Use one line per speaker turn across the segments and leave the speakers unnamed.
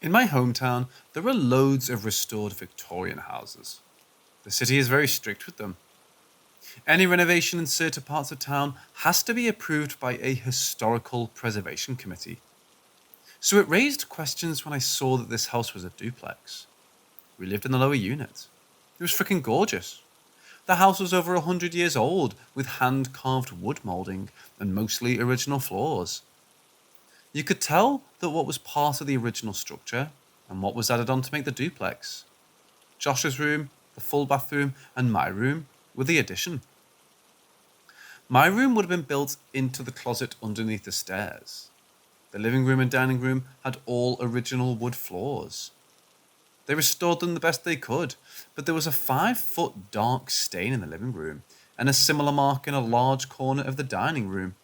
In my hometown, there are loads of restored Victorian houses. The city is very strict with them. Any renovation in certain parts of town has to be approved by a historical preservation committee. So it raised questions when I saw that this house was a duplex. We lived in the lower unit. It was freaking gorgeous. The house was over 100 years old, with hand-carved wood moulding and mostly original floors. You could tell that what was part of the original structure and what was added on to make the duplex. Josh's room, the full bathroom, and my room were the addition. My room would have been built into the closet underneath the stairs. The living room and dining room had all original wood floors. They restored them the best they could, but there was a 5-foot dark stain in the living room and a similar mark in a large corner of the dining room.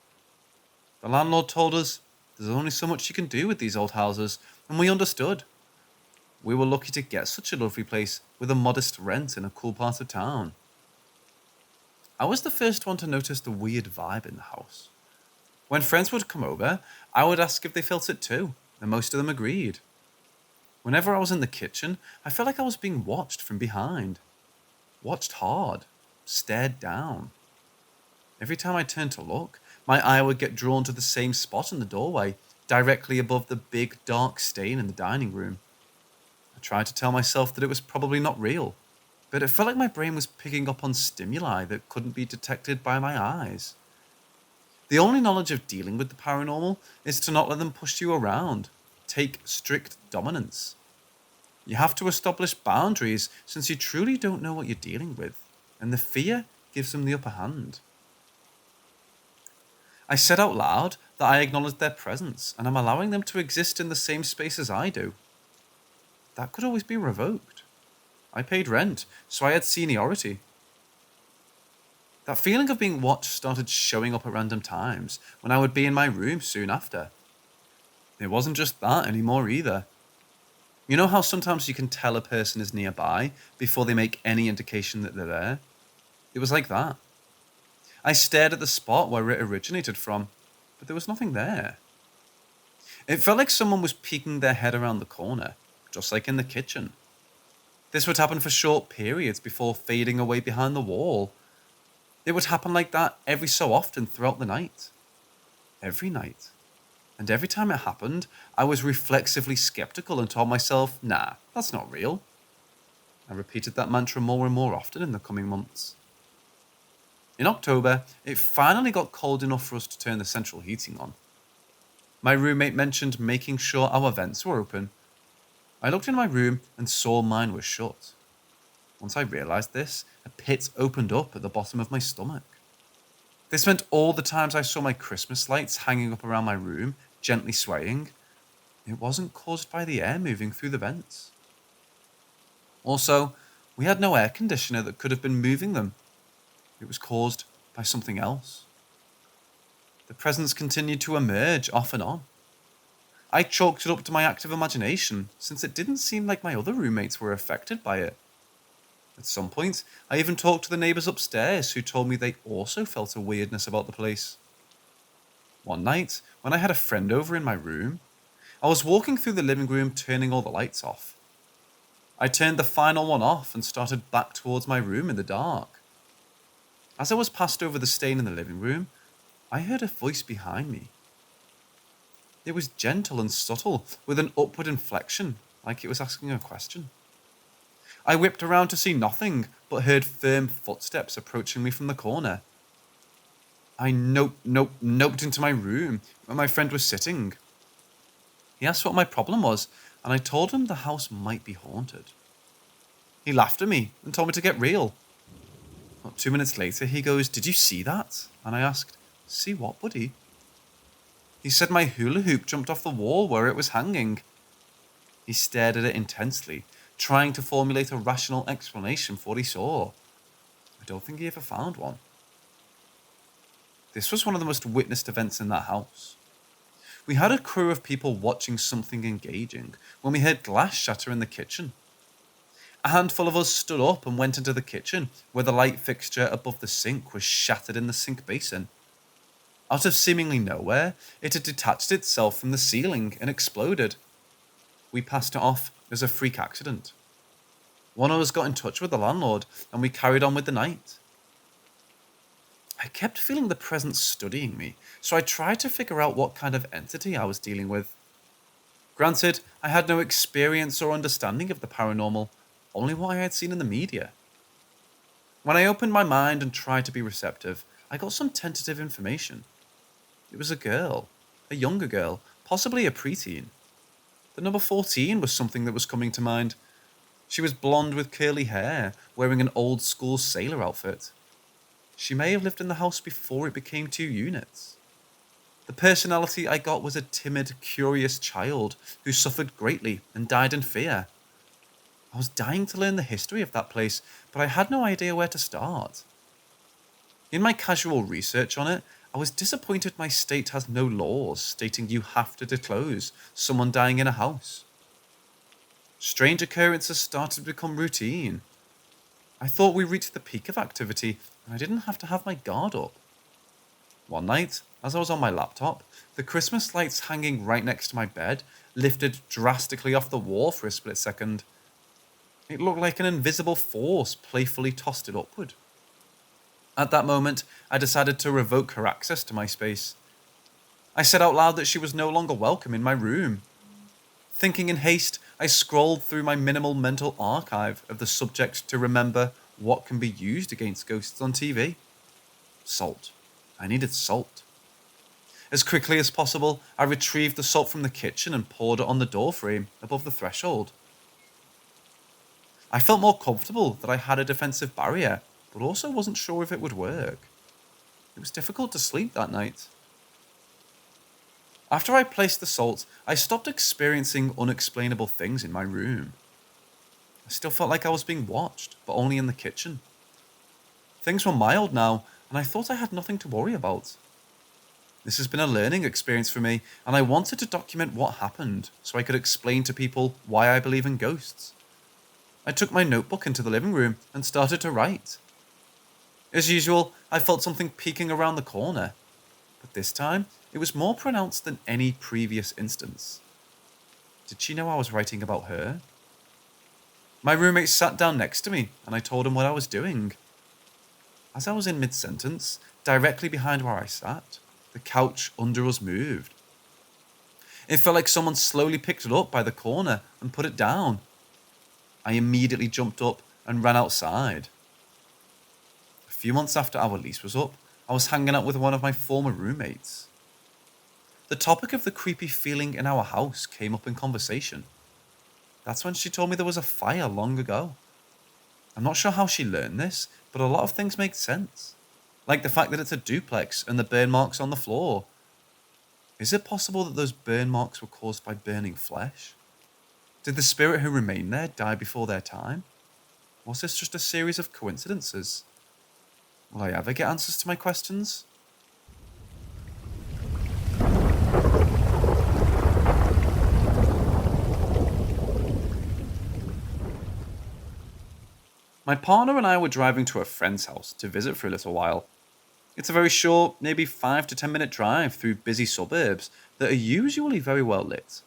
The landlord told us there's only so much you can do with these old houses, and we understood. We were lucky to get such a lovely place with a modest rent in a cool part of town. I was the first one to notice the weird vibe in the house. When friends would come over, I would ask if they felt it too, and most of them agreed. Whenever I was in the kitchen, I felt like I was being watched from behind. Watched hard. Stared down. Every time I turned to look, my eye would get drawn to the same spot in the doorway, directly above the big dark stain in the dining room. I tried to tell myself that it was probably not real, but it felt like my brain was picking up on stimuli that couldn't be detected by my eyes. The only knowledge of dealing with the paranormal is to not let them push you around. Take strict dominance. You have to establish boundaries since you truly don't know what you're dealing with, and the fear gives them the upper hand. I said out loud that I acknowledge their presence and I'm allowing them to exist in the same space as I do. That could always be revoked. I paid rent, so I had seniority. That feeling of being watched started showing up at random times when I would be in my room soon after. It wasn't just that anymore either. You know how sometimes you can tell a person is nearby before they make any indication that they're there? It was like that. I stared at the spot where it originated from, but there was nothing there. It felt like someone was peeking their head around the corner, just like in the kitchen. This would happen for short periods before fading away behind the wall. It would happen like that every so often throughout the night. Every night. And every time it happened, I was reflexively skeptical and told myself, nah, that's not real. I repeated that mantra more and more often in the coming months. In October, it finally got cold enough for us to turn the central heating on. My roommate mentioned making sure our vents were open. I looked in my room and saw mine was shut. Once I realized this, a pit opened up at the bottom of my stomach. This meant all the times I saw my Christmas lights hanging up around my room, gently swaying. It wasn't caused by the air moving through the vents. Also, we had no air conditioner that could have been moving them. It was caused by something else. The presence continued to emerge off and on. I chalked it up to my active imagination, since it didn't seem like my other roommates were affected by it. At some point, I even talked to the neighbours upstairs who told me they also felt a weirdness about the place. One night, when I had a friend over in my room, I was walking through the living room turning all the lights off. I turned the final one off and started back towards my room in the dark. As I was passed over the stain in the living room, I heard a voice behind me. It was gentle and subtle, with an upward inflection, like it was asking a question. I whipped around to see nothing, but heard firm footsteps approaching me from the corner. I noped into my room, where my friend was sitting. He asked what my problem was, and I told him the house might be haunted. He laughed at me and told me to get real. 2 minutes later, he goes, "Did you see that?" And I asked, "See what, buddy?" He said my hula hoop jumped off the wall where it was hanging. He stared at it intensely, trying to formulate a rational explanation for what he saw. I don't think he ever found one. This was one of the most witnessed events in that house. We had a crew of people watching something engaging when we heard glass shatter in the kitchen. A handful of us stood up and went into the kitchen, where the light fixture above the sink was shattered in the sink basin. Out of seemingly nowhere, it had detached itself from the ceiling and exploded. we passed it off as a freak accident. One of us got in touch with the landlord, and we carried on with the night. I kept feeling the presence studying me, so I tried to figure out what kind of entity I was dealing with. Granted, I had no experience or understanding of the paranormal, only what I had seen in the media. When I opened my mind and tried to be receptive, I got some tentative information. It was a girl, a younger girl, possibly a preteen. The number 14 was something that was coming to mind. She was blonde with curly hair, wearing an old school sailor outfit. She may have lived in the house before it became 2 units. The personality I got was a timid, curious child who suffered greatly and died in fear. I was dying to learn the history of that place, but I had no idea where to start. In my casual research on it, I was disappointed my state has no laws stating you have to disclose someone dying in a house. Strange occurrences started to become routine. I thought we reached the peak of activity and I didn't have to have my guard up. One night, as I was on my laptop, the Christmas lights hanging right next to my bed lifted drastically off the wall for a split second. It looked like an invisible force playfully tossed it upward. At that moment, I decided to revoke her access to my space. I said out loud that she was no longer welcome in my room. Thinking in haste, I scrolled through my minimal mental archive of the subject to remember what can be used against ghosts on TV. Salt. I needed salt. As quickly as possible, I retrieved the salt from the kitchen and poured it on the doorframe above the threshold. I felt more comfortable that I had a defensive barrier, but also wasn't sure if it would work. It was difficult to sleep that night. After I placed the salt, I stopped experiencing unexplainable things in my room. I still felt like I was being watched, but only in the kitchen. Things were mild now, and I thought I had nothing to worry about. This has been a learning experience for me, and I wanted to document what happened so I could explain to people why I believe in ghosts. I took my notebook into the living room and started to write. As usual, I felt something peeking around the corner, but this time it was more pronounced than any previous instance. Did she know I was writing about her? My roommate sat down next to me and I told him what I was doing. As I was in mid-sentence, directly behind where I sat, the couch under us moved. It felt like someone slowly picked it up by the corner and put it down. I immediately jumped up and ran outside. A few months after our lease was up, I was hanging out with one of my former roommates. The topic of the creepy feeling in our house came up in conversation. That's when she told me there was a fire long ago. I'm not sure how she learned this, but a lot of things make sense. Like the fact that it's a duplex and the burn marks on the floor. Is it possible that those burn marks were caused by burning flesh? Did the spirit who remained there die before their time? Was this just a series of coincidences? Will I ever get answers to my questions? My partner and I were driving to a friend's house to visit for a little while. It's a very short, maybe 5 to 10 minute drive through busy suburbs that are usually very well lit.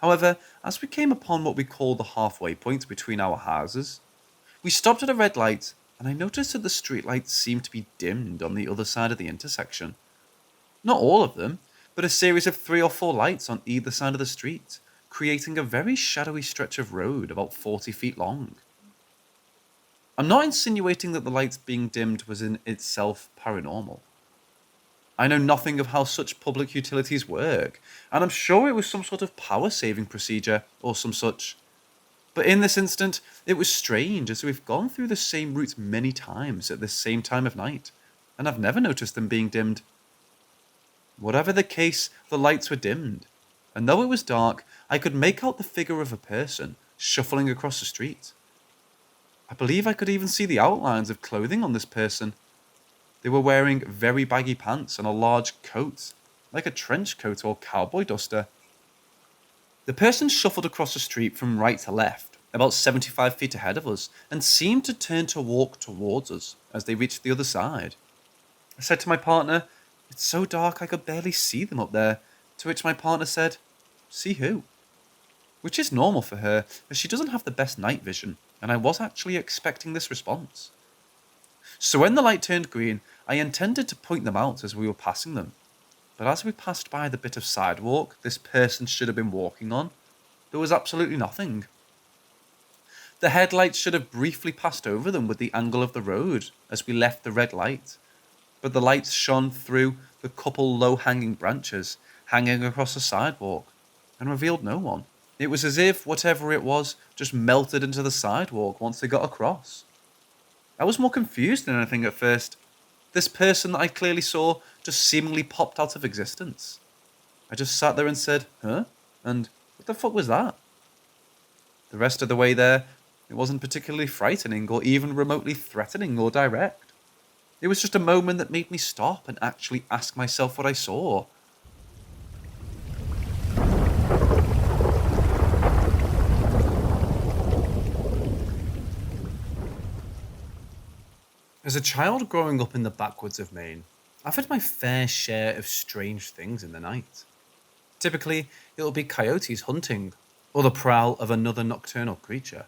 However, as we came upon what we call the halfway point between our houses, we stopped at a red light and I noticed that the streetlights seemed to be dimmed on the other side of the intersection. Not all of them, but a series of 3 or 4 lights on either side of the street, creating a very shadowy stretch of road about 40 feet long. I'm not insinuating that the lights being dimmed was in itself paranormal. I know nothing of how such public utilities work, and I'm sure it was some sort of power-saving procedure or some such. But in this instant, it was strange as we've gone through the same route many times at the same time of night, and I've never noticed them being dimmed. Whatever the case, the lights were dimmed, and though it was dark, I could make out the figure of a person shuffling across the street. I believe I could even see the outlines of clothing on this person. They were wearing very baggy pants and a large coat, like a trench coat or cowboy duster. The person shuffled across the street from right to left, about 75 feet ahead of us, and seemed to turn to walk towards us as they reached the other side. I said to my partner, "It's so dark I could barely see them up there," to which my partner said, "See who?" which is normal for her as she doesn't have the best night vision, and I was actually expecting this response. So when the light turned green, I intended to point them out as we were passing them, but as we passed by the bit of sidewalk this person should have been walking on, there was absolutely nothing. The headlights should have briefly passed over them with the angle of the road as we left the red light, but the lights shone through the couple low-hanging branches hanging across the sidewalk and revealed no one. It was as if whatever it was just melted into the sidewalk once they got across. I was more confused than anything at first. This person that I clearly saw just seemingly popped out of existence. I just sat there and said, huh? And what the fuck was that? The rest of the way there, it wasn't particularly frightening or even remotely threatening or direct. It was just a moment that made me stop and actually ask myself what I saw. As a child growing up in the backwoods of Maine, I've had my fair share of strange things in the night. Typically, it'll be coyotes hunting, or the prowl of another nocturnal creature.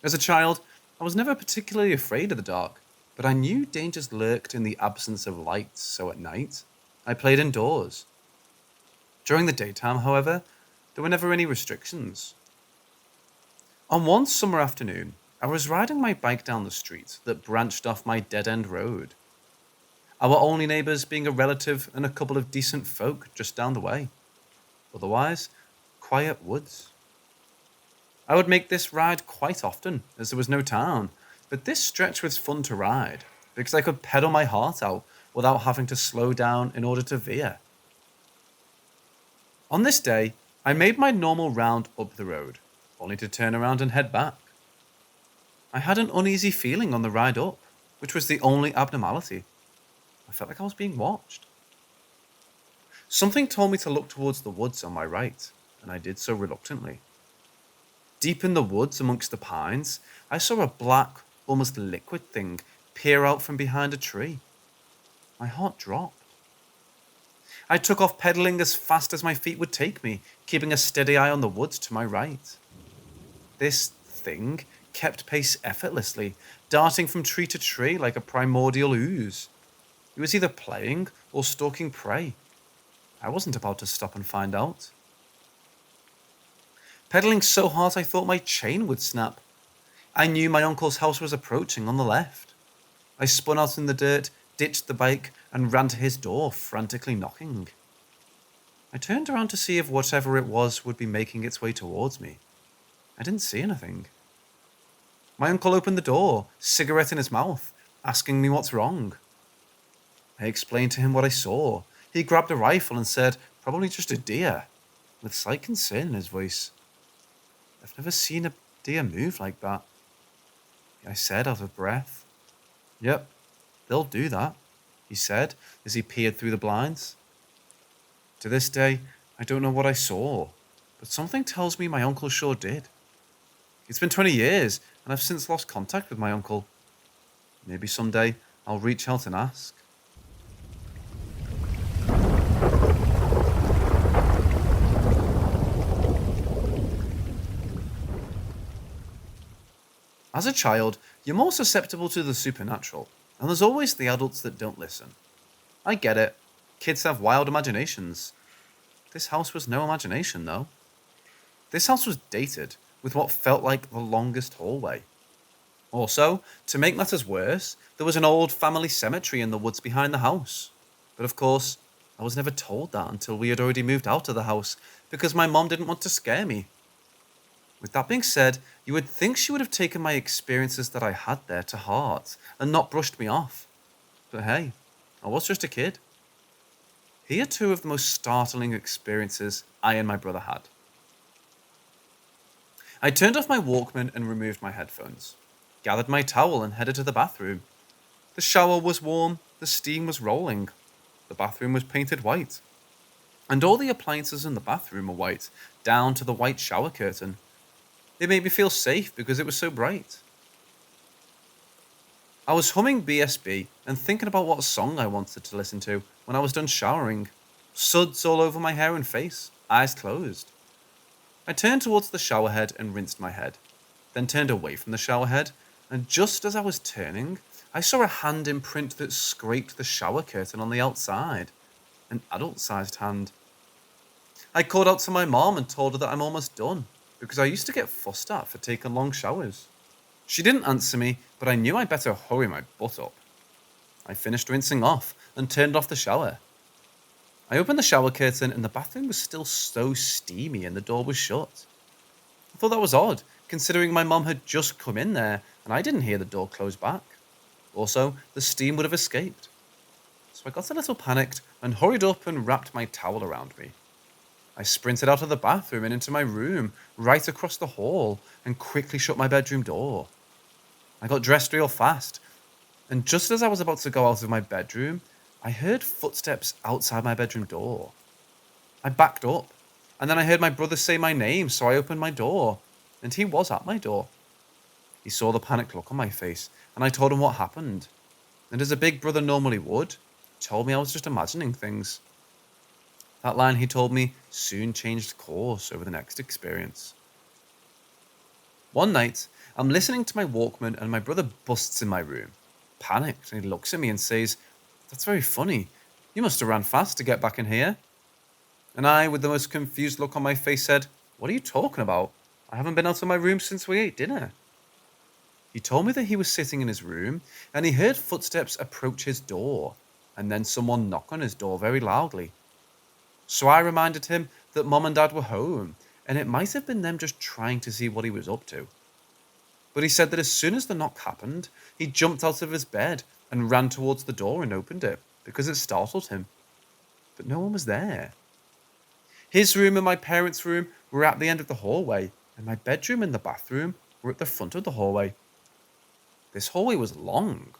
As a child, I was never particularly afraid of the dark, but I knew dangers lurked in the absence of light, so at night, I played indoors. During the daytime, however, there were never any restrictions. On one summer afternoon, I was riding my bike down the street that branched off my dead-end road. Our only neighbours being a relative and a couple of decent folk just down the way. Otherwise, quiet woods. I would make this ride quite often, as there was no town, but this stretch was fun to ride, because I could pedal my heart out without having to slow down in order to veer. On this day, I made my normal round up the road, only to turn around and head back. I had an uneasy feeling on the ride up, which was the only abnormality. I felt like I was being watched. Something told me to look towards the woods on my right, and I did so reluctantly. Deep in the woods amongst the pines, I saw a black, almost liquid thing peer out from behind a tree. My heart dropped. I took off pedaling as fast as my feet would take me, keeping a steady eye on the woods to my right. This thing kept pace effortlessly, darting from tree to tree like a primordial ooze. It was either playing or stalking prey. I wasn't about to stop and find out. Pedaling so hard I thought my chain would snap. I knew my uncle's house was approaching on the left. I spun out in the dirt, ditched the bike, and ran to his door, frantically knocking. I turned around to see if whatever it was would be making its way towards me. I didn't see anything. My uncle opened the door, cigarette in his mouth, asking me what's wrong. I explained to him what I saw. He grabbed a rifle and said, probably just a deer, with slight concern in his voice. I've never seen a deer move like that, I said out of breath. Yep, they'll do that, he said as he peered through the blinds. To this day, I don't know what I saw, but something tells me my uncle sure did. It's been 20 years, and I've since lost contact with my uncle. Maybe someday I'll reach out and ask. As a child, you're more susceptible to the supernatural, and there's always the adults that don't listen. I get it. Kids have wild imaginations. This house was no imagination, though. This house was dated, with what felt like the longest hallway. Also, to make matters worse, there was an old family cemetery in the woods behind the house. But of course, I was never told that until we had already moved out of the house, because my mom didn't want to scare me. With that being said, you would think she would have taken my experiences that I had there to heart and not brushed me off. But hey, I was just a kid. Here are two of the most startling experiences I and my brother had. I turned off my Walkman and removed my headphones, gathered my towel and headed to the bathroom. The shower was warm, the steam was rolling, the bathroom was painted white, and all the appliances in the bathroom were white, down to the white shower curtain. It made me feel safe because it was so bright. I was humming BSB and thinking about what song I wanted to listen to when I was done showering. Suds all over my hair and face, eyes closed. I turned towards the shower head and rinsed my head, then turned away from the shower head, and just as I was turning, I saw a hand imprint that scraped the shower curtain on the outside. An adult-sized hand. I called out to my mom and told her that I'm almost done, because I used to get fussed at for taking long showers. She didn't answer me, but I knew I'd better hurry my butt up. I finished rinsing off and turned off the shower. I opened the shower curtain and the bathroom was still so steamy and the door was shut. I thought that was odd, considering my mom had just come in there and I didn't hear the door close back. Also, the steam would have escaped. So I got a little panicked and hurried up and wrapped my towel around me. I sprinted out of the bathroom and into my room, right across the hall, and quickly shut my bedroom door. I got dressed real fast, and just as I was about to go out of my bedroom, I heard footsteps outside my bedroom door. I backed up, and then I heard my brother say my name, so I opened my door, and he was at my door. He saw the panicked look on my face, and I told him what happened. And as a big brother normally would, he told me I was just imagining things. That line he told me soon changed course over the next experience. One night, I'm listening to my Walkman and my brother busts in my room, panicked, and he looks at me and says, "That's very funny. You must have ran fast to get back in here." And I, with the most confused look on my face, said, "What are you talking about? I haven't been out of my room since we ate dinner." He told me that he was sitting in his room and he heard footsteps approach his door and then someone knock on his door very loudly. So I reminded him that Mom and Dad were home, and it might have been them just trying to see what he was up to. But he said that as soon as the knock happened, he jumped out of his bed and ran towards the door and opened it, because it startled him. But no one was there. His room and my parents' room were at the end of the hallway, and my bedroom and the bathroom were at the front of the hallway. This hallway was long.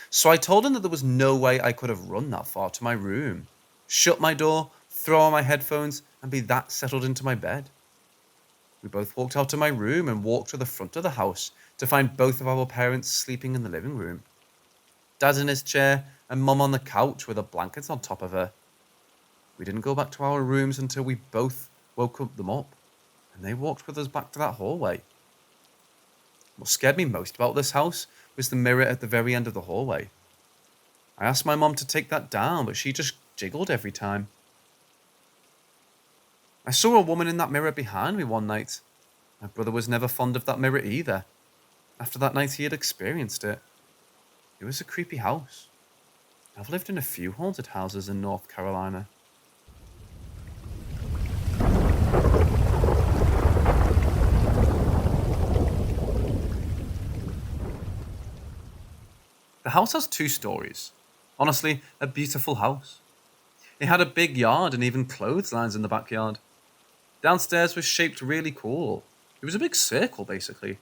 So I told him that there was no way I could have run that far to my room, shut my door, throw on my headphones, and be that settled into my bed. We both walked out to my room and walked to the front of the house to find both of our parents sleeping in the living room. Dad in his chair and Mum on the couch with a blanket on top of her. We didn't go back to our rooms until we both woke them up, and they walked with us back to that hallway. What scared me most about this house was the mirror at the very end of the hallway. I asked my mum to take that down, but she just jiggled every time. I saw a woman in that mirror behind me one night. My brother was never fond of that mirror either. After that night he had experienced it. It was a creepy house. I've lived in a few haunted houses in North Carolina. The house has 2 stories. Honestly, a beautiful house. It had a big yard and even clotheslines in the backyard. Downstairs was shaped really cool. It was a big circle, basically.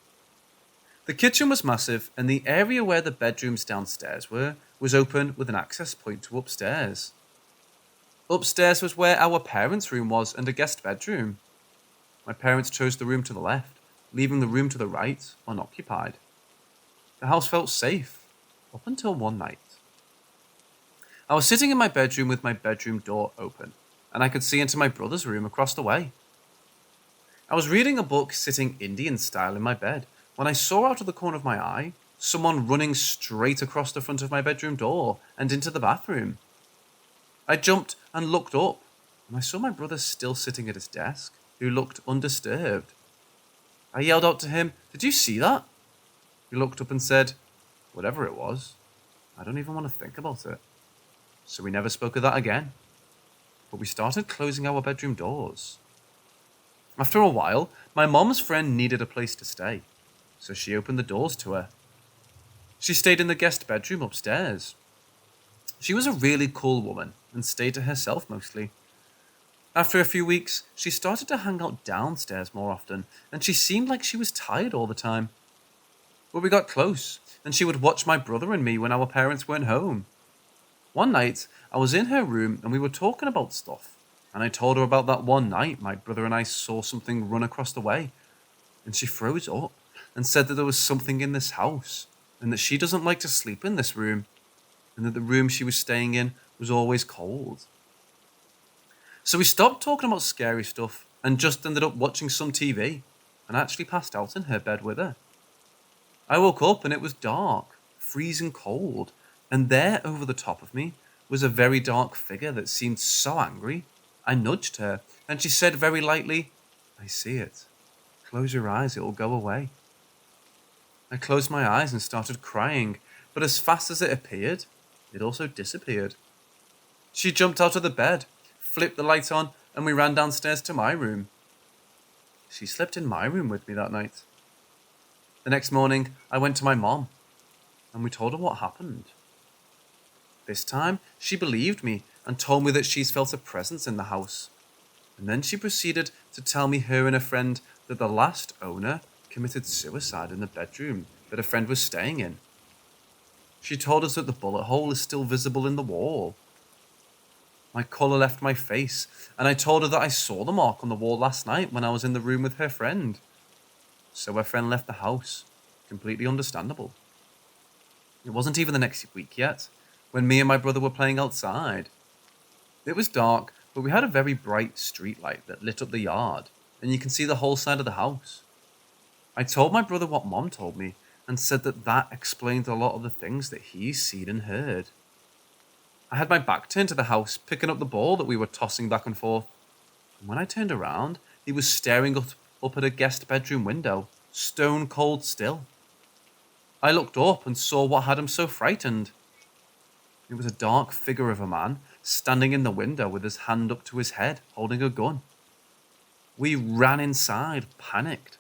The kitchen was massive, and the area where the bedrooms downstairs were was open with an access point to upstairs. Upstairs was where our parents' room was and a guest bedroom. My parents chose the room to the left, leaving the room to the right unoccupied. The house felt safe, up until one night. I was sitting in my bedroom with my bedroom door open, and I could see into my brother's room across the way. I was reading a book sitting Indian style in my bed when I saw out of the corner of my eye someone running straight across the front of my bedroom door and into the bathroom. I jumped and looked up, and I saw my brother still sitting at his desk, who looked undisturbed. I yelled out to him, "Did you see that?" He looked up and said, "Whatever it was, I don't even want to think about it." So we never spoke of that again. But we started closing our bedroom doors. After a while, my mom's friend needed a place to stay, so she opened the doors to her. She stayed in the guest bedroom upstairs. She was a really cool woman and stayed to herself mostly. After a few weeks, she started to hang out downstairs more often, and she seemed like she was tired all the time. But we got close, and she would watch my brother and me when our parents weren't home. One night, I was in her room and we were talking about stuff, and I told her about that one night my brother and I saw something run across the way, and she froze up and said that there was something in this house, and that she doesn't like to sleep in this room, and that the room she was staying in was always cold. So we stopped talking about scary stuff, and just ended up watching some TV and actually passed out in her bed with her. I woke up and it was dark, freezing cold, and there over the top of me was a very dark figure that seemed so angry. I nudged her and she said very lightly, "I see it. Close your eyes, it will go away." I closed my eyes and started crying, but as fast as it appeared, it also disappeared. She jumped out of the bed, flipped the light on, and we ran downstairs to my room. She slept in my room with me that night. The next morning, I went to my mom, and we told her what happened. This time, she believed me and told me that she's felt a presence in the house. And then she proceeded to tell me her and a friend that the last owner committed suicide in the bedroom that a friend was staying in. She told us that the bullet hole is still visible in the wall. My colour left my face, and I told her that I saw the mark on the wall last night when I was in the room with her friend. So her friend left the house. Completely understandable. It wasn't even the next week yet, when me and my brother were playing outside. It was dark, but we had a very bright street light that lit up the yard, and you can see the whole side of the house. I told my brother what Mom told me, and said that that explained a lot of the things that he's seen and heard. I had my back turned to the house, picking up the ball that we were tossing back and forth. And when I turned around, he was staring up at a guest bedroom window, stone cold still. I looked up and saw what had him so frightened. It was a dark figure of a man standing in the window with his hand up to his head, holding a gun. We ran inside, panicked.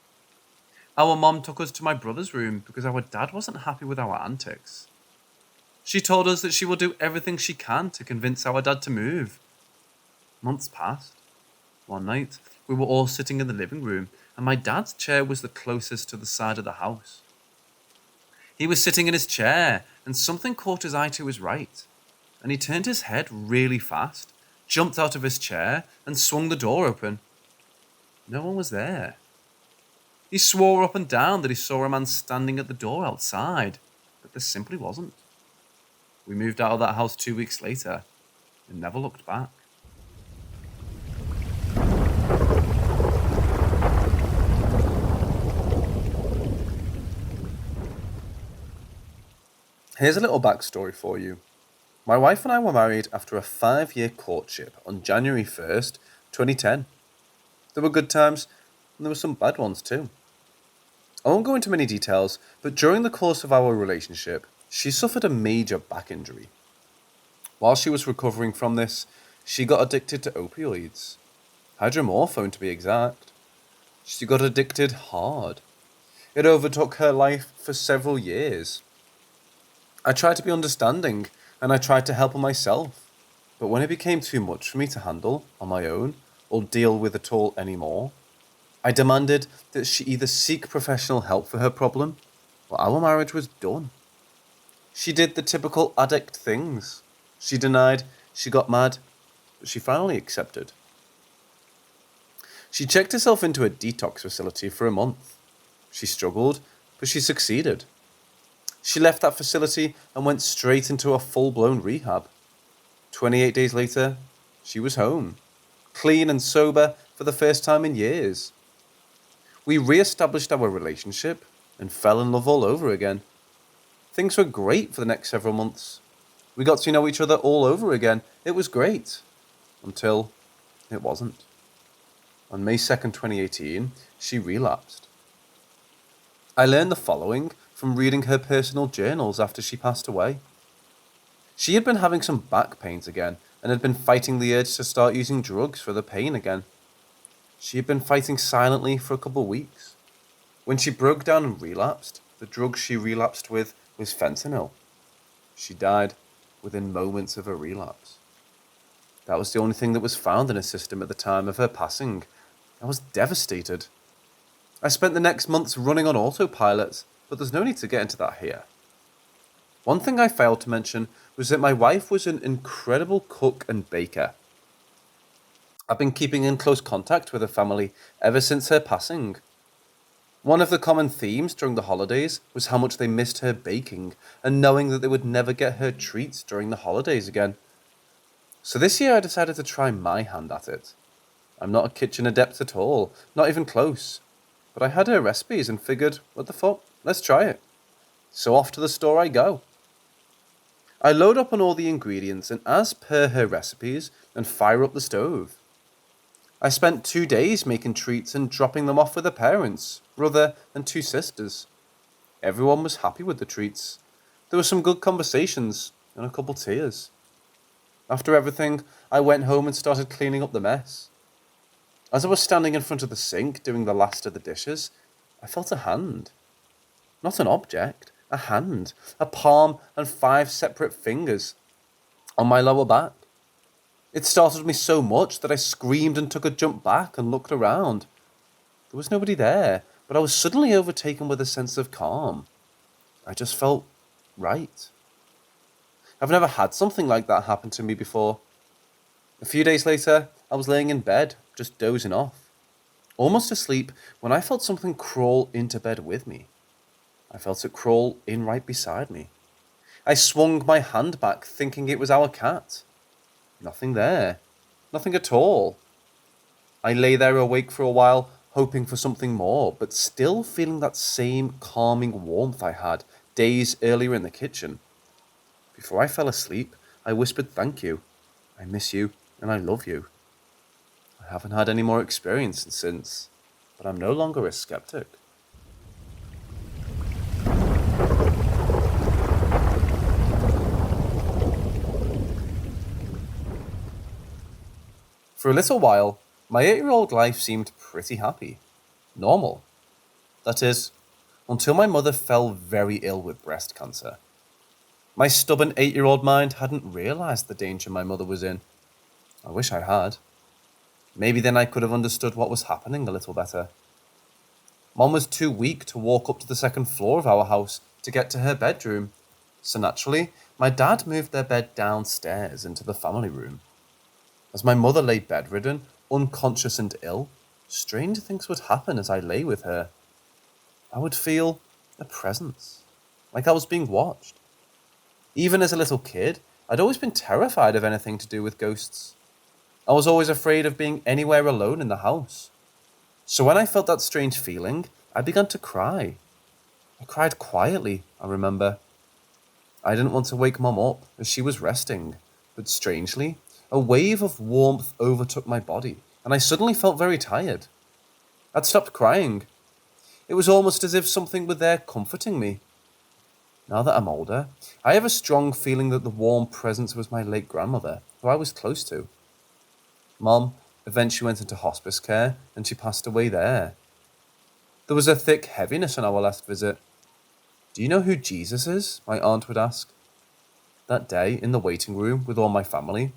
Our mom took us to my brother's room because our dad wasn't happy with our antics. She told us that she will do everything she can to convince our dad to move. Months passed. One night, we were all sitting in the living room, and my dad's chair was the closest to the side of the house. He was sitting in his chair, and something caught his eye to his right, and he turned his head really fast, jumped out of his chair, and swung the door open. No one was there. He swore up and down that he saw a man standing at the door outside, but there simply wasn't. We moved out of that house 2 weeks later and never looked back. Here's a little backstory for you. My wife and I were married after a 5-year courtship on January 1st, 2010. There were good times, and there were some bad ones too. I won't go into many details, but during the course of our relationship, she suffered a major back injury. While she was recovering from this, she got addicted to opioids. Hydromorphone to be exact. She got addicted hard. It overtook her life for several years. I tried to be understanding, and I tried to help her myself. But when it became too much for me to handle on my own, or deal with at all anymore, I demanded that she either seek professional help for her problem, or our marriage was done. She did the typical addict things. She denied, she got mad, but she finally accepted. She checked herself into a detox facility for a month. She struggled, but she succeeded. She left that facility and went straight into a full-blown rehab. 28 days later, she was home, clean and sober for the first time in years. We re-established our relationship and fell in love all over again. Things were great for the next several months. We got to know each other all over again. It was great. Until it wasn't. On May 2nd, 2018, she relapsed. I learned the following from reading her personal journals after she passed away. She had been having some back pains again and had been fighting the urge to start using drugs for the pain again. She had been fighting silently for a couple of weeks. When she broke down and relapsed, the drug she relapsed with was fentanyl. She died within moments of her relapse. That was the only thing that was found in her system at the time of her passing. I was devastated. I spent the next months running on autopilot, but there's no need to get into that here. One thing I failed to mention was that my wife was an incredible cook and baker. I've been keeping in close contact with her family ever since her passing. One of the common themes during the holidays was how much they missed her baking and knowing that they would never get her treats during the holidays again. So this year I decided to try my hand at it. I'm not a kitchen adept at all, not even close. But I had her recipes and figured, what the fuck, let's try it. So off to the store I go. I load up on all the ingredients and as per her recipes and fire up the stove. I spent 2 days making treats and dropping them off with her parents, brother and 2 sisters. Everyone was happy with the treats. There were some good conversations and a couple tears. After everything, I went home and started cleaning up the mess. As I was standing in front of the sink doing the last of the dishes, I felt a hand. Not an object, a hand, a palm and 5 separate fingers on my lower back. It startled me so much that I screamed and took a jump back and looked around. There was nobody there, but I was suddenly overtaken with a sense of calm. I just felt right. I've never had something like that happen to me before. A few days later, I was laying in bed, just dozing off. Almost asleep when I felt something crawl into bed with me. I felt it crawl in right beside me. I swung my hand back thinking it was our cat. Nothing there. Nothing at all. I lay there awake for a while, hoping for something more, but still feeling that same calming warmth I had days earlier in the kitchen. Before I fell asleep, I whispered thank you. I miss you and I love you. I haven't had any more experience since, but I'm no longer a skeptic. For a little while, my 8-year-old life seemed pretty happy. Normal. That is, until my mother fell very ill with breast cancer. My stubborn 8-year-old mind hadn't realised the danger my mother was in. I wish I had. Maybe then I could have understood what was happening a little better. Mom was too weak to walk up to the 2nd floor of our house to get to her bedroom, so naturally, my dad moved their bed downstairs into the family room. As my mother lay bedridden, unconscious and ill, strange things would happen as I lay with her. I would feel a presence, like I was being watched. Even as a little kid, I'd always been terrified of anything to do with ghosts. I was always afraid of being anywhere alone in the house. So when I felt that strange feeling, I began to cry. I cried quietly, I remember. I didn't want to wake Mom up as she was resting, but strangely, a wave of warmth overtook my body, and I suddenly felt very tired. I'd stopped crying. It was almost as if something were there comforting me. Now that I'm older, I have a strong feeling that the warm presence was my late grandmother, who I was close to. Mom eventually went into hospice care, and she passed away there. There was a thick heaviness on our last visit. Do you know who Jesus is? My aunt would ask. That day, in the waiting room with all my family,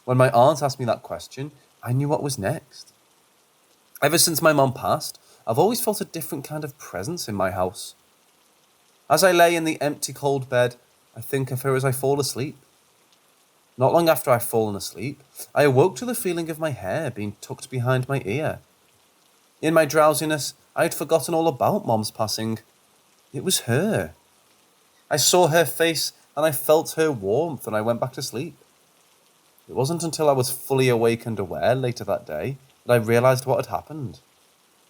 when my aunt asked me that question, I knew what was next. Ever since my mom passed, I've always felt a different kind of presence in my house. As I lay in the empty, cold bed, I think of her as I fall asleep. Not long after I've fallen asleep, I awoke to the feeling of my hair being tucked behind my ear. In my drowsiness, I had forgotten all about Mom's passing. It was her. I saw her face and I felt her warmth and I went back to sleep. It wasn't until I was fully awake and aware later that day that I realised what had happened.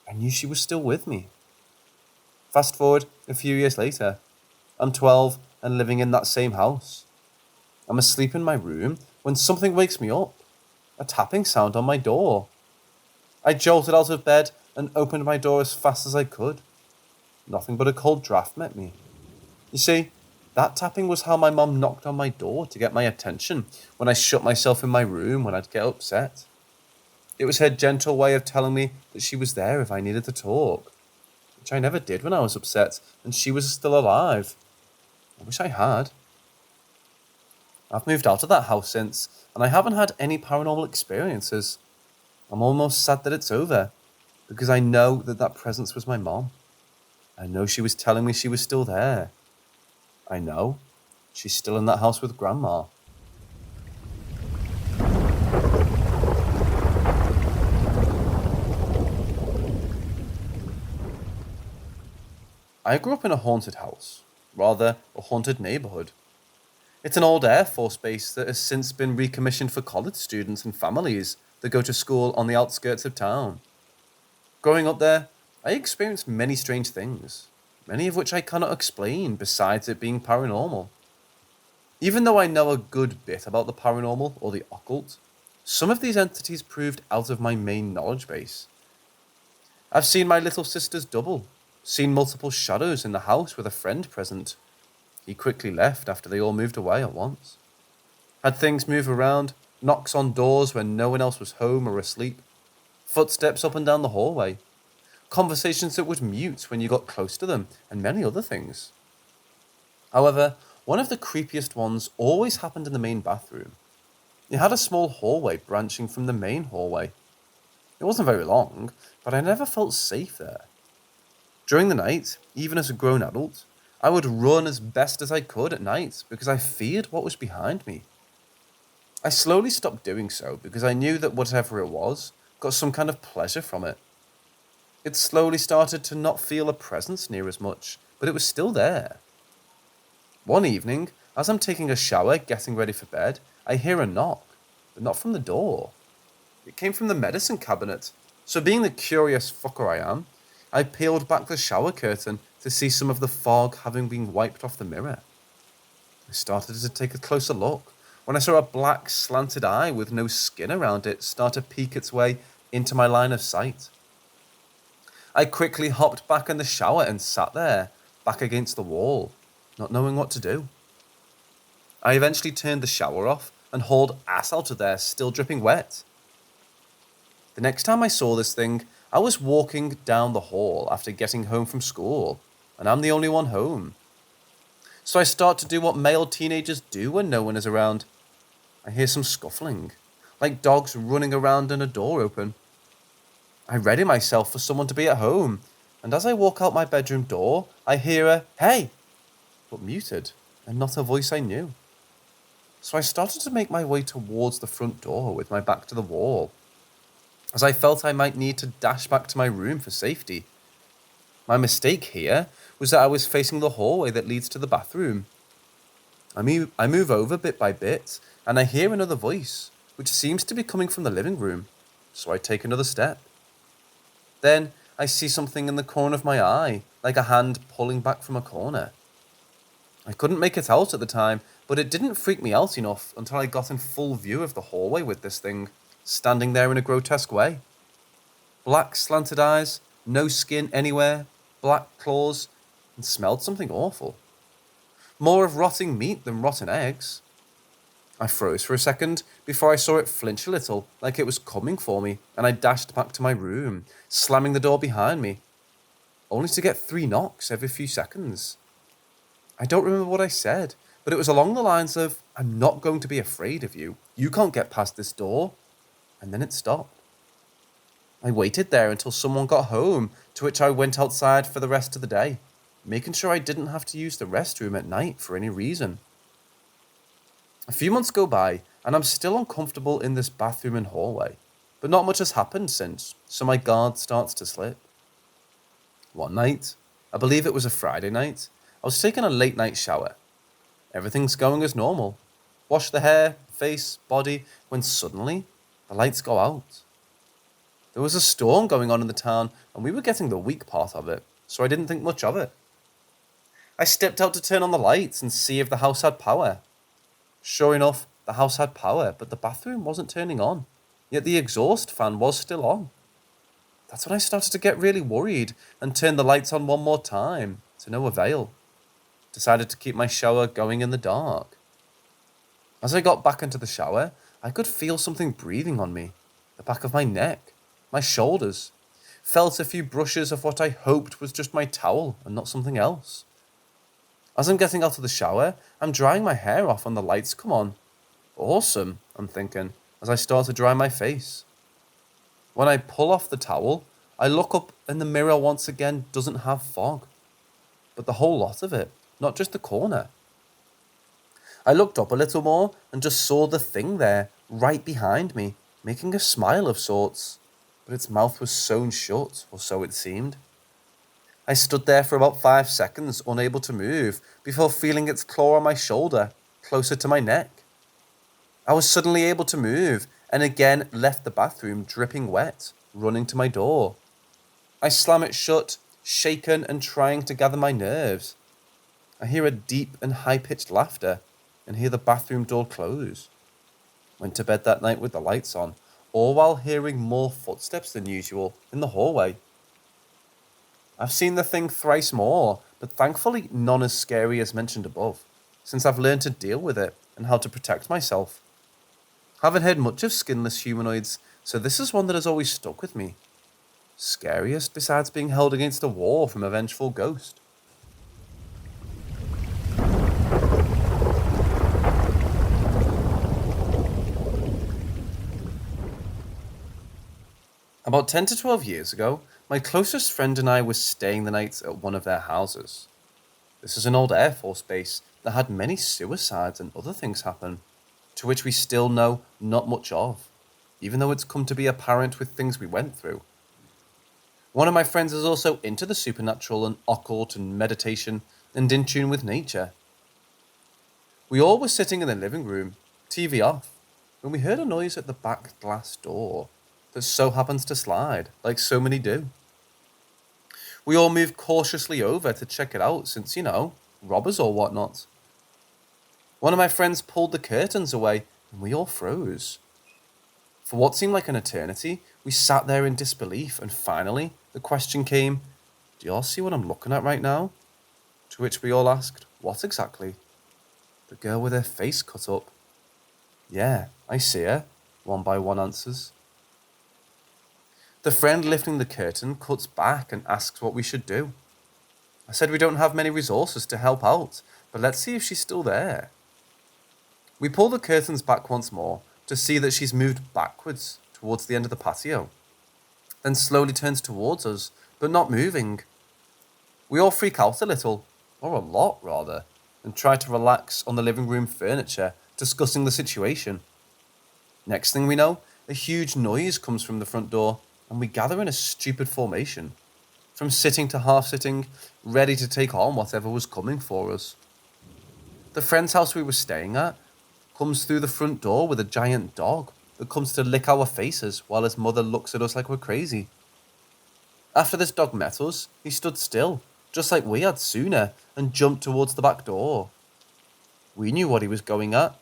I knew she was still with me. Fast forward a few years later. I'm 12 and living in that same house. I'm asleep in my room when something wakes me up. A tapping sound on my door. I jolted out of bed and opened my door as fast as I could. Nothing but a cold draft met me. You see, that tapping was how my mum knocked on my door to get my attention when I shut myself in my room when I'd get upset. It was her gentle way of telling me that she was there if I needed to talk, which I never did when I was upset, and she was still alive. I wish I had. I've moved out of that house since, and I haven't had any paranormal experiences. I'm almost sad that it's over, because I know that that presence was my mom. I know she was telling me she was still there. I know she's still in that house with Grandma. I grew up in a haunted house, rather a haunted neighborhood. It's an old Air Force base that has since been recommissioned for college students and families that go to school on the outskirts of town. Growing up there, I experienced many strange things, many of which I cannot explain besides it being paranormal. Even though I know a good bit about the paranormal or the occult, some of these entities proved out of my main knowledge base. I've seen my little sister's double, seen multiple shadows in the house with a friend present. He quickly left after they all moved away at once. Had things move around, knocks on doors when no one else was home or asleep, footsteps up and down the hallway, conversations that would mute when you got close to them, and many other things. However, one of the creepiest ones always happened in the main bathroom. It had a small hallway branching from the main hallway. It wasn't very long, but I never felt safe there. During the night, even as a grown adult, I would run as best as I could at night because I feared what was behind me. I slowly stopped doing so because I knew that whatever it was got some kind of pleasure from it. It slowly started to not feel a presence near as much, but it was still there. One evening, as I'm taking a shower, getting ready for bed, I hear a knock, but not from the door. It came from the medicine cabinet, so being the curious fucker I am, I peeled back the shower curtain to see some of the fog having been wiped off the mirror. I started to take a closer look when I saw a black slanted eye with no skin around it start to peek its way into my line of sight. I quickly hopped back in the shower and sat there, back against the wall, not knowing what to do. I eventually turned the shower off and hauled ass out of there, still dripping wet. The next time I saw this thing, I was walking down the hall after getting home from school, and I'm the only one home. So I start to do what male teenagers do when no one is around. I hear some scuffling, like dogs running around and a door open. I ready myself for someone to be at home, and as I walk out my bedroom door, I hear a "hey," but muted, and not a voice I knew. So I started to make my way towards the front door with my back to the wall, as I felt I might need to dash back to my room for safety. My mistake here was that I was facing the hallway that leads to the bathroom. I move over bit by bit, and I hear another voice, which seems to be coming from the living room, so I take another step. Then I see something in the corner of my eye, like a hand pulling back from a corner. I couldn't make it out at the time, but it didn't freak me out enough until I got in full view of the hallway with this thing, standing there in a grotesque way. Black slanted eyes, no skin anywhere, black claws, and smelled something awful. More of rotting meat than rotten eggs. I froze for a second before I saw it flinch a little, like it was coming for me, and I dashed back to my room, slamming the door behind me, only to get 3 knocks every few seconds. I don't remember what I said, but it was along the lines of, "I'm not going to be afraid of you. You can't get past this door." And then it stopped. I waited there until someone got home, to which I went outside for the rest of the day, making sure I didn't have to use the restroom at night for any reason. A few months go by, and I'm still uncomfortable in this bathroom and hallway, but not much has happened since, so my guard starts to slip. One night, I believe it was a Friday night, I was taking a late night shower. Everything's going as normal. Wash the hair, face, body, when suddenly, the lights go out. There was a storm going on in the town, and we were getting the weak part of it, so I didn't think much of it. I stepped out to turn on the lights and see if the house had power. Sure enough, the house had power, but the bathroom wasn't turning on, yet the exhaust fan was still on. That's when I started to get really worried and turned the lights on one more time, to no avail. Decided to keep my shower going in the dark. As I got back into the shower, I could feel something breathing on me, the back of my neck, my shoulders. Felt a few brushes of what I hoped was just my towel and not something else. As I'm getting out of the shower, I'm drying my hair off and the lights come on. Awesome, I'm thinking, as I start to dry my face. When I pull off the towel, I look up and the mirror once again doesn't have fog, but the whole lot of it, not just the corner. I looked up a little more and just saw the thing there, right behind me, making a smile of sorts, but its mouth was sewn shut, or so it seemed. I stood there for about 5 seconds, unable to move, before feeling its claw on my shoulder, closer to my neck. I was suddenly able to move, and again left the bathroom dripping wet, running to my door. I slam it shut, shaken and trying to gather my nerves. I hear a deep and high-pitched laughter, and hear the bathroom door close. Went to bed that night with the lights on, all while hearing more footsteps than usual in the hallway. I've seen the thing thrice more, but thankfully none as scary as mentioned above, since I've learned to deal with it and how to protect myself. Haven't heard much of skinless humanoids, so this is one that has always stuck with me. Scariest besides being held against a wall from a vengeful ghost. About 10 to 12 years ago, my closest friend and I were staying the night at one of their houses. This is an old Air Force base that had many suicides and other things happen, to which we still know not much of, even though it's come to be apparent with things we went through. One of my friends is also into the supernatural and occult and meditation and in tune with nature. We all were sitting in the living room, TV off, when we heard a noise at the back glass door that so happens to slide, like so many do. We all moved cautiously over to check it out since, robbers or whatnot. One of my friends pulled the curtains away and we all froze. For what seemed like an eternity, we sat there in disbelief, and finally the question came, "Do y'all see what I'm looking at right now?" To which we all asked, "What exactly?" "The girl with her face cut up." "Yeah, I see her," one by one answers. The friend lifting the curtain cuts back and asks what we should do. I said we don't have many resources to help out, but let's see if she's still there. We pull the curtains back once more to see that she's moved backwards towards the end of the patio, then slowly turns towards us, but not moving. We all freak out a little, or a lot rather, and try to relax on the living room furniture, discussing the situation. Next thing we know, a huge noise comes from the front door, and we gather in a stupid formation, from sitting to half-sitting, ready to take on whatever was coming for us. The friend's house we were staying at comes through the front door with a giant dog that comes to lick our faces while his mother looks at us like we're crazy. After this dog met us, he stood still, just like we had sooner, and jumped towards the back door. We knew what he was going at.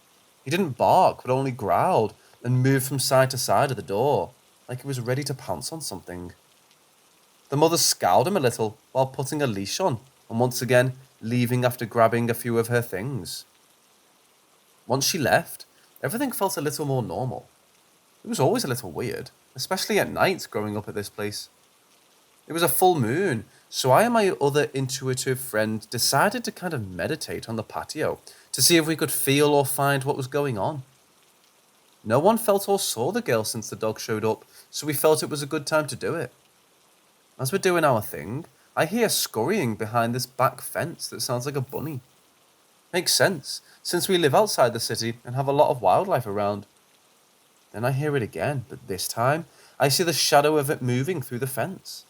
He didn't bark, but only growled and moved from side to side of the door, like he was ready to pounce on something. The mother scowled him a little while putting a leash on, and once again leaving after grabbing a few of her things. Once she left, everything felt a little more normal. It was always a little weird, especially at night growing up at this place. It was a full moon, so I and my other intuitive friend decided to kind of meditate on the patio to see if we could feel or find what was going on. No one felt or saw the girl since the dog showed up, so we felt it was a good time to do it. As we're doing our thing, I hear scurrying behind this back fence that sounds like a bunny. Makes sense, since we live outside the city and have a lot of wildlife around. Then I hear it again, but this time, I see the shadow of it moving through the fence.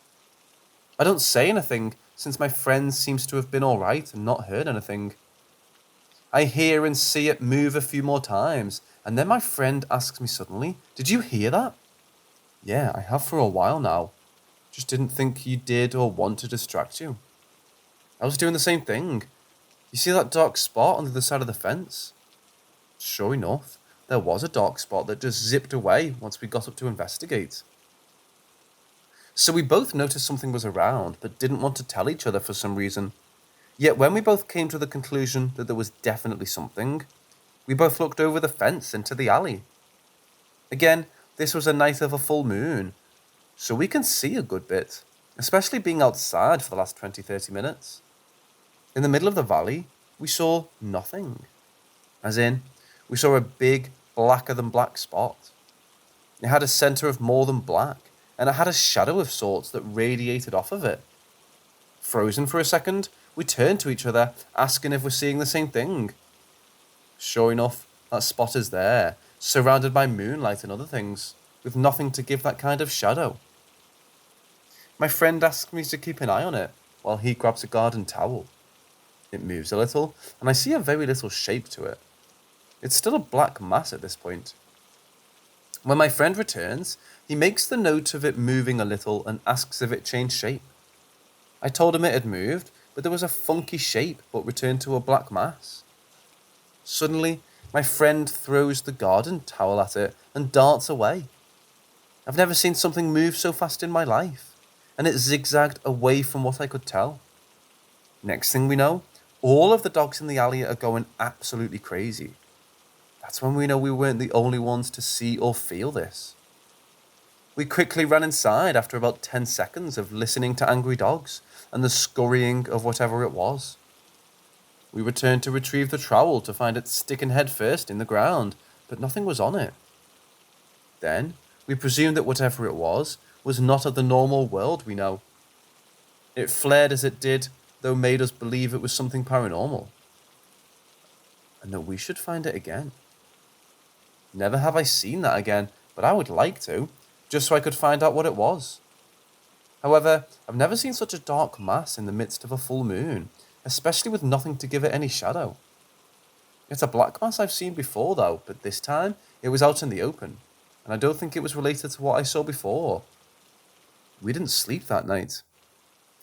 I don't say anything, since my friend seems to have been alright and not heard anything. I hear and see it move a few more times, and then my friend asks me suddenly, "Did you hear that?" "Yeah, I have for a while now. Just didn't think you did or want to distract you." I was doing the same thing. "You see that dark spot on the other side of the fence?" Sure enough, there was a dark spot that just zipped away once we got up to investigate. So we both noticed something was around, but didn't want to tell each other for some reason. Yet when we both came to the conclusion that there was definitely something, we both looked over the fence into the alley. Again, this was a night of a full moon, so we can see a good bit, especially being outside for the last 20-30 minutes. In the middle of the valley, we saw nothing. As in, we saw a big, blacker than black spot. It had a center of more than black, and it had a shadow of sorts that radiated off of it. Frozen for a second, we turned to each other, asking if we're seeing the same thing. Sure enough, that spot is there, surrounded by moonlight and other things, with nothing to give that kind of shadow. My friend asks me to keep an eye on it, while he grabs a garden towel. It moves a little, and I see a very little shape to it, It's still a black mass at this point. When my friend returns, he makes the note of it moving a little and asks if it changed shape. I told him it had moved, but there was a funky shape but returned to a black mass. Suddenly, my friend throws the garden towel at it and darts away. I've never seen something move so fast in my life, and it zigzagged away from what I could tell. Next thing we know, all of the dogs in the alley are going absolutely crazy. That's when we know we weren't the only ones to see or feel this. We quickly ran inside after about 10 seconds of listening to angry dogs and the scurrying of whatever it was. We returned to retrieve the trowel to find it sticking head first in the ground, but nothing was on it. Then, we presumed that whatever it was not of the normal world we know. It flared as it did, though made us believe it was something paranormal. And that we should find it again. Never have I seen that again, but I would like to, just so I could find out what it was. However, I've never seen such a dark mass in the midst of a full moon, especially with nothing to give it any shadow. It's a black mass I've seen before though, but this time it was out in the open, and I don't think it was related to what I saw before. We didn't sleep that night.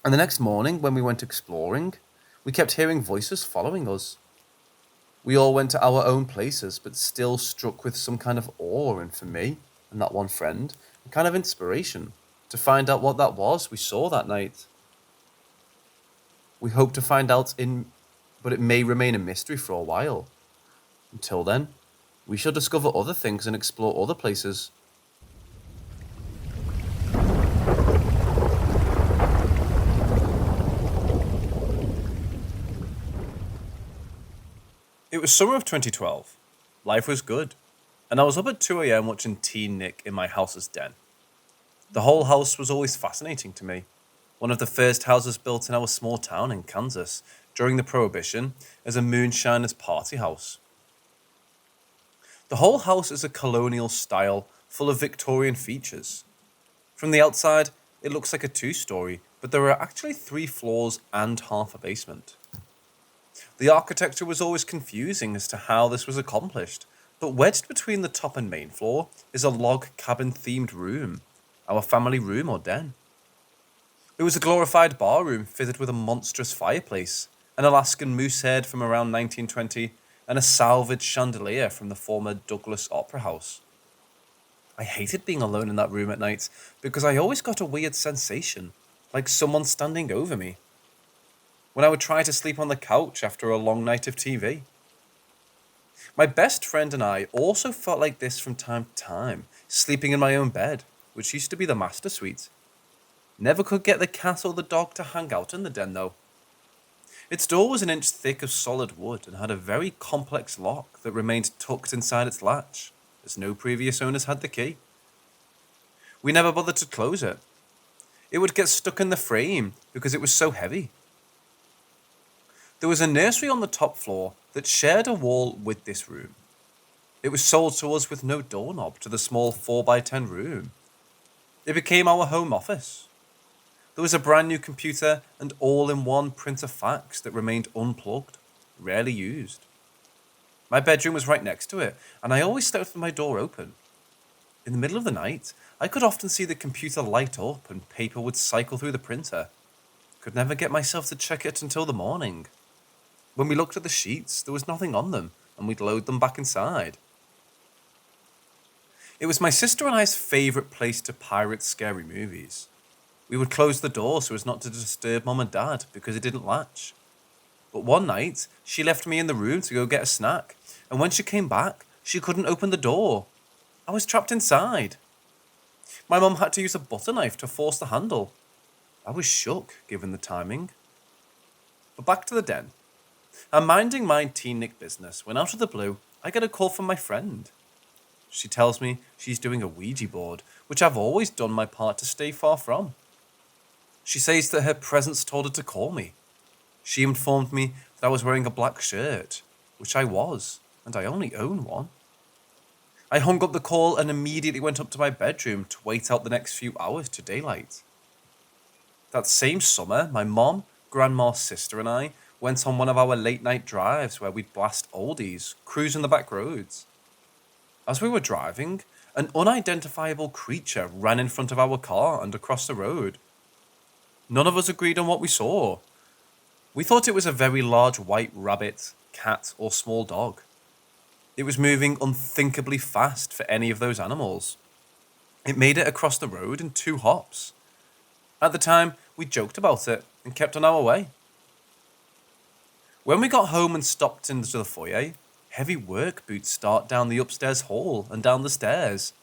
And the next morning, when we went exploring, we kept hearing voices following us. We all went to our own places, but still struck with some kind of awe, and for me, and that one friend, a kind of inspiration to find out what that was we saw that night. We hope to find out but it may remain a mystery for a while. Until then, we shall discover other things and explore other places. It was summer of 2012. Life was good, and I was up at 2 a.m. watching Teen Nick in my house's den. The whole house was always fascinating to me. One of the first houses built in our small town in Kansas during the Prohibition as a moonshiner's party house. The whole house is a colonial style full of Victorian features. From the outside, it looks like a 2-story, but there are actually 3 floors and half a basement. The architecture was always confusing as to how this was accomplished, but wedged between the top and main floor is a log cabin-themed room, our family room or den. It was a glorified bar room fitted with a monstrous fireplace, an Alaskan moose head from around 1920, and a salvaged chandelier from the former Douglas Opera House. I hated being alone in that room at night because I always got a weird sensation, like someone standing over me, when I would try to sleep on the couch after a long night of TV. My best friend and I also felt like this from time to time, sleeping in my own bed, which used to be the master suite. Never could get the cat or the dog to hang out in the den though. Its door was an inch thick of solid wood and had a very complex lock that remained tucked inside its latch, as no previous owners had the key. We never bothered to close it. It would get stuck in the frame because it was so heavy. There was a nursery on the top floor that shared a wall with this room. It was sold to us with no doorknob to the small 4x10 room. It became our home office. There was a brand new computer and all-in-one printer fax that remained unplugged, rarely used. My bedroom was right next to it, and I always slept with my door open. In the middle of the night, I could often see the computer light up and paper would cycle through the printer. Could never get myself to check it until the morning. When we looked at the sheets, there was nothing on them, and we'd load them back inside. It was my sister and I's favourite place to pirate scary movies. We would close the door so as not to disturb Mum and Dad because it didn't latch. But one night, she left me in the room to go get a snack, and when she came back, she couldn't open the door. I was trapped inside. My mum had to use a butter knife to force the handle. I was shook, given the timing. But back to the den. I'm minding my Teen Nick business when out of the blue, I get a call from my friend. She tells me she's doing a Ouija board, which I've always done my part to stay far from. She says that her presence told her to call me. She informed me that I was wearing a black shirt, which I was, and I only own one. I hung up the call and immediately went up to my bedroom to wait out the next few hours to daylight. That same summer, my mom, grandma, sister and I went on one of our late night drives where we'd blast oldies, cruising the back roads. As we were driving, an unidentifiable creature ran in front of our car and across the road. None of us agreed on what we saw. We thought it was a very large white rabbit, cat, or small dog. It was moving unthinkably fast for any of those animals. It made it across the road in 2 hops. At the time, we joked about it and kept on our way. When we got home and stopped into the foyer, heavy work boots start down the upstairs hall and down the stairs.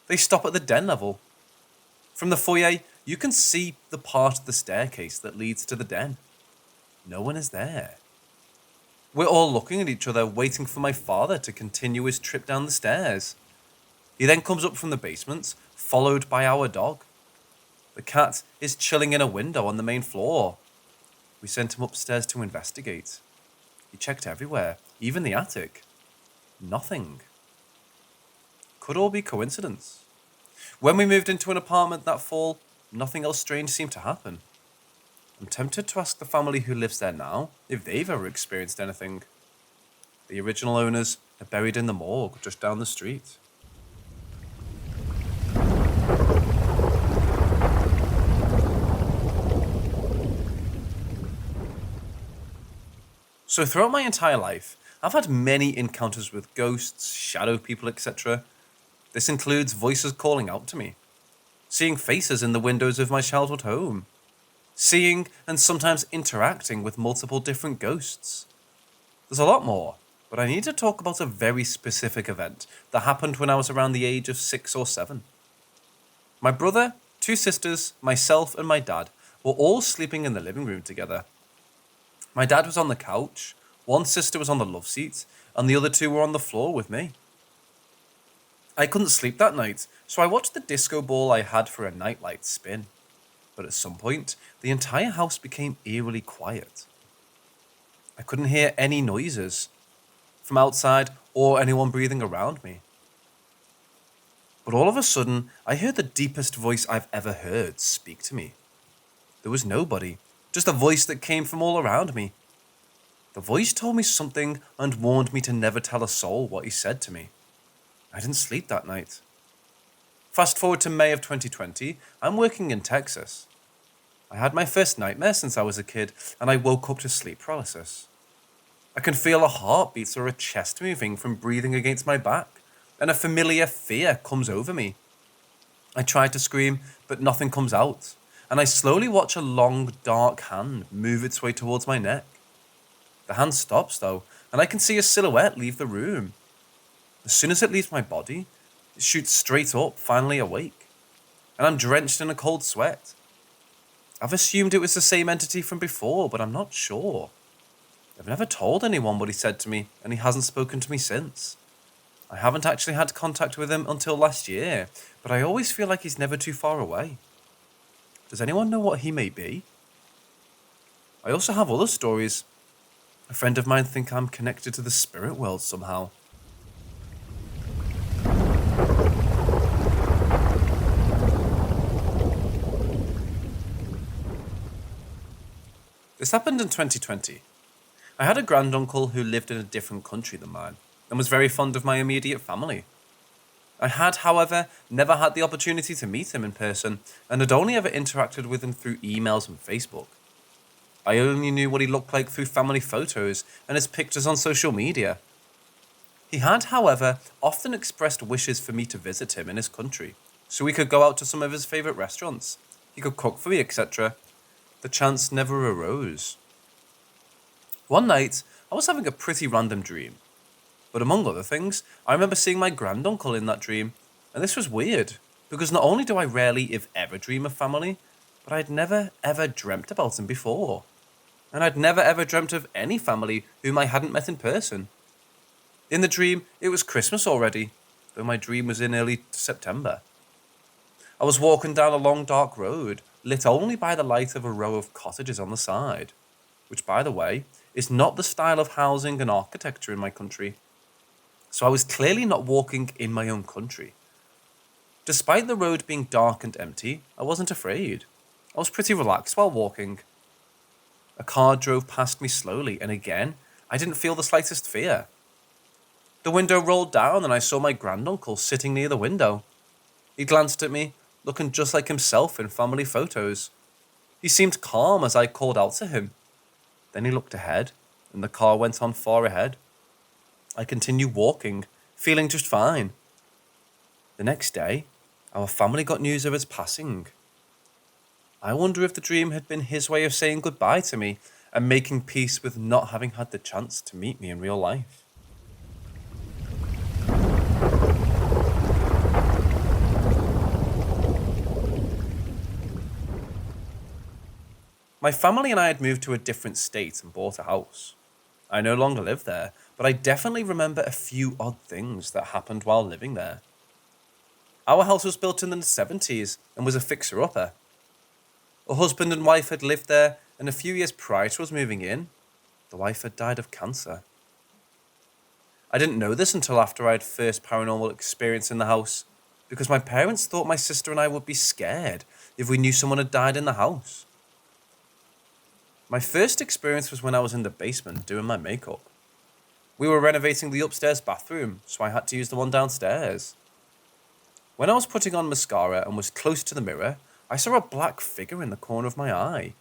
They stop at the den level. From the foyer, you can see the part of the staircase that leads to the den. No one is there. We're all looking at each other, waiting for my father to continue his trip down the stairs. He then comes up from the basement, followed by our dog. The cat is chilling in a window on the main floor. We sent him upstairs to investigate. He checked everywhere, even the attic. Nothing. Could all be coincidence. When we moved into an apartment that fall, nothing else strange seemed to happen. I'm tempted to ask the family who lives there now if they've ever experienced anything. The original owners are buried in the morgue just down the street. So throughout my entire life, I've had many encounters with ghosts, shadow people, etc. This includes voices calling out to me, seeing faces in the windows of my childhood home, seeing and sometimes interacting with multiple different ghosts. There's a lot more, but I need to talk about a very specific event that happened when I was around the age of 6 or 7. My brother, 2 sisters, myself and my dad were all sleeping in the living room together. My dad was on the couch, one sister was on the love seat, and the other 2 were on the floor with me. I couldn't sleep that night, so I watched the disco ball I had for a nightlight spin. But at some point, the entire house became eerily quiet. I couldn't hear any noises from outside or anyone breathing around me. But all of a sudden, I heard the deepest voice I've ever heard speak to me. There was nobody, just a voice that came from all around me. The voice told me something and warned me to never tell a soul what he said to me. I didn't sleep that night. Fast forward to May of 2020, I'm working in Texas. I had my first nightmare since I was a kid, and I woke up to sleep paralysis. I can feel a heartbeat or a chest moving from breathing against my back, and a familiar fear comes over me. I try to scream, but nothing comes out, and I slowly watch a long, dark hand move its way towards my neck. The hand stops, though, and I can see a silhouette leave the room. As soon as it leaves my body, it shoots straight up, finally awake, and I'm drenched in a cold sweat. I've assumed it was the same entity from before, but I'm not sure. I've never told anyone what he said to me, and he hasn't spoken to me since. I haven't actually had contact with him until last year, but I always feel like he's never too far away. Does anyone know what he may be? I also have other stories. A friend of mine thinks I'm connected to the spirit world somehow. This happened in 2020. I had a granduncle who lived in a different country than mine and was very fond of my immediate family. I had, however, never had the opportunity to meet him in person and had only ever interacted with him through emails and Facebook. I only knew what he looked like through family photos and his pictures on social media. He had, however, often expressed wishes for me to visit him in his country, so we could go out to some of his favourite restaurants. He could cook for me, etc. The chance never arose. One night, I was having a pretty random dream. But among other things, I remember seeing my granduncle in that dream, and this was weird, because not only do I rarely, if ever, dream of family, but I'd never, ever dreamt about him before. And I'd never, ever dreamt of any family whom I hadn't met in person. In the dream, it was Christmas already, though my dream was in early September. I was walking down a long dark road, lit only by the light of a row of cottages on the side, which, by the way, is not the style of housing and architecture in my country. So I was clearly not walking in my own country. Despite the road being dark and empty, I wasn't afraid. I was pretty relaxed while walking. A car drove past me slowly, and again, I didn't feel the slightest fear. The window rolled down, and I saw my granduncle sitting near the window. He glanced at me, looking just like himself in family photos. He seemed calm as I called out to him. Then he looked ahead, and the car went on far ahead. I continued walking, feeling just fine. The next day, our family got news of his passing. I wonder if the dream had been his way of saying goodbye to me and making peace with not having had the chance to meet me in real life. My family and I had moved to a different state and bought a house. I no longer live there, but I definitely remember a few odd things that happened while living there. Our house was built in the 70s and was a fixer-upper. A husband and wife had lived there, and a few years prior to us moving in, the wife had died of cancer. I didn't know this until after I had first paranormal experience in the house, because my parents thought my sister and I would be scared if we knew someone had died in the house. My first experience was when I was in the basement doing my makeup. We were renovating the upstairs bathroom, so I had to use the one downstairs. When I was putting on mascara and was close to the mirror, I saw a black figure in the corner of my eye.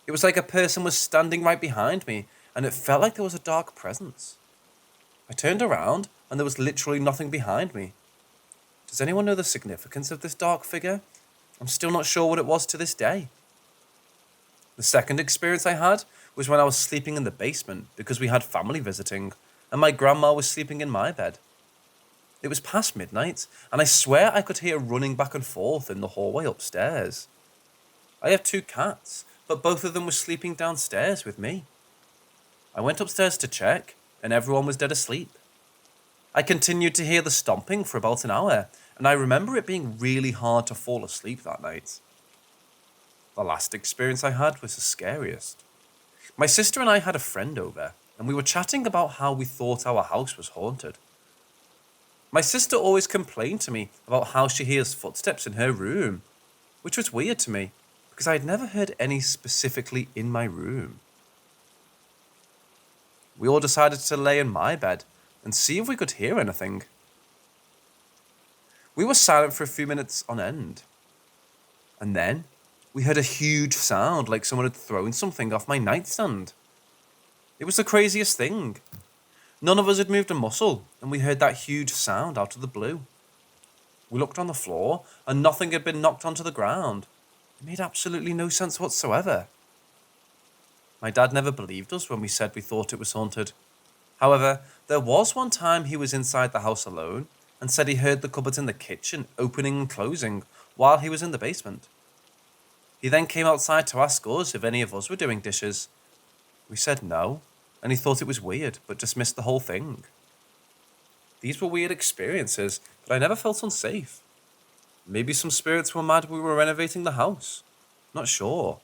It was like a person was standing right behind me, and it felt like there was a dark presence. I turned around, and there was literally nothing behind me. Does anyone know the significance of this dark figure? I'm still not sure what it was to this day. The second experience I had was when I was sleeping in the basement because we had family visiting, and my grandma was sleeping in my bed. It was past midnight, and I swear I could hear running back and forth in the hallway upstairs. I have 2 cats, but both of them were sleeping downstairs with me. I went upstairs to check, and everyone was dead asleep. I continued to hear the stomping for about an hour, and I remember it being really hard to fall asleep that night. The last experience I had was the scariest. My sister and I had a friend over, and we were chatting about how we thought our house was haunted. My sister always complained to me about how she hears footsteps in her room, which was weird to me, because I had never heard any specifically in my room. We all decided to lay in my bed and see if we could hear anything. We were silent for a few minutes on end, and then we heard a huge sound like someone had thrown something off my nightstand. It was the craziest thing. None of us had moved a muscle, and we heard that huge sound out of the blue. We looked on the floor, and nothing had been knocked onto the ground. It made absolutely no sense whatsoever. My dad never believed us when we said we thought it was haunted. However, there was one time he was inside the house alone and said he heard the cupboards in the kitchen opening and closing while he was in the basement. He then came outside to ask us if any of us were doing dishes. We said no, and he thought it was weird, but dismissed the whole thing. These were weird experiences, but I never felt unsafe. Maybe some spirits were mad we were renovating the house. Not sure.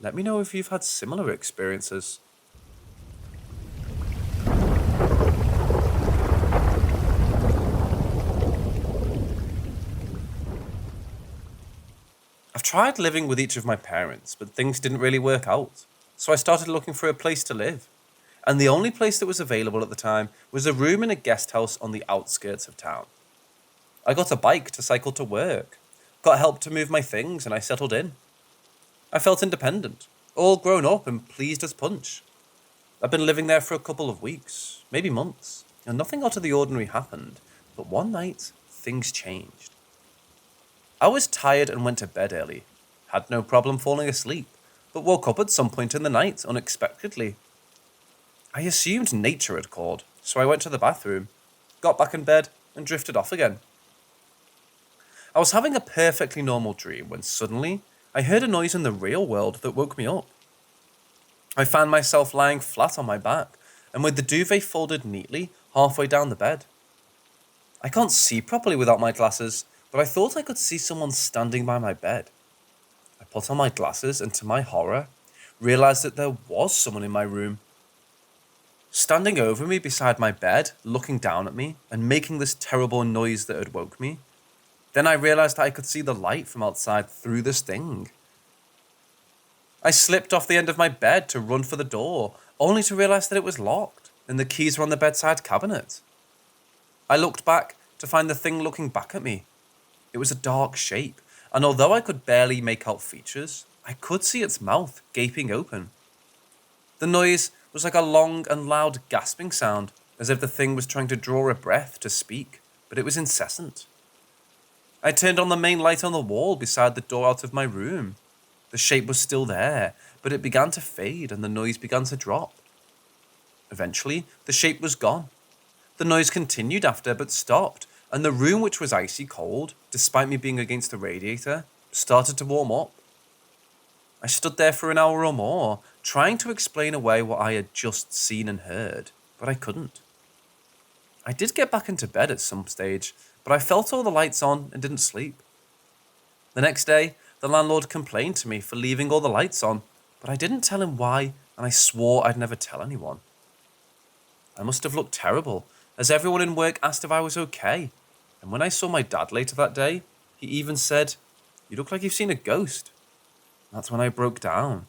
Let me know if you've had similar experiences. I've tried living with each of my parents, but things didn't really work out. So I started looking for a place to live. And the only place that was available at the time was a room in a guest house on the outskirts of town. I got a bike to cycle to work, got help to move my things, and I settled in. I felt independent, all grown up and pleased as punch. I've been living there for a couple of weeks, maybe months, and nothing out of the ordinary happened, but one night, things changed. I was tired and went to bed early, had no problem falling asleep, but woke up at some point in the night unexpectedly. I assumed nature had called, so I went to the bathroom, got back in bed, and drifted off again. I was having a perfectly normal dream when suddenly I heard a noise in the real world that woke me up. I found myself lying flat on my back and with the duvet folded neatly halfway down the bed. I can't see properly without my glasses, but I thought I could see someone standing by my bed. I put on my glasses and to my horror, realized that there was someone in my room. Standing over me beside my bed, looking down at me and making this terrible noise that had woke me. Then I realized that I could see the light from outside through this thing. I slipped off the end of my bed to run for the door, only to realize that it was locked and the keys were on the bedside cabinet. I looked back to find the thing looking back at me. It was a dark shape, and although I could barely make out features, I could see its mouth gaping open. The noise was like a long and loud gasping sound, as if the thing was trying to draw a breath to speak, but it was incessant. I turned on the main light on the wall beside the door out of my room. The shape was still there, but it began to fade and the noise began to drop. Eventually, the shape was gone. The noise continued after, but stopped, and the room, which was icy cold, despite me being against the radiator, started to warm up. I stood there for an hour or more, trying to explain away what I had just seen and heard, but I couldn't. I did get back into bed at some stage, but I felt all the lights on and didn't sleep. The next day, the landlord complained to me for leaving all the lights on, but I didn't tell him why, and I swore I'd never tell anyone. I must have looked terrible, as everyone in work asked if I was okay, and when I saw my dad later that day, he even said, "You look like you've seen a ghost." That's when I broke down.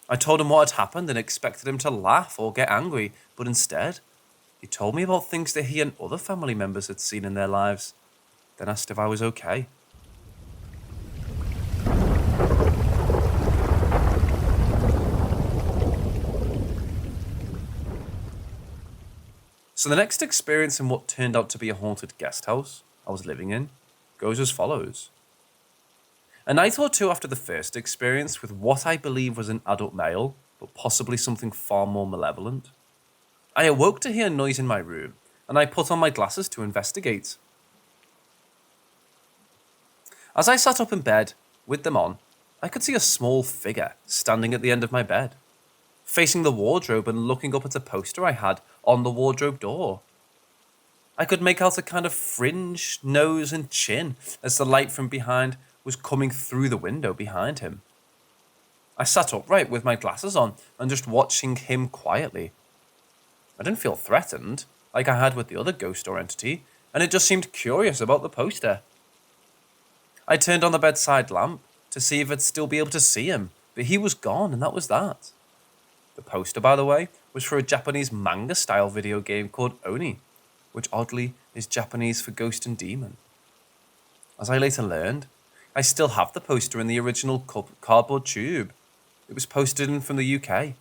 I told him what had happened and expected him to laugh or get angry, but instead, he told me about things that he and other family members had seen in their lives, then asked if I was okay. So the next experience in what turned out to be a haunted guest house I was living in goes as follows. A night or two after the first experience with what I believe was an adult male, but possibly something far more malevolent, I awoke to hear noise in my room, and I put on my glasses to investigate. As I sat up in bed, with them on, I could see a small figure standing at the end of my bed, facing the wardrobe and looking up at a poster I had on the wardrobe door. I could make out a kind of fringe, nose and chin as the light from behind was coming through the window behind him. I sat upright with my glasses on and just watching him quietly. I didn't feel threatened, like I had with the other ghost or entity, and it just seemed curious about the poster. I turned on the bedside lamp to see if I'd still be able to see him, but he was gone, and that was that. The poster, by the way, was for a Japanese manga-style video game called Oni, which oddly is Japanese for ghost and demon. As I later learned, I still have the poster in the original cardboard tube. It was posted in from the UK,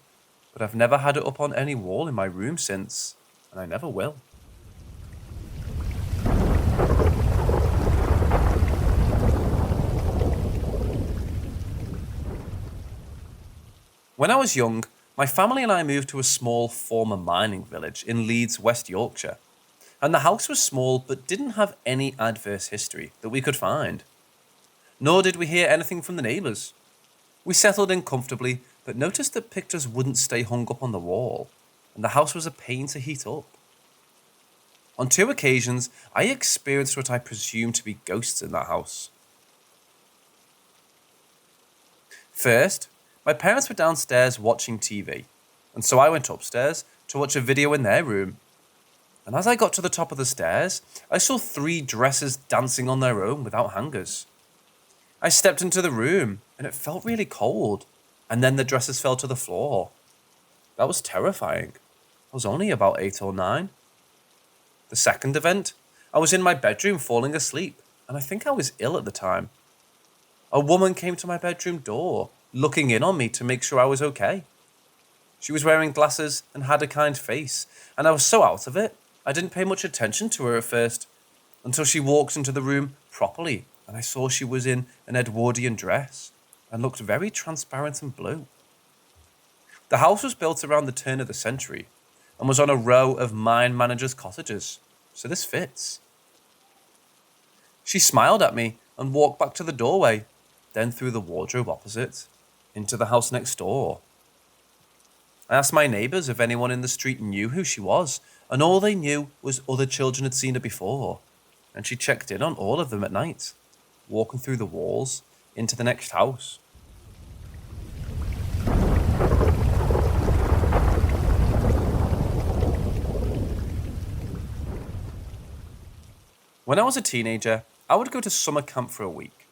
but I've never had it up on any wall in my room since, and I never will. When I was young, my family and I moved to a small former mining village in Leeds, West Yorkshire, and the house was small but didn't have any adverse history that we could find. Nor did we hear anything from the neighbours. We settled in comfortably, but noticed that pictures wouldn't stay hung up on the wall, and the house was a pain to heat up. On 2 occasions, I experienced what I presumed to be ghosts in that house. First, my parents were downstairs watching TV, and so I went upstairs to watch a video in their room. And as I got to the top of the stairs, I saw 3 dresses dancing on their own without hangers. I stepped into the room, and it felt really cold, and then the dresses fell to the floor. That was terrifying. I was only about 8 or 9. The second event, I was in my bedroom falling asleep, and I think I was ill at the time. A woman came to my bedroom door, looking in on me to make sure I was okay. She was wearing glasses and had a kind face, and I was so out of it, I didn't pay much attention to her at first, until she walked into the room properly, and I saw she was in an Edwardian dress, and looked very transparent and blue. The house was built around the turn of the century, and was on a row of mine managers' cottages, so this fits. She smiled at me and walked back to the doorway, then through the wardrobe opposite, into the house next door. I asked my neighbours if anyone in the street knew who she was, and all they knew was other children had seen her before, and she checked in on all of them at night, walking through the walls into the next house. When I was a teenager, I would go to summer camp for a week.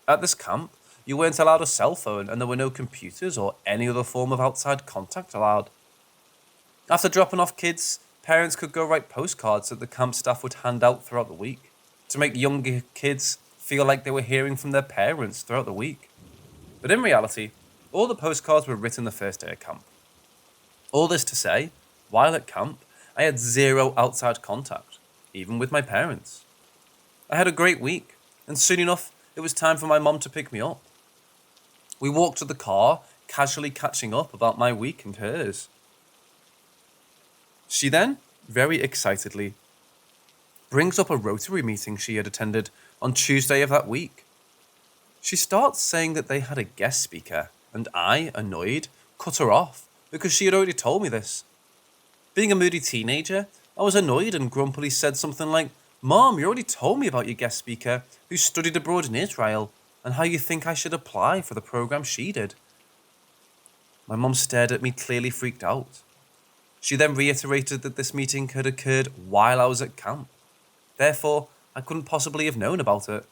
At this camp, you weren't allowed a cell phone and there were no computers or any other form of outside contact allowed. After dropping off kids, parents could go write postcards that the camp staff would hand out throughout the week to make younger kids feel like they were hearing from their parents throughout the week. But in reality, all the postcards were written the first day of camp. All this to say, while at camp, I had zero outside contact, even with my parents. I had a great week, and soon enough, it was time for my mom to pick me up. We walked to the car, casually catching up about my week and hers. She then, very excitedly, brings up a Rotary meeting she had attended on Tuesday of that week. She starts saying that they had a guest speaker, and I, annoyed, cut her off because she had already told me this. Being a moody teenager, I was annoyed and grumpily said something like, "Mom, you already told me about your guest speaker who studied abroad in Israel and how you think I should apply for the program she did." My mom stared at me, clearly freaked out. She then reiterated that this meeting had occurred while I was at camp. Therefore, I couldn't possibly have known about it.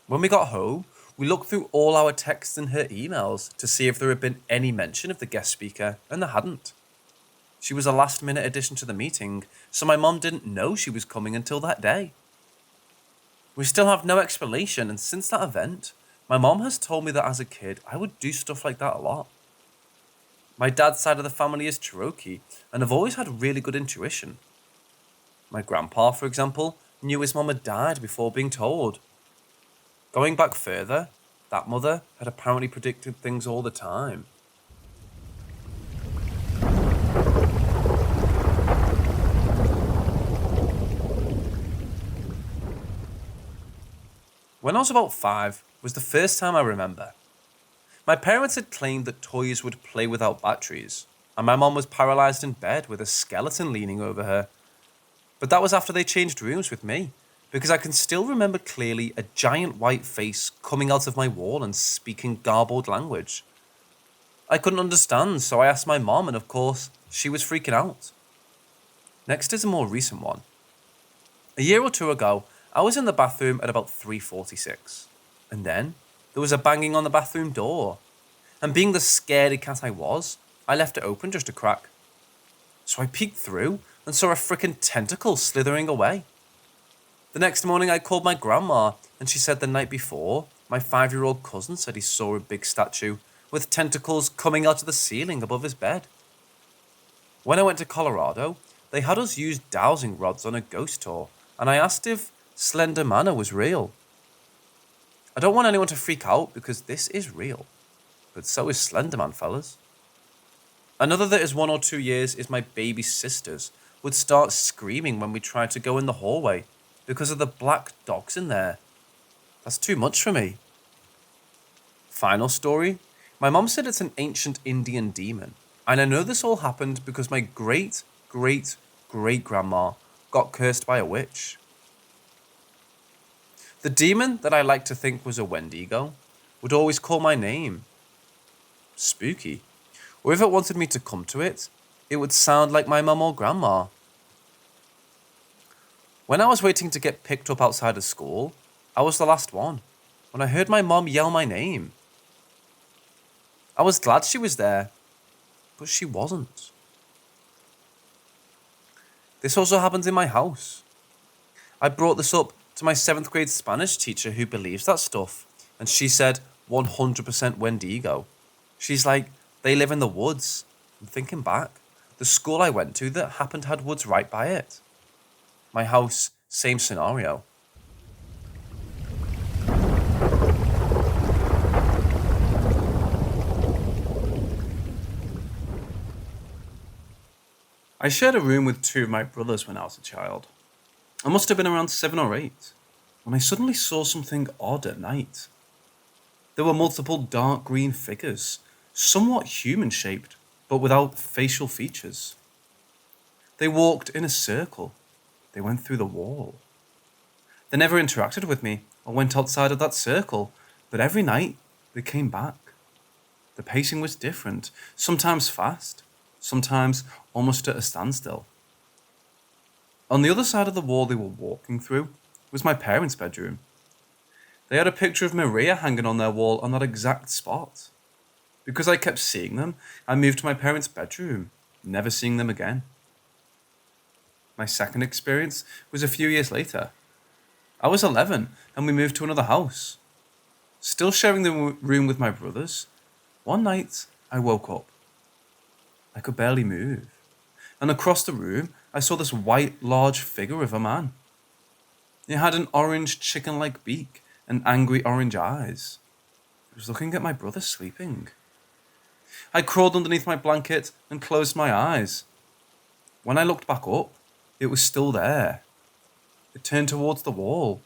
When we got home, we looked through all our texts and her emails to see if there had been any mention of the guest speaker, and there hadn't. She was a last-minute addition to the meeting, so my mom didn't know she was coming until that day. We still have no explanation, and since that event, my mom has told me that as a kid, I would do stuff like that a lot. My dad's side of the family is Cherokee, and I've always had really good intuition. My grandpa, for example, knew his mom had died before being told. Going back further, that mother had apparently predicted things all the time. When I was about 5 was the first time I remember. My parents had claimed that toys would play without batteries, and my mom was paralysed in bed with a skeleton leaning over her. But that was after they changed rooms with me, because I can still remember clearly a giant white face coming out of my wall and speaking garbled language. I couldn't understand, so I asked my mom, and of course, she was freaking out. Next is a more recent one. A year or two ago, I was in the bathroom at about 3:46, and then there was a banging on the bathroom door, and being the scaredy cat I was, I left it open just a crack. So I peeked through and saw a frickin' tentacle slithering away. The next morning I called my grandma, and she said the night before, my 5-year-old cousin said he saw a big statue with tentacles coming out of the ceiling above his bed. When I went to Colorado, they had us use dowsing rods on a ghost tour, and I asked if Slender Manor was real. I don't want anyone to freak out because this is real, but so is Slenderman, fellas. Another that is 1 or 2 years is my baby sisters would start screaming when we tried to go in the hallway because of the black dogs in there. That's too much for me. Final story, my mom said it's an ancient Indian demon, and I know this all happened because my great-great-great-grandma got cursed by a witch. The demon that I like to think was a Wendigo would always call my name. Spooky. Or if it wanted me to come to it, it would sound like my mum or grandma. When I was waiting to get picked up outside of school, I was the last one, when I heard my mum yell my name. I was glad she was there, but she wasn't. This also happens in my house. I brought this up to my 7th grade Spanish teacher who believes that stuff, and she said 100% Wendigo. She's like, they live in the woods. I'm thinking back, the school I went to that happened had woods right by it. My house, same scenario. I shared a room with 2 of my brothers when I was a child. I must have been around 7 or 8, when I suddenly saw something odd at night. There were multiple dark green figures, somewhat human-shaped, but without facial features. They walked in a circle. They went through the wall. They never interacted with me or went outside of that circle, but every night they came back. The pacing was different, sometimes fast, sometimes almost at a standstill. On the other side of the wall they were walking through was my parents' bedroom. They had a picture of Maria hanging on their wall on that exact spot. Because I kept seeing them, I moved to my parents' bedroom, never seeing them again. My second experience was a few years later. I was 11 and we moved to another house. Still sharing the room with my brothers, one night I woke up. I could barely move. And across the room, I saw this white, large figure of a man. It had an orange chicken-like beak and angry orange eyes. It was looking at my brother sleeping. I crawled underneath my blanket and closed my eyes. When I looked back up, it was still there. It turned towards the wall.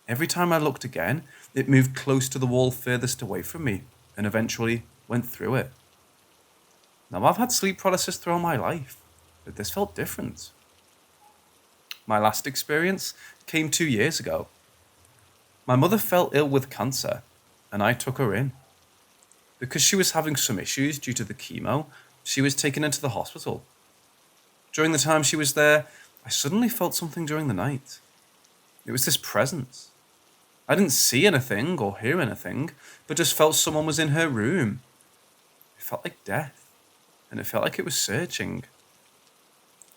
Every time I looked again, it moved close to the wall furthest away from me and eventually went through it. Now, I've had sleep paralysis throughout my life, but this felt different. My last experience came 2 years ago. My mother fell ill with cancer, and I took her in. Because she was having some issues due to the chemo, she was taken into the hospital. During the time she was there, I suddenly felt something during the night. It was this presence. I didn't see anything or hear anything, but just felt someone was in her room. It felt like death, and it felt like it was searching.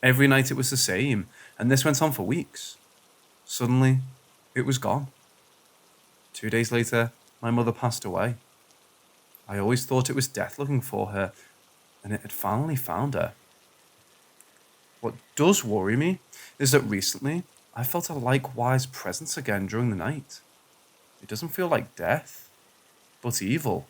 Every night it was the same, and this went on for weeks. Suddenly, it was gone. 2 days later, my mother passed away. I always thought it was death looking for her, and it had finally found her. What does worry me is that recently I felt a likewise presence again during the night. It doesn't feel like death, but evil.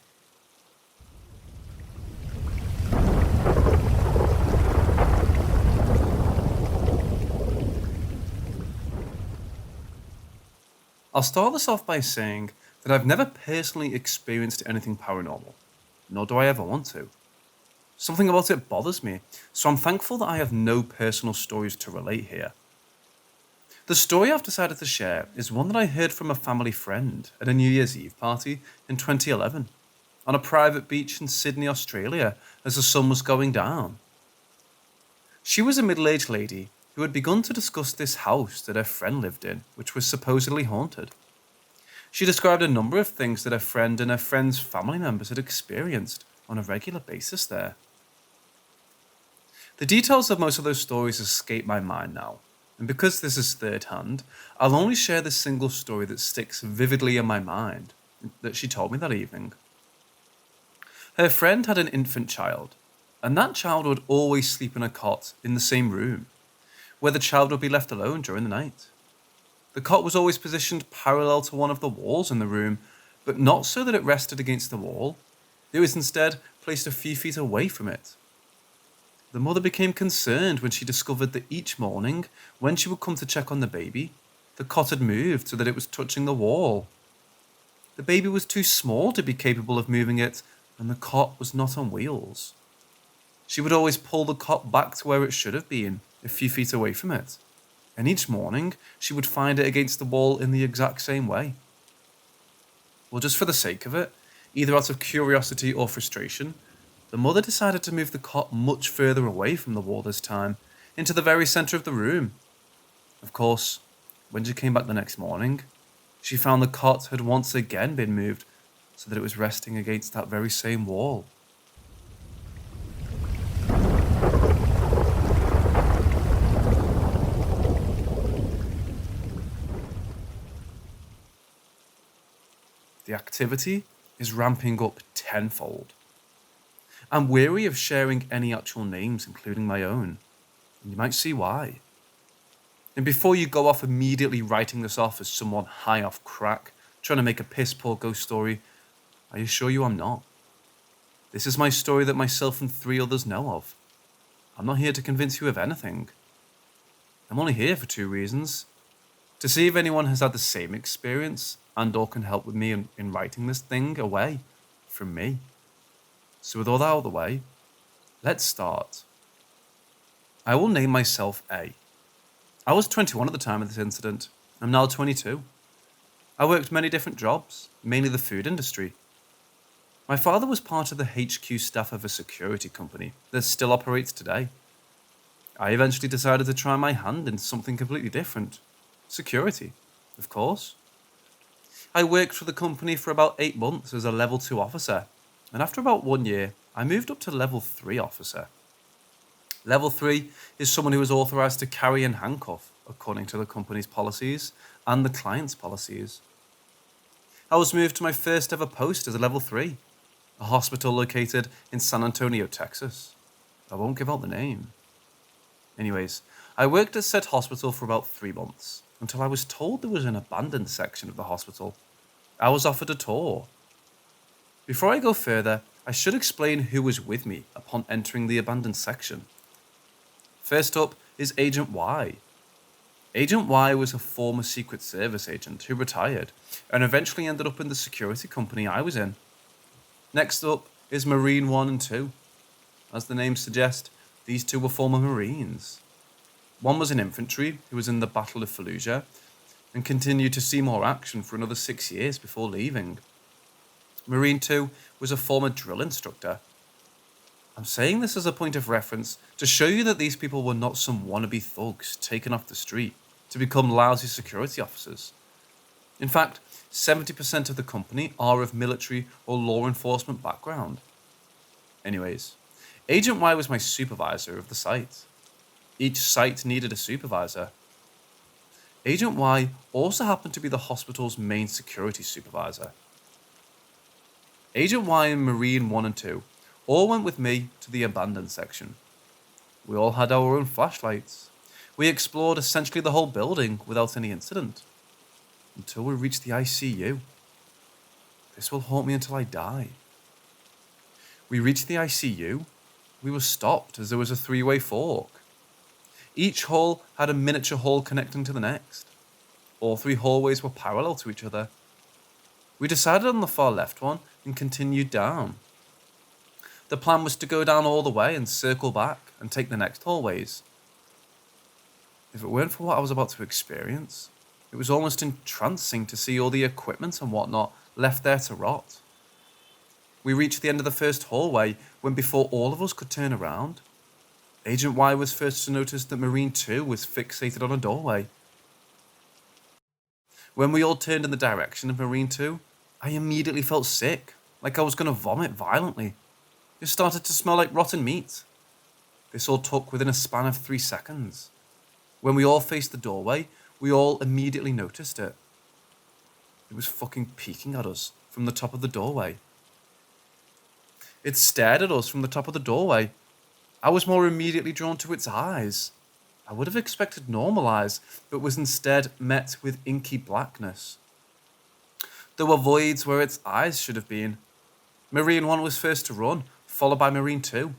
I'll start this off by saying that I've never personally experienced anything paranormal, nor do I ever want to. Something about it bothers me, so I'm thankful that I have no personal stories to relate here. The story I've decided to share is one that I heard from a family friend at a New Year's Eve party in 2011, on a private beach in Sydney, Australia, as the sun was going down. She was a middle-aged lady who had begun to discuss this house that her friend lived in, which was supposedly haunted. She described a number of things that her friend and her friend's family members had experienced on a regular basis there. The details of most of those stories escape my mind now, and because this is third-hand, I'll only share the single story that sticks vividly in my mind that she told me that evening. Her friend had an infant child, and that child would always sleep in a cot in the same room, where the child would be left alone during the night. The cot was always positioned parallel to one of the walls in the room, but not so that it rested against the wall. It was instead placed a few feet away from it. The mother became concerned when she discovered that each morning, when she would come to check on the baby, the cot had moved so that it was touching the wall. The baby was too small to be capable of moving it, and the cot was not on wheels. She would always pull the cot back to where it should have been, a few feet away from it, and each morning she would find it against the wall in the exact same way. Well, just for the sake of it, either out of curiosity or frustration, the mother decided to move the cot much further away from the wall this time, into the very centre of the room. Of course, when she came back the next morning, she found the cot had once again been moved so that it was resting against that very same wall. The activity is ramping up tenfold. I'm wary of sharing any actual names, including my own, and you might see why. And before you go off immediately writing this off as someone high off crack, trying to make a piss-poor ghost story, I assure you I'm not. This is my story that myself and 3 others know of. I'm not here to convince you of anything. I'm only here for 2 reasons. To see if anyone has had the same experience and or can help with me in writing this thing away from me. So with all that out of the way, let's start. I will name myself A. I was 21 at the time of this incident. I'm now 22. I worked many different jobs, mainly the food industry. My father was part of the HQ staff of a security company that still operates today. I eventually decided to try my hand in something completely different. Security, of course. I worked for the company for about 8 months as a level 2 officer, and after about 1 year, I moved up to level 3 officer. Level 3 is someone who is authorized to carry and handcuff, according to the company's policies and the client's policies. I was moved to my first ever post as a level 3, a hospital located in San Antonio, Texas. I won't give out the name. Anyways, I worked at said hospital for about 3 months, until I was told there was an abandoned section of the hospital. I was offered a tour. Before I go further, I should explain who was with me upon entering the abandoned section. First up is Agent Y. Agent Y was a former Secret Service agent who retired and eventually ended up in the security company I was in. Next up is Marine 1 and 2. As the names suggest, these two were former Marines. One was an infantry who was in the Battle of Fallujah and continued to see more action for another 6 years before leaving. Marine 2 was a former drill instructor. I'm saying this as a point of reference to show you that these people were not some wannabe thugs taken off the street to become lousy security officers. In fact, 70% of the company are of military or law enforcement background. Anyways, Agent Y was my supervisor of the site. Each site needed a supervisor. Agent Y also happened to be the hospital's main security supervisor. Agent Y and Marine 1 and 2 all went with me to the abandoned section. We all had our own flashlights. We explored essentially the whole building without any incident, until we reached the ICU. This will haunt me until I die. We reached the ICU. We were stopped as there was a 3-way fork. Each hall had a miniature hall connecting to the next. All 3 hallways were parallel to each other. We decided on the far left one and continued down. The plan was to go down all the way and circle back and take the next hallways. If it weren't for what I was about to experience, it was almost entrancing to see all the equipment and whatnot left there to rot. We reached the end of the first hallway when before all of us could turn around, Agent Y was first to notice that Marine 2 was fixated on a doorway. When we all turned in the direction of Marine 2, I immediately felt sick, like I was going to vomit violently. It started to smell like rotten meat. This all took within a span of 3 seconds. When we all faced the doorway, we all immediately noticed it. It was fucking peeking at us from the top of the doorway. It stared at us from the top of the doorway. I was more immediately drawn to its eyes. I would have expected normal eyes, but was instead met with inky blackness. There were voids where its eyes should have been. Marine 1 was first to run, followed by Marine 2.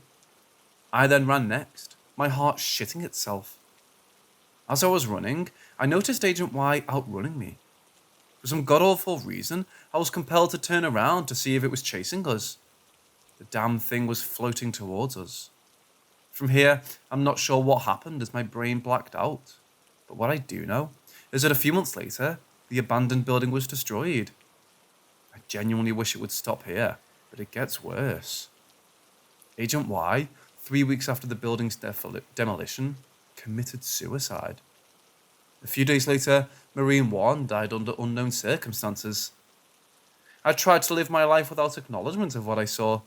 I then ran next, my heart shitting itself. As I was running, I noticed Agent Y outrunning me. For some god-awful reason, I was compelled to turn around to see if it was chasing us. The damn thing was floating towards us. From here, I'm not sure what happened as my brain blacked out. But what I do know is that a few months later, the abandoned building was destroyed. I genuinely wish it would stop here, but it gets worse. Agent Y, 3 weeks after the building's demolition, committed suicide. A few days later, Marine 1 died under unknown circumstances. I tried to live my life without acknowledgement of what I saw,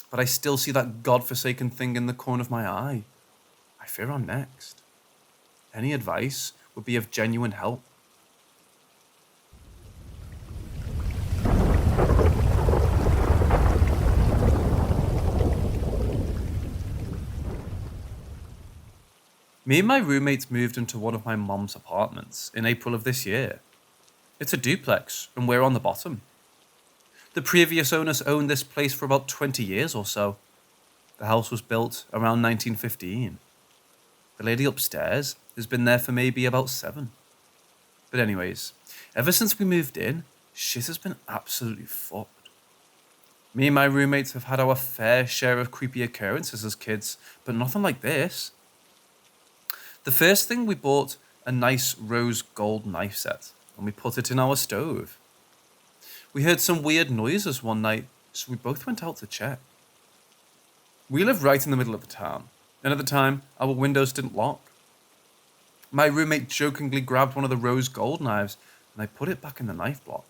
but I still see that godforsaken thing in the corner of my eye. I fear I'm next. Any advice would be of genuine help. Me and my roommates moved into one of my mom's apartments in April of this year. It's a duplex, and we're on the bottom. The previous owners owned this place for about 20 years or so. The house was built around 1915. The lady upstairs has been there for maybe about 7. But anyways, ever since we moved in, shit has been absolutely fucked. Me and my roommates have had our fair share of creepy occurrences as kids, but nothing like this. The first thing, we bought a nice rose gold knife set, and we put it in our stove. We heard some weird noises one night, so we both went out to check. We live right in the middle of the town, and at the time, our windows didn't lock. My roommate jokingly grabbed one of the rose gold knives, and I put it back in the knife block.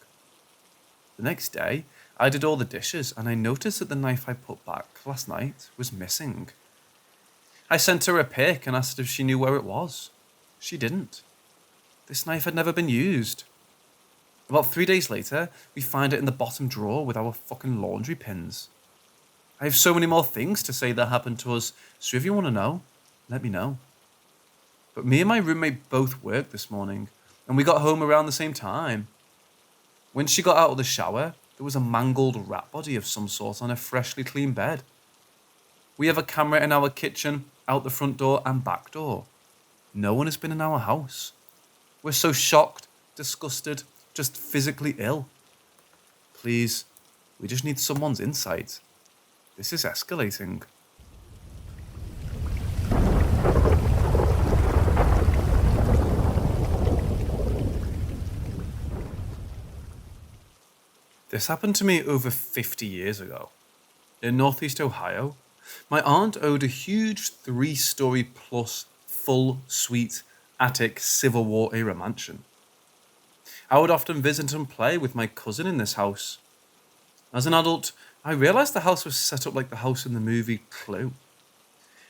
The next day, I did all the dishes and I noticed that the knife I put back last night was missing. I sent her a pic and asked if she knew where it was. She didn't. This knife had never been used. About 3 days later, we find it in the bottom drawer with our fucking laundry pins. I have so many more things to say that happened to us, so if you want to know, let me know. But me and my roommate both worked this morning, and we got home around the same time. When she got out of the shower, there was a mangled rat body of some sort on a freshly clean bed. We have a camera in our kitchen, out the front door and back door. No one has been in our house. We're so shocked, disgusted, just physically ill. Please, we just need someone's insight. This is escalating. This happened to me over 50 years ago. In Northeast Ohio, my aunt owned a huge 3-story plus full suite attic Civil War era mansion. I would often visit and play with my cousin in this house. As an adult, I realized the house was set up like the house in the movie Clue.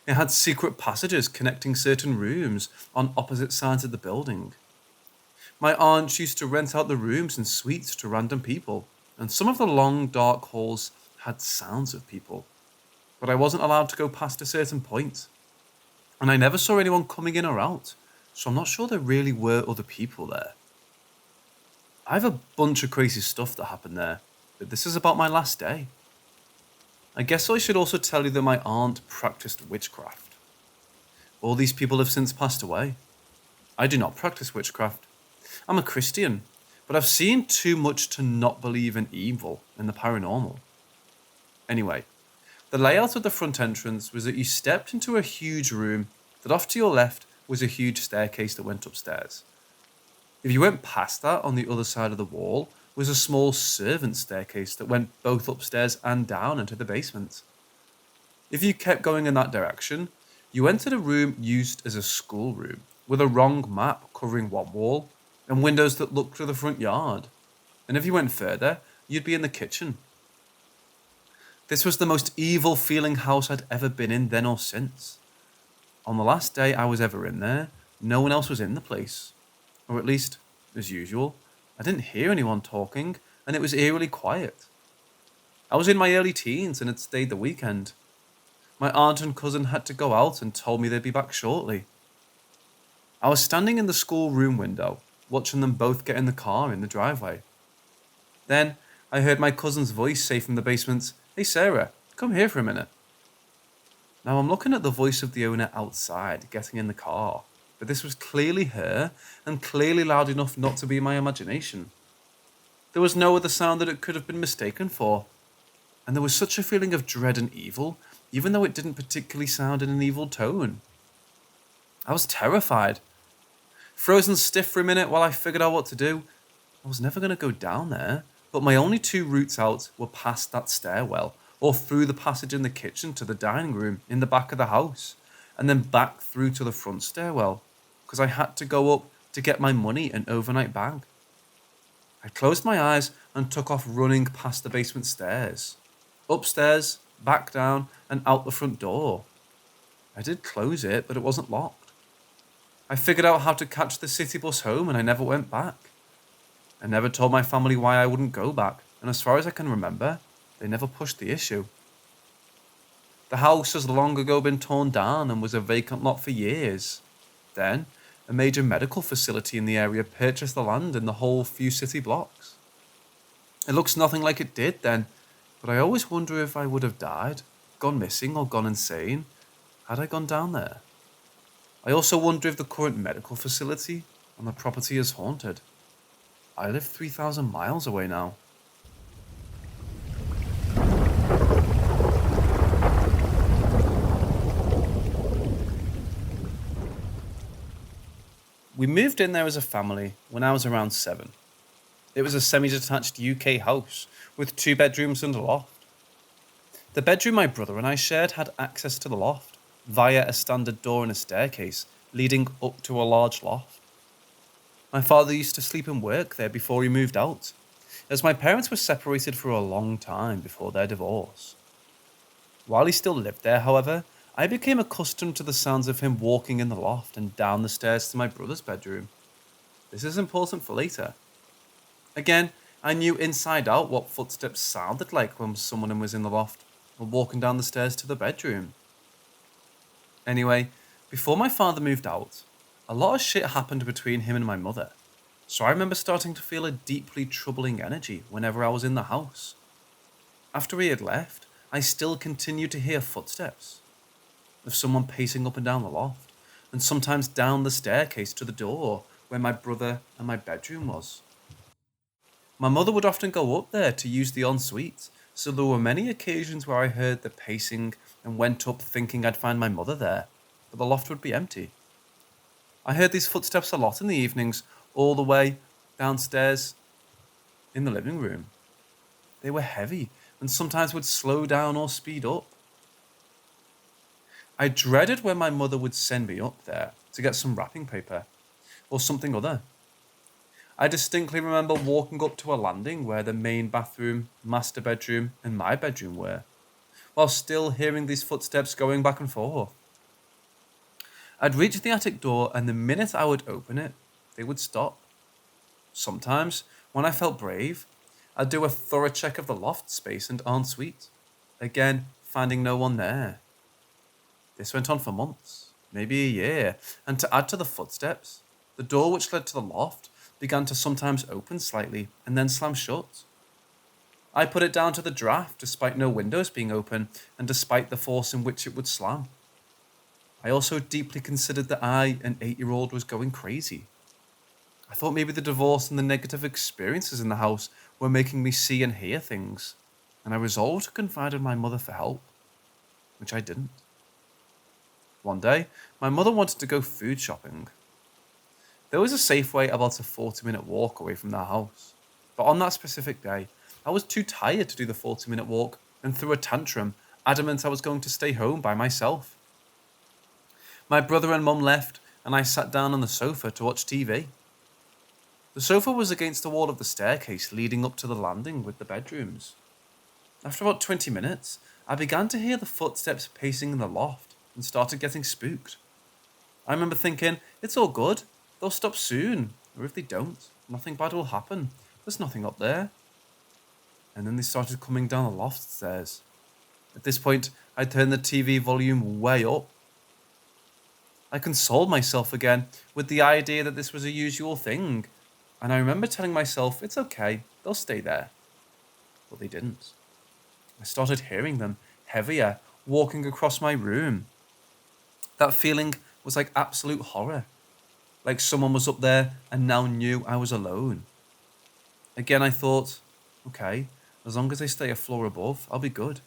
It had secret passages connecting certain rooms on opposite sides of the building. My aunt used to rent out the rooms and suites to random people, and some of the long, dark halls had sounds of people. But I wasn't allowed to go past a certain point. And I never saw anyone coming in or out, so I'm not sure there really were other people there. I have a bunch of crazy stuff that happened there, but this is about my last day. I guess I should also tell you that my aunt practiced witchcraft. All these people have since passed away. I do not practice witchcraft. I'm a Christian, but I've seen too much to not believe in evil and the paranormal. Anyway, the layout of the front entrance was that you stepped into a huge room that off to your left was a huge staircase that went upstairs. If you went past that, on the other side of the wall was a small servant staircase that went both upstairs and down into the basement. If you kept going in that direction, you entered a room used as a schoolroom, with a wrong map covering one wall, and windows that looked to the front yard. And if you went further, you'd be in the kitchen. This was the most evil feeling house I'd ever been in then or since. On the last day I was ever in there, no one else was in the place. Or at least, as usual, I didn't hear anyone talking, and it was eerily quiet. I was in my early teens and had stayed the weekend. My aunt and cousin had to go out and told me they'd be back shortly. I was standing in the schoolroom window, watching them both get in the car in the driveway. Then I heard my cousin's voice say from the basement, "Hey Sarah, come here for a minute." Now I'm looking at the voice of the owner outside, getting in the car, but this was clearly her, and clearly loud enough not to be my imagination. There was no other sound that it could have been mistaken for, and there was such a feeling of dread and evil, even though it didn't particularly sound in an evil tone. I was terrified. Frozen stiff for a minute while I figured out what to do. I was never going to go down there, but my only 2 routes out were past that stairwell, or through the passage in the kitchen to the dining room in the back of the house, and then back through to the front stairwell, because I had to go up to get my money and overnight bag. I closed my eyes and took off running past the basement stairs, upstairs, back down, and out the front door. I did close it, but it wasn't locked. I figured out how to catch the city bus home, and I never went back. I never told my family why I wouldn't go back, and as far as I can remember, they never pushed the issue. The house has long ago been torn down and was a vacant lot for years. Then, a major medical facility in the area purchased the land in the whole few city blocks. It looks nothing like it did then, but I always wonder if I would have died, gone missing or gone insane, had I gone down there. I also wonder if the current medical facility on the property is haunted. I live 3,000 miles away now. We moved in there as a family when I was around 7. It was a semi-detached UK house with 2 bedrooms and a loft. The bedroom my brother and I shared had access to the loft via a standard door and a staircase leading up to a large loft. My father used to sleep and work there before he moved out, as my parents were separated for a long time before their divorce. While he still lived there, however, I became accustomed to the sounds of him walking in the loft and down the stairs to my brother's bedroom. This is important for later. Again, I knew inside out what footsteps sounded like when someone was in the loft or walking down the stairs to the bedroom. Anyway, before my father moved out, a lot of shit happened between him and my mother, so I remember starting to feel a deeply troubling energy whenever I was in the house. After he had left, I still continued to hear footsteps of someone pacing up and down the loft, and sometimes down the staircase to the door where my brother and my bedroom was. My mother would often go up there to use the ensuite, so there were many occasions where I heard the pacing and went up thinking I'd find my mother there, but the loft would be empty. I heard these footsteps a lot in the evenings, all the way downstairs in the living room. They were heavy and sometimes would slow down or speed up. I dreaded when my mother would send me up there to get some wrapping paper or something other. I distinctly remember walking up to a landing where the main bathroom, master bedroom, and my bedroom were, while still hearing these footsteps going back and forth. I'd reach the attic door, and the minute I would open it, they would stop. Sometimes, when I felt brave, I'd do a thorough check of the loft space and ensuite, again finding no one there. This went on for months, maybe a year, and to add to the footsteps, the door which led to the loft began to sometimes open slightly and then slam shut. I put it down to the draft despite no windows being open and despite the force in which it would slam. I also deeply considered that I, an 8-year-old, was going crazy. I thought maybe the divorce and the negative experiences in the house were making me see and hear things, and I resolved to confide in my mother for help, which I didn't. One day, my mother wanted to go food shopping. There was a Safeway about a 40-minute walk away from their house, but on that specific day, I was too tired to do the 40-minute walk and threw a tantrum, adamant I was going to stay home by myself. My brother and mum left, and I sat down on the sofa to watch TV. The sofa was against the wall of the staircase leading up to the landing with the bedrooms. After about 20 minutes, I began to hear the footsteps pacing in the loft and started getting spooked. I remember thinking, it's all good. They'll stop soon, or if they don't, nothing bad will happen. There's nothing up there. And then they started coming down the loft stairs. At this point, I turned the TV volume way up. I consoled myself again with the idea that this was a usual thing, and I remember telling myself, it's okay, they'll stay there. But they didn't. I started hearing them, heavier, walking across my room. That feeling was like absolute horror. Like someone was up there and now knew I was alone. Again, I thought, okay, as long as they stay a floor above, I'll be good.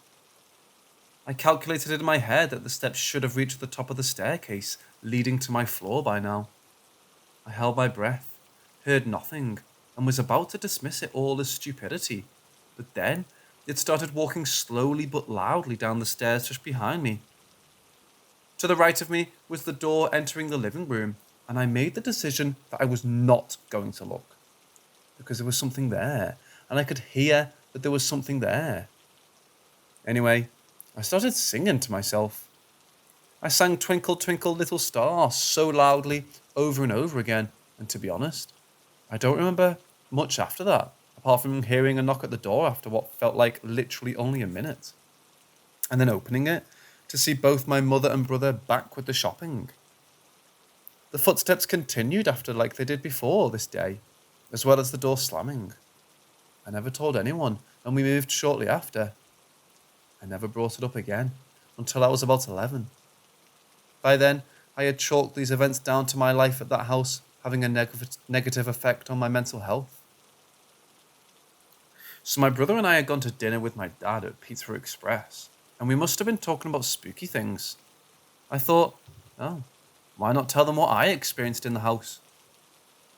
I calculated in my head that the steps should have reached the top of the staircase, leading to my floor by now. I held my breath, heard nothing, and was about to dismiss it all as stupidity. But then, it started walking slowly but loudly down the stairs just behind me. To the right of me was the door entering the living room, and I made the decision that I was not going to look. Because there was something there, and I could hear that there was something there. Anyway, I started singing to myself. I sang Twinkle, Twinkle, Little Star so loudly over and over again, and to be honest, I don't remember much after that, apart from hearing a knock at the door after what felt like literally only a minute. And then opening it to see both my mother and brother back with the shopping. The footsteps continued after like they did before this day, as well as the door slamming. I never told anyone, and we moved shortly after. I never brought it up again, until I was about 11. By then, I had chalked these events down to my life at that house having a negative effect on my mental health. So my brother and I had gone to dinner with my dad at Pizza Express, and we must have been talking about spooky things. I thought, oh, why not tell them what I experienced in the house?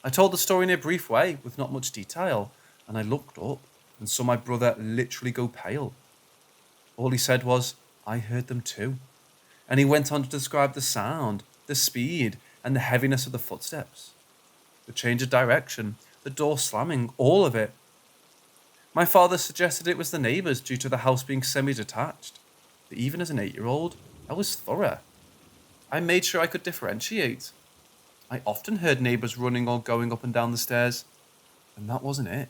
I told the story in a brief way, with not much detail, and I looked up and saw my brother literally go pale. All he said was, I heard them too. And he went on to describe the sound, the speed, and the heaviness of the footsteps. The change of direction, the door slamming, all of it. My father suggested it was the neighbours due to the house being semi-detached. But even as an 8-year-old, I was thorough. I made sure I could differentiate. I often heard neighbours running or going up and down the stairs, and that wasn't it.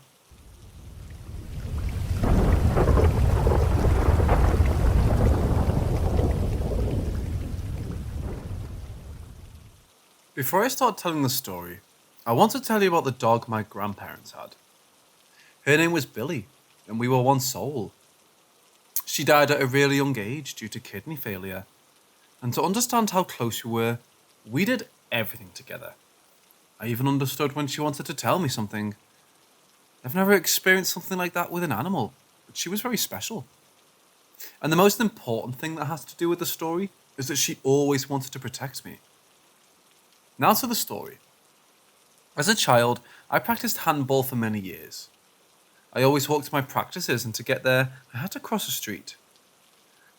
Before I start telling the story, I want to tell you about the dog my grandparents had. Her name was Billy, and we were one soul. She died at a really young age due to kidney failure, and to understand how close we were, we did everything together. I even understood when she wanted to tell me something. I've never experienced something like that with an animal, but she was very special. And the most important thing that has to do with the story is that she always wanted to protect me. Now to the story. As a child, I practiced handball for many years. I always walked to my practices, and to get there, I had to cross a street.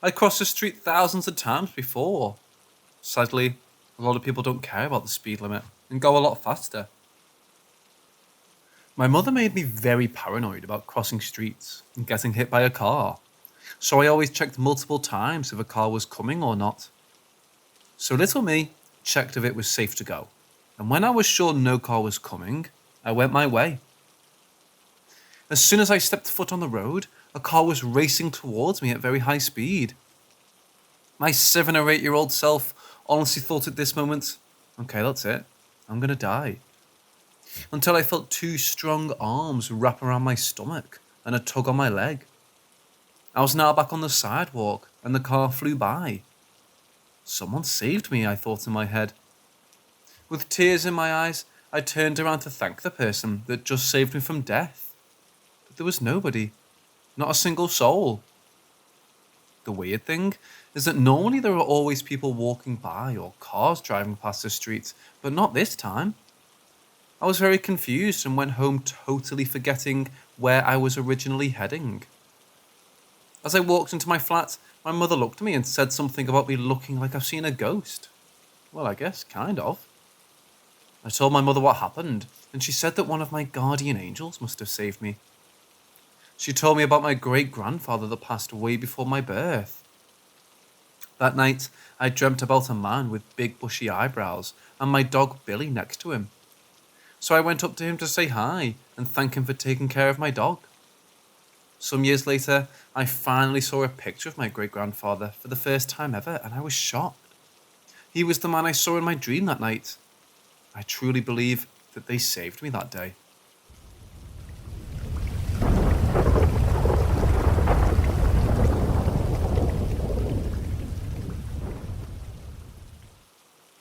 I crossed the street thousands of times before. Sadly, a lot of people don't care about the speed limit and go a lot faster. My mother made me very paranoid about crossing streets and getting hit by a car, so I always checked multiple times if a car was coming or not. So little me checked if it was safe to go, and when I was sure no car was coming, I went my way. As soon as I stepped foot on the road, a car was racing towards me at very high speed. My 7 or 8-year-old self honestly thought at this moment, okay, that's it, I'm gonna die. Until I felt 2 strong arms wrap around my stomach and a tug on my leg. I was now back on the sidewalk and the car flew by. Someone saved me, I thought in my head. With tears in my eyes, I turned around to thank the person that just saved me from death. But there was nobody, not a single soul. The weird thing is that normally there are always people walking by or cars driving past the streets, but not this time. I was very confused and went home totally forgetting where I was originally heading. As I walked into my flat, my mother looked at me and said something about me looking like I've seen a ghost. Well, I guess, kind of. I told my mother what happened, and she said that one of my guardian angels must have saved me. She told me about my great-grandfather that passed away before my birth. That night, I dreamt about a man with big bushy eyebrows and my dog Billy next to him. So I went up to him to say hi and thank him for taking care of my dog. Some years later, I finally saw a picture of my great-grandfather for the first time ever, and I was shocked. He was the man I saw in my dream that night. I truly believe that they saved me that day.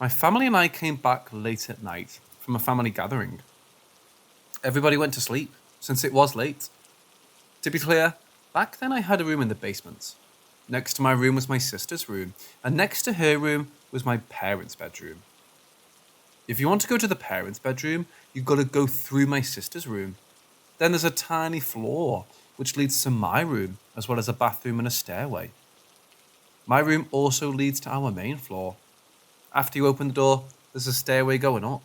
My family and I came back late at night from a family gathering. Everybody went to sleep, since it was late. To be clear, back then I had a room in the basement. Next to my room was my sister's room, and next to her room was my parents' bedroom. If you want to go to the parents' bedroom, you've got to go through my sister's room. Then there's a tiny floor, which leads to my room, as well as a bathroom and a stairway. My room also leads to our main floor. After you open the door, there's a stairway going up.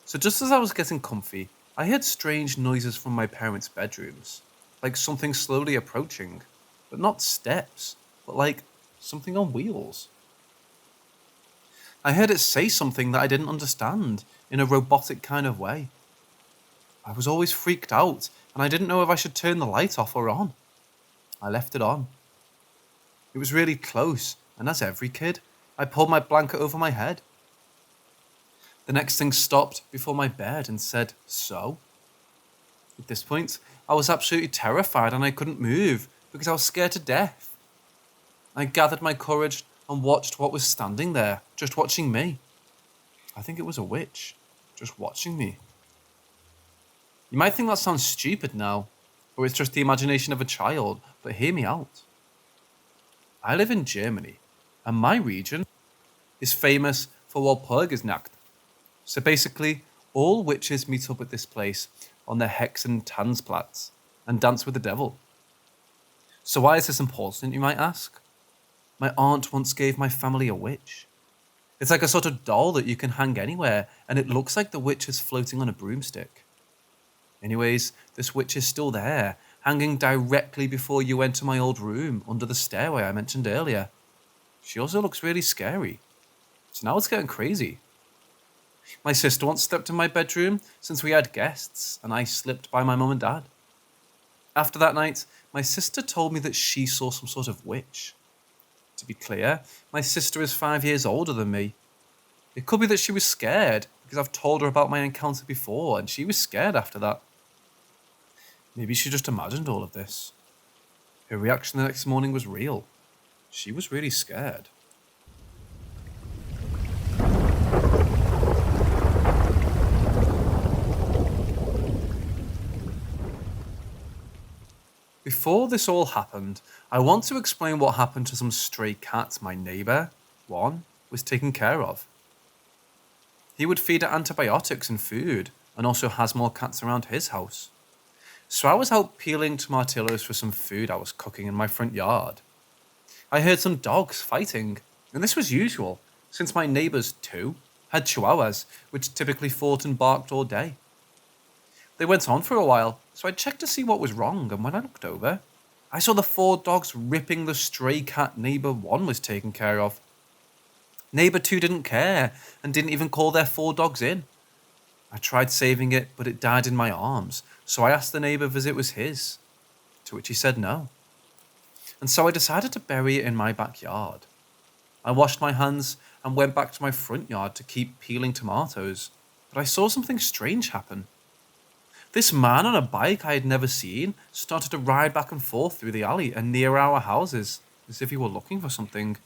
So just as I was getting comfy, I heard strange noises from my parents' bedrooms, like something slowly approaching, but not steps, but like something on wheels. I heard it say something that I didn't understand, in a robotic kind of way. I was always freaked out, and I didn't know if I should turn the light off or on. I left it on. It was really close, and as every kid, I pulled my blanket over my head. The next thing stopped before my bed and said, "So?" At this point, I was absolutely terrified and I couldn't move because I was scared to death. I gathered my courage and watched what was standing there, just watching me. I think it was a witch, just watching me. You might think that sounds stupid now, or it's just the imagination of a child, but hear me out. I live in Germany, and my region is famous for Walpurgisnacht. So basically, all witches meet up at this place on the Hexen Tanzplatz and dance with the devil. So why is this important, you might ask? My aunt once gave my family a witch. It's like a sort of doll that you can hang anywhere, and it looks like the witch is floating on a broomstick. Anyways, this witch is still there, hanging directly before you enter my old room under the stairway I mentioned earlier. She also looks really scary. So now it's getting crazy. My sister once slept in my bedroom since we had guests, and I slept by my mum and dad. After that night, my sister told me that she saw some sort of witch. To be clear, my sister is 5 years older than me. It could be that she was scared because I've told her about my encounter before, and she was scared after that. Maybe she just imagined all of this. Her reaction the next morning was real. She was really scared. Before this all happened, I want to explain what happened to some stray cats my neighbour, Juan, was taking care of. He would feed her antibiotics and food, and also has more cats around his house. So I was out peeling tomatillos for some food I was cooking in my front yard. I heard some dogs fighting, and this was usual, since my neighbours, too, had chihuahuas, which typically fought and barked all day. They went on for a while, so I checked to see what was wrong, and when I looked over, I saw the 4 dogs ripping the stray cat neighbour 1 was taken care of. Neighbour 2 didn't care, and didn't even call their 4 dogs in. I tried saving it, but it died in my arms, so I asked the neighbour if it was his, to which he said no. And so I decided to bury it in my backyard. I washed my hands and went back to my front yard to keep peeling tomatoes, but I saw something strange happen. This man on a bike I had never seen started to ride back and forth through the alley and near our houses, as if he were looking for something.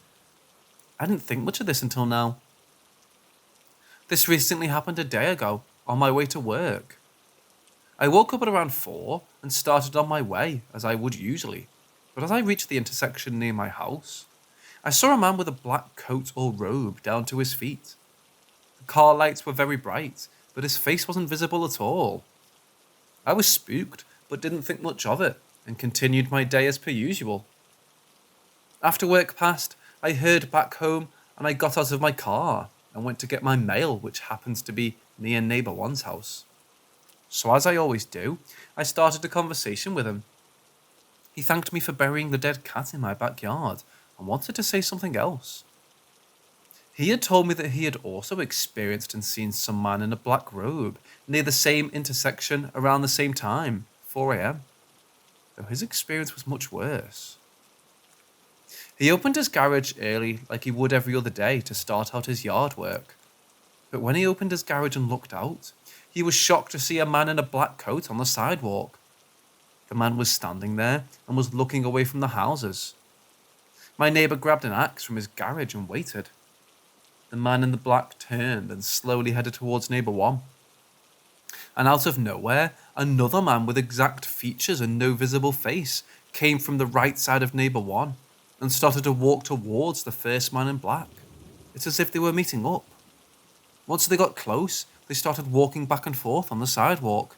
I didn't think much of this until now. This recently happened a day ago, on my way to work. I woke up at around 4 and started on my way, as I would usually, but as I reached the intersection near my house, I saw a man with a black coat or robe down to his feet. The car lights were very bright, but his face wasn't visible at all. I was spooked, but didn't think much of it, and continued my day as per usual. After work passed, I heard back home, and I got out of my car and went to get my mail, which happens to be near neighbour 1's house. So as I always do, I started a conversation with him. He thanked me for burying the dead cat in my backyard and wanted to say something else. He had told me that he had also experienced and seen some man in a black robe near the same intersection around the same time, 4 a.m, though his experience was much worse. He opened his garage early like he would every other day to start out his yard work. But when he opened his garage and looked out, he was shocked to see a man in a black coat on the sidewalk. The man was standing there and was looking away from the houses. My neighbour grabbed an axe from his garage and waited. The man in the black turned and slowly headed towards neighbour 1. And out of nowhere, another man with exact features and no visible face came from the right side of neighbour 1 and started to walk towards the first man in black. It's as if they were meeting up. Once they got close, they started walking back and forth on the sidewalk.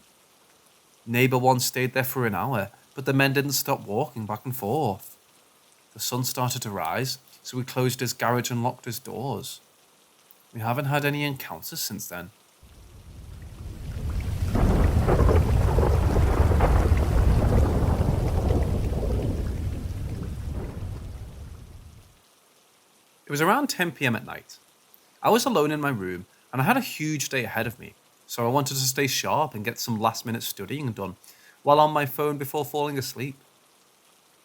Neighbour 1 stayed there for an hour, but the men didn't stop walking back and forth. The sun started to rise, so he closed his garage and locked his doors. We haven't had any encounters since then. It was around 10 p.m. at night. I was alone in my room, and I had a huge day ahead of me, so I wanted to stay sharp and get some last-minute studying done while on my phone before falling asleep.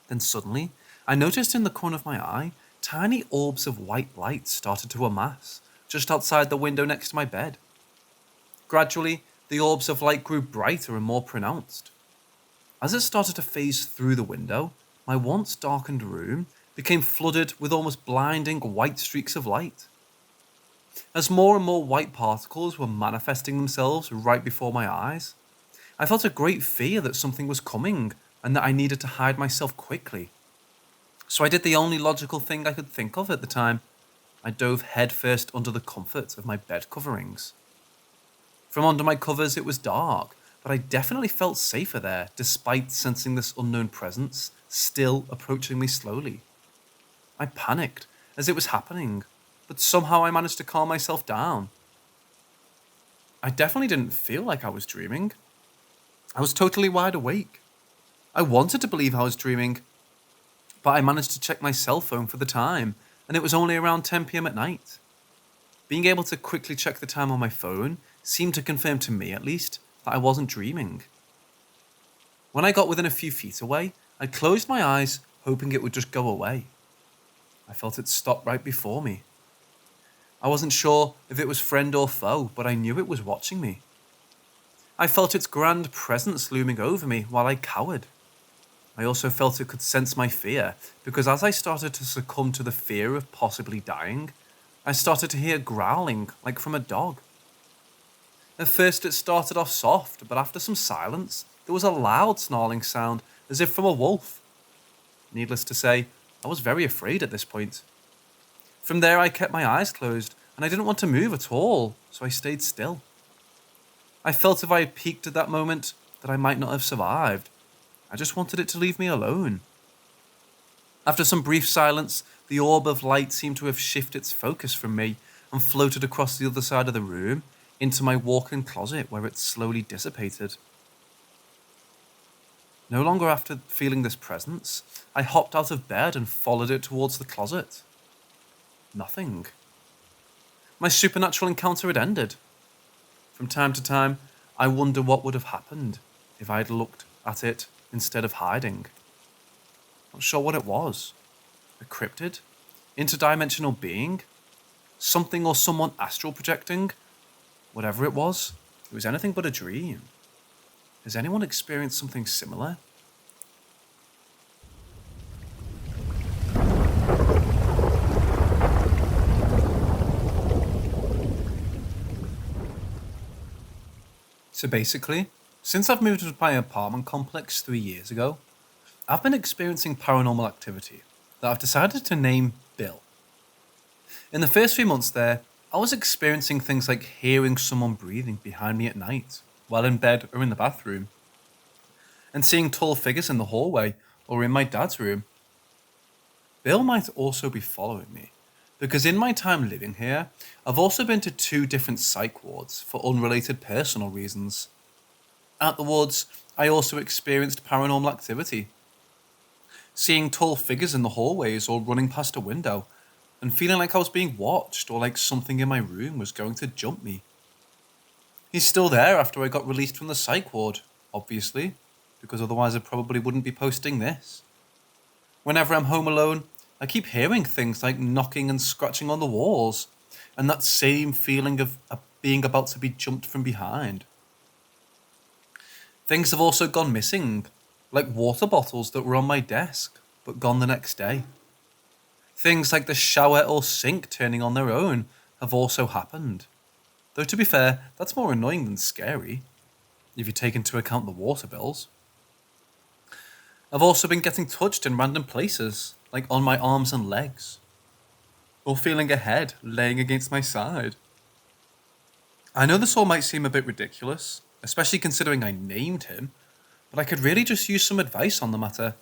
Then suddenly, I noticed in the corner of my eye, tiny orbs of white light started to amass just outside the window next to my bed. Gradually, the orbs of light grew brighter and more pronounced. As it started to phase through the window, my once darkened room became flooded with almost blinding white streaks of light. As more and more white particles were manifesting themselves right before my eyes, I felt a great fear that something was coming and that I needed to hide myself quickly. So I did the only logical thing I could think of at the time. I dove headfirst under the comfort of my bed coverings. From under my covers it was dark, but I definitely felt safer there despite sensing this unknown presence still approaching me slowly. I panicked as it was happening, but somehow I managed to calm myself down. I definitely didn't feel like I was dreaming. I was totally wide awake. I wanted to believe I was dreaming, but I managed to check my cell phone for the time, and it was only around 10 p.m. at night. Being able to quickly check the time on my phone seemed to confirm to me, at least, that I wasn't dreaming. When I got within a few feet away, I closed my eyes, hoping it would just go away. I felt it stop right before me. I wasn't sure if it was friend or foe, but I knew it was watching me. I felt its grand presence looming over me while I cowered. I also felt it could sense my fear, because as I started to succumb to the fear of possibly dying, I started to hear growling like from a dog. At first it started off soft, but after some silence, there was a loud snarling sound, as if from a wolf. Needless to say, I was very afraid at this point. From there I kept my eyes closed, and I didn't want to move at all, so I stayed still. I felt if I had peeked at that moment, that I might not have survived. I just wanted it to leave me alone. After some brief silence, the orb of light seemed to have shifted its focus from me and floated across the other side of the room into my walk-in closet, where it slowly dissipated. No longer after feeling this presence, I hopped out of bed and followed it towards the closet. Nothing. My supernatural encounter had ended. From time to time, I wonder what would have happened if I had looked at it instead of hiding. Not sure what it was. A cryptid? Interdimensional being? Something or someone astral projecting? Whatever it was anything but a dream. Has anyone experienced something similar? So basically, since I've moved to my apartment complex 3 years ago, I've been experiencing paranormal activity that I've decided to name Bill. In the first few months there, I was experiencing things like hearing someone breathing behind me at night, while in bed or in the bathroom, and seeing tall figures in the hallway or in my dad's room. Bill might also be following me, because in my time living here, I've also been to 2 different psych wards for unrelated personal reasons. At the wards, I also experienced paranormal activity. Seeing tall figures in the hallways or running past a window, and feeling like I was being watched or like something in my room was going to jump me. He's still there after I got released from the psych ward, obviously, because otherwise I probably wouldn't be posting this. Whenever I'm home alone, I keep hearing things like knocking and scratching on the walls, and that same feeling of being about to be jumped from behind. Things have also gone missing, like water bottles that were on my desk, but gone the next day. Things like the shower or sink turning on their own have also happened. Though to be fair, that's more annoying than scary, if you take into account the water bills. I've also been getting touched in random places, like on my arms and legs, or feeling a head laying against my side. I know this all might seem a bit ridiculous, especially considering I named him, but I could really just use some advice on the matter.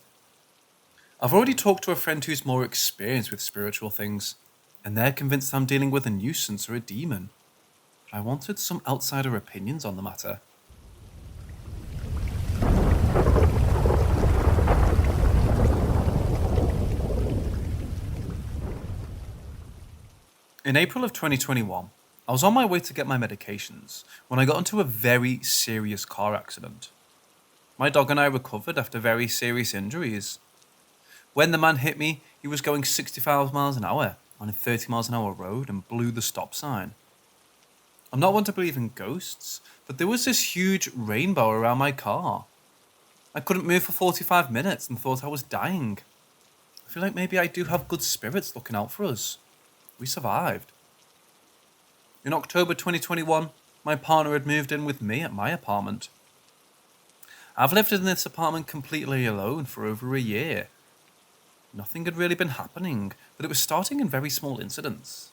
I've already talked to a friend who's more experienced with spiritual things, and they're convinced I'm dealing with a nuisance or a demon. I wanted some outsider opinions on the matter. In April of 2021, I was on my way to get my medications when I got into a very serious car accident. My dog and I recovered after very serious injuries. When the man hit me, he was going 65 miles an hour on a 30 miles an hour road and blew the stop sign. I'm not one to believe in ghosts, but there was this huge rainbow around my car. I couldn't move for 45 minutes and thought I was dying. I feel like maybe I do have good spirits looking out for us. We survived. In October 2021, my partner had moved in with me at my apartment. I've lived in this apartment completely alone for over a year. Nothing had really been happening, but it was starting in very small incidents.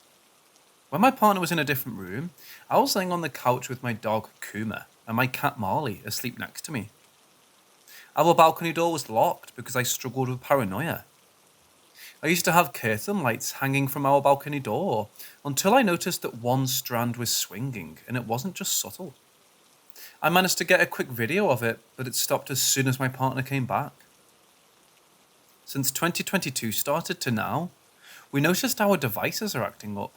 When my partner was in a different room, I was laying on the couch with my dog Kuma and my cat Marley asleep next to me. Our balcony door was locked because I struggled with paranoia. I used to have curtain lights hanging from our balcony door until I noticed that one strand was swinging and it wasn't just subtle. I managed to get a quick video of it, but it stopped as soon as my partner came back. Since 2022 started to now, we noticed our devices are acting up.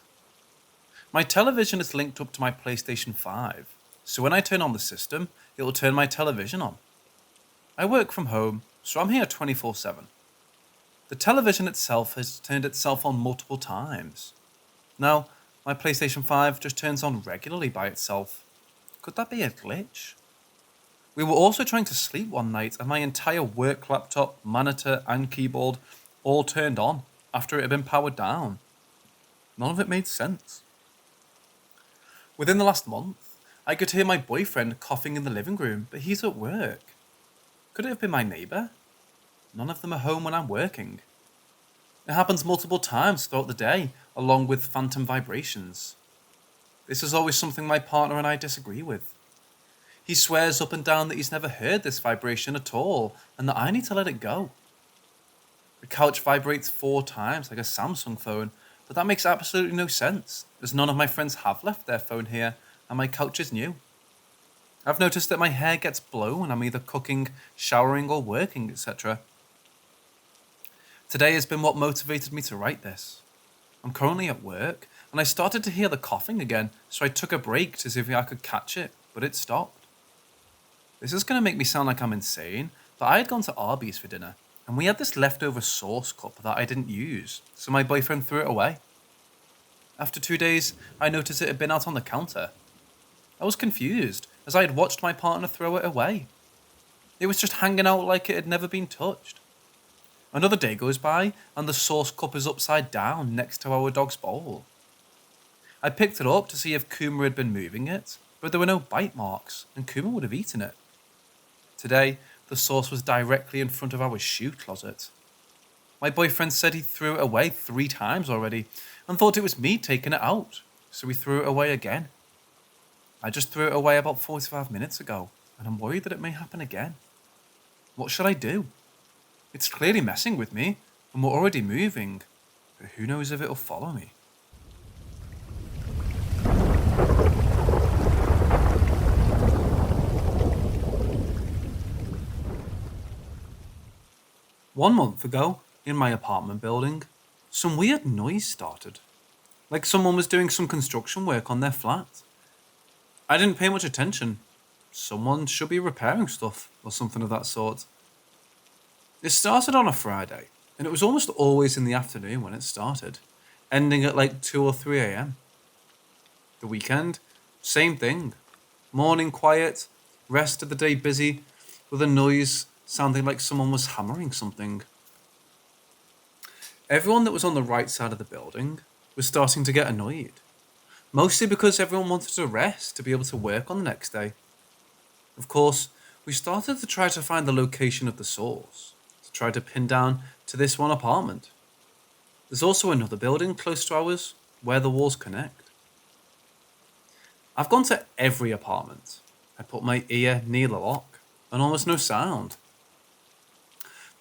My television is linked up to my PlayStation 5, so when I turn on the system, it will turn my television on. I work from home, so I'm here 24/7. The television itself has turned itself on multiple times. Now, my PlayStation 5 just turns on regularly by itself. Could that be a glitch? We were also trying to sleep one night and my entire work laptop, monitor and keyboard all turned on after it had been powered down. None of it made sense. Within the last month, I could hear my boyfriend coughing in the living room, but he's at work. Could it have been my neighbour? None of them are home when I'm working. It happens multiple times throughout the day, along with phantom vibrations. This is always something my partner and I disagree with. He swears up and down that he's never heard this vibration at all, and that I need to let it go. The couch vibrates 4 times like a Samsung phone, but that makes absolutely no sense, as none of my friends have left their phone here, and my couch is new. I've noticed that my hair gets blown when I'm either cooking, showering, or working, etc. Today has been what motivated me to write this. I'm currently at work, and I started to hear the coughing again, so I took a break to see if I could catch it, but it stopped. This is going to make me sound like I'm insane, but I had gone to Arby's for dinner, and we had this leftover sauce cup that I didn't use, so my boyfriend threw it away. After 2 days, I noticed it had been out on the counter. I was confused, as I had watched my partner throw it away. It was just hanging out like it had never been touched. Another day goes by, and the sauce cup is upside down next to our dog's bowl. I picked it up to see if Kuma had been moving it, but there were no bite marks, and Kuma would have eaten it. Today, the sauce was directly in front of our shoe closet. My boyfriend said he threw it away 3 times already, and thought it was me taking it out, so we threw it away again. I just threw it away about 45 minutes ago, and I'm worried that it may happen again. What should I do? It's clearly messing with me, and we're already moving, but who knows if it'll follow me. One month ago, in my apartment building, some weird noise started. Like someone was doing some construction work on their flat. I didn't pay much attention. Someone should be repairing stuff, or something of that sort. It started on a Friday, and it was almost always in the afternoon when it started, ending at like 2 or 3 a.m. The weekend, same thing. Morning quiet, rest of the day busy, with a noise sounding like someone was hammering something. Everyone that was on the right side of the building was starting to get annoyed. Mostly because everyone wanted to rest to be able to work on the next day. Of course, we started to try to find the location of the source, to try to pin down to this one apartment. There's also another building close to ours where the walls connect. I've gone to every apartment. I put my ear near the lock, and almost no sound.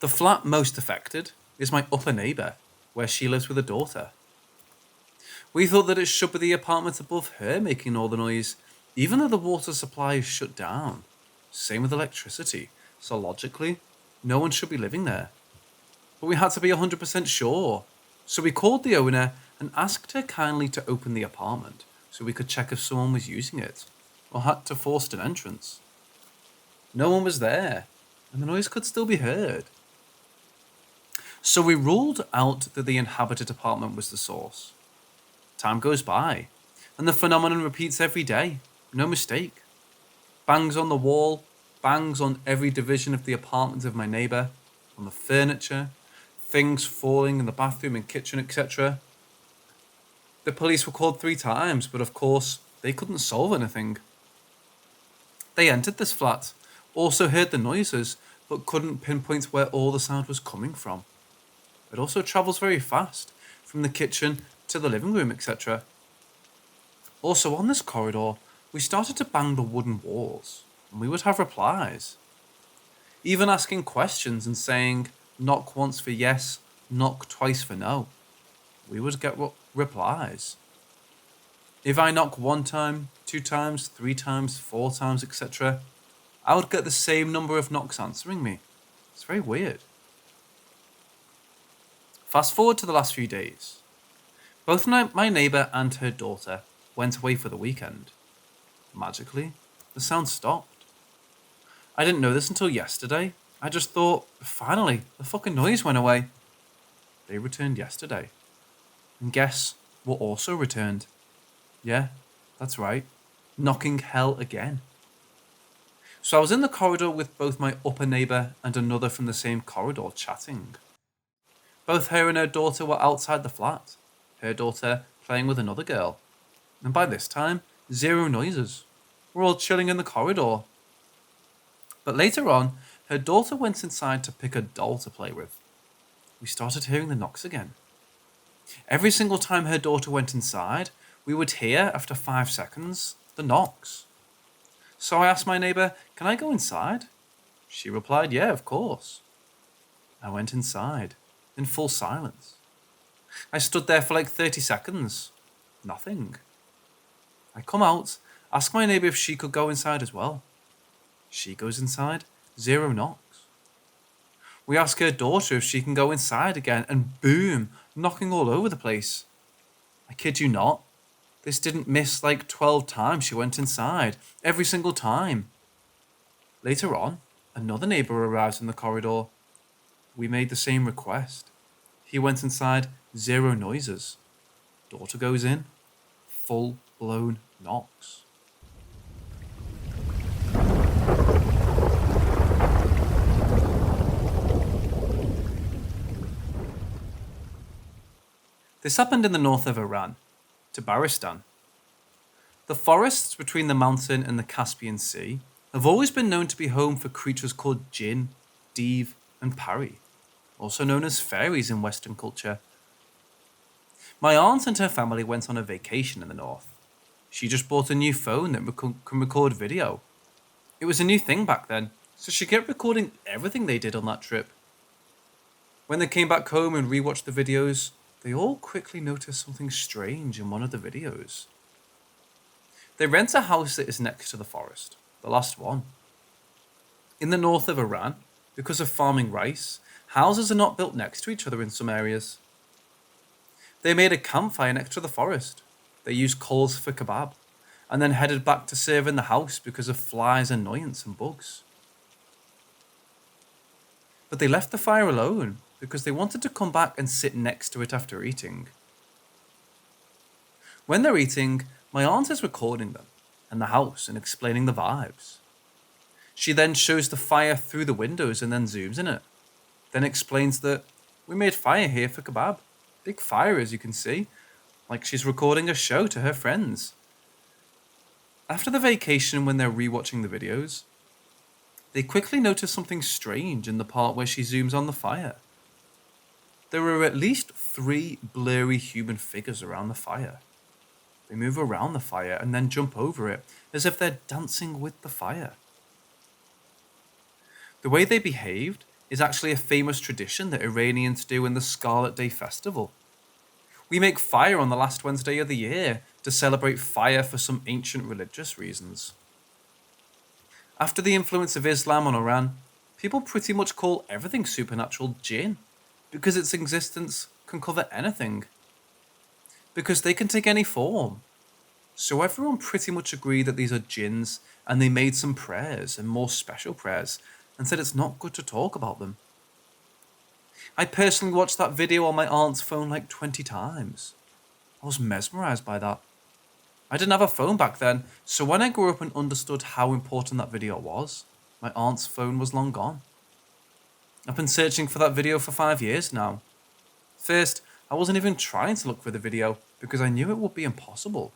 The flat most affected is my upper neighbour, where she lives with a daughter. We thought that it should be the apartment above her making all the noise, even though the water supply is shut down. Same with electricity, so logically, no one should be living there. But we had to be 100% sure, so we called the owner and asked her kindly to open the apartment so we could check if someone was using it, or had to force an entrance. No one was there, and the noise could still be heard. So we ruled out that the inhabited apartment was the source. Time goes by, and the phenomenon repeats every day, no mistake. Bangs on the wall, bangs on every division of the apartment of my neighbour, on the furniture, things falling in the bathroom and kitchen, etc. The police were called 3 times, but of course, they couldn't solve anything. They entered this flat, also heard the noises, but couldn't pinpoint where all the sound was coming from. It also travels very fast, from the kitchen to the living room, etc. Also, on this corridor, we started to bang the wooden walls, and we would have replies. Even asking questions and saying, knock once for yes, knock twice for no. We would get replies. If I knock 1 time, 2 times, 3 times, 4 times, etc., I would get the same number of knocks answering me. It's very weird. Fast forward to the last few days. Both my neighbour and her daughter went away for the weekend. Magically, the sound stopped. I didn't know this until yesterday. I just thought, finally, the fucking noise went away. They returned yesterday. And guess what also returned? Yeah, that's right. Knocking hell again. So I was in the corridor with both my upper neighbour and another from the same corridor chatting. Both her and her daughter were outside the flat, her daughter playing with another girl. And by this time, 0 noises. We're all chilling in the corridor. But later on, her daughter went inside to pick a doll to play with. We started hearing the knocks again. Every single time her daughter went inside, we would hear, after 5 seconds, the knocks. So I asked my neighbour, "Can I go inside?" She replied, "Yeah, of course." I went inside, in full silence. I stood there for like 30 seconds. Nothing. I come out, ask my neighbour if she could go inside as well. She goes inside, 0 knocks. We ask her daughter if she can go inside again, and boom, knocking all over the place. I kid you not. This didn't miss like 12 times she went inside, every single time. Later on, another neighbour arrives in the corridor. We made the same request. He went inside, 0 noises. Daughter goes in, full-blown knocks. This happened in the north of Iran, Tabaristan. The forests between the mountain and the Caspian Sea have always been known to be home for creatures called jinn, dev, and pari, also known as fairies in Western culture. My aunt and her family went on a vacation in the north. She just bought a new phone that can record video. It was a new thing back then, so she kept recording everything they did on that trip. When they came back home and rewatched the videos, they all quickly noticed something strange in one of the videos. They rent a house that is next to the forest, the last one. In the north of Iran, because of farming rice, houses are not built next to each other in some areas. They made a campfire next to the forest. They used coals for kebab, and then headed back to serve in the house because of flies, annoyance, and bugs. But they left the fire alone because they wanted to come back and sit next to it after eating. When they're eating, my aunt is recording them and the house and explaining the vibes. She then shows the fire through the windows and then zooms in it. Then explains that we made fire here for kebab. Big fire, as you can see. Like she's recording a show to her friends. After the vacation, when they're rewatching the videos, they quickly notice something strange in the part where she zooms on the fire. There are at least 3 blurry human figures around the fire. They move around the fire and then jump over it, as if they're dancing with the fire. The way they behaved is actually a famous tradition that Iranians do in the Scarlet Day festival. We make fire on the last Wednesday of the year to celebrate fire for some ancient religious reasons. After the influence of Islam on Iran, people pretty much call everything supernatural jinn, because its existence can cover anything. Because they can take any form. So everyone pretty much agreed that these are jinns, and they made some prayers, and more special prayers, and said it's not good to talk about them. I personally watched that video on my aunt's phone like 20 times. I was mesmerized by that. I didn't have a phone back then, so when I grew up and understood how important that video was, my aunt's phone was long gone. I've been searching for that video for 5 years now. First, I wasn't even trying to look for the video because I knew it would be impossible.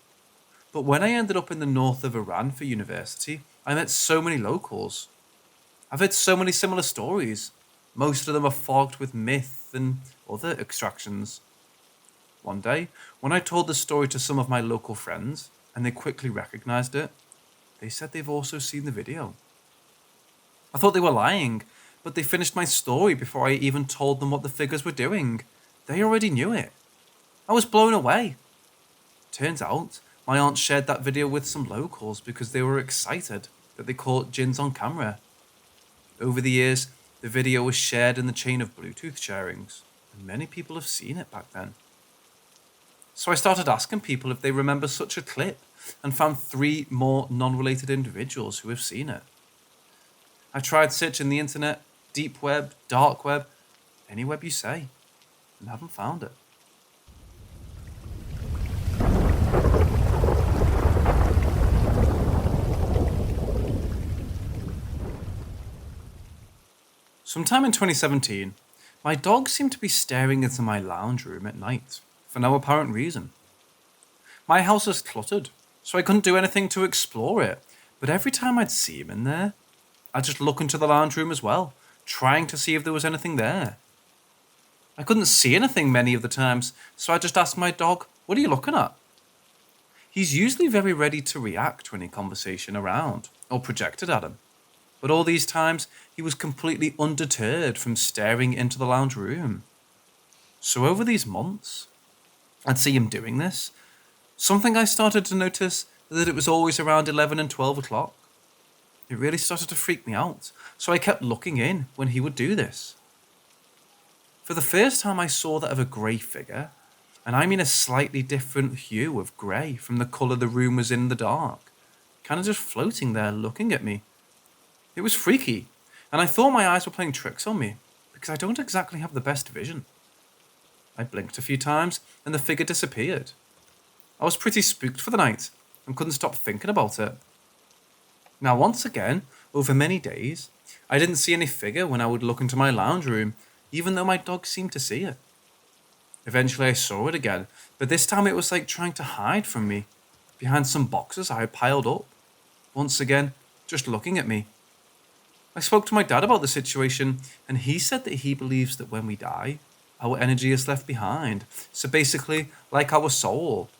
But when I ended up in the north of Iran for university, I met so many locals. I've heard so many similar stories. Most of them are fogged with myth and other extractions. One day, when I told the story to some of my local friends, and they quickly recognized it, they said they've also seen the video. I thought they were lying, but they finished my story before I even told them what the figures were doing. They already knew it. I was blown away. Turns out, My aunt shared that video with some locals because they were excited that they caught jinns on camera. Over the years, the video was shared in the chain of Bluetooth sharings, and many people have seen it back then. So I started asking people if they remember such a clip and found 3 more non-related individuals who have seen it. I tried searching the internet, deep web, dark web, any web you say, and haven't found it. Sometime in 2017, my dog seemed to be staring into my lounge room at night, for no apparent reason. My house is cluttered, so I couldn't do anything to explore it, but every time I'd see him in there, I'd just look into the lounge room as well, trying to see if there was anything there. I couldn't see anything many of the times, so I just asked my dog, "What are you looking at?" He's usually very ready to react to any conversation around or projected at him, but all these times he was completely undeterred from staring into the lounge room. So over these months, I'd see him doing this. Something I started to notice that it was always around 11 and 12 o'clock. It really started to freak me out, so I kept looking in when he would do this. For the first time I saw that of a grey figure, and I mean a slightly different hue of grey from the colour the room was in the dark, kind of just floating there looking at me. It was freaky, and I thought my eyes were playing tricks on me, because I don't exactly have the best vision. I blinked a few times, and the figure disappeared. I was pretty spooked for the night, and couldn't stop thinking about it. Now once again, over many days, I didn't see any figure when I would look into my lounge room, even though my dog seemed to see it. Eventually I saw it again, but this time it was like trying to hide from me, behind some boxes I had piled up. Once again, just looking at me. I spoke to my dad about the situation, and he said that he believes that when we die, our energy is left behind. So basically, like our soul.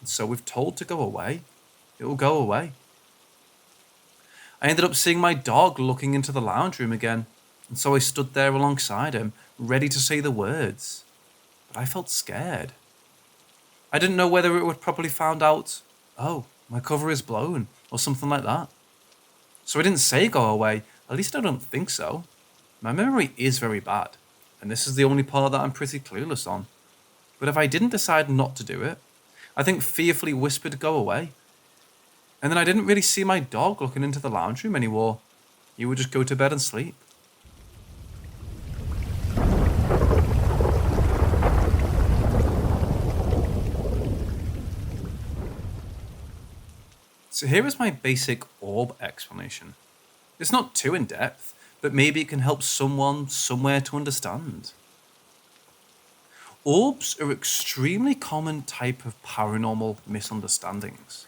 And so we're told to go away. It will go away. I ended up seeing my dog looking into the lounge room again, and so I stood there alongside him, ready to say the words. But I felt scared. I didn't know whether it would probably found out, "Oh, my cover is blown," or something like that. So I didn't say go away, at least I don't think so. My memory is very bad, and this is the only part that I'm pretty clueless on. But if I didn't decide not to do it, I think fearfully whispered go away. And then I didn't really see my dog looking into the lounge room anymore. He would just go to bed and sleep. So here is my basic orb explanation. It's not too in-depth, but maybe it can help someone somewhere to understand. Orbs are extremely common type of paranormal misunderstandings.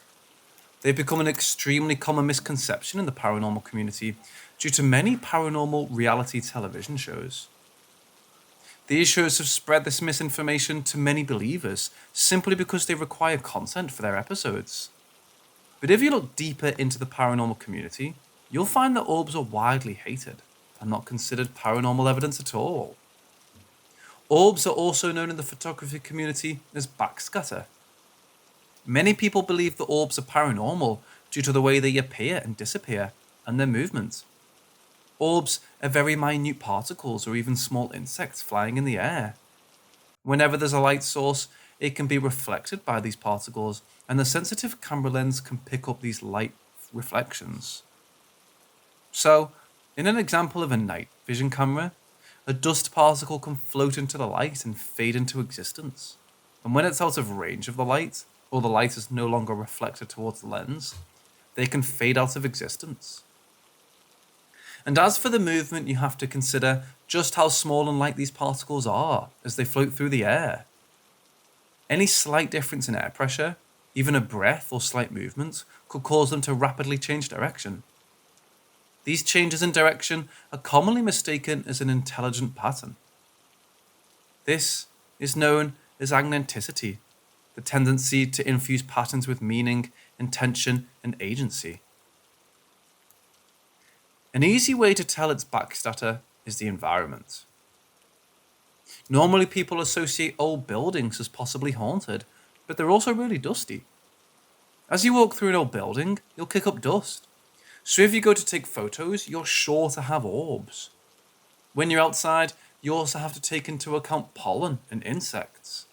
They've become an extremely common misconception in the paranormal community due to many paranormal reality television shows. These shows have spread this misinformation to many believers simply because they require content for their episodes. But if you look deeper into the paranormal community, you'll find that orbs are widely hated and not considered paranormal evidence at all. Orbs are also known in the photography community as backscatter. Many people believe that orbs are paranormal due to the way they appear and disappear and their movement. Orbs are very minute particles or even small insects flying in the air. Whenever there's a light source, it can be reflected by these particles, and the sensitive camera lens can pick up these light reflections. So, in an example of a night vision camera, a dust particle can float into the light and fade into existence. And when it's out of range of the light, or the light is no longer reflected towards the lens, they can fade out of existence. And as for the movement, you have to consider just how small and light these particles are as they float through the air. Any slight difference in air pressure, even a breath or slight movement, could cause them to rapidly change direction. These changes in direction are commonly mistaken as an intelligent pattern. This is known as agneticity, the tendency to infuse patterns with meaning, intention, and agency. An easy way to tell it's backscatter is the environment. Normally people associate old buildings as possibly haunted, but they're also really dusty. As you walk through an old building, you'll kick up dust. So if you go to take photos, you're sure to have orbs. When you're outside, you also have to take into account pollen and insects.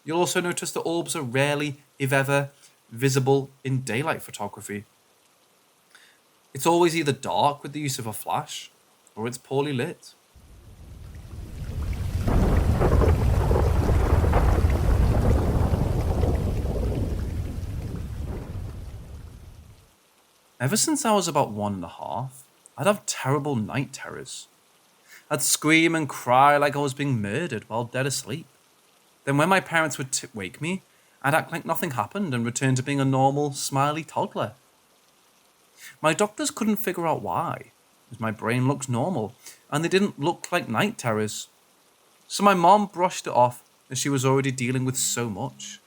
You'll also notice that orbs are rarely, if ever, visible in daylight photography. It's always either dark with the use of a flash, or it's poorly lit. Ever since I was about 1.5, I'd have terrible night terrors. I'd scream and cry like I was being murdered while dead asleep. Then when my parents would wake me, I'd act like nothing happened and return to being a normal, smiley toddler. My doctors couldn't figure out why, as my brain looked normal, and they didn't look like night terrors. So my mom brushed it off as she was already dealing with so much.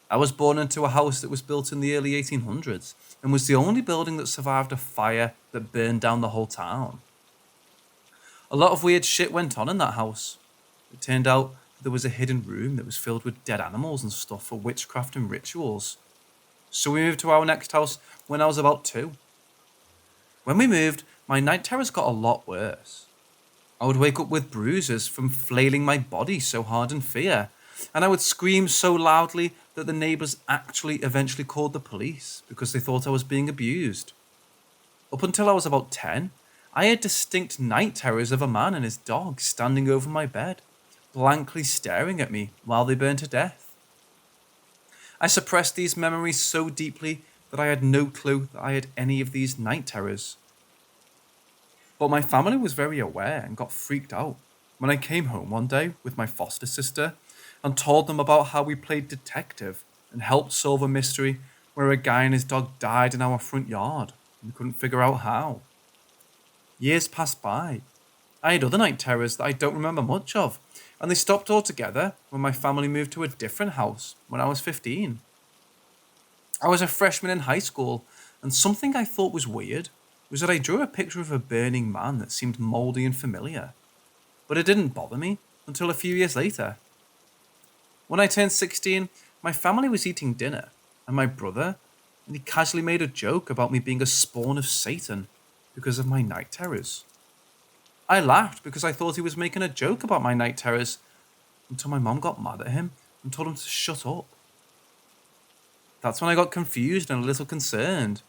I was born into a house that was built in the early 1800s and was the only building that survived a fire that burned down the whole town. A lot of weird shit went on in that house. It turned out that there was a hidden room that was filled with dead animals and stuff for witchcraft and rituals. So we moved to our next house when I was about 2. When we moved, my night terrors got a lot worse. I would wake up with bruises from flailing my body so hard in fear, and I would scream so loudly that the neighbours actually eventually called the police because they thought I was being abused. Up until I was about 10, I had distinct night terrors of a man and his dog standing over my bed, blankly staring at me while they burned to death. I suppressed these memories so deeply that I had no clue that I had any of these night terrors. But my family was very aware and got freaked out when I came home one day with my foster sister and told them about how we played detective and helped solve a mystery where a guy and his dog died in our front yard and we couldn't figure out how. Years passed by. I had other night terrors that I don't remember much of, and they stopped altogether when my family moved to a different house when I was 15. I was a freshman in high school, and something I thought was weird was that I drew a picture of a burning man that seemed mouldy and familiar, but it didn't bother me until a few years later. When I turned 16, my family was eating dinner, and my brother, and he casually made a joke about me being a spawn of Satan because of my night terrors. I laughed because I thought he was making a joke about my night terrors until my mom got mad at him and told him to shut up. That's when I got confused and a little concerned.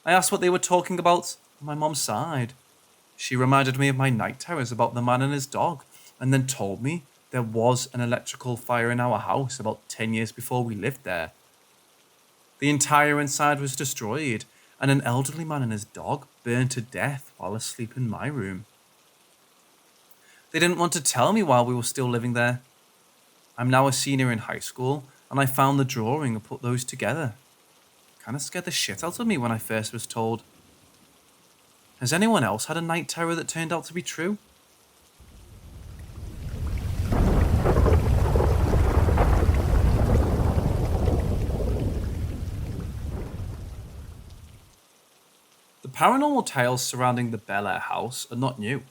I asked what they were talking about, and my mom sighed. She reminded me of my night terrors about the man and his dog, and then told me there was an electrical fire in our house about 10 years before we lived there. The entire inside was destroyed, and an elderly man and his dog burned to death while asleep in my room. They didn't want to tell me while we were still living there. I'm now a senior in high school, and I found the drawing and put those together. It kind of scared the shit out of me when I first was told. Has anyone else had a night terror that turned out to be true? The paranormal tales surrounding the Bel Air house are not new.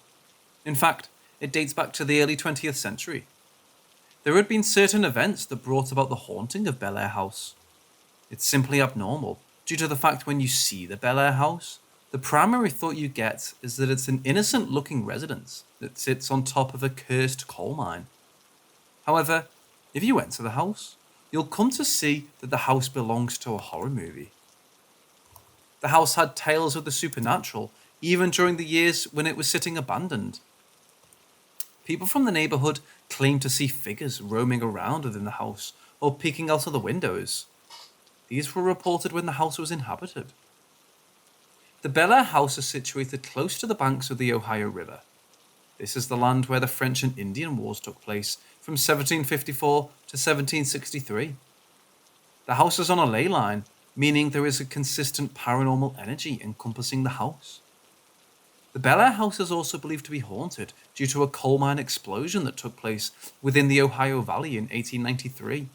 In fact, it dates back to the early 20th century. There had been certain events that brought about the haunting of Bel Air house. It's simply abnormal, due to the fact when you see the Bel Air house, the primary thought you get is that it's an innocent-looking residence that sits on top of a cursed coal mine. However, if you enter the house, you'll come to see that the house belongs to a horror movie. The house had tales of the supernatural, even during the years when it was sitting abandoned. People from the neighborhood claimed to see figures roaming around within the house or peeking out of the windows. These were reported when the house was inhabited. The Bel Air house is situated close to the banks of the Ohio River. This is the land where the French and Indian Wars took place from 1754 to 1763. The house is on a ley line, meaning there is a consistent paranormal energy encompassing the house. The Bel Air house is also believed to be haunted due to a coal mine explosion that took place within the Ohio Valley in 1893,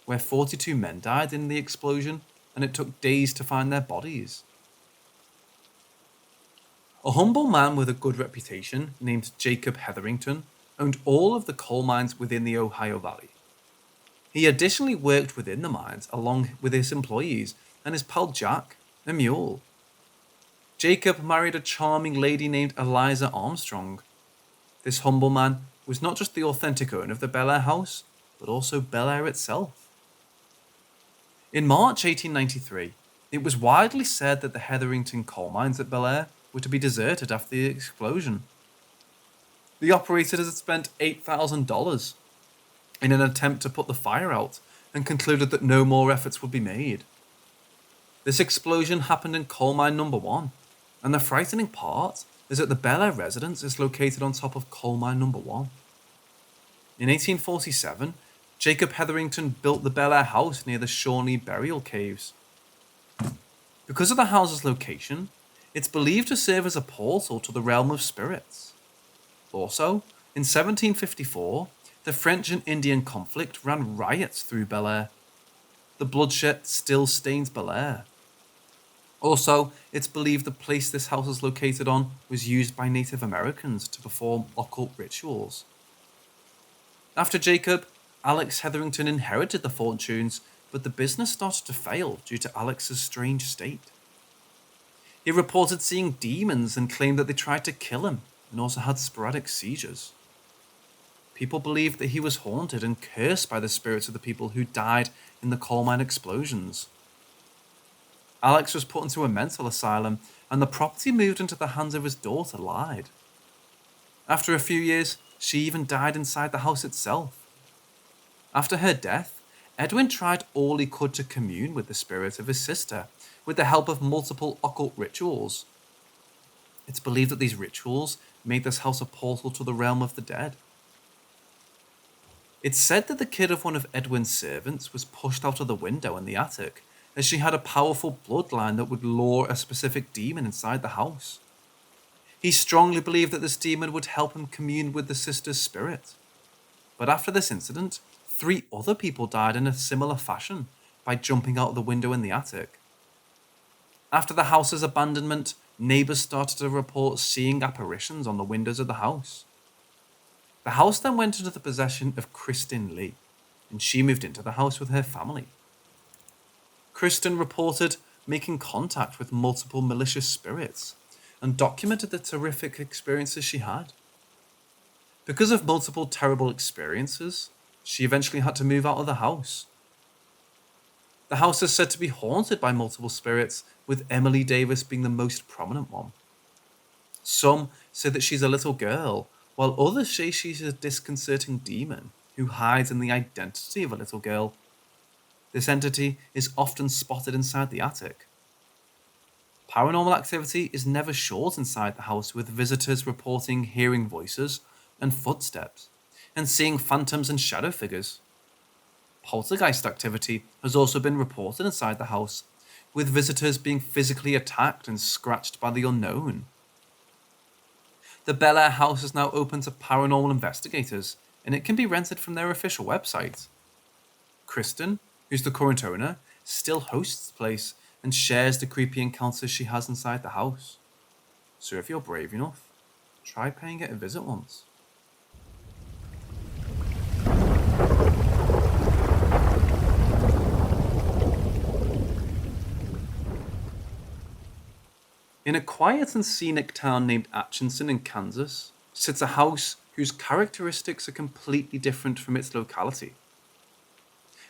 where 42 men died in the explosion and it took days to find their bodies. A humble man with a good reputation named Jacob Hetherington owned all of the coal mines within the Ohio Valley. He additionally worked within the mines along with his employees and his pal Jack, a mule. Jacob married a charming lady named Eliza Armstrong. This humble man was not just the authentic owner of the Bel Air house, but also Bel Air itself. In March 1893, it was widely said that the Hetherington coal mines at Bel Air were to be deserted after the explosion. The operators had spent $8,000 in an attempt to put the fire out and concluded that no more efforts would be made. This explosion happened in coal mine number 1, and the frightening part is that the Bel Air residence is located on top of coal mine number 1. In 1847, Jacob Hetherington built the Bel Air house near the Shawnee burial caves. Because of the house's location, it's believed to serve as a portal to the realm of spirits. Also, in 1754, the French and Indian conflict ran riots through Bel Air. The bloodshed still stains Bel Air. Also, it's believed the place this house is located on was used by Native Americans to perform occult rituals. After Jacob, Alex Hetherington inherited the fortunes, but the business started to fail due to Alex's strange state. He reported seeing demons and claimed that they tried to kill him, and also had sporadic seizures. People believed that he was haunted and cursed by the spirits of the people who died in the coal mine explosions. Alex was put into a mental asylum, and the property moved into the hands of his daughter, Lyde. After a few years, she even died inside the house itself. After her death, Edwin tried all he could to commune with the spirit of his sister, with the help of multiple occult rituals. It's believed that these rituals made this house a portal to the realm of the dead. It's said that the kid of one of Edwin's servants was pushed out of the window in the attic, as she had a powerful bloodline that would lure a specific demon inside the house. He strongly believed that this demon would help him commune with the sister's spirit. But after this incident, 3 other people died in a similar fashion by jumping out the window in the attic. After the house's abandonment, neighbors started to report seeing apparitions on the windows of the house. The house then went into the possession of Kristen Lee, and she moved into the house with her family. Kristen reported making contact with multiple malicious spirits and documented the terrific experiences she had. Because of multiple terrible experiences, she eventually had to move out of the house. The house is said to be haunted by multiple spirits, with Emily Davis being the most prominent one. Some say that she's a little girl, while others say she's a disconcerting demon who hides in the identity of a little girl. This entity is often spotted inside the attic. Paranormal activity is never short inside the house, with visitors reporting hearing voices and footsteps, and seeing phantoms and shadow figures. Poltergeist activity has also been reported inside the house, with visitors being physically attacked and scratched by the unknown. The Bel Air house is now open to paranormal investigators, and it can be rented from their official website. Kristen, who's the current owner, still hosts the place and shares the creepy encounters she has inside the house. So if you're brave enough, try paying it a visit once. In a quiet and scenic town named Atchison in Kansas sits a house whose characteristics are completely different from its locality.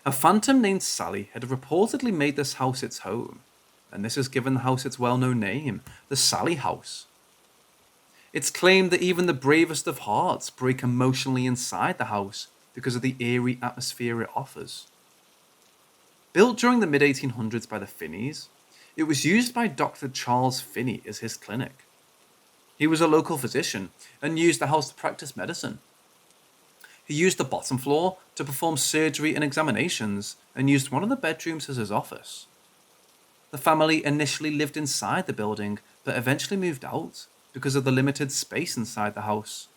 A phantom named Sally had reportedly made this house its home, and this has given the house its well-known name, the Sally House. It's claimed that even the bravest of hearts break emotionally inside the house because of the eerie atmosphere it offers. Built during the mid-1800s by the Finneys, it was used by Dr. Charles Finney as his clinic. He was a local physician and used the house to practice medicine. He used the bottom floor to perform surgery and examinations, and used one of the bedrooms as his office. The family initially lived inside the building, but eventually moved out because of the limited space inside the house.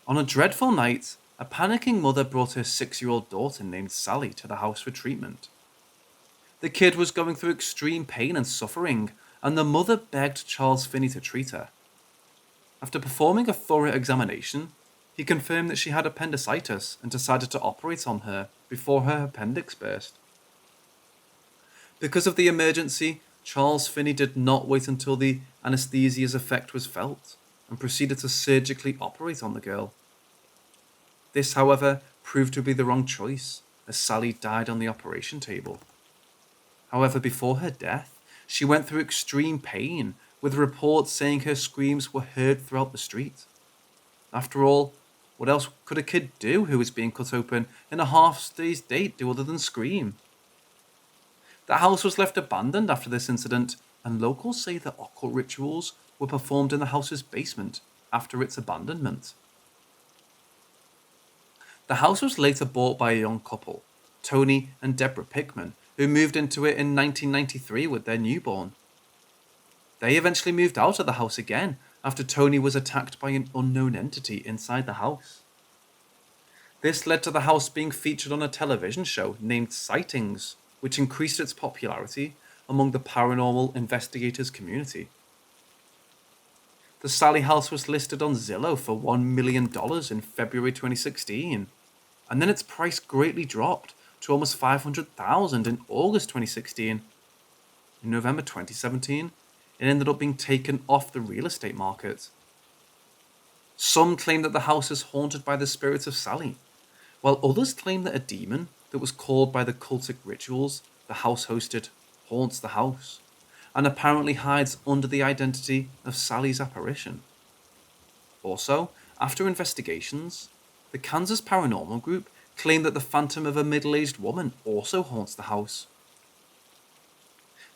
On a dreadful night, a panicking mother brought her 6-year-old daughter named Sally to the house for treatment. The kid was going through extreme pain and suffering, and the mother begged Charles Finney to treat her. After performing a thorough examination, He confirmed that she had appendicitis and decided to operate on her before her appendix burst. Because of the emergency, Charles Finney did not wait until the anesthesia's effect was felt and proceeded to surgically operate on the girl. This, however, proved to be the wrong choice, as Sally died on the operation table. However, before her death, she went through extreme pain, with reports saying her screams were heard throughout the street. After all, what else could a kid do who was being cut open in a half-day's date do other than scream? The house was left abandoned after this incident, and locals say that occult rituals were performed in the house's basement after its abandonment. The house was later bought by a young couple, Tony and Deborah Pickman, who moved into it in 1993 with their newborn. They eventually moved out of the house again after Tony was attacked by an unknown entity inside the house. This led to the house being featured on a television show named Sightings, which increased its popularity among the paranormal investigators community. The Sally house was listed on Zillow for $1 million in February 2016, and then its price greatly dropped to almost $500,000 in August 2016. In November 2017, it ended up being taken off the real estate market. Some claim that the house is haunted by the spirits of Sally, while others claim that a demon that was called by the cultic rituals the house hosted haunts the house, and apparently hides under the identity of Sally's apparition. Also, after investigations, the Kansas Paranormal Group claimed that the phantom of a middle-aged woman also haunts the house.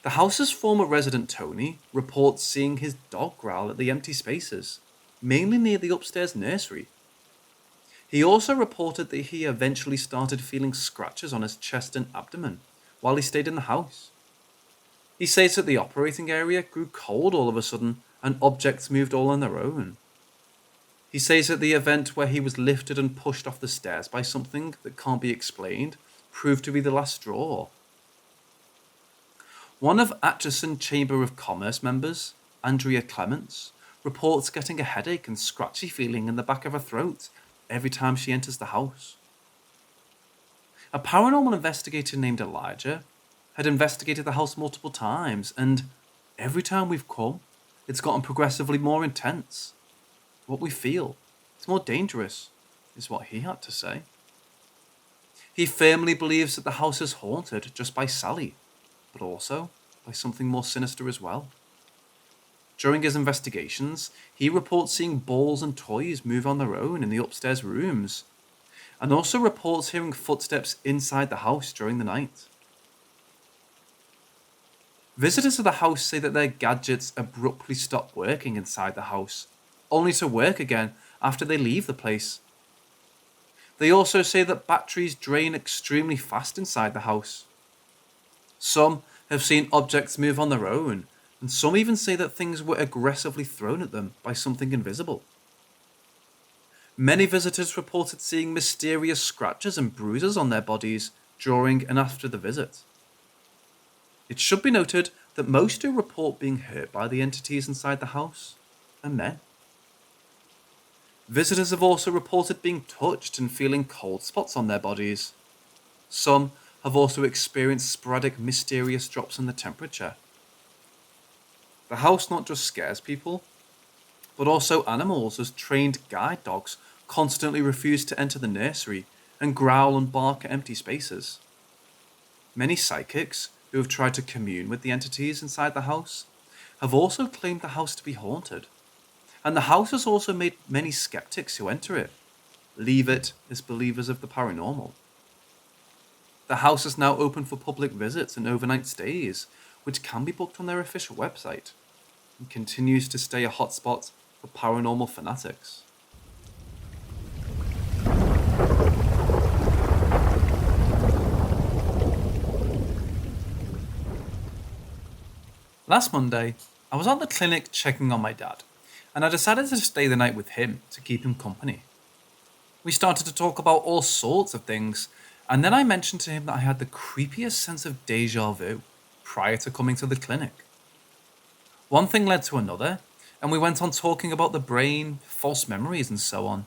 The house's former resident Tony reports seeing his dog growl at the empty spaces, mainly near the upstairs nursery. He also reported that he eventually started feeling scratches on his chest and abdomen while he stayed in the house. He says that the operating area grew cold all of a sudden and objects moved all on their own. He says that the event where he was lifted and pushed off the stairs by something that can't be explained proved to be the last straw. One of Atchison Chamber of Commerce members, Andrea Clements, reports getting a headache and scratchy feeling in the back of her throat every time she enters the house. A paranormal investigator named Elijah had investigated the house multiple times, and every time we've come, it's gotten progressively more intense. What we feel, it's more dangerous, is what he had to say. He firmly believes that the house is haunted just by Sally, but also by something more sinister as well. During his investigations, he reports seeing balls and toys move on their own in the upstairs rooms, and also reports hearing footsteps inside the house during the night. Visitors to the house say that their gadgets abruptly stop working inside the house, only to work again after they leave the place. They also say that batteries drain extremely fast inside the house. Some have seen objects move on their own, and some even say that things were aggressively thrown at them by something invisible. Many visitors reported seeing mysterious scratches and bruises on their bodies during and after the visit. It should be noted that most who report being hurt by the entities inside the house are men. Visitors have also reported being touched and feeling cold spots on their bodies. Some have also experienced sporadic mysterious drops in the temperature. The house not just scares people, but also animals, as trained guide dogs constantly refuse to enter the nursery and growl and bark at empty spaces. Many psychics who have tried to commune with the entities inside the house have also claimed the house to be haunted, and the house has also made many skeptics who enter it leave it as believers of the paranormal. The house is now open for public visits and overnight stays, which can be booked on their official website, and continues to stay a hotspot for paranormal fanatics. Last Monday, I was at the clinic checking on my dad, and I decided to stay the night with him to keep him company. We started to talk about all sorts of things, and then I mentioned to him that I had the creepiest sense of déjà vu prior to coming to the clinic. One thing led to another, and we went on talking about the brain, false memories, and so on.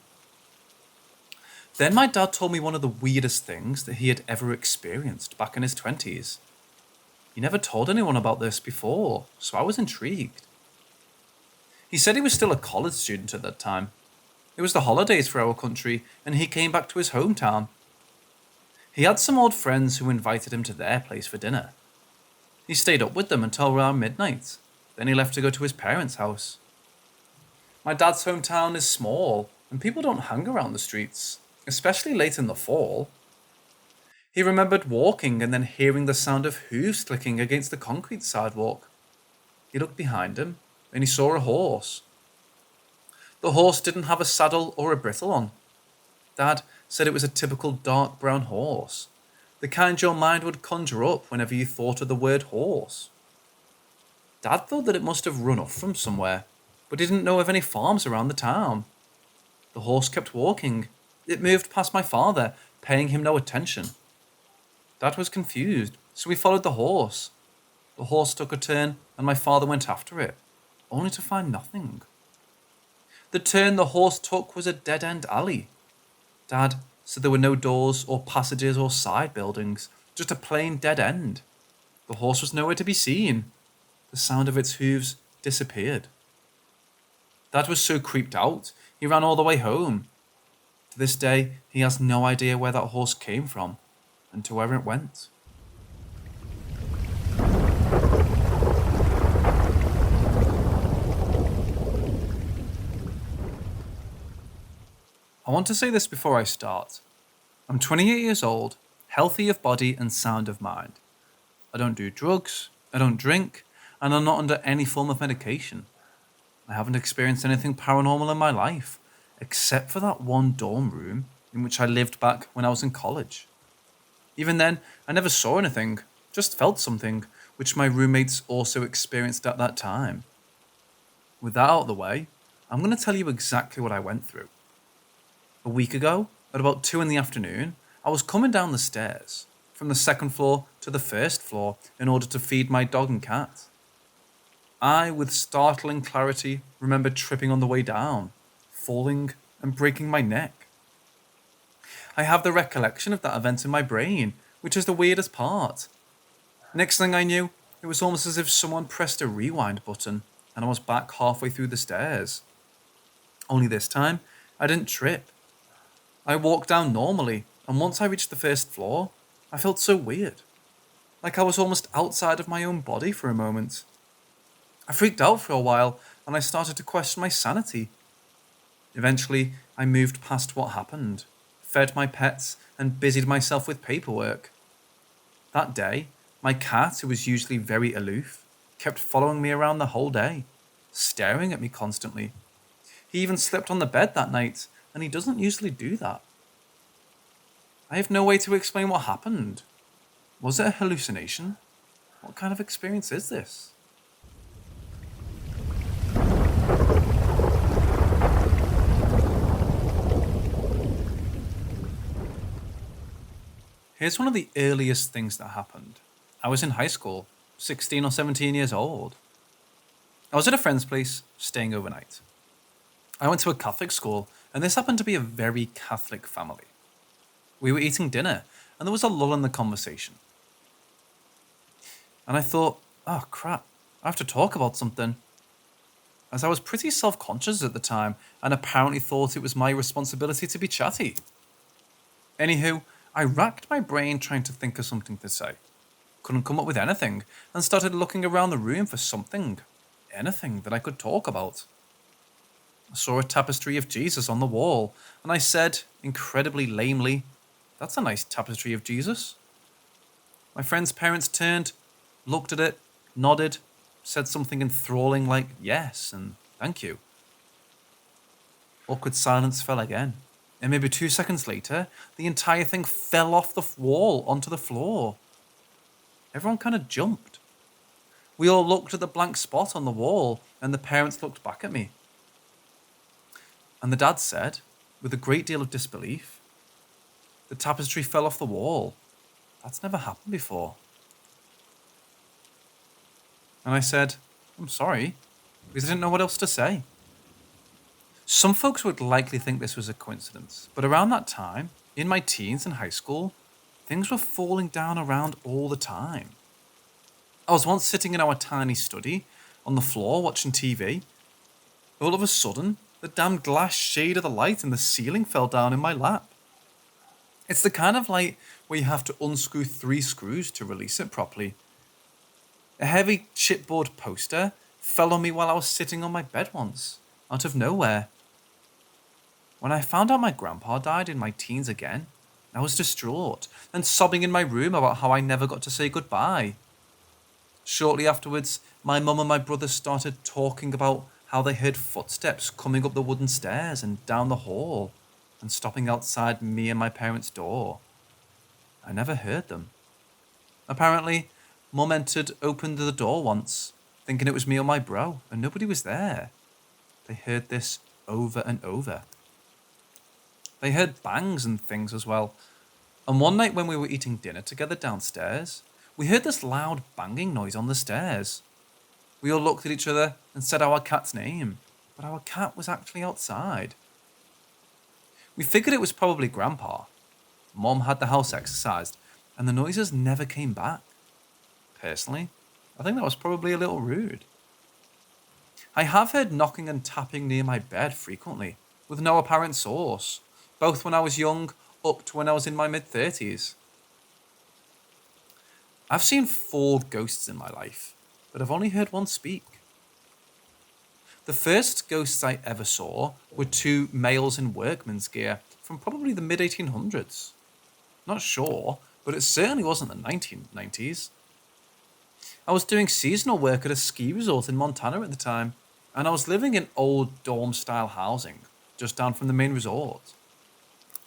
Then my dad told me one of the weirdest things that he had ever experienced back in his 20s. He never told anyone about this before, so I was intrigued. He said he was still a college student at that time. It was the holidays for our country, and he came back to his hometown. He had some old friends who invited him to their place for dinner. He stayed up with them until around midnight. Then he left to go to his parents' house. My dad's hometown is small, and people don't hang around the streets, especially late in the fall. He remembered walking and then hearing the sound of hooves clicking against the concrete sidewalk. He looked behind him, and he saw a horse. The horse didn't have a saddle or a bridle on. Dad said it was a typical dark brown horse, the kind your mind would conjure up whenever you thought of the word horse. Dad thought that it must have run off from somewhere, but he didn't know of any farms around the town. The horse kept walking. It moved past my father, paying him no attention. Dad was confused, so he followed the horse. The horse took a turn, and my father went after it, only to find nothing. The turn the horse took was a dead-end alley. Dad said there were no doors or passages or side buildings, just a plain dead end. The horse was nowhere to be seen. The sound of its hooves disappeared. Dad was so creeped out, he ran all the way home. To this day, he has no idea where that horse came from and to where it went. I want to say this before I start. I'm 28 years old, healthy of body and sound of mind. I don't do drugs, I don't drink, and I'm not under any form of medication. I haven't experienced anything paranormal in my life, except for that one dorm room in which I lived back when I was in college. Even then, I never saw anything, just felt something, which my roommates also experienced at that time. With that out of the way, I'm going to tell you exactly what I went through. A week ago, at about 2 in the afternoon, I was coming down the stairs, from the second floor to the first floor, in order to feed my dog and cat. I, with startling clarity, remember tripping on the way down, falling and breaking my neck. I have the recollection of that event in my brain, which is the weirdest part. Next thing I knew, it was almost as if someone pressed a rewind button, and I was back halfway through the stairs. Only this time, I didn't trip. I walked down normally, and once I reached the first floor, I felt so weird. Like I was almost outside of my own body for a moment. I freaked out for a while, and I started to question my sanity. Eventually, I moved past what happened, fed my pets, and busied myself with paperwork. That day, my cat, who was usually very aloof, kept following me around the whole day, staring at me constantly. He even slept on the bed that night, and he doesn't usually do that. I have no way to explain what happened. Was it a hallucination? What kind of experience is this? Here's one of the earliest things that happened. I was in high school, 16 or 17 years old. I was at a friend's place, staying overnight. I went to a Catholic school, and this happened to be a very Catholic family. We were eating dinner, and there was a lull in the conversation. And I thought, oh crap, I have to talk about something. As I was pretty self-conscious at the time, and apparently thought it was my responsibility to be chatty. Anywho, I racked my brain trying to think of something to say. Couldn't come up with anything, and started looking around the room for something, anything that I could talk about. I saw a tapestry of Jesus on the wall, and I said, incredibly lamely, "That's a nice tapestry of Jesus." My friend's parents turned, looked at it, nodded, said something enthralling like yes and thank you. Awkward silence fell again, and maybe 2 seconds later, the entire thing fell off the wall onto the floor. Everyone kind of jumped. We all looked at the blank spot on the wall, and the parents looked back at me. And the dad said, with a great deal of disbelief, "The tapestry fell off the wall. That's never happened before." And I said, "I'm sorry," because I didn't know what else to say. Some folks would likely think this was a coincidence, but around that time, in my teens and high school, things were falling down around all the time. I was once sitting in our tiny study on the floor watching TV. All of a sudden, the damn glass shade of the light in the ceiling fell down in my lap. It's the kind of light where you have to unscrew 3 screws to release it properly. A heavy chipboard poster fell on me while I was sitting on my bed once, out of nowhere. When I found out my grandpa died in my teens again, I was distraught and sobbing in my room about how I never got to say goodbye. Shortly afterwards, my mum and my brother started talking about how they heard footsteps coming up the wooden stairs and down the hall and stopping outside me and my parents' door. I never heard them. Apparently, Mum opened the door once, thinking it was me or my bro, and nobody was there. They heard this over and over. They heard bangs and things as well. And one night when we were eating dinner together downstairs, we heard this loud banging noise on the stairs. We all looked at each other and said our cat's name, but our cat was actually outside. We figured it was probably Grandpa. Mom had the house exercised, and the noises never came back. Personally, I think that was probably a little rude. I have heard knocking and tapping near my bed frequently, with no apparent source, both when I was young up to when I was in my mid-30s. I've seen 4 ghosts in my life, but I've only heard one speak. The first ghosts I ever saw were 2 males in workman's gear from probably the mid-1800s. Not sure, but it certainly wasn't the 1990s. I was doing seasonal work at a ski resort in Montana at the time, and I was living in old dorm-style housing, just down from the main resort.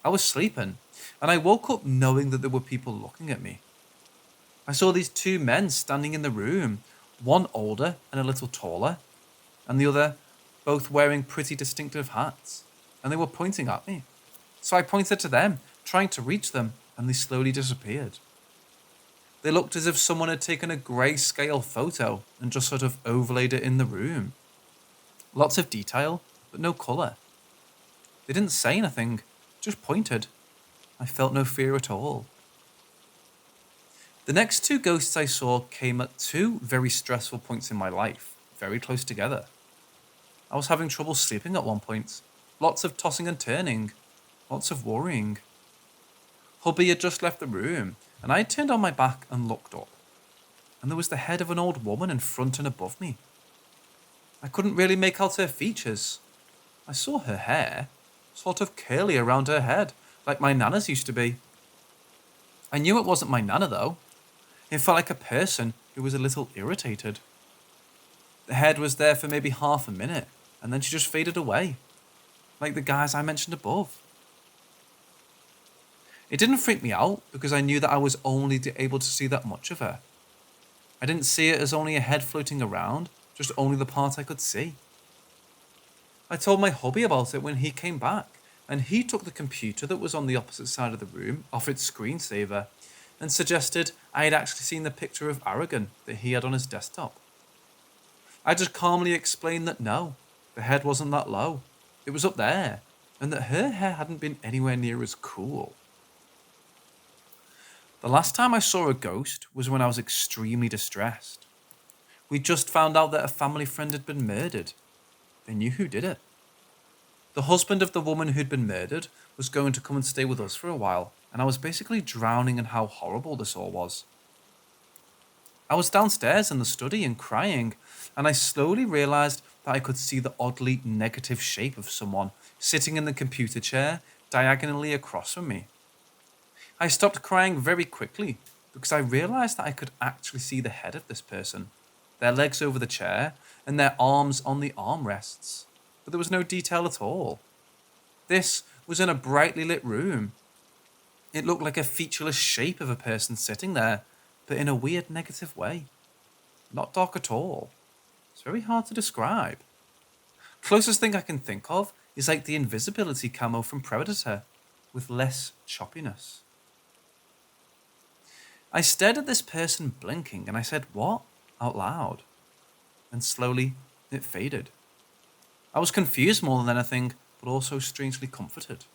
I was sleeping, and I woke up knowing that there were people looking at me. I saw these 2 men standing in the room, one older and a little taller, and the other both wearing pretty distinctive hats, and they were pointing at me. So I pointed to them, trying to reach them, and they slowly disappeared. They looked as if someone had taken a grayscale photo and just sort of overlaid it in the room. Lots of detail, but no colour. They didn't say anything, just pointed. I felt no fear at all. The next 2 ghosts I saw came at 2 very stressful points in my life, very close together. I was having trouble sleeping at one point, lots of tossing and turning, lots of worrying. Hubby had just left the room, and I turned on my back and looked up, and there was the head of an old woman in front and above me. I couldn't really make out her features. I saw her hair, sort of curly around her head, like my nana's used to be. I knew it wasn't my nana though. It felt like a person who was a little irritated. The head was there for maybe half a minute, and then she just faded away, like the guys I mentioned above. It didn't freak me out because I knew that I was only able to see that much of her. I didn't see it as only a head floating around, just only the part I could see. I told my hubby about it when he came back, and he took the computer that was on the opposite side of the room off its screensaver and suggested I had actually seen the picture of Aragon that he had on his desktop. I just calmly explained that no, the head wasn't that low. It was up there, and that her hair hadn't been anywhere near as cool. The last time I saw a ghost was when I was extremely distressed. We just found out that a family friend had been murdered. They knew who did it. The husband of the woman who'd been murdered was going to come and stay with us for a while, and I was basically drowning in how horrible this all was. I was downstairs in the study and crying, and I slowly realised that I could see the oddly negative shape of someone sitting in the computer chair diagonally across from me. I stopped crying very quickly because I realised that I could actually see the head of this person, their legs over the chair, and their arms on the armrests, but there was no detail at all. This was in a brightly lit room. It looked like a featureless shape of a person sitting there, but in a weird negative way. Not dark at all. It's very hard to describe. Closest thing I can think of is like the invisibility camo from Predator, with less choppiness. I stared at this person blinking and I said, "What?" out loud. And slowly it faded. I was confused more than anything, but also strangely comforted.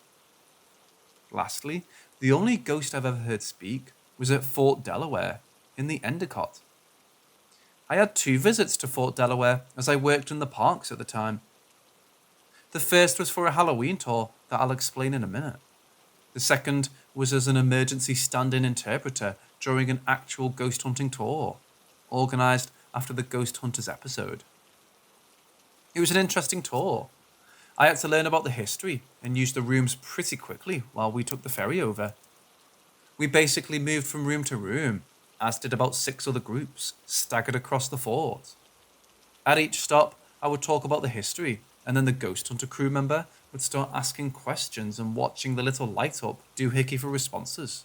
Lastly, the only ghost I've ever heard speak was at Fort Delaware, in the Endicott. I had 2 visits to Fort Delaware as I worked in the parks at the time. The first was for a Halloween tour that I'll explain in a minute. The second was as an emergency stand-in interpreter during an actual ghost hunting tour, organised after the Ghost Hunters episode. It was an interesting tour. I had to learn about the history and use the rooms pretty quickly while we took the ferry over. We basically moved from room to room, as did about 6 other groups, staggered across the fort. At each stop, I would talk about the history, and then the ghost hunter crew member would start asking questions and watching the little light up doohickey for responses.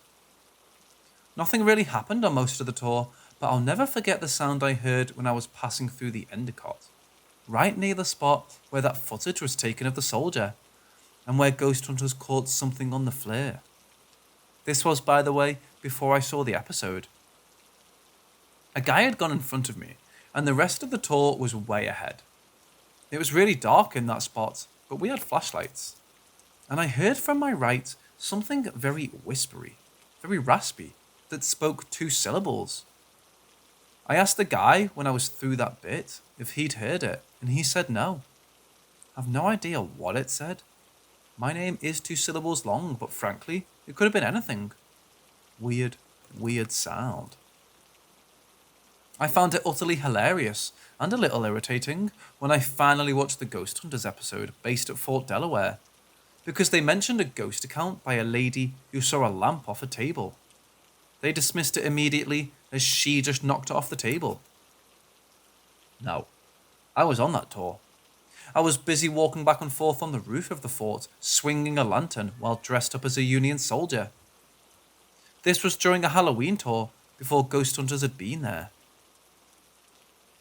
Nothing really happened on most of the tour, but I'll never forget the sound I heard when I was passing through the Endicott, right near the spot where that footage was taken of the soldier, and where ghost hunters caught something on the flare. This was, by the way, before I saw the episode. A guy had gone in front of me, and the rest of the tour was way ahead. It was really dark in that spot, but we had flashlights. And I heard from my right something very whispery, very raspy, that spoke 2 syllables. I asked the guy when I was through that bit if he'd heard it, and he said no. I've no idea what it said. My name is 2 syllables long, but frankly, it could have been anything. Weird, weird sound. I found it utterly hilarious and a little irritating when I finally watched the Ghost Hunters episode based at Fort Delaware, because they mentioned a ghost account by a lady who saw a lamp off a table. They dismissed it immediately as she just knocked it off the table. No, I was on that tour. I was busy walking back and forth on the roof of the fort, swinging a lantern while dressed up as a Union soldier. This was during a Halloween tour before ghost hunters had been there.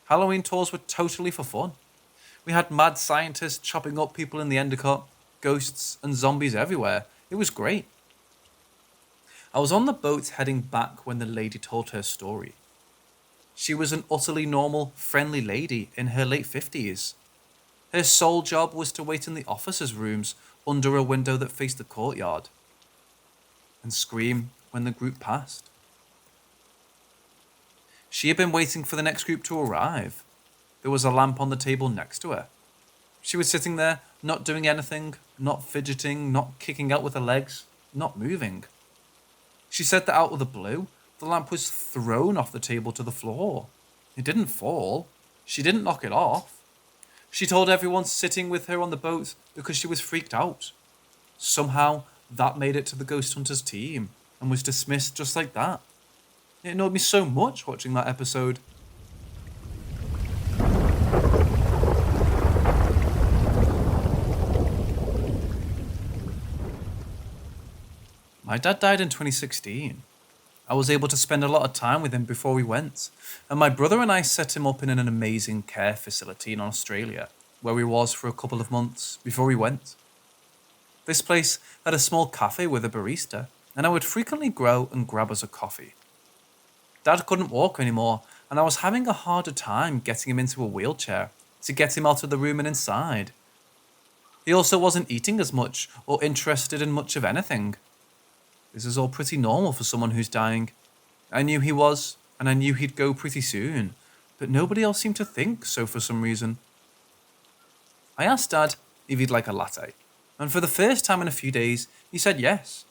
Halloween tours were totally for fun. We had mad scientists chopping up people in the Endicott, ghosts and zombies everywhere. It was great. I was on the boat heading back when the lady told her story. She was an utterly normal, friendly lady in her late 50s. Her sole job was to wait in the officers' rooms under a window that faced the courtyard and scream when the group passed. She had been waiting for the next group to arrive. There was a lamp on the table next to her. She was sitting there, not doing anything, not fidgeting, not kicking out with her legs, not moving. She said that out of the blue, the lamp was thrown off the table to the floor. It didn't fall. She didn't knock it off. She told everyone sitting with her on the boat because she was freaked out. Somehow, that made it to the Ghost Hunters team and was dismissed just like that. It annoyed me so much watching that episode. My dad died in 2016. I was able to spend a lot of time with him before we went, and my brother and I set him up in an amazing care facility in Australia, where he was for a couple of months before we went. This place had a small cafe with a barista, and I would frequently go and grab us a coffee. Dad couldn't walk anymore, and I was having a harder time getting him into a wheelchair to get him out of the room and inside. He also wasn't eating as much or interested in much of anything. This is all pretty normal for someone who's dying. I knew he was, and I knew he'd go pretty soon, but nobody else seemed to think so for some reason. I asked Dad if he'd like a latte, and for the first time in a few days, he said yes.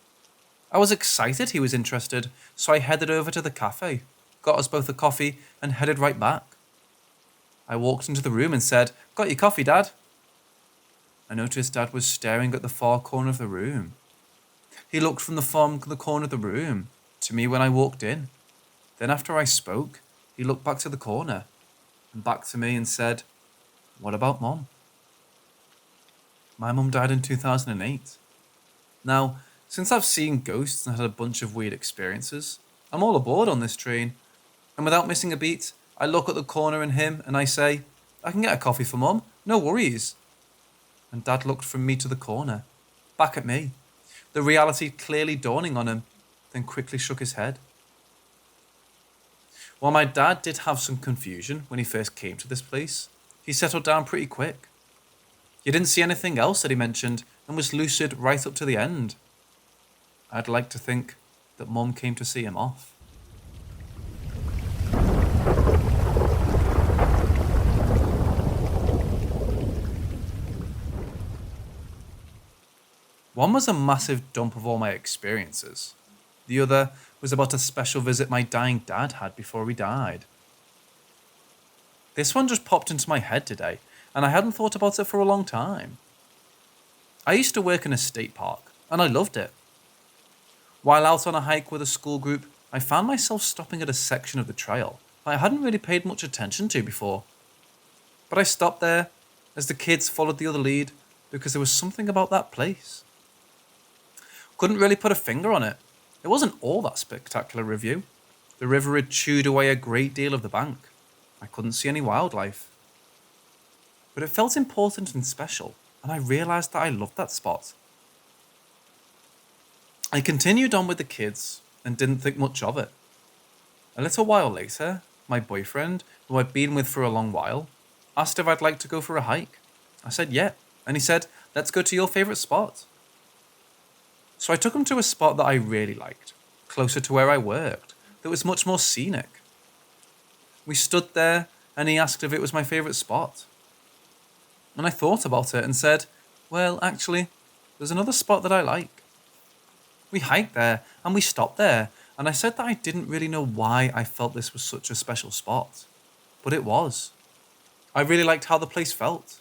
I was excited he was interested, so I headed over to the cafe, got us both a coffee, and headed right back. I walked into the room and said, "Got your coffee, Dad?" I noticed Dad was staring at the far corner of the room. He looked from the corner of the room to me when I walked in. Then after I spoke, he looked back to the corner and back to me and said, "What about Mom?" My mum died in 2008. Now, since I've seen ghosts and had a bunch of weird experiences, I'm all aboard on this train. And without missing a beat, I look at the corner and him and I say, "I can get a coffee for Mum, no worries." And Dad looked from me to the corner, back at me, the reality clearly dawning on him, then quickly shook his head. While my dad did have some confusion when he first came to this place, he settled down pretty quick. He didn't see anything else that he mentioned and was lucid right up to the end. I'd like to think that Mum came to see him off. One was a massive dump of all my experiences. The other was about a special visit my dying dad had before he died. This one just popped into my head today, and I hadn't thought about it for a long time. I used to work in a state park, and I loved it. While out on a hike with a school group, I found myself stopping at a section of the trail that I hadn't really paid much attention to before. But I stopped there as the kids followed the other lead because there was something about that place. Couldn't really put a finger on it. It wasn't all that spectacular of view. The river had chewed away a great deal of the bank. I couldn't see any wildlife. But it felt important and special, and I realised that I loved that spot. I continued on with the kids and didn't think much of it. A little while later, my boyfriend, who I'd been with for a long while, asked if I'd like to go for a hike. I said yeah, and he said, "Let's go to your favourite spot." So I took him to a spot that I really liked, closer to where I worked, that was much more scenic. We stood there, and he asked if it was my favourite spot. And I thought about it and said, well, actually, there's another spot that I like. We hiked there, and we stopped there, and I said that I didn't really know why I felt this was such a special spot. But it was. I really liked how the place felt.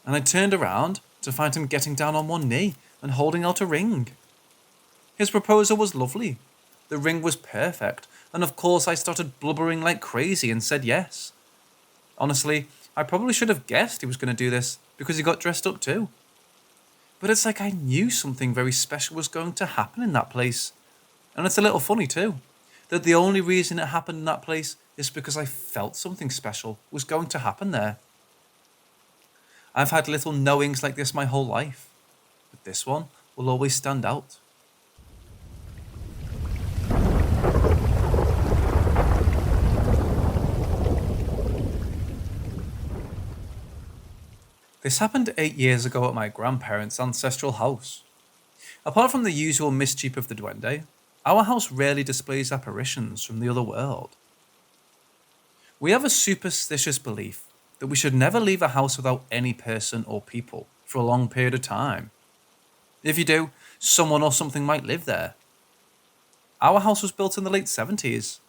And I turned around to find him getting down on one knee and holding out a ring. His proposal was lovely. The ring was perfect, and of course I started blubbering like crazy and said yes. Honestly, I probably should have guessed he was going to do this because he got dressed up too. But it's like I knew something very special was going to happen in that place. And it's a little funny too, that the only reason it happened in that place is because I felt something special was going to happen there. I've had little knowings like this my whole life, but this one will always stand out. This happened 8 years ago at my grandparents' ancestral house. Apart from the usual mischief of the duende, our house rarely displays apparitions from the other world. We have a superstitious belief that we should never leave a house without any person or people for a long period of time. If you do, someone or something might live there. Our house was built in the late 70s.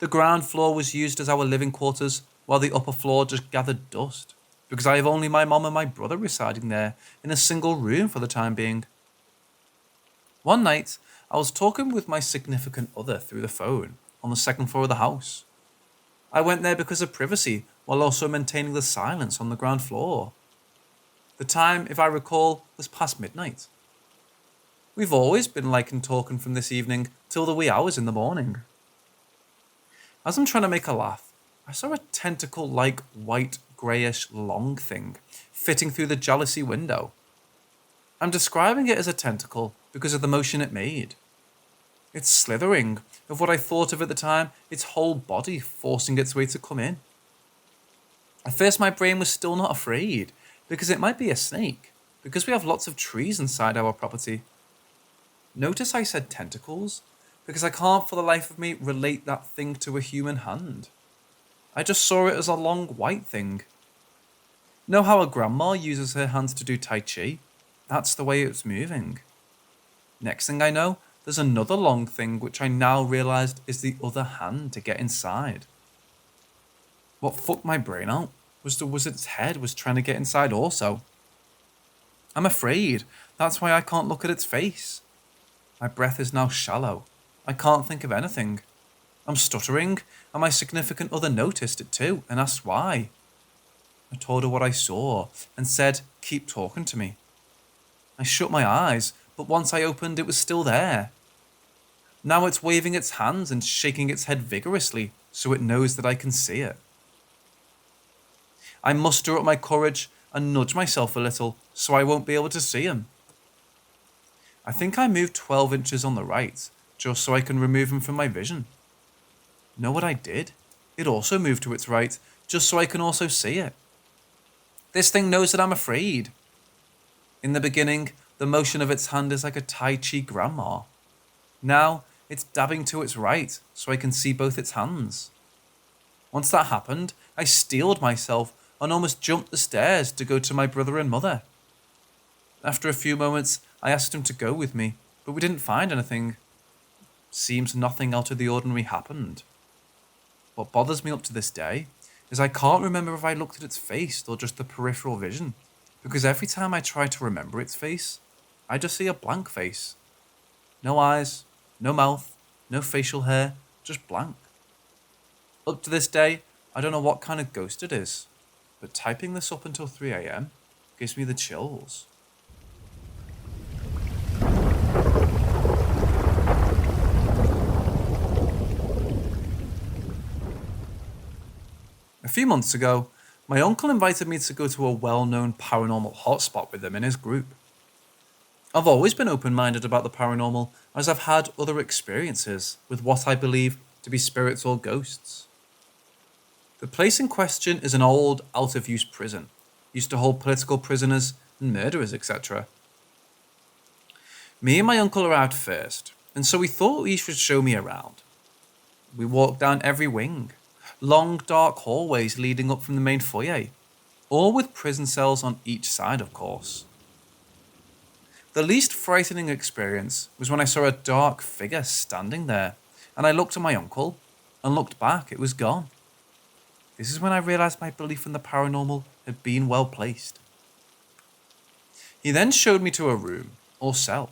The ground floor was used as our living quarters, while the upper floor just gathered dust, because I have only my mom and my brother residing there in a single room for the time being. One night, I was talking with my significant other through the phone on the second floor of the house. I went there because of privacy, while also maintaining the silence on the ground floor. The time, if I recall, was past midnight. We've always been liking talking from this evening till the wee hours in the morning. As I'm trying to make a laugh, I saw a tentacle-like white greyish long thing fitting through the jalousie window. I'm describing it as a tentacle because of the motion it made. It's slithering, of what I thought of at the time, its whole body forcing its way to come in. At first my brain was still not afraid, because it might be a snake, because we have lots of trees inside our property. Notice I said tentacles, because I can't for the life of me relate that thing to a human hand. I just saw it as a long white thing. Know how a grandma uses her hands to do Tai Chi? That's the way it's moving. Next thing I know, there's another long thing which I now realised is the other hand to get inside. What fucked my brain out was the wizard's head was trying to get inside also. I'm afraid. That's why I can't look at its face. My breath is now shallow. I can't think of anything. I'm stuttering, and my significant other noticed it too and asked why. I told her what I saw and said, keep talking to me. I shut my eyes, but once I opened it was still there. Now it's waving its hands and shaking its head vigorously so it knows that I can see it. I muster up my courage and nudge myself a little so I won't be able to see him. I think I moved 12 inches on the right just so I can remove him from my vision. Know what I did? It also moved to its right just so I can also see it. This thing knows that I'm afraid. In the beginning, the motion of its hand is like a Tai Chi grandma. Now, it's dabbing to its right so I can see both its hands. Once that happened, I steeled myself and almost jumped the stairs to go to my brother and mother. After a few moments, I asked him to go with me, but we didn't find anything. Seems nothing out of the ordinary happened. What bothers me up to this day is I can't remember if I looked at its face or just the peripheral vision, because every time I try to remember its face, I just see a blank face. No eyes, no mouth, no facial hair, just blank. Up to this day, I don't know what kind of ghost it is, but typing this up until 3 a.m. gives me the chills. A few months ago, my uncle invited me to go to a well-known paranormal hotspot with him in his group. I've always been open-minded about the paranormal, as I've had other experiences with what I believe to be spirits or ghosts. The place in question is an old, out-of-use prison, used to hold political prisoners and murderers, etc. Me and my uncle arrived first, and so we thought he should show me around. We walked down every wing, long dark hallways leading up from the main foyer, all with prison cells on each side, of course. The least frightening experience was when I saw a dark figure standing there, and I looked at my uncle, and looked back, it was gone. This is when I realised my belief in the paranormal had been well placed. He then showed me to a room, or cell.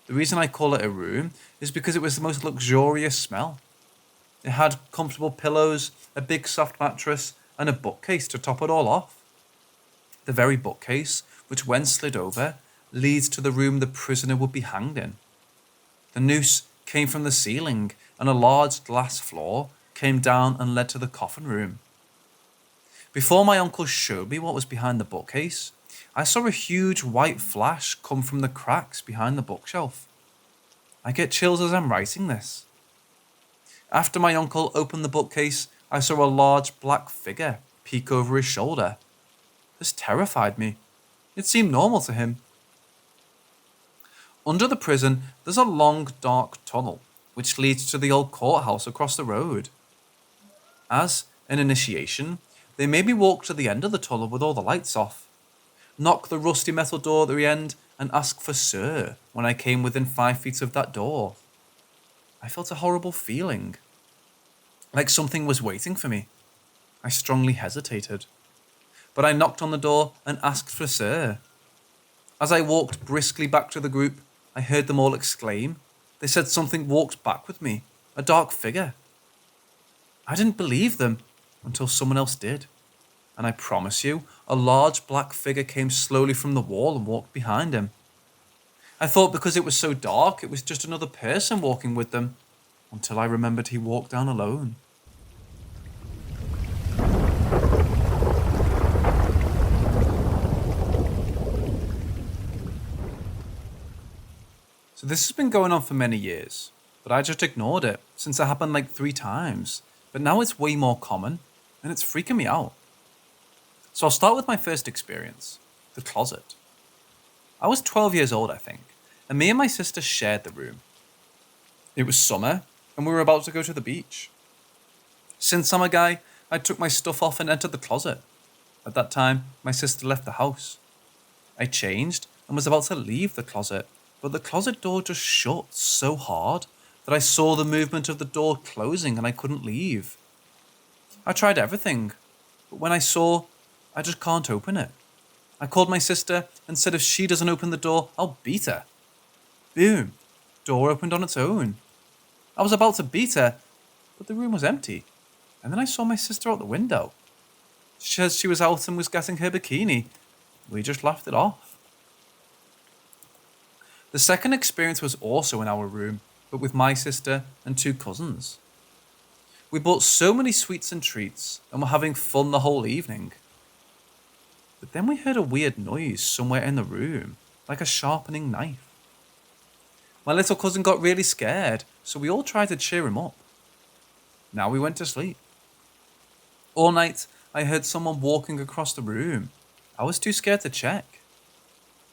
The reason I call it a room is because it was the most luxurious smell. It had comfortable pillows, a big soft mattress, and a bookcase to top it all off. The very bookcase, which when slid over, leads to the room the prisoner would be hanged in. The noose came from the ceiling, and a large glass floor came down and led to the coffin room. Before my uncle showed me what was behind the bookcase, I saw a huge white flash come from the cracks behind the bookshelf. I get chills as I'm writing this. After my uncle opened the bookcase, I saw a large black figure peek over his shoulder. This terrified me. It seemed normal to him. Under the prison, there's a long, dark tunnel, which leads to the old courthouse across the road. As an initiation, they made me walk to the end of the tunnel with all the lights off, knock the rusty metal door at the end, and ask for "Sir" when I came within 5 feet of that door. I felt a horrible feeling, like something was waiting for me. I strongly hesitated, but I knocked on the door and asked for "Sir." As I walked briskly back to the group, I heard them all exclaim. They said something walked back with me, a dark figure. I didn't believe them until someone else did, and I promise you, a large black figure came slowly from the wall and walked behind him. I thought because it was so dark, it was just another person walking with them, until I remembered he walked down alone. So this has been going on for many years, but I just ignored it since it happened like 3 times. But now it's way more common, and it's freaking me out. So I'll start with my first experience, the closet. I was 12 years old, I think, and me and my sister shared the room. It was summer, and we were about to go to the beach. Since I'm a guy, I took my stuff off and entered the closet. At that time, my sister left the house. I changed and was about to leave the closet, but the closet door just shut so hard that I saw the movement of the door closing and I couldn't leave. I tried everything, but when I saw, I just can't open it. I called my sister and said if she doesn't open the door, I'll beat her. Boom, door opened on its own. I was about to beat her, but the room was empty. And then I saw my sister out the window. She said she was out and was getting her bikini. We just laughed it off. The second experience was also in our room, but with my sister and 2 cousins. We bought so many sweets and treats and were having fun the whole evening. But then we heard a weird noise somewhere in the room, like a sharpening knife. My little cousin got really scared, so we all tried to cheer him up. Now we went to sleep. All night, I heard someone walking across the room, I was too scared to check.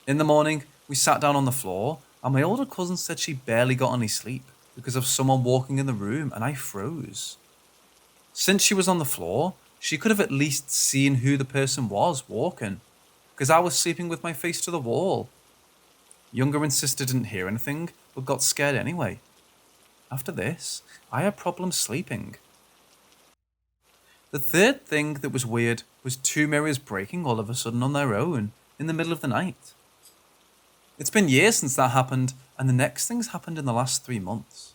In the morning, we sat down on the floor, and my older cousin said she barely got any sleep because of someone walking in the room, and I froze. Since she was on the floor, she could have at least seen who the person was walking, because I was sleeping with my face to the wall. Younger and sister didn't hear anything, but got scared anyway. After this, I had problems sleeping. The third thing that was weird was two mirrors breaking all of a sudden on their own in the middle of the night. It's been years since that happened, and the next thing's happened in the last 3 months.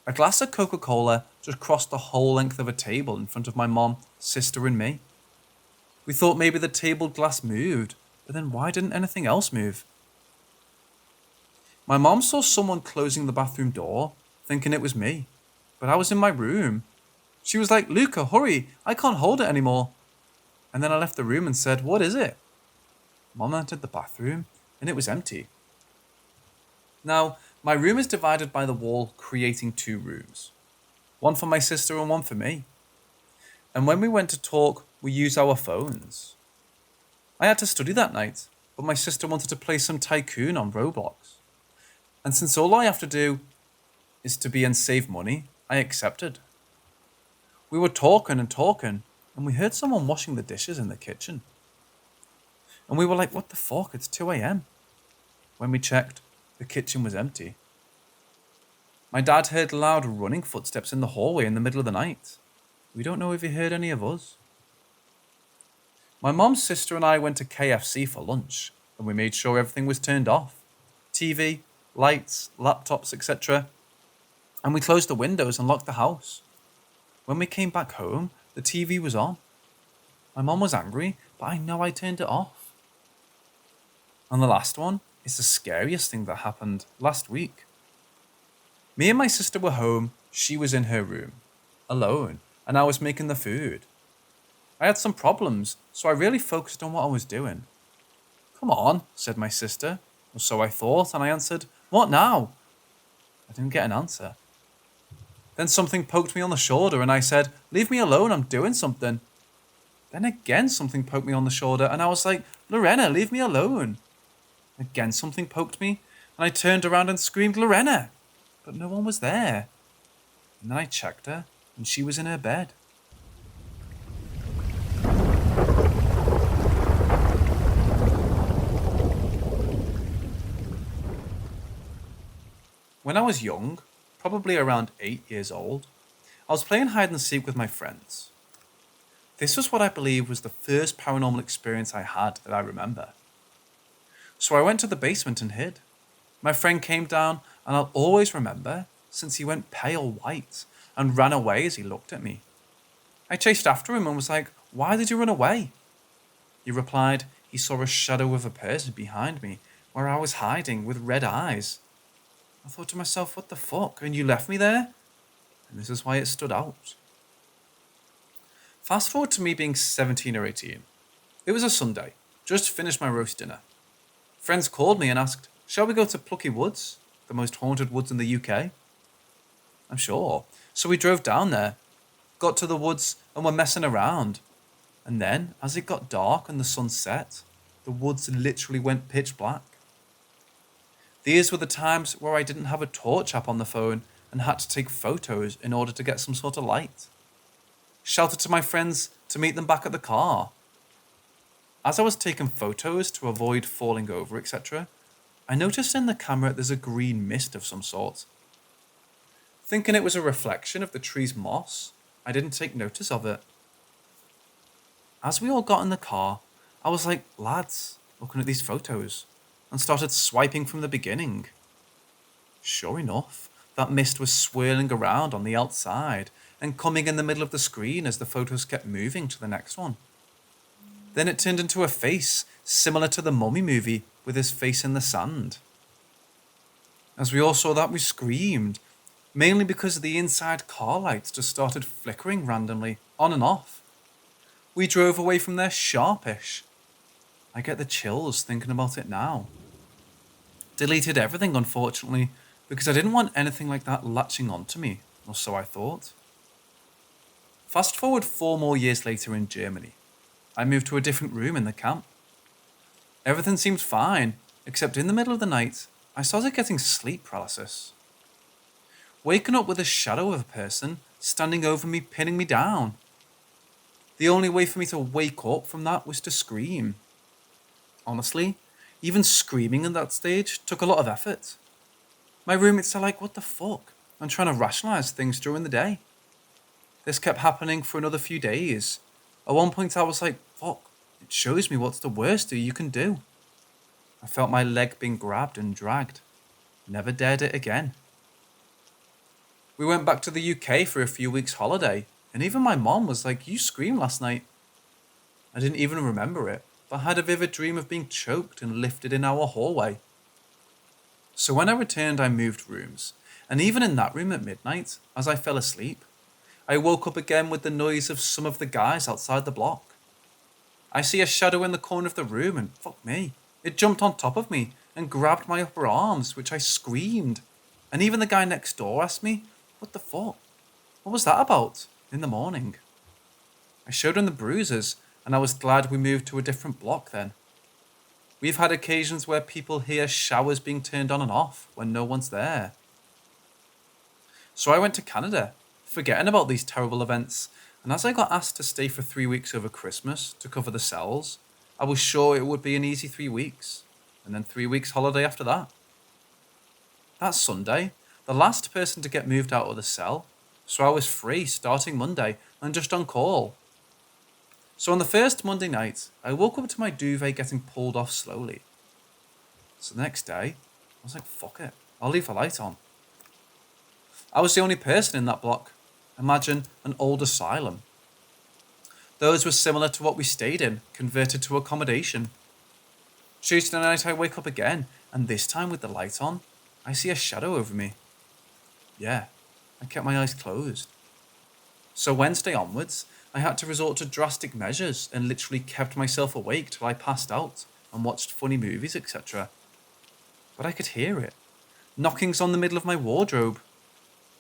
A glass of Coca-Cola just crossed the whole length of a table in front of my mom, sister, and me. We thought maybe the table glass moved, but then why didn't anything else move? My mom saw someone closing the bathroom door, thinking it was me, but I was in my room. She was like, "Luca, hurry, I can't hold it anymore." And then I left the room and said, "What is it?" Mom entered the bathroom, and it was empty. Now, my room is divided by the wall, creating 2 rooms. One for my sister and one for me. And when we went to talk, we used our phones. I had to study that night, but my sister wanted to play some Tycoon on Roblox. And since all I have to do is to be and save money, I accepted. We were talking, and we heard someone washing the dishes in the kitchen. And we were like, "What the fuck? It's 2 a.m. When we checked, the kitchen was empty. My dad heard loud running footsteps in the hallway in the middle of the night. We don't know if he heard any of us. My mom's sister and I went to KFC for lunch, and we made sure everything was turned off. TV, lights, laptops, etc. And we closed the windows and locked the house. When we came back home, the TV was on. My mom was angry, but I know I turned it off. And the last one is the scariest thing that happened last week. Me and my sister were home, she was in her room, alone, and I was making the food. I had some problems, so I really focused on what I was doing. "Come on," said my sister, or so I thought, and I answered, "What now?" I didn't get an answer. Then something poked me on the shoulder and I said, "Leave me alone, I'm doing something." Then again something poked me on the shoulder and I was like, "Lorena, leave me alone." Again something poked me and I turned around and screamed, "Lorena!" But no one was there. And then I checked her and she was in her bed. When I was young, probably around 8 years old, I was playing hide and seek with my friends. This was what I believe was the first paranormal experience I had that I remember. So I went to the basement and hid. My friend came down and I'll always remember since he went pale white and ran away as he looked at me. I chased after him and was like, "Why did you run away?" He replied he saw a shadow of a person behind me where I was hiding with red eyes. I thought to myself, "What the fuck? And you left me there?" And this is why it stood out. Fast forward to me being 17 or 18. It was a Sunday. Just finished my roast dinner. Friends called me and asked, "Shall we go to Plucky Woods, the most haunted woods in the UK?" I'm sure. So we drove down there, got to the woods and were messing around. And then, as it got dark and the sun set, the woods literally went pitch black. These were the times where I didn't have a torch app on the phone and had to take photos in order to get some sort of light. Shouted to my friends to meet them back at the car. As I was taking photos to avoid falling over, etc., I noticed in the camera there's a green mist of some sort. Thinking it was a reflection of the tree's moss, I didn't take notice of it. As we all got in the car, I was like, "Lads, looking at these photos," and started swiping from the beginning. Sure enough, that mist was swirling around on the outside and coming in the middle of the screen as the photos kept moving to the next one. Then it turned into a face similar to the Mummy movie with his face in the sand. As we all saw that, we screamed, mainly because the inside car lights just started flickering randomly, on and off. We drove away from there sharpish. I get the chills thinking about it now. Deleted everything, unfortunately, because I didn't want anything like that latching onto me, or so I thought. Fast forward 4 more years later in Germany. I moved to a different room in the camp. Everything seemed fine, except in the middle of the night, I started getting sleep paralysis. Waking up with a shadow of a person standing over me, pinning me down. The only way for me to wake up from that was to scream. Honestly, even screaming at that stage took a lot of effort. My roommates are like, what the fuck? I'm trying to rationalize things during the day. This kept happening for another few days. At one point I was like, fuck, it shows me what's the worst you can do. I felt my leg being grabbed and dragged. Never dared it again. We went back to the UK for a few weeks holiday, and even my mom was like, you screamed last night. I didn't even remember it, but I had a vivid dream of being choked and lifted in our hallway. So when I returned, I moved rooms, and even in that room at midnight, as I fell asleep, I woke up again with the noise of some of the guys outside the block. I see a shadow in the corner of the room, and fuck me, it jumped on top of me and grabbed my upper arms, which I screamed. And even the guy next door asked me, what the fuck? What was that about? In the morning. I showed him the bruises, and I was glad we moved to a different block then. We've had occasions where people hear showers being turned on and off when no one's there. So I went to Canada, forgetting about these terrible events, and as I got asked to stay for 3 weeks over Christmas to cover the cells, I was sure it would be an easy 3 weeks, and then 3 weeks holiday after that. That Sunday, the last person to get moved out of the cell, so I was free starting Monday and just on call. So on the first Monday night, I woke up to my duvet getting pulled off slowly. So the next day, I was like, fuck it, I'll leave the light on. I was the only person in that block. Imagine an old asylum. Those were similar to what we stayed in, converted to accommodation. Tuesday night I wake up again, and this time with the light on, I see a shadow over me. Yeah, I kept my eyes closed. So Wednesday onwards, I had to resort to drastic measures and literally kept myself awake till I passed out and watched funny movies, etc. But I could hear it. Knockings on the middle of my wardrobe.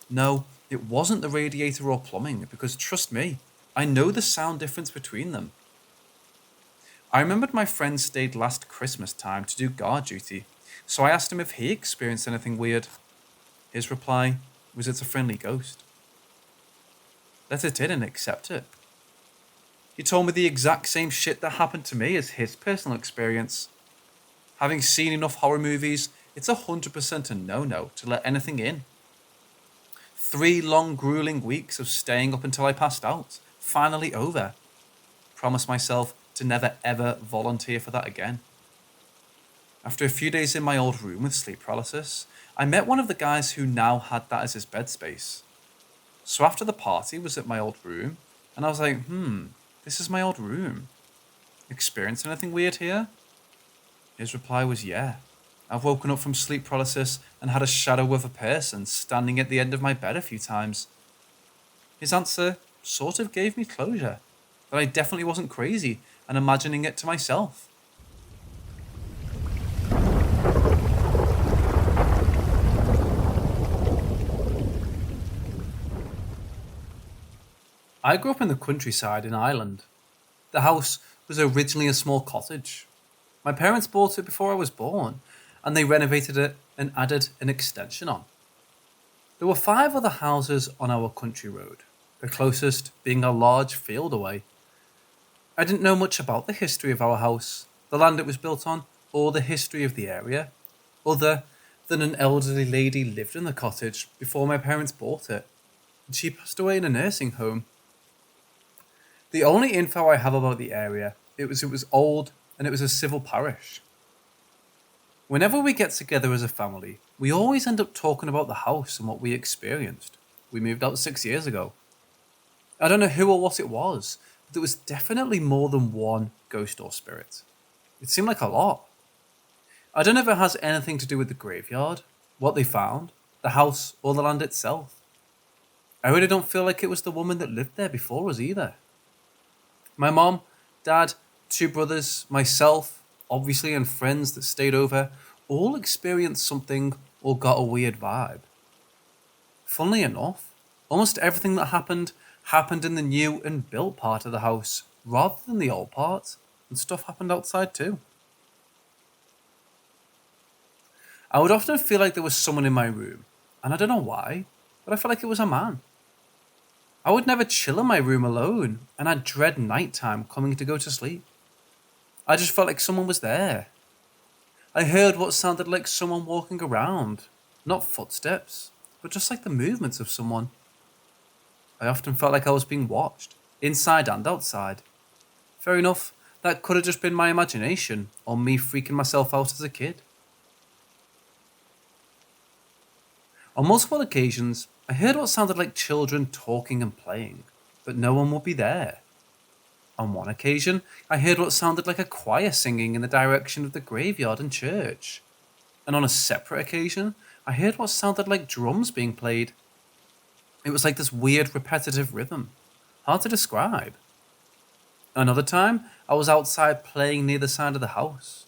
No, it wasn't the radiator or plumbing, because trust me, I know the sound difference between them. I remembered my friend stayed last Christmas time to do guard duty, so I asked him if he experienced anything weird. His reply was it's a friendly ghost. Let it in and accept it. He told me the exact same shit that happened to me as his personal experience. Having seen enough horror movies, it's 100% a no-no to let anything in. 3 long grueling weeks of staying up until I passed out, finally over. Promised myself to never ever volunteer for that again. After a few days in my old room with sleep paralysis, I met one of the guys who now had that as his bed space. So after the party was at my old room, and I was like, this is my old room. Experienced anything weird here? His reply was yeah. I've woken up from sleep paralysis and had a shadow of a person standing at the end of my bed a few times. His answer sort of gave me closure, that I definitely wasn't crazy and imagining it to myself. I grew up in the countryside in Ireland. The house was originally a small cottage. My parents bought it before I was born, and they renovated it and added an extension on. There were 5 other houses on our country road, the closest being a large field away. I didn't know much about the history of our house, the land it was built on, or the history of the area, other than an elderly lady lived in the cottage before my parents bought it, and she passed away in a nursing home. The only info I have about the area, it was old and it was a civil parish. Whenever we get together as a family, we always end up talking about the house and what we experienced. We moved out 6 years ago. I don't know who or what it was, but there was definitely more than one ghost or spirit. It seemed like a lot. I don't know if it has anything to do with the graveyard, what they found, the house, or the land itself. I really don't feel like it was the woman that lived there before us either. My mom, dad, 2 brothers, myself, obviously, and friends that stayed over, all experienced something or got a weird vibe. Funnily enough, almost everything that happened in the new and built part of the house, rather than the old part, and stuff happened outside too. I would often feel like there was someone in my room, and I don't know why, but I felt like it was a man. I would never chill in my room alone, and I'd dread nighttime coming to go to sleep. I just felt like someone was there. I heard what sounded like someone walking around, not footsteps, but just like the movements of someone. I often felt like I was being watched, inside and outside. Fair enough, that could have just been my imagination, or me freaking myself out as a kid. On multiple occasions, I heard what sounded like children talking and playing, but no one would be there. On one occasion, I heard what sounded like a choir singing in the direction of the graveyard and church. And on a separate occasion, I heard what sounded like drums being played. It was like this weird repetitive rhythm, hard to describe. Another time, I was outside playing near the side of the house.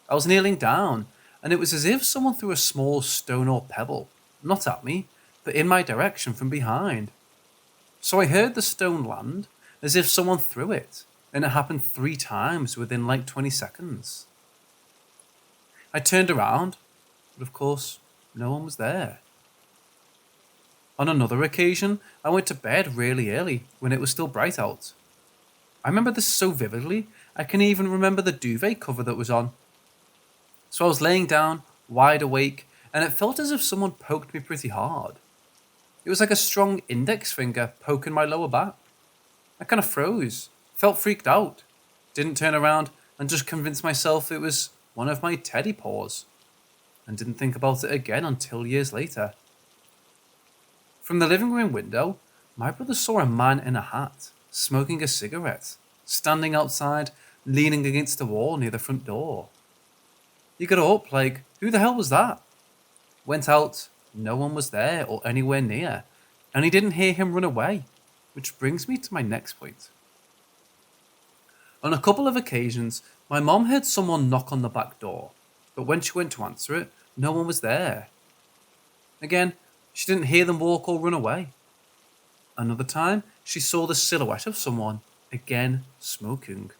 I was kneeling down, and it was as if someone threw a small stone or pebble, not at me, but in my direction from behind. So I heard the stone land, as if someone threw it, and it happened 3 times within like 20 seconds. I turned around, but of course, no one was there. On another occasion, I went to bed really early when it was still bright out. I remember this so vividly, I can even remember the duvet cover that was on. So I was laying down, wide awake, and it felt as if someone poked me pretty hard. It was like a strong index finger poking my lower back. I kind of froze, felt freaked out, didn't turn around, and just convinced myself it was one of my teddy paws, and didn't think about it again until years later. From the living room window, my brother saw a man in a hat, smoking a cigarette, standing outside, leaning against the wall near the front door. He got up like, who the hell was that? Went out, no one was there or anywhere near, and he didn't hear him run away, which brings me to my next point. On a couple of occasions, my mom heard someone knock on the back door, but when she went to answer it, no one was there. Again, she didn't hear them walk or run away. Another time, she saw the silhouette of someone, again smoking,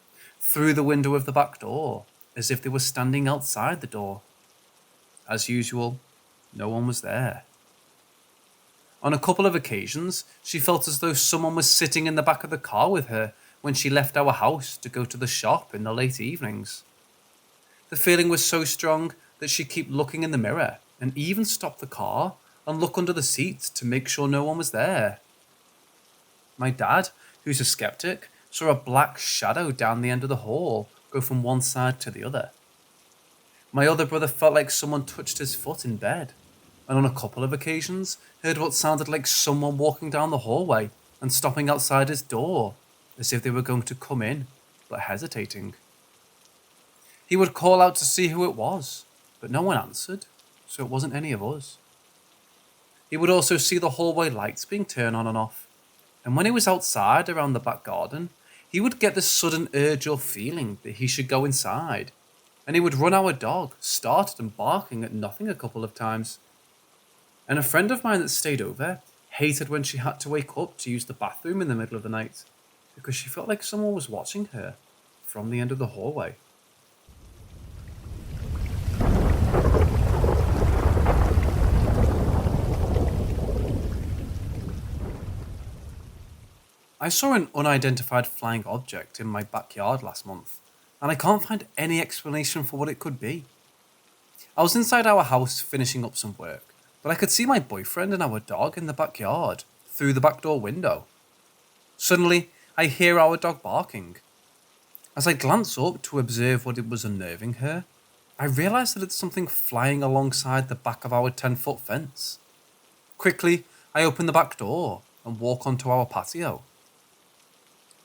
through the window of the back door, as if they were standing outside the door. As usual, no one was there. On a couple of occasions, she felt as though someone was sitting in the back of the car with her when she left our house to go to the shop in the late evenings. The feeling was so strong that she'd keep looking in the mirror and even stop the car and look under the seat to make sure no one was there. My dad, who's a skeptic, saw a black shadow down the end of the hall go from one side to the other. My other brother felt like someone touched his foot in bed, and on a couple of occasions heard what sounded like someone walking down the hallway and stopping outside his door, as if they were going to come in, but hesitating. He would call out to see who it was, but no one answered, so it wasn't any of us. He would also see the hallway lights being turned on and off, and when he was outside around the back garden, he would get this sudden urge or feeling that he should go inside, and he would run our dog, started and barking at nothing a couple of times. And a friend of mine that stayed over hated when she had to wake up to use the bathroom in the middle of the night, because she felt like someone was watching her from the end of the hallway. I saw an unidentified flying object in my backyard last month, and I can't find any explanation for what it could be. I was inside our house finishing up some work, but I could see my boyfriend and our dog in the backyard through the back door window. Suddenly, I hear our dog barking. As I glance up to observe what it was unnerving her, I realise that it's something flying alongside the back of our 10-foot fence. Quickly, I open the back door and walk onto our patio.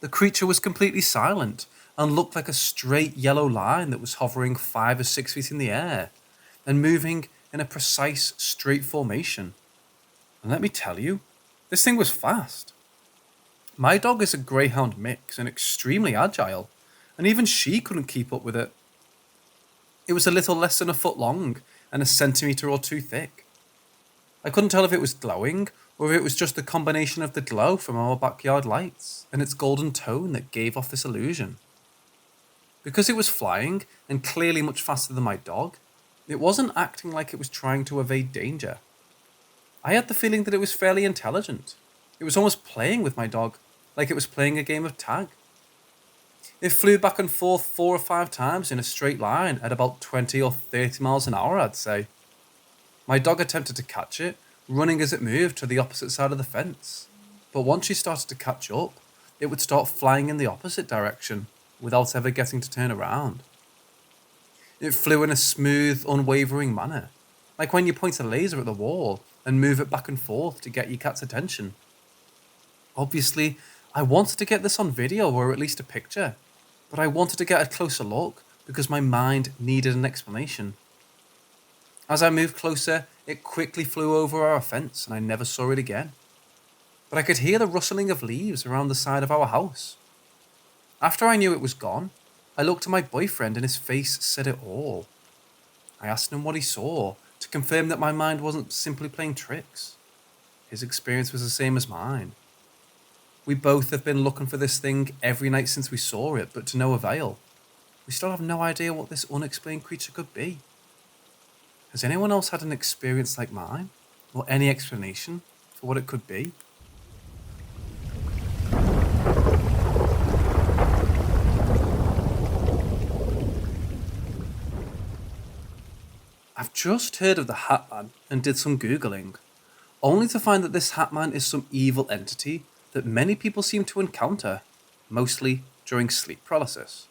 The creature was completely silent and looked like a straight yellow line that was hovering 5 or 6 feet in the air and moving in a precise straight formation. And let me tell you, this thing was fast. My dog is a greyhound mix and extremely agile, and even she couldn't keep up with it. It was a little less than a foot long and a centimetre or 2 thick. I couldn't tell if it was glowing or if it was just the combination of the glow from our backyard lights and its golden tone that gave off this illusion. Because it was flying and clearly much faster than my dog, it wasn't acting like it was trying to evade danger. I had the feeling that it was fairly intelligent. It was almost playing with my dog, like it was playing a game of tag. It flew back and forth 4 or 5 times in a straight line at about 20 or 30 miles an hour, I'd say. My dog attempted to catch it, running as it moved to the opposite side of the fence. But once she started to catch up, it would start flying in the opposite direction, without ever getting to turn around. It flew in a smooth, unwavering manner, like when you point a laser at the wall and move it back and forth to get your cat's attention. Obviously, I wanted to get this on video or at least a picture, but I wanted to get a closer look because my mind needed an explanation. As I moved closer, it quickly flew over our fence and I never saw it again. But I could hear the rustling of leaves around the side of our house. After I knew it was gone, I looked at my boyfriend and his face said it all. I asked him what he saw to confirm that my mind wasn't simply playing tricks. His experience was the same as mine. We both have been looking for this thing every night since we saw it, but to no avail. We still have no idea what this unexplained creature could be. Has anyone else had an experience like mine? Or any explanation for what it could be? I've just heard of the Hat Man and did some Googling, only to find that this Hat Man is some evil entity that many people seem to encounter, mostly during sleep paralysis.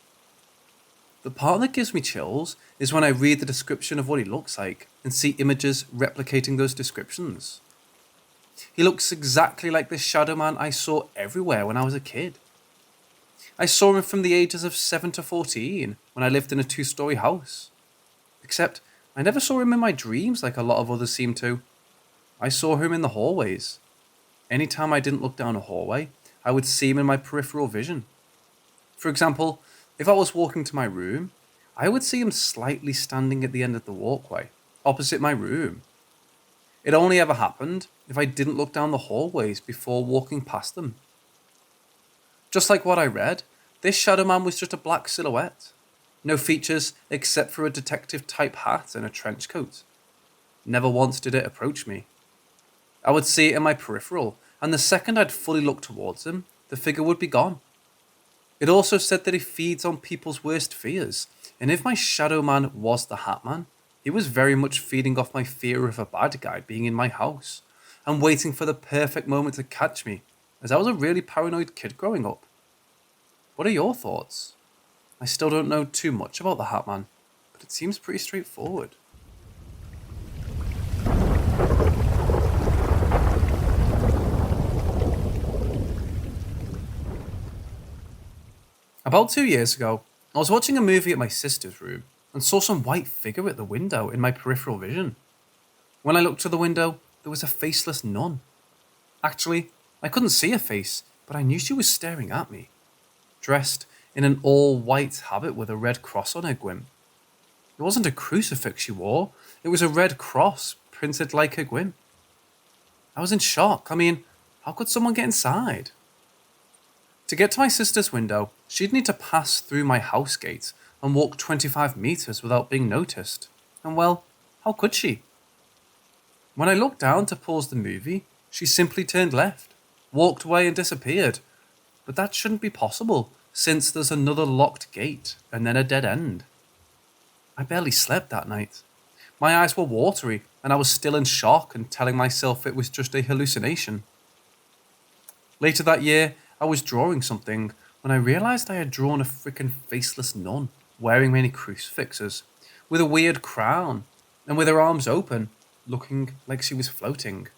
The part that gives me chills is when I read the description of what he looks like and see images replicating those descriptions. He looks exactly like this shadow man I saw everywhere when I was a kid. I saw him from the ages of 7 to 14 when I lived in a 2-story house. Except I never saw him in my dreams like a lot of others seem to. I saw him in the hallways. Anytime I didn't look down a hallway, I would see him in my peripheral vision. For example, if I was walking to my room, I would see him slightly standing at the end of the walkway, opposite my room. It only ever happened if I didn't look down the hallways before walking past them. Just like what I read, this shadow man was just a black silhouette. No features except for a detective-type hat and a trench coat. Never once did it approach me. I would see it in my peripheral, and the second I'd fully look towards him, the figure would be gone. It also said that he feeds on people's worst fears, and if my shadow man was the Hat Man, he was very much feeding off my fear of a bad guy being in my house, and waiting for the perfect moment to catch me, as I was a really paranoid kid growing up. What are your thoughts? I still don't know too much about the Hat Man, but it seems pretty straightforward. About 2 years ago, I was watching a movie at my sister's room and saw some white figure at the window in my peripheral vision. When I looked to the window, there was a faceless nun. Actually, I couldn't see a face, but I knew she was staring at me, dressed in an all-white habit with a red cross on her gwym. It wasn't a crucifix she wore, it was a red cross printed like her gwym. I was in shock. I mean, how could someone get inside? To get to my sister's window, she'd need to pass through my house gate and walk 25 meters without being noticed. And well, how could she? When I looked down to pause the movie, she simply turned left, walked away and disappeared. But that shouldn't be possible, since there's another locked gate and then a dead end. I barely slept that night. My eyes were watery and I was still in shock and telling myself it was just a hallucination. Later that year, I was drawing something when I realized I had drawn a frickin' faceless nun wearing many crucifixes, with a weird crown, and with her arms open, looking like she was floating.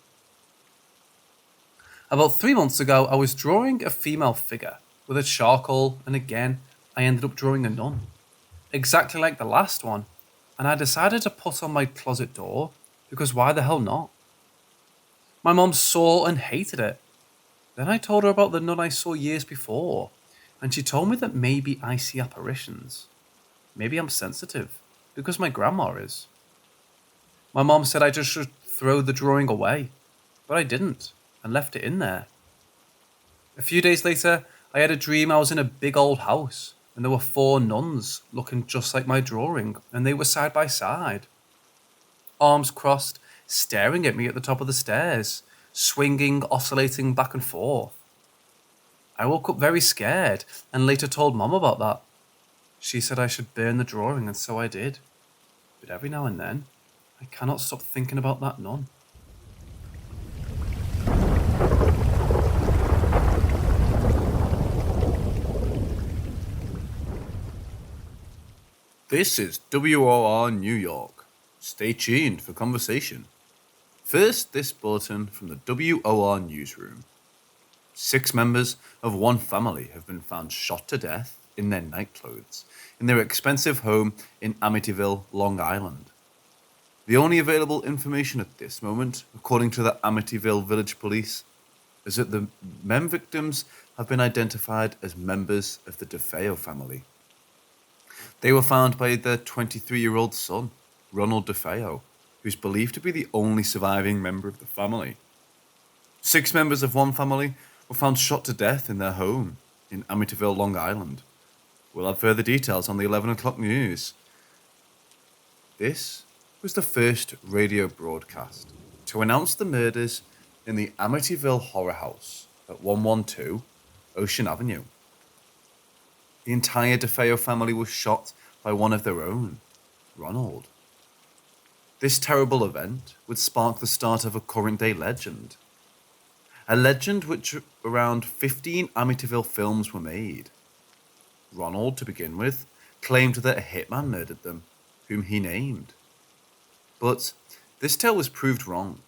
About 3 months ago, I was drawing a female figure with a charcoal, and again, I ended up drawing a nun, exactly like the last one, and I decided to put on my closet door, because why the hell not? My mom saw and hated it. Then I told her about the nun I saw years before, and she told me that maybe I see apparitions. Maybe I'm sensitive, because my grandma is. My mom said I just should throw the drawing away, but I didn't, and left it in there. A few days later, I had a dream I was in a big old house, and there were 4 nuns looking just like my drawing, and they were side by side, arms crossed, staring at me at the top of the stairs, swinging, oscillating back and forth. I woke up very scared, and later told Mom about that. She said I should burn the drawing, and so I did. But every now and then, I cannot stop thinking about that nun. This is WOR New York. Stay tuned for conversation. First, this bulletin from the WOR newsroom. 6 members of one family have been found shot to death in their nightclothes in their expensive home in Amityville, Long Island. The only available information at this moment, according to the Amityville Village Police, is that the victims have been identified as members of the DeFeo family. They were found by their 23-year-old son, Ronald DeFeo, who is believed to be the only surviving member of the family. 6 members of one family were found shot to death in their home in Amityville, Long Island. We'll have further details on the 11 o'clock news. This was the first radio broadcast to announce the murders in the Amityville Horror House at 112 Ocean Avenue. The entire DeFeo family was shot by one of their own, Ronald. This terrible event would spark the start of a current-day legend. A legend which around 15 Amityville films were made. Ronald, to begin with, claimed that a hitman murdered them, whom he named. But this tale was proved wrong,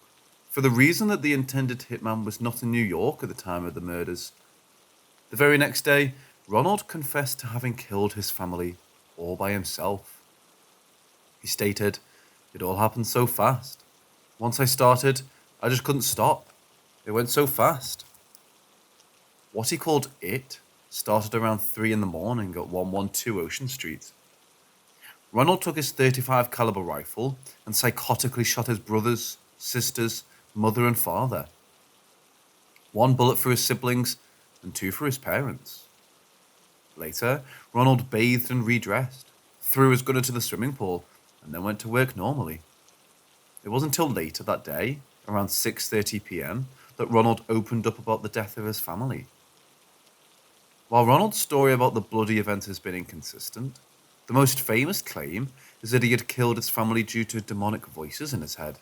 for the reason that the intended hitman was not in New York at the time of the murders. The very next day, Ronald confessed to having killed his family all by himself. He stated, "It all happened so fast. Once I started, I just couldn't stop. It went so fast." What he called it started around 3 in the morning at 112 Ocean Street. Ronald took his .35 caliber rifle and psychotically shot his brothers, sisters, mother and father. 1 bullet for his siblings and 2 for his parents. Later, Ronald bathed and redressed, threw his gun into the swimming pool, and then went to work normally. It wasn't until later that day, around 6:30 p.m, that Ronald opened up about the death of his family. While Ronald's story about the bloody event has been inconsistent, the most famous claim is that he had killed his family due to demonic voices in his head.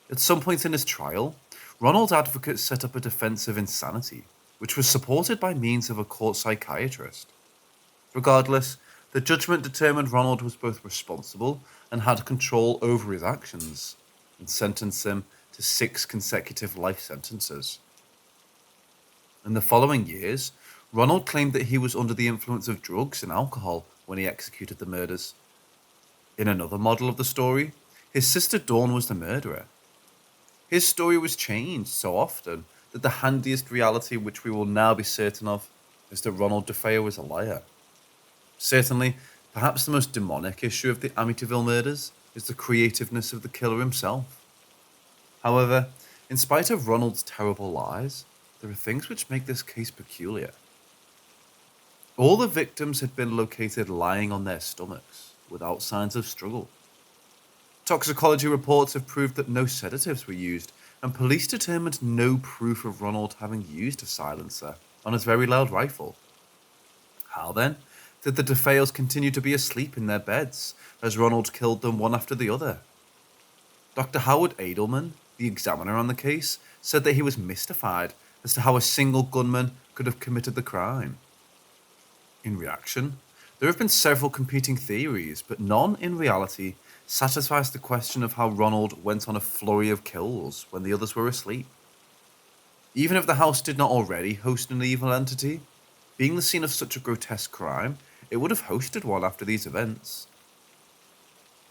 At some point in his trial, Ronald's advocates set up a defense of insanity, which was supported by means of a court psychiatrist. Regardless, the judgment determined Ronald was both responsible and had control over his actions, and sentenced him to 6 consecutive life sentences. In the following years, Ronald claimed that he was under the influence of drugs and alcohol when he executed the murders. In another model of the story, his sister Dawn was the murderer. His story was changed so often that the handiest reality which we will now be certain of is that Ronald DeFeo is a liar. Certainly, perhaps the most demonic issue of the Amityville murders is the creativeness of the killer himself. However, in spite of Ronald's terrible lies, there are things which make this case peculiar. All the victims had been located lying on their stomachs, without signs of struggle. Toxicology reports have proved that no sedatives were used, and police determined no proof of Ronald having used a silencer on his very loud rifle. How then did the DeFeos continue to be asleep in their beds as Ronald killed them one after the other? Dr. Howard Edelman, the examiner on the case, said that he was mystified as to how a single gunman could have committed the crime. In reaction, there have been several competing theories, but none in reality satisfies the question of how Ronald went on a flurry of kills when the others were asleep. Even if the house did not already host an evil entity, being the scene of such a grotesque crime, it would have hosted one after these events.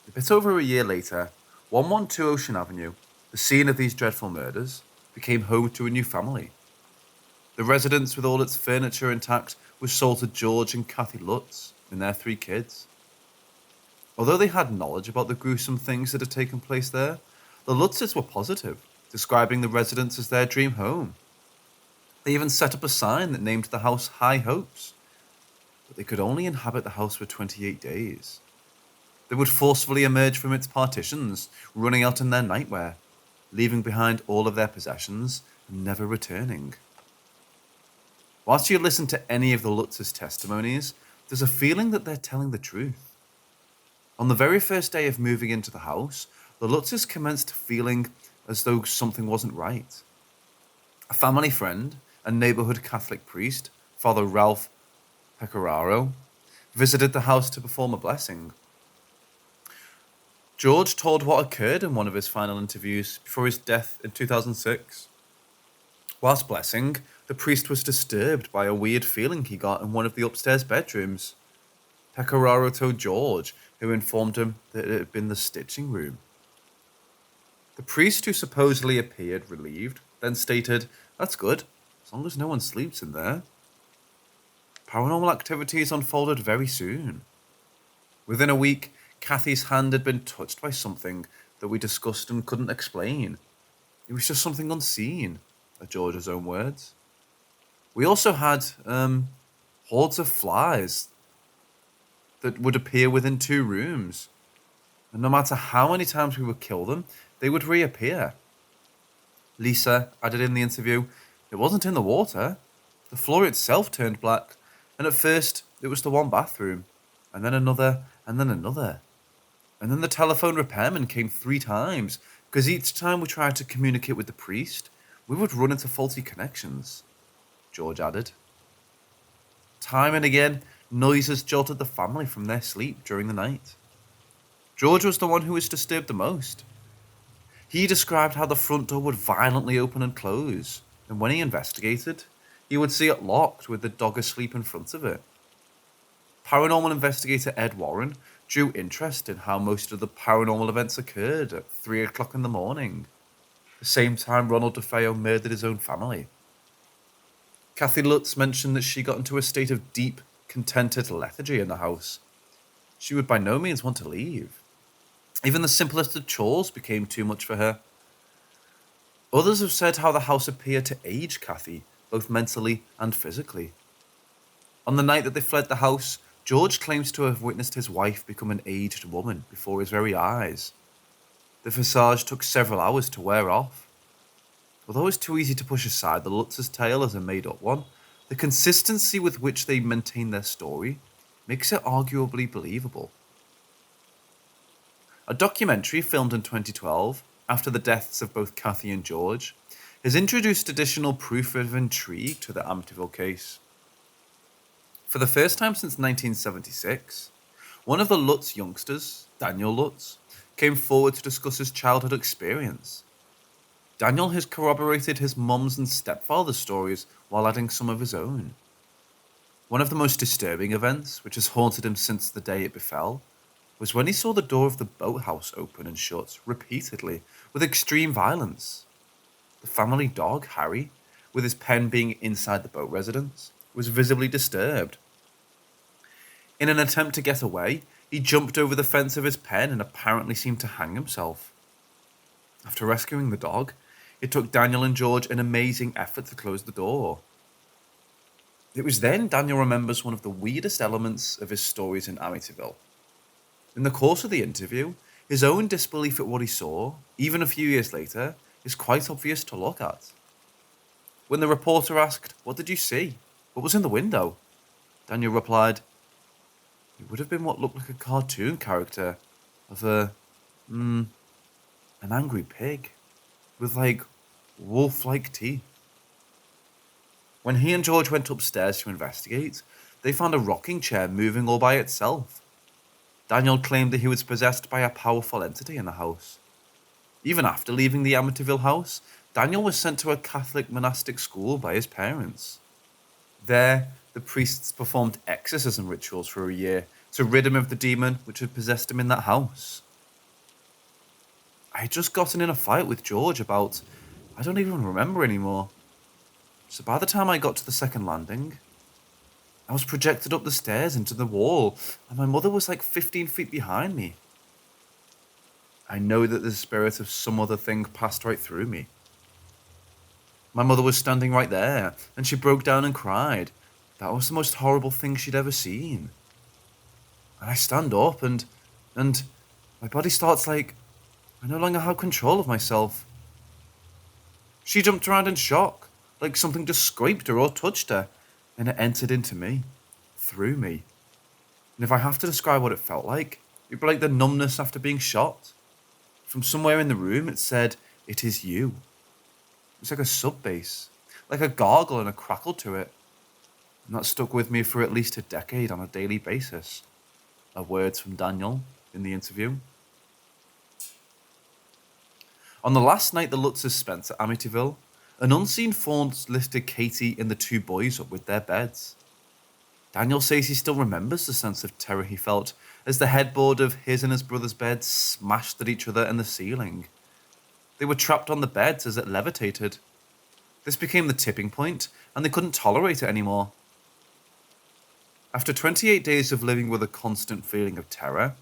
A bit over a year later, 112 Ocean Avenue, the scene of these dreadful murders, became home to a new family. The residence, with all its furniture intact, was sold to George and Kathy Lutz and their 3 kids. Although they had knowledge about the gruesome things that had taken place there, The Lutzes were positive, describing the residence as their dream home. They even set up a sign that named the house High Hopes, but they could only inhabit the house for 28 days. They would forcefully emerge from its partitions, running out in their nightwear, leaving behind all of their possessions and never returning. Whilst you listen to any of the Lutz's testimonies, there's a feeling that they're telling the truth. On the very first day of moving into the house, the Lutzes commenced feeling as though something wasn't right. A family friend and neighborhood Catholic priest, Father Ralph Pecoraro, visited the house to perform a blessing. George told what occurred in one of his final interviews before his death in 2006. Whilst blessing, the priest was disturbed by a weird feeling he got in one of the upstairs bedrooms. Pecoraro told George, who informed him that it had been the stitching room. The priest, who supposedly appeared relieved, then stated, "That's good, as long as no one sleeps in there." Paranormal activities unfolded very soon. Within a week, Kathy's hand had been touched by something that we discussed and couldn't explain. It was just something unseen, are George's own words. We also had hordes of flies that would appear within 2 rooms. And no matter how many times we would kill them, they would reappear. Lisa added in the interview, "It wasn't in the water. The floor itself turned black, and at first it was the one bathroom, and then another, and then another. And then the telephone repairman came 3 times, because each time we tried to communicate with the priest, we would run into faulty connections," George added. Time and again, noises jolted the family from their sleep during the night. George was the one who was disturbed the most. He described how the front door would violently open and close, and when he investigated, he would see it locked with the dog asleep in front of it. Paranormal investigator Ed Warren drew interest in how most of the paranormal events occurred at 3 o'clock in the morning, the same time Ronald DeFeo murdered his own family. Kathy Lutz mentioned that she got into a state of deep, contented lethargy in the house. She would by no means want to leave. Even the simplest of chores became too much for her. Others have said how the house appeared to age Kathy, both mentally and physically. On the night that they fled the house, George claims to have witnessed his wife become an aged woman before his very eyes. The visage took several hours to wear off. Although it's too easy to push aside the Lutz's tale as a made-up one, the consistency with which they maintain their story makes it arguably believable. A documentary filmed in 2012, after the deaths of both Kathy and George, has introduced additional proof of intrigue to the Amityville case. For the first time since 1976, one of the Lutz youngsters, Daniel Lutz, came forward to discuss his childhood experience. Daniel has corroborated his mum's and stepfather's stories while adding some of his own. One of the most disturbing events, which has haunted him since the day it befell, was when he saw the door of the boathouse open and shut repeatedly with extreme violence. The family dog, Harry, with his pen being inside the boat residence, was visibly disturbed. In an attempt to get away, he jumped over the fence of his pen and apparently seemed to hang himself. After rescuing the dog, it took Daniel and George an amazing effort to close the door. It was then Daniel remembers one of the weirdest elements of his stories in Amityville. In the course of the interview, his own disbelief at what he saw, even a few years later, is quite obvious to look at. When the reporter asked, "What did you see? What was in the window?" Daniel replied, "It would have been what looked like a cartoon character of an angry pig with wolf-like teeth." When he and George went upstairs to investigate, they found a rocking chair moving all by itself. Daniel claimed that he was possessed by a powerful entity in the house. Even after leaving the Amityville house, Daniel was sent to a Catholic monastic school by his parents. There, the priests performed exorcism rituals for a year to rid him of the demon which had possessed him in that house. I had just gotten in a fight with George about, I don't even remember anymore. So by the time I got to the second landing, I was projected up the stairs into the wall, and my mother was like 15 feet behind me. I know that the spirit of some other thing passed right through me. My mother was standing right there, and she broke down and cried. That was the most horrible thing she'd ever seen. And I stand up, and my body starts like I no longer have control of myself. She jumped around in shock, like something just scraped her or touched her, and it entered into me, through me. And if I have to describe what it felt like, it'd be like the numbness after being shot. From somewhere in the room, it said, "It is you." It's like a sub bass, like a gargle and a crackle to it. And that stuck with me for at least a decade on a daily basis. Are words from Daniel in the interview. On the last night the Lutzes spent at Amityville, an unseen force lifted Katie and the two boys up with their beds. Daniel says he still remembers the sense of terror he felt as the headboard of his and his brother's beds smashed at each other and the ceiling. They were trapped on the beds as it levitated. This became the tipping point, and they couldn't tolerate it anymore. After 28 days of living with a constant feeling of terror,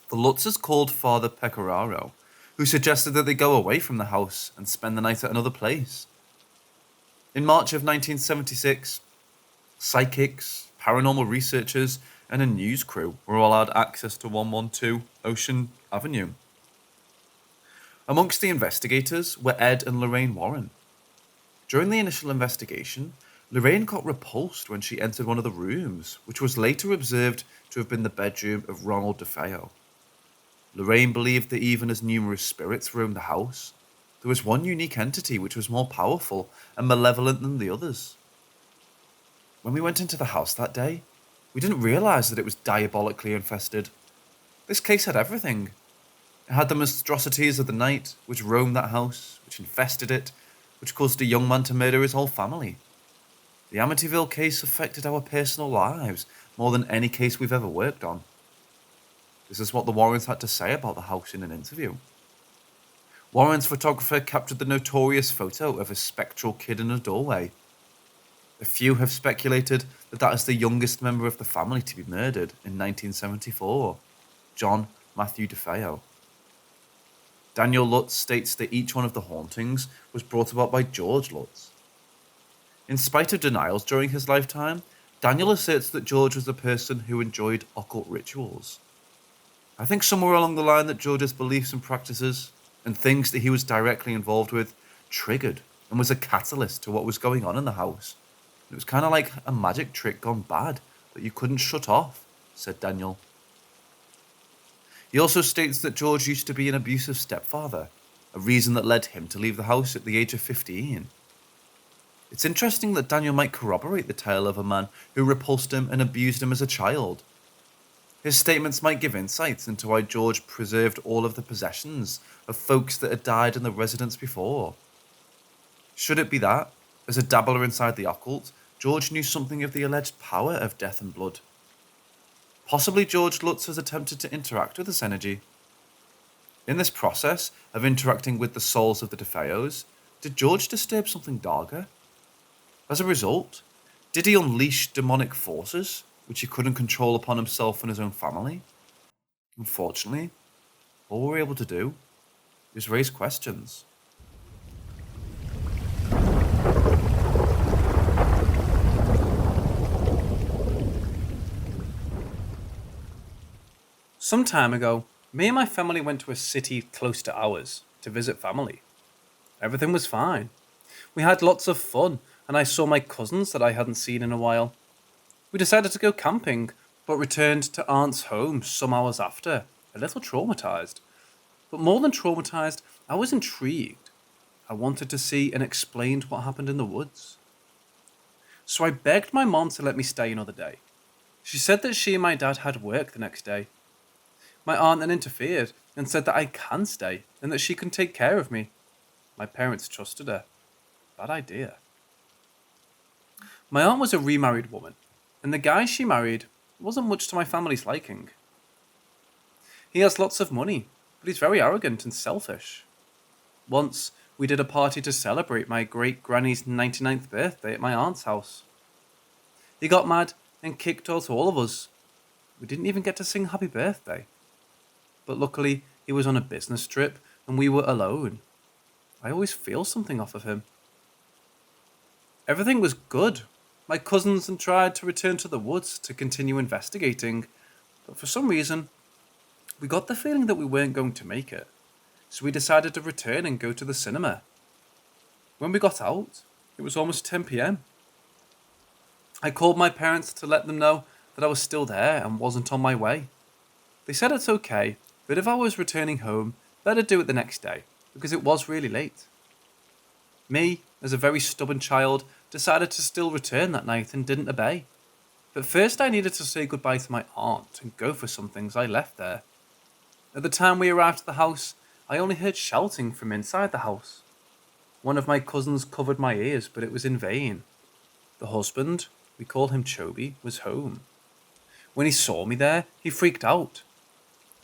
the Lutzes called Father Pecoraro, who suggested that they go away from the house and spend the night at another place. In March of 1976, psychics, paranormal researchers, and a news crew were allowed access to 112 Ocean Avenue. Amongst the investigators were Ed and Lorraine Warren. During the initial investigation, Lorraine got repulsed when she entered one of the rooms, which was later observed to have been the bedroom of Ronald DeFeo. Lorraine believed that even as numerous spirits roamed the house, there was one unique entity which was more powerful and malevolent than the others. When we went into the house that day, we didn't realise that it was diabolically infested. This case had everything. It had the monstrosities of the night, which roamed that house, which infested it, which caused a young man to murder his whole family. The Amityville case affected our personal lives more than any case we've ever worked on. This is what the Warrens had to say about the house in an interview. Warren's photographer captured the notorious photo of a spectral kid in a doorway. A few have speculated that that is the youngest member of the family to be murdered in 1974, John Matthew DeFeo. Daniel Lutz states that each one of the hauntings was brought about by George Lutz. In spite of denials during his lifetime, Daniel asserts that George was a person who enjoyed occult rituals. I think somewhere along the line that George's beliefs and practices, and things that he was directly involved with, triggered and was a catalyst to what was going on in the house. It was kind of like a magic trick gone bad that you couldn't shut off, said Daniel. He also states that George used to be an abusive stepfather, a reason that led him to leave the house at the age of 15. It's interesting that Daniel might corroborate the tale of a man who repulsed him and abused him as a child. His statements might give insights into why George preserved all of the possessions of folks that had died in the residence before. Should it be that, as a dabbler inside the occult, George knew something of the alleged power of death and blood? Possibly George Lutz has attempted to interact with this energy. In this process of interacting with the souls of the DeFeos, did George disturb something darker? As a result, did he unleash demonic forces which he couldn't control upon himself and his own family? Unfortunately, all we're able to do is raise questions. Some time ago, me and my family went to a city close to ours to visit family. Everything was fine. We had lots of fun, and I saw my cousins that I hadn't seen in a while. We decided to go camping, but returned to Aunt's home some hours after, a little traumatized. But more than traumatized, I was intrigued. I wanted to see and explained what happened in the woods. So I begged my mom to let me stay another day. She said that she and my dad had work the next day. My aunt then interfered and said that I can stay and that she can take care of me. My parents trusted her. Bad idea. My aunt was a remarried woman, and the guy she married wasn't much to my family's liking. He has lots of money, but he's very arrogant and selfish. Once, we did a party to celebrate my great-granny's 99th birthday at my aunt's house. He got mad and kicked out all of us. We didn't even get to sing happy birthday. But luckily, he was on a business trip and we were alone. I always feel something off of him. Everything was good. My cousins and tried to return to the woods to continue investigating, but for some reason, we got the feeling that we weren't going to make it, so we decided to return and go to the cinema. When we got out, it was almost 10 p.m. I called my parents to let them know that I was still there and wasn't on my way. They said it's okay, but if I was returning home, better do it the next day, because it was really late. Me, as a very stubborn child, decided to still return that night and didn't obey. But first I needed to say goodbye to my aunt and go for some things I left there. At the time we arrived at the house, I only heard shouting from inside the house. One of my cousins covered my ears, but it was in vain. The husband, we call him Chobi, was home. When he saw me there, he freaked out.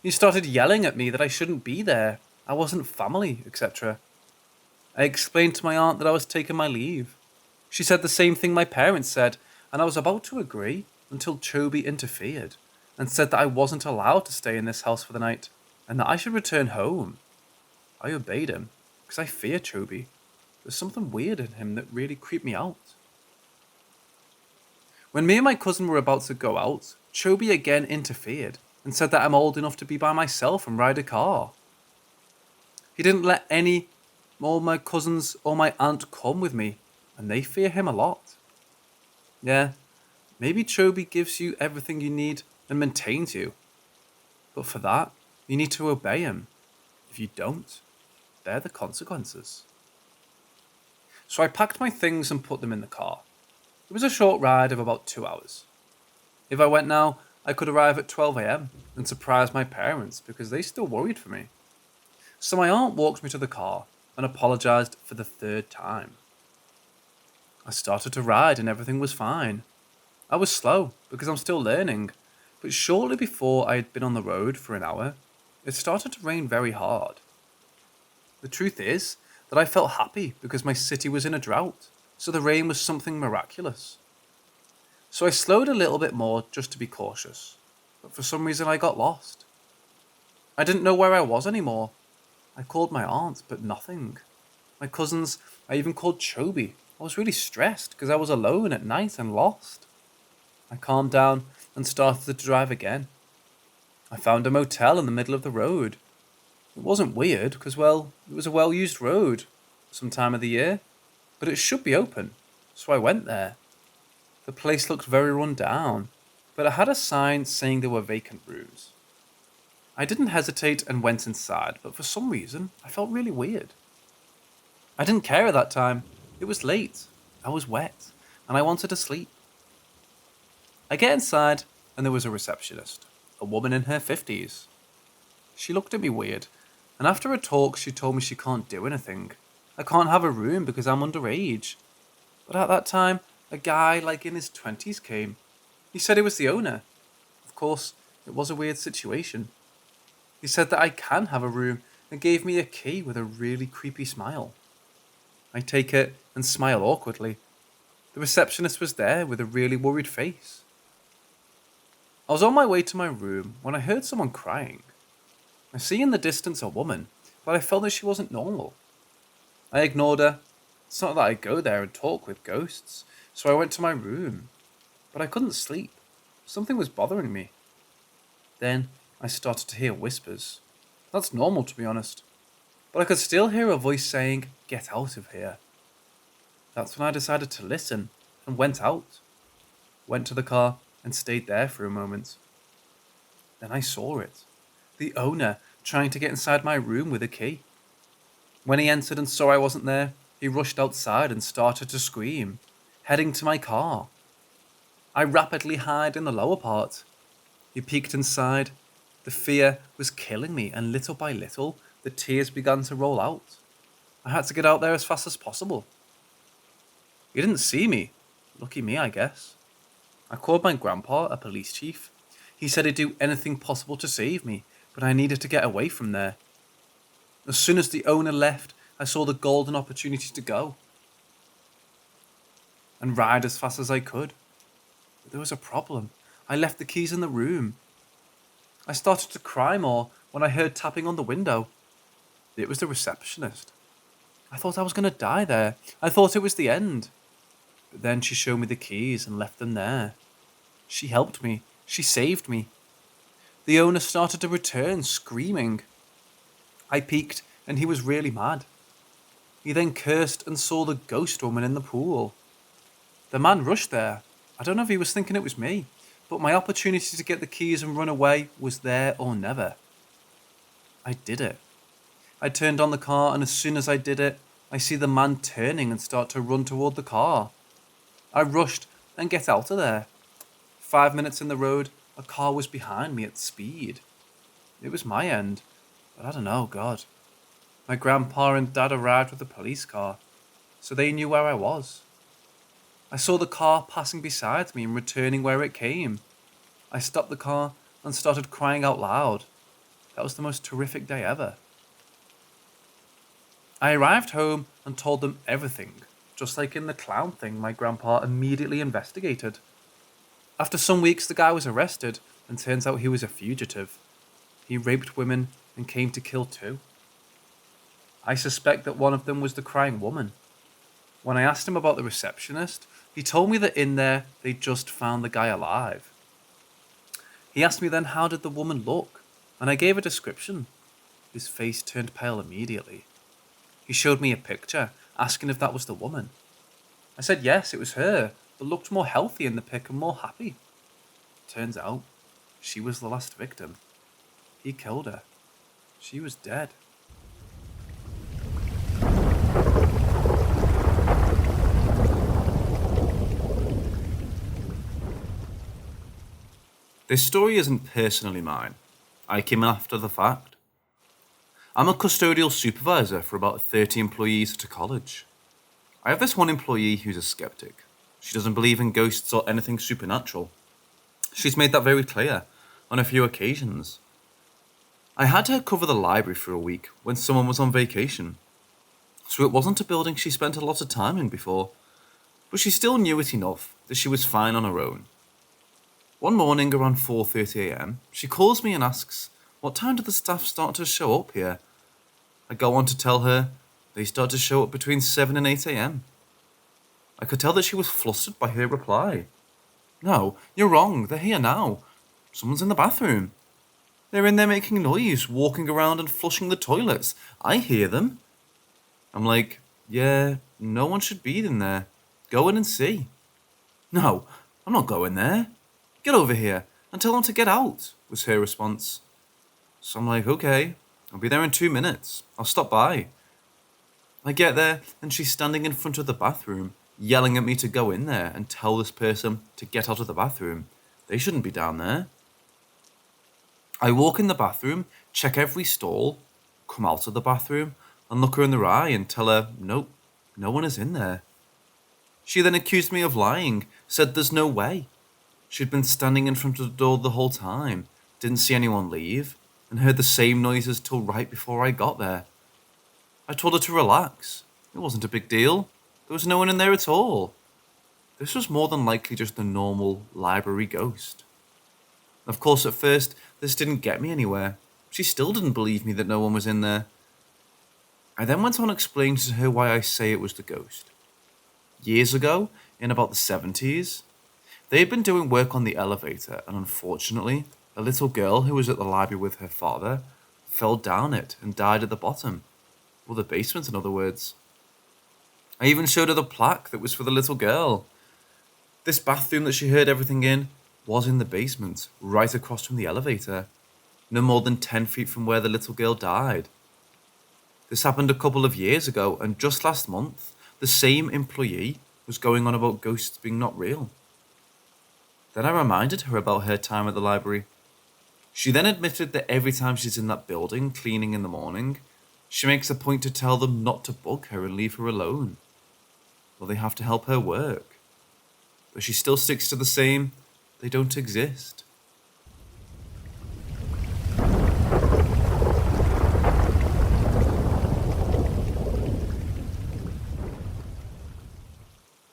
He started yelling at me that I shouldn't be there, I wasn't family, etc. I explained to my aunt that I was taking my leave. She said the same thing my parents said, and I was about to agree until Chobi interfered and said that I wasn't allowed to stay in this house for the night and that I should return home. I obeyed him because I fear Chobi. There's something weird in him that really creeped me out. When me and my cousin were about to go out, Chobi again interfered and said that I'm old enough to be by myself and ride a car. He didn't let any more my cousins or my aunt come with me, and they fear him a lot. Yeah, maybe Chobi gives you everything you need and maintains you. But for that, you need to obey him. If you don't, they're the consequences. So I packed my things and put them in the car. It was a short ride of about 2 hours. If I went now, I could arrive at 12 a.m. and surprise my parents because they still worried for me. So my aunt walked me to the car and apologized for the third time. I started to ride and everything was fine. I was slow because I'm still learning, but shortly before I had been on the road for an hour, it started to rain very hard. The truth is that I felt happy because my city was in a drought, so the rain was something miraculous. So I slowed a little bit more just to be cautious, but for some reason I got lost. I didn't know where I was anymore. I called my aunt, but nothing. My cousins, I even called Chobi. I was really stressed because I was alone at night and lost. I calmed down and started to drive again. I found a motel in the middle of the road. It wasn't weird because, well, it was a well-used road some time of the year, but it should be open, so I went there. The place looked very run down, but it had a sign saying there were vacant rooms. I didn't hesitate and went inside, but for some reason, I felt really weird. I didn't care at that time. It was late, I was wet, and I wanted to sleep. I get inside, and there was a receptionist, a woman in her 50s. She looked at me weird, and after a talk, she told me she can't do anything. I can't have a room because I'm underage. But at that time, a guy like in his 20s came. He said he was the owner. Of course, it was a weird situation. He said that I can have a room and gave me a key with a really creepy smile. I take it and smile awkwardly. The receptionist was there with a really worried face. I was on my way to my room when I heard someone crying. I see in the distance a woman, but I felt that she wasn't normal. I ignored her. It's not that I go there and talk with ghosts, so I went to my room. But I couldn't sleep. Something was bothering me. Then I started to hear whispers. That's normal, to be honest. But I could still hear a voice saying, "Get out of here." That's when I decided to listen and went out. Went to the car and stayed there for a moment. Then I saw it. The owner trying to get inside my room with a key. When he entered and saw I wasn't there, he rushed outside and started to scream, heading to my car. I rapidly hid in the lower part. He peeked inside. The fear was killing me, and little by little, the tears began to roll out. I had to get out there as fast as possible. He didn't see me. Lucky me, I guess. I called my grandpa, a police chief. He said he'd do anything possible to save me, but I needed to get away from there. As soon as the owner left, I saw the golden opportunity to go and ride as fast as I could. But there was a problem. I left the keys in the room. I started to cry more when I heard tapping on the window. It was the receptionist. I thought I was going to die there. I thought it was the end. But then she showed me the keys and left them there. She helped me. She saved me. The owner started to return, screaming. I peeked, and he was really mad. He then cursed and saw the ghost woman in the pool. The man rushed there. I don't know if he was thinking it was me, but my opportunity to get the keys and run away was there or never. I did it. I turned on the car, and as soon as I did it, I see the man turning and start to run toward the car. I rushed and get out of there. 5 minutes in the road, a car was behind me at speed. It was my end, but I don't know, God. My grandpa and dad arrived with a police car, so they knew where I was. I saw the car passing beside me and returning where it came. I stopped the car and started crying out loud. That was the most terrific day ever. I arrived home and told them everything. Just like in the clown thing, my grandpa immediately investigated. After some weeks, the guy was arrested, and turns out he was a fugitive. He raped women and came to kill 2. I suspect that one of them was the crying woman. When I asked him about the receptionist, he told me that in there they just found the guy alive. He asked me then how did the woman look, and I gave a description. His face turned pale immediately. He showed me a picture, asking if that was the woman. I said yes, it was her, but looked more healthy in the pic and more happy. Turns out, she was the last victim. He killed her. She was dead. This story isn't personally mine. I came in after the fact. I'm a custodial supervisor for about 30 employees at a college. I have this one employee who's a skeptic. She doesn't believe in ghosts or anything supernatural. She's made that very clear on a few occasions. I had her cover the library for a week when someone was on vacation. So it wasn't a building she spent a lot of time in before, but she still knew it enough that she was fine on her own. One morning around 4:30 a.m, she calls me and asks, what time do the staff start to show up here? I go on to tell her they start to show up between 7 and 8 a.m. I could tell that she was flustered by her reply. No, you're wrong, they're here now. Someone's in the bathroom. They're in there making noise, walking around and flushing the toilets. I hear them. I'm like, yeah, no one should be in there. Go in and see. No, I'm not going there. Get over here and tell them to get out, was her response. So I'm like, okay, I'll be there in 2 minutes. I'll stop by. I get there and she's standing in front of the bathroom, yelling at me to go in there and tell this person to get out of the bathroom. They shouldn't be down there. I walk in the bathroom, check every stall, come out of the bathroom, and look her in the eye and tell her, nope, no one is in there. She then accused me of lying, said there's no way. She'd been standing in front of the door the whole time, didn't see anyone leave, and heard the same noises till right before I got there. I told her to relax. It wasn't a big deal. There was no one in there at all. This was more than likely just a normal library ghost. Of course, at first, this didn't get me anywhere. She still didn't believe me that no one was in there. I then went on explaining to her why I say it was the ghost. Years ago, in about the 70s, they had been doing work on the elevator, and unfortunately, a little girl who was at the library with her father fell down it and died at the bottom. Or the basement, in other words. I even showed her the plaque that was for the little girl. This bathroom that she heard everything in was in the basement, right across from the elevator, no more than 10 feet from where the little girl died. This happened a couple of years ago, and just last month, the same employee was going on about ghosts being not real. Then I reminded her about her time at the library. She then admitted that every time she's in that building cleaning in the morning, she makes a point to tell them not to bug her and leave her alone. Well, they have to help her work. But she still sticks to the same, they don't exist.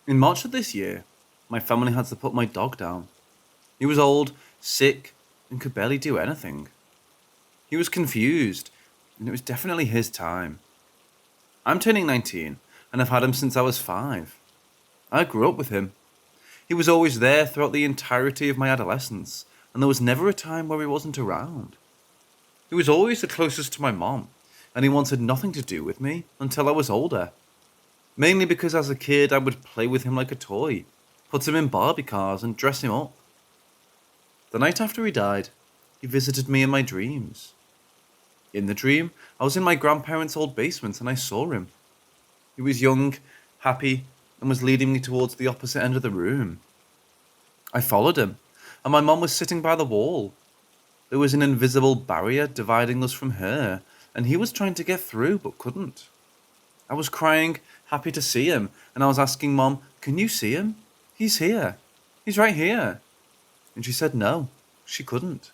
In March of this year, my family had to put my dog down. He was old, sick, and could barely do anything. He He was confused, and it was definitely his time. I'm turning 19, and I've had him since I was 5. I grew up with him. He was always there throughout the entirety of my adolescence, and there was never a time where he wasn't around. He was always the closest to my mom, and he wanted nothing to do with me until I was older. Mainly because as a kid I would play with him like a toy, put him in Barbie cars and dress him up. The night after he died, he visited me in my dreams. In the dream, I was in my grandparents' old basement and I saw him. He was young, happy, and was leading me towards the opposite end of the room. I followed him, and my mom was sitting by the wall. There was an invisible barrier dividing us from her, and he was trying to get through but couldn't. I was crying, happy to see him, and I was asking Mom, "Can you see him? He's here. He's right here." And she said no, she couldn't.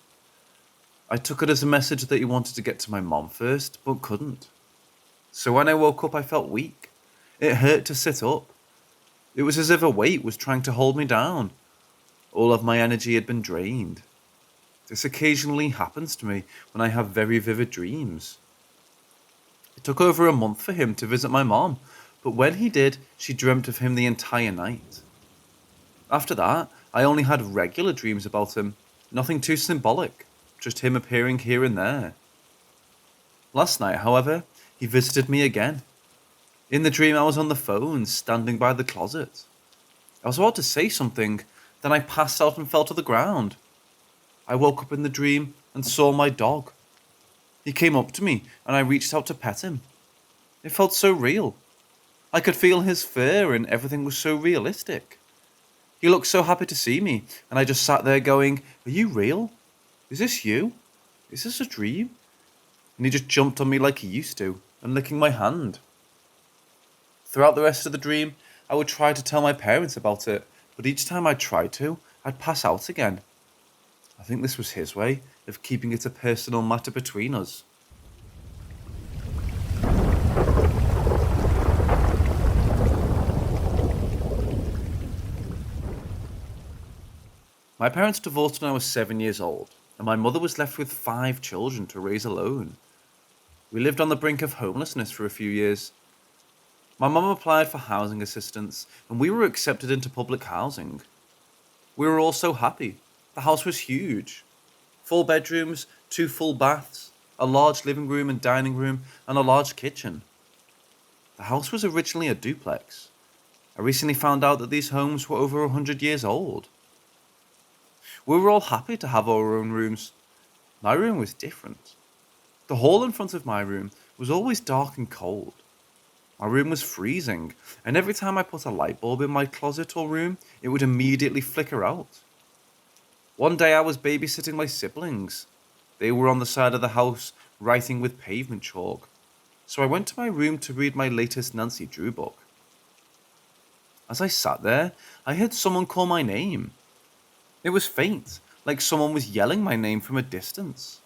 I took it as a message that he wanted to get to my mom first, but couldn't. So when I woke up, I felt weak. It hurt to sit up. It was as if a weight was trying to hold me down. All of my energy had been drained. This occasionally happens to me when I have very vivid dreams. It took over a month for him to visit my mom, but when he did, she dreamt of him the entire night. After that, I only had regular dreams about him, nothing too symbolic, just him appearing here and there. Last night, however, he visited me again. In the dream, I was on the phone, standing by the closet. I was about to say something, then I passed out and fell to the ground. I woke up in the dream and saw my dog. He came up to me and I reached out to pet him. It felt so real. I could feel his fur and everything was so realistic. He looked so happy to see me and I just sat there going, "Are you real? Is this you? Is this a dream?" And he just jumped on me like he used to and licking my hand. Throughout the rest of the dream, I would try to tell my parents about it, but each time I tried to, I'd pass out again. I think this was his way of keeping it a personal matter between us. My parents divorced when I was 7 years old, and my mother was left with 5 children to raise alone. We lived on the brink of homelessness for a few years. My mum applied for housing assistance, and we were accepted into public housing. We were all so happy. The house was huge. 4 bedrooms, 2 full baths, a large living room and dining room, and a large kitchen. The house was originally a duplex. I recently found out that these homes were over 100 years old. We were all happy to have our own rooms. My room was different. The hall in front of my room was always dark and cold. My room was freezing, and every time I put a light bulb in my closet or room, it would immediately flicker out. One day I was babysitting my siblings. They were on the side of the house writing with pavement chalk, so I went to my room to read my latest Nancy Drew book. As I sat there, I heard someone call my name. It was faint, like someone was yelling my name from a distance.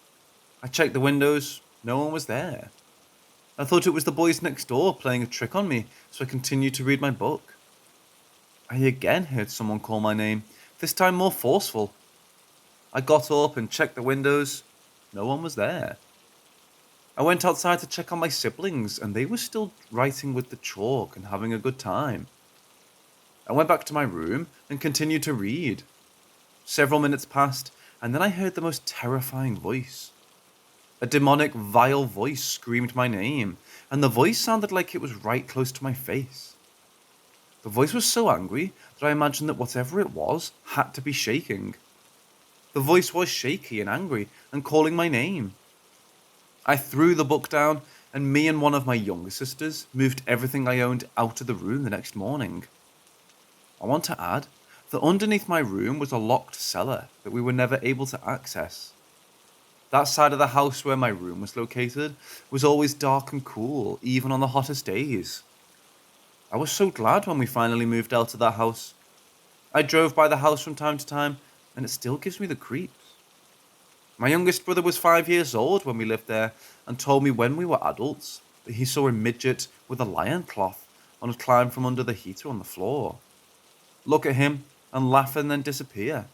I checked the windows, no one was there. I thought it was the boys next door playing a trick on me, so I continued to read my book. I again heard someone call my name, this time more forceful. I got up and checked the windows. No one was there. I went outside to check on my siblings, and they were still writing with the chalk and having a good time. I went back to my room and continued to read. Several minutes passed, and then I heard the most terrifying voice. A demonic, vile voice screamed my name, and the voice sounded like it was right close to my face. The voice was so angry that I imagined that whatever it was had to be shaking. The voice was shaky and angry and calling my name. I threw the book down, and me and one of my younger sisters moved everything I owned out of the room the next morning. I want to add that underneath my room was a locked cellar that we were never able to access. That side of the house where my room was located was always dark and cool, even on the hottest days. I was so glad when we finally moved out of that house. I drove by the house from time to time, and it still gives me the creeps. My youngest brother was 5 years old when we lived there, and told me when we were adults that he saw a midget with a lion cloth and would climb from under the heater on the floor, look at him and laugh and then disappear.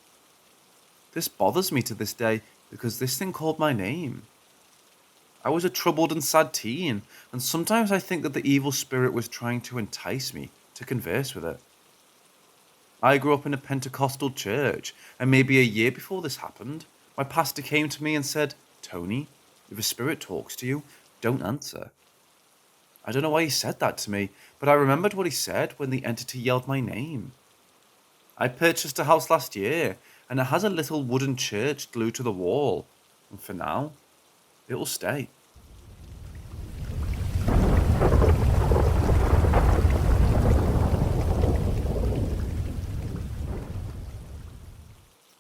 This bothers me to this day because this thing called my name. I was a troubled and sad teen, and sometimes I think that the evil spirit was trying to entice me to converse with it. I grew up in a Pentecostal church, and maybe a year before this happened, my pastor came to me and said, "Tony, if a spirit talks to you, don't answer." I don't know why he said that to me, but I remembered what he said when the entity yelled my name. I purchased a house last year, and it has a little wooden church glued to the wall, and for now, it will stay.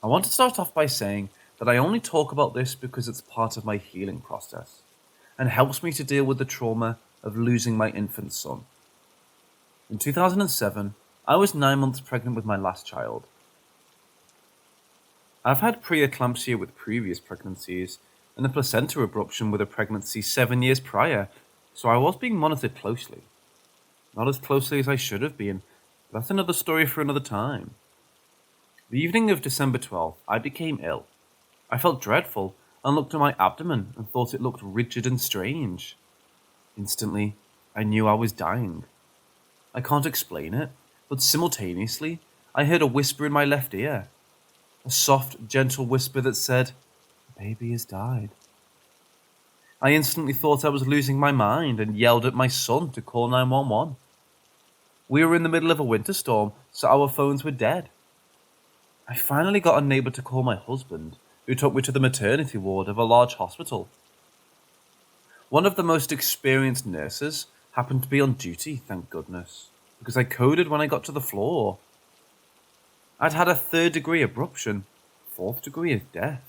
I want to start off by saying that I only talk about this because it's part of my healing process, and helps me to deal with the trauma of losing my infant son. In 2007, I was 9 months pregnant with my last child. I've had preeclampsia with previous pregnancies, and a placenta abruption with a pregnancy 7 years prior, so I was being monitored closely. Not as closely as I should have been, but that's another story for another time. The evening of December 12th, I became ill. I felt dreadful and looked at my abdomen and thought it looked rigid and strange. Instantly, I knew I was dying. I can't explain it, but simultaneously, I heard a whisper in my left ear. A soft, gentle whisper that said, "The baby has died." I instantly thought I was losing my mind and yelled at my son to call 911. We were in the middle of a winter storm, so our phones were dead. I finally got a neighbor to call my husband, who took me to the maternity ward of a large hospital. One of the most experienced nurses happened to be on duty, thank goodness, because I coded when I got to the floor. I'd had a 3rd-degree abruption, 4th degree of death.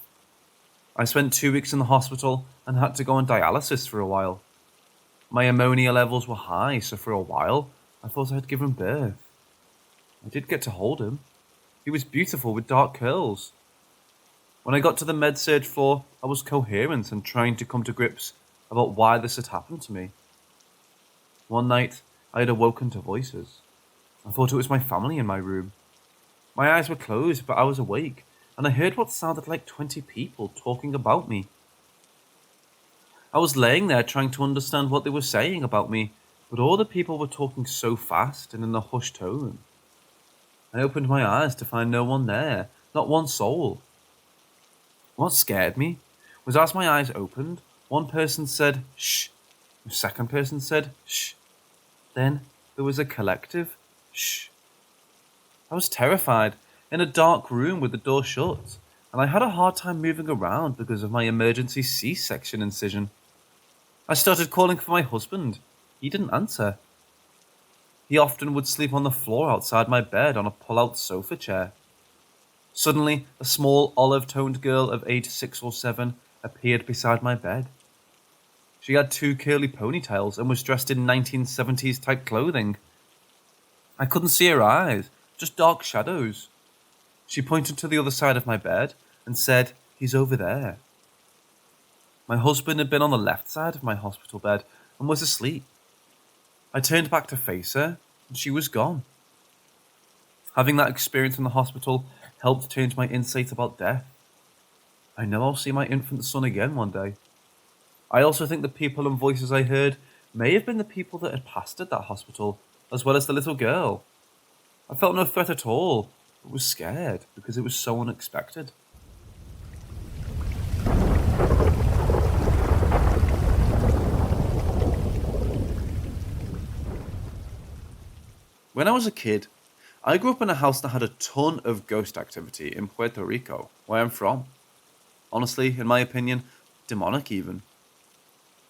I spent 2 weeks in the hospital and had to go on dialysis for a while. My ammonia levels were high, so for a while, I thought I had given birth. I did get to hold him. He was beautiful with dark curls. When I got to the med-surg floor, I was coherent and trying to come to grips about why this had happened to me. One night, I had awoken to voices. I thought it was my family in my room. My eyes were closed, but I was awake, and I heard what sounded like 20 people talking about me. I was laying there trying to understand what they were saying about me, but all the people were talking so fast and in a hushed tone. I opened my eyes to find no one there, not one soul. What scared me was as my eyes opened, one person said, "Shh." The second person said, "Shh." Then there was a collective, "Shh." I was terrified, in a dark room with the door shut, and I had a hard time moving around because of my emergency C-section incision. I started calling for my husband. He didn't answer. He often would sleep on the floor outside my bed on a pull-out sofa chair. Suddenly, a small olive-toned girl of age 6 or 7 appeared beside my bed. She had 2 curly ponytails and was dressed in 1970s type clothing. I couldn't see her eyes, just dark shadows. She pointed to the other side of my bed and said, "He's over there." My husband had been on the left side of my hospital bed and was asleep. I turned back to face her, and she was gone. Having that experience in the hospital helped change my insight about death. I know I'll see my infant son again one day. I also think the people and voices I heard may have been the people that had pastored that hospital, as well as the little girl. I felt no threat at all, but was scared because it was so unexpected. When I was a kid, I grew up in a house that had a ton of ghost activity in Puerto Rico, where I'm from. Honestly, in my opinion, demonic even.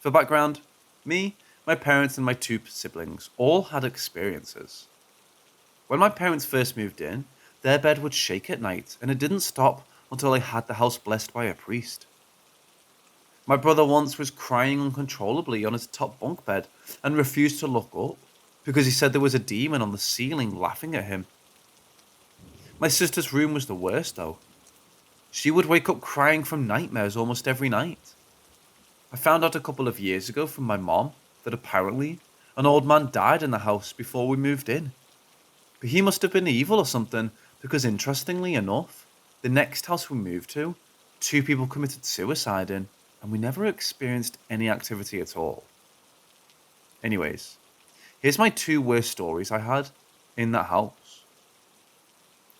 For background, me, my parents and my 2 siblings all had experiences. When my parents first moved in, their bed would shake at night, and it didn't stop until I had the house blessed by a priest. My brother once was crying uncontrollably on his top bunk bed and refused to look up because he said there was a demon on the ceiling laughing at him. My sister's room was the worst though. She would wake up crying from nightmares almost every night. I found out a couple of years ago from my mom that apparently an old man died in the house before we moved in. But he must have been evil or something, because interestingly enough, the next house we moved to, 2 people committed suicide in, and we never experienced any activity at all. Anyways, here's my 2 worst stories I had in that house.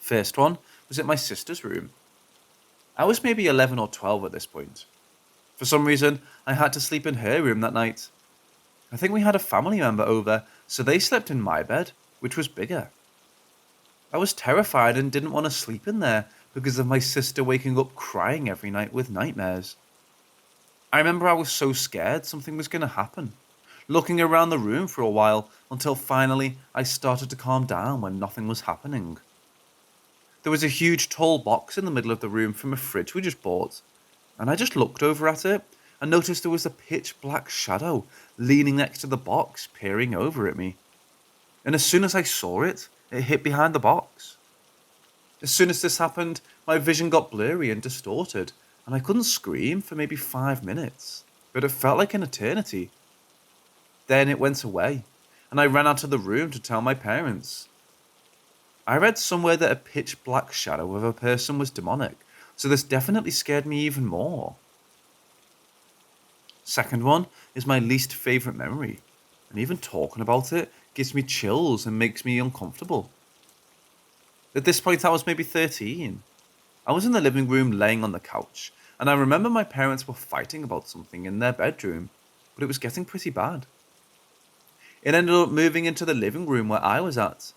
First one was at my sister's room. I was maybe 11 or 12 at this point. For some reason, I had to sleep in her room that night. I think we had a family member over, so they slept in my bed, which was bigger. I was terrified and didn't want to sleep in there because of my sister waking up crying every night with nightmares. I remember I was so scared something was going to happen, looking around the room for a while until finally I started to calm down when nothing was happening. There was a huge tall box in the middle of the room from a fridge we just bought, and I just looked over at it and noticed there was a pitch black shadow leaning next to the box, peering over at me. And as soon as I saw it, it hid behind the box. As soon as this happened, my vision got blurry and distorted, and I couldn't scream for maybe 5 minutes, but it felt like an eternity. Then it went away, and I ran out of the room to tell my parents. I read somewhere that a pitch black shadow of a person was demonic, so this definitely scared me even more. Second one is my least favourite memory, and even talking about it gives me chills and makes me uncomfortable. At this point I was maybe 13. I was in the living room laying on the couch, and I remember my parents were fighting about something in their bedroom, but it was getting pretty bad. It ended up moving into the living room where I was at.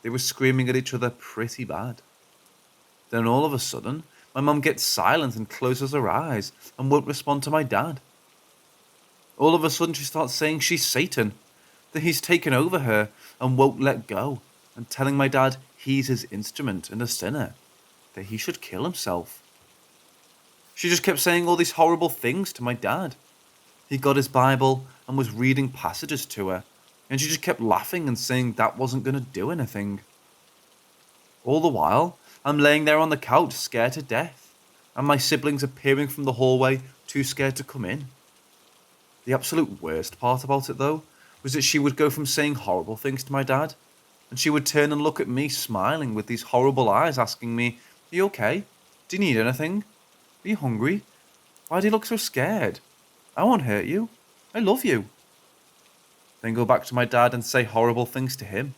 They were screaming at each other pretty bad. Then all of a sudden, my mum gets silent and closes her eyes and won't respond to my dad. All of a sudden she starts saying she's Satan, that he's taken over her and won't let go, and telling my dad he's his instrument and a sinner, that he should kill himself. She just kept saying all these horrible things to my dad. He got his Bible and was reading passages to her, and she just kept laughing and saying that wasn't going to do anything. All the while, I'm laying there on the couch scared to death, and my siblings are peering from the hallway, too scared to come in. The absolute worst part about it, though, was that she would go from saying horrible things to my dad, and she would turn and look at me smiling with these horrible eyes asking me, "Are you okay? Do you need anything? Are you hungry? Why do you look so scared? I won't hurt you. I love you." Then go back to my dad and say horrible things to him.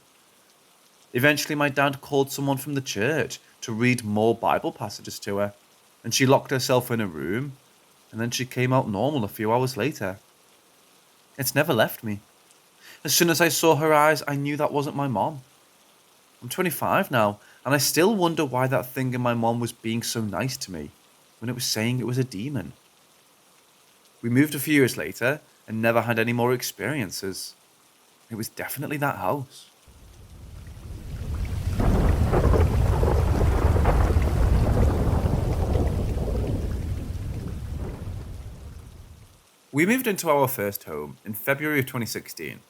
Eventually my dad called someone from the church to read more Bible passages to her, and she locked herself in a room, and then she came out normal a few hours later. It's never left me. As soon as I saw her eyes, I knew that wasn't my mom. I'm 25 now, and I still wonder why that thing in my mom was being so nice to me when it was saying it was a demon. We moved a few years later and never had any more experiences. It was definitely that house. We moved into our first home in February of 2016,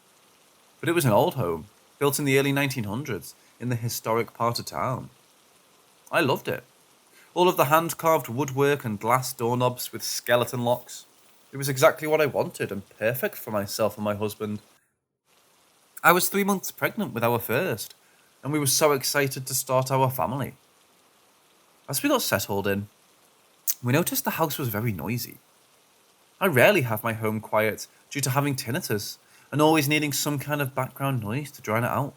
but it was an old home, built in the early 1900s in the historic part of town. I loved it. All of the hand-carved woodwork and glass doorknobs with skeleton locks. It was exactly what I wanted and perfect for myself and my husband. I was 3 months pregnant with our first, and we were so excited to start our family. As we got settled in, we noticed the house was very noisy. I rarely have my home quiet due to having tinnitus and always needing some kind of background noise to drown it out.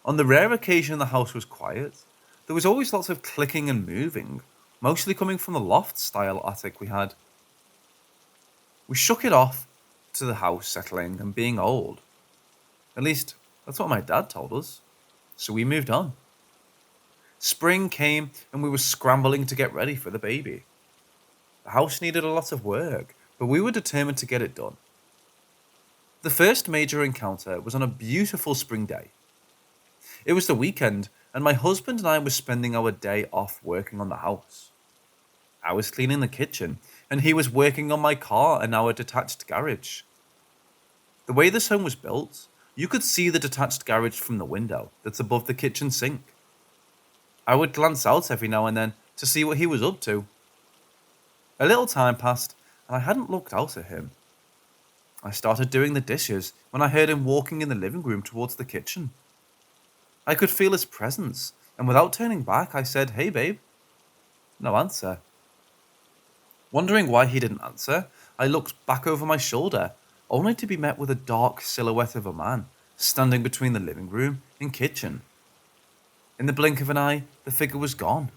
On the rare occasion the house was quiet, there was always lots of clicking and moving, mostly coming from the loft-style attic we had. We shook it off to the house settling and being old. At least, that's what my dad told us. So we moved on. Spring came and we were scrambling to get ready for the baby. The house needed a lot of work, but we were determined to get it done. The first major encounter was on a beautiful spring day. It was the weekend, and my husband and I were spending our day off working on the house. I was cleaning the kitchen, and he was working on my car in our detached garage. The way this home was built, you could see the detached garage from the window that's above the kitchen sink. I would glance out every now and then to see what he was up to. A little time passed, and I hadn't looked out at him. I started doing the dishes when I heard him walking in the living room towards the kitchen. I could feel his presence, and without turning back, I said, "Hey babe." No answer. Wondering why he didn't answer, I looked back over my shoulder, only to be met with a dark silhouette of a man standing between the living room and kitchen. In the blink of an eye, the figure was gone.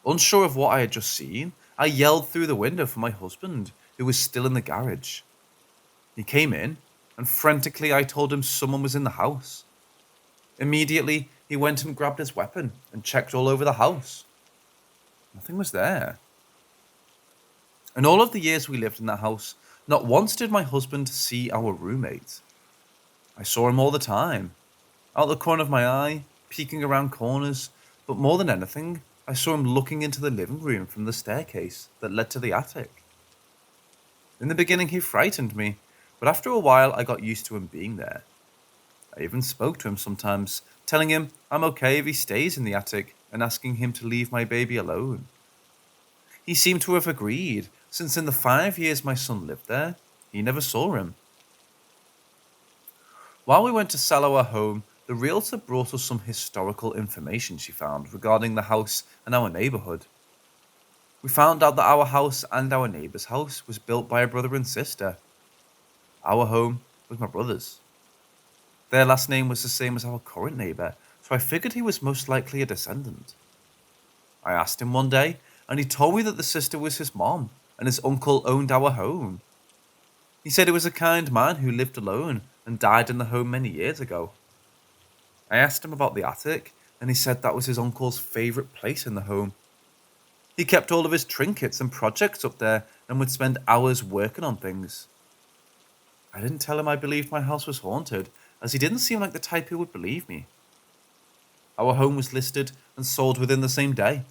Unsure of what I had just seen, I yelled through the window for my husband, who was still in the garage. He came in, and frantically I told him someone was in the house. Immediately, he went and grabbed his weapon and checked all over the house. Nothing was there. In all of the years we lived in that house, not once did my husband see our roommate. I saw him all the time, out the corner of my eye, peeking around corners, but more than anything, I saw him looking into the living room from the staircase that led to the attic. In the beginning, he frightened me, but after a while, I got used to him being there. I even spoke to him sometimes, telling him I'm okay if he stays in the attic and asking him to leave my baby alone. He seemed to have agreed, since in the 5 years my son lived there, he never saw him. While we went to sell our home, the realtor brought us some historical information she found regarding the house and our neighborhood. We found out that our house and our neighbor's house was built by a brother and sister. Our home was my brother's. Their last name was the same as our current neighbor, so I figured he was most likely a descendant. I asked him one day, and he told me that the sister was his mom, and his uncle owned our home. He said he was a kind man who lived alone and died in the home many years ago. I asked him about the attic, and he said that was his uncle's favorite place in the home. He kept all of his trinkets and projects up there and would spend hours working on things. I didn't tell him I believed my house was haunted, as he didn't seem like the type who would believe me. Our home was listed and sold within the same day.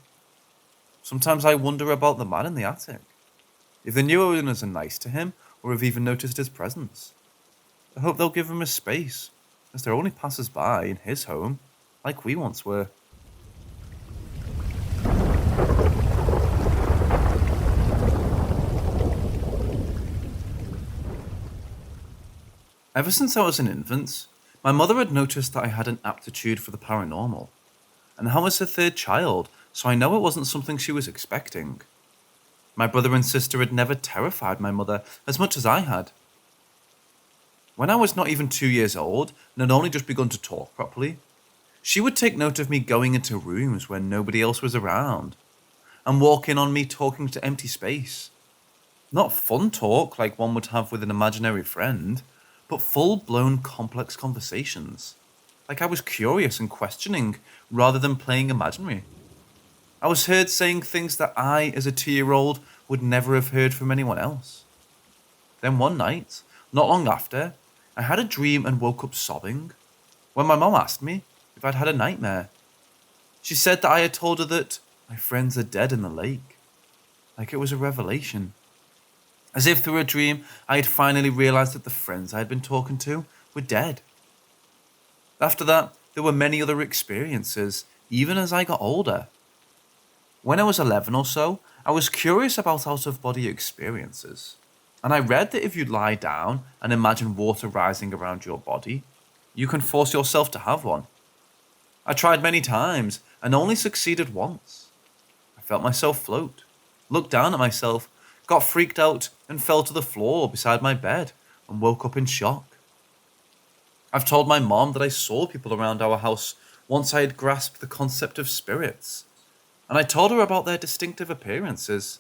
Sometimes I wonder about the man in the attic, if the new owners are nice to him or have even noticed his presence. I hope they'll give him a space, as they're only passers-by in his home, like we once were. Ever since I was an infant, my mother had noticed that I had an aptitude for the paranormal, and I was her third child, so I know it wasn't something she was expecting. My brother and sister had never terrified my mother as much as I had. When I was not even 2 years old and had only just begun to talk properly, she would take note of me going into rooms where nobody else was around, and walk in on me talking to empty space. Not fun talk like one would have with an imaginary friend, but full-blown complex conversations, like I was curious and questioning rather than playing imaginary. I was heard saying things that I, as a 2-year-old, would never have heard from anyone else. Then one night, not long after, I had a dream and woke up sobbing when my mom asked me if I'd had a nightmare. She said that I had told her that my friends are dead in the lake, like it was a revelation. As if through a dream, I had finally realized that the friends I had been talking to were dead. After that, there were many other experiences, even as I got older. When I was 11 or so, I was curious about out-of-body experiences, and I read that if you lie down and imagine water rising around your body, you can force yourself to have one. I tried many times and only succeeded once. I felt myself float, looked down at myself, got freaked out and fell to the floor beside my bed and woke up in shock. I've told my mom that I saw people around our house once I had grasped the concept of spirits, and I told her about their distinctive appearances.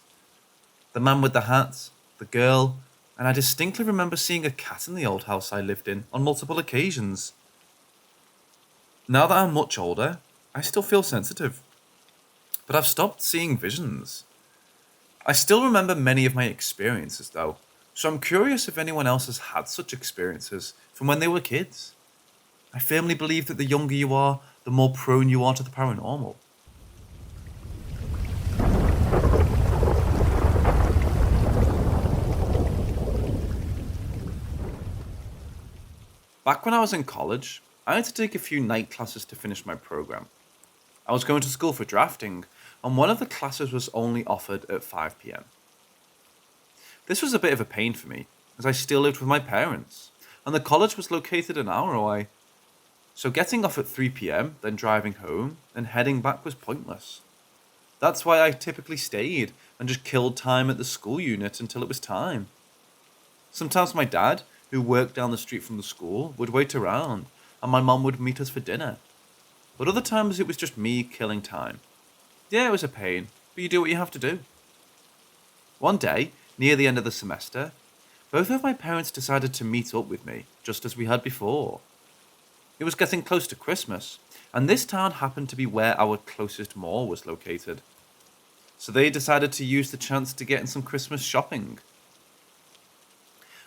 The man with the hat, the girl, and I distinctly remember seeing a cat in the old house I lived in on multiple occasions. Now that I'm much older, I still feel sensitive, but I've stopped seeing visions. I still remember many of my experiences though, so I'm curious if anyone else has had such experiences from when they were kids. I firmly believe that the younger you are, the more prone you are to the paranormal. Back when I was in college, I had to take a few night classes to finish my program. I was going to school for drafting, and one of the classes was only offered at 5 p.m. This was a bit of a pain for me, as I still lived with my parents, and the college was located an hour away. So getting off at 3 p.m, then driving home, and heading back was pointless. That's why I typically stayed and just killed time at the school unit until it was time. Sometimes my dad, who worked down the street from the school, would wait around, and my mum would meet us for dinner. But other times it was just me killing time. Yeah, it was a pain, but you do what you have to do. One day, near the end of the semester, both of my parents decided to meet up with me, just as we had before. It was getting close to Christmas, and this town happened to be where our closest mall was located. So they decided to use the chance to get in some Christmas shopping.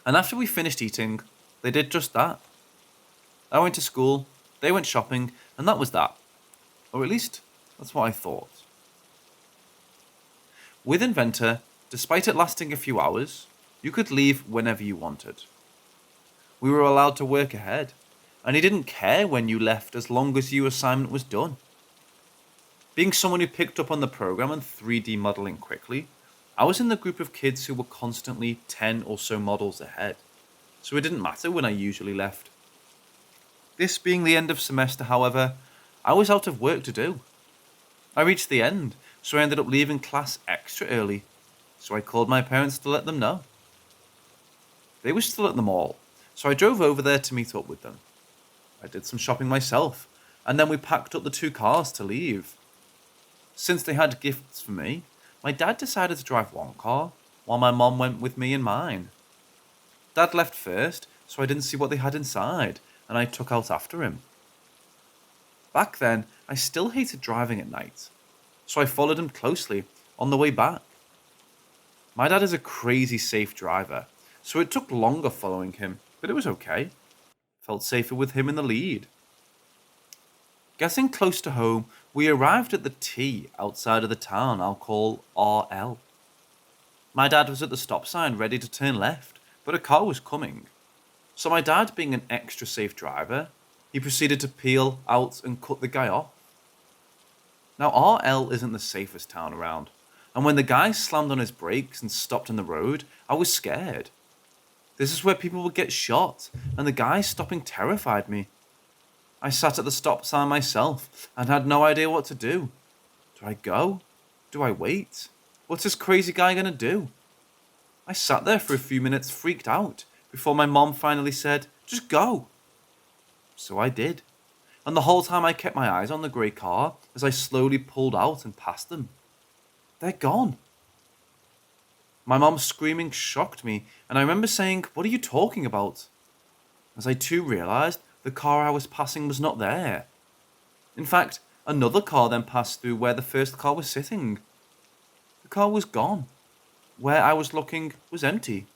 And after we finished eating, they did just that. I went to school, they went shopping, and that was that. Or at least, that's what I thought. With Inventor, despite it lasting a few hours, you could leave whenever you wanted. We were allowed to work ahead, and he didn't care when you left as long as your assignment was done. Being someone who picked up on the program and 3D modeling quickly, I was in the group of kids who were constantly 10 or so models ahead, so it didn't matter when I usually left. This being the end of semester, however, I was out of work to do. I reached the end, so I ended up leaving class extra early, so I called my parents to let them know. They were still at the mall, so I drove over there to meet up with them. I did some shopping myself, and then we packed up the 2 cars to leave. Since they had gifts for me, my dad decided to drive one car, while my mom went with me in mine. Dad left first, so I didn't see what they had inside, and I took out after him. Back then, I still hated driving at night, so I followed him closely on the way back. My dad is a crazy safe driver, so it took longer following him, but it was okay. Felt safer with him in the lead. Getting close to home, we arrived at the T outside of the town I'll call RL. My dad was at the stop sign ready to turn left, but a car was coming. So my dad, being an extra safe driver, he proceeded to peel out and cut the guy off. Now RL isn't the safest town around, and when the guy slammed on his brakes and stopped in the road, I was scared. This is where people would get shot, and the guy stopping terrified me. I sat at the stop sign myself and had no idea what to do. Do I go? Do I wait? What's this crazy guy gonna do? I sat there for a few minutes freaked out before my mom finally said, "Just go." So I did. And the whole time I kept my eyes on the grey car as I slowly pulled out and passed them. They're gone. My mom's screaming shocked me, and I remember saying, "What are you talking about?" As I too realised the car I was passing was not there. In fact, another car then passed through where the first car was sitting. The car was gone. Where I was looking was empty.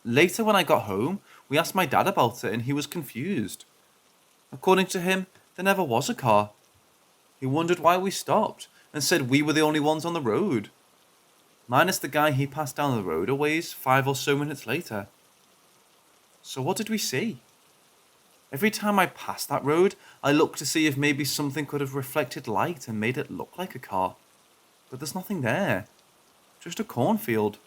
Later when I got home, we asked my dad about it and he was confused. According to him, there never was a car. He wondered why we stopped and said we were the only ones on the road. Minus the guy he passed down the road a ways 5 or so minutes later. So what did we see? Every time I passed that road, I looked to see if maybe something could have reflected light and made it look like a car. But there's nothing there. Just a cornfield.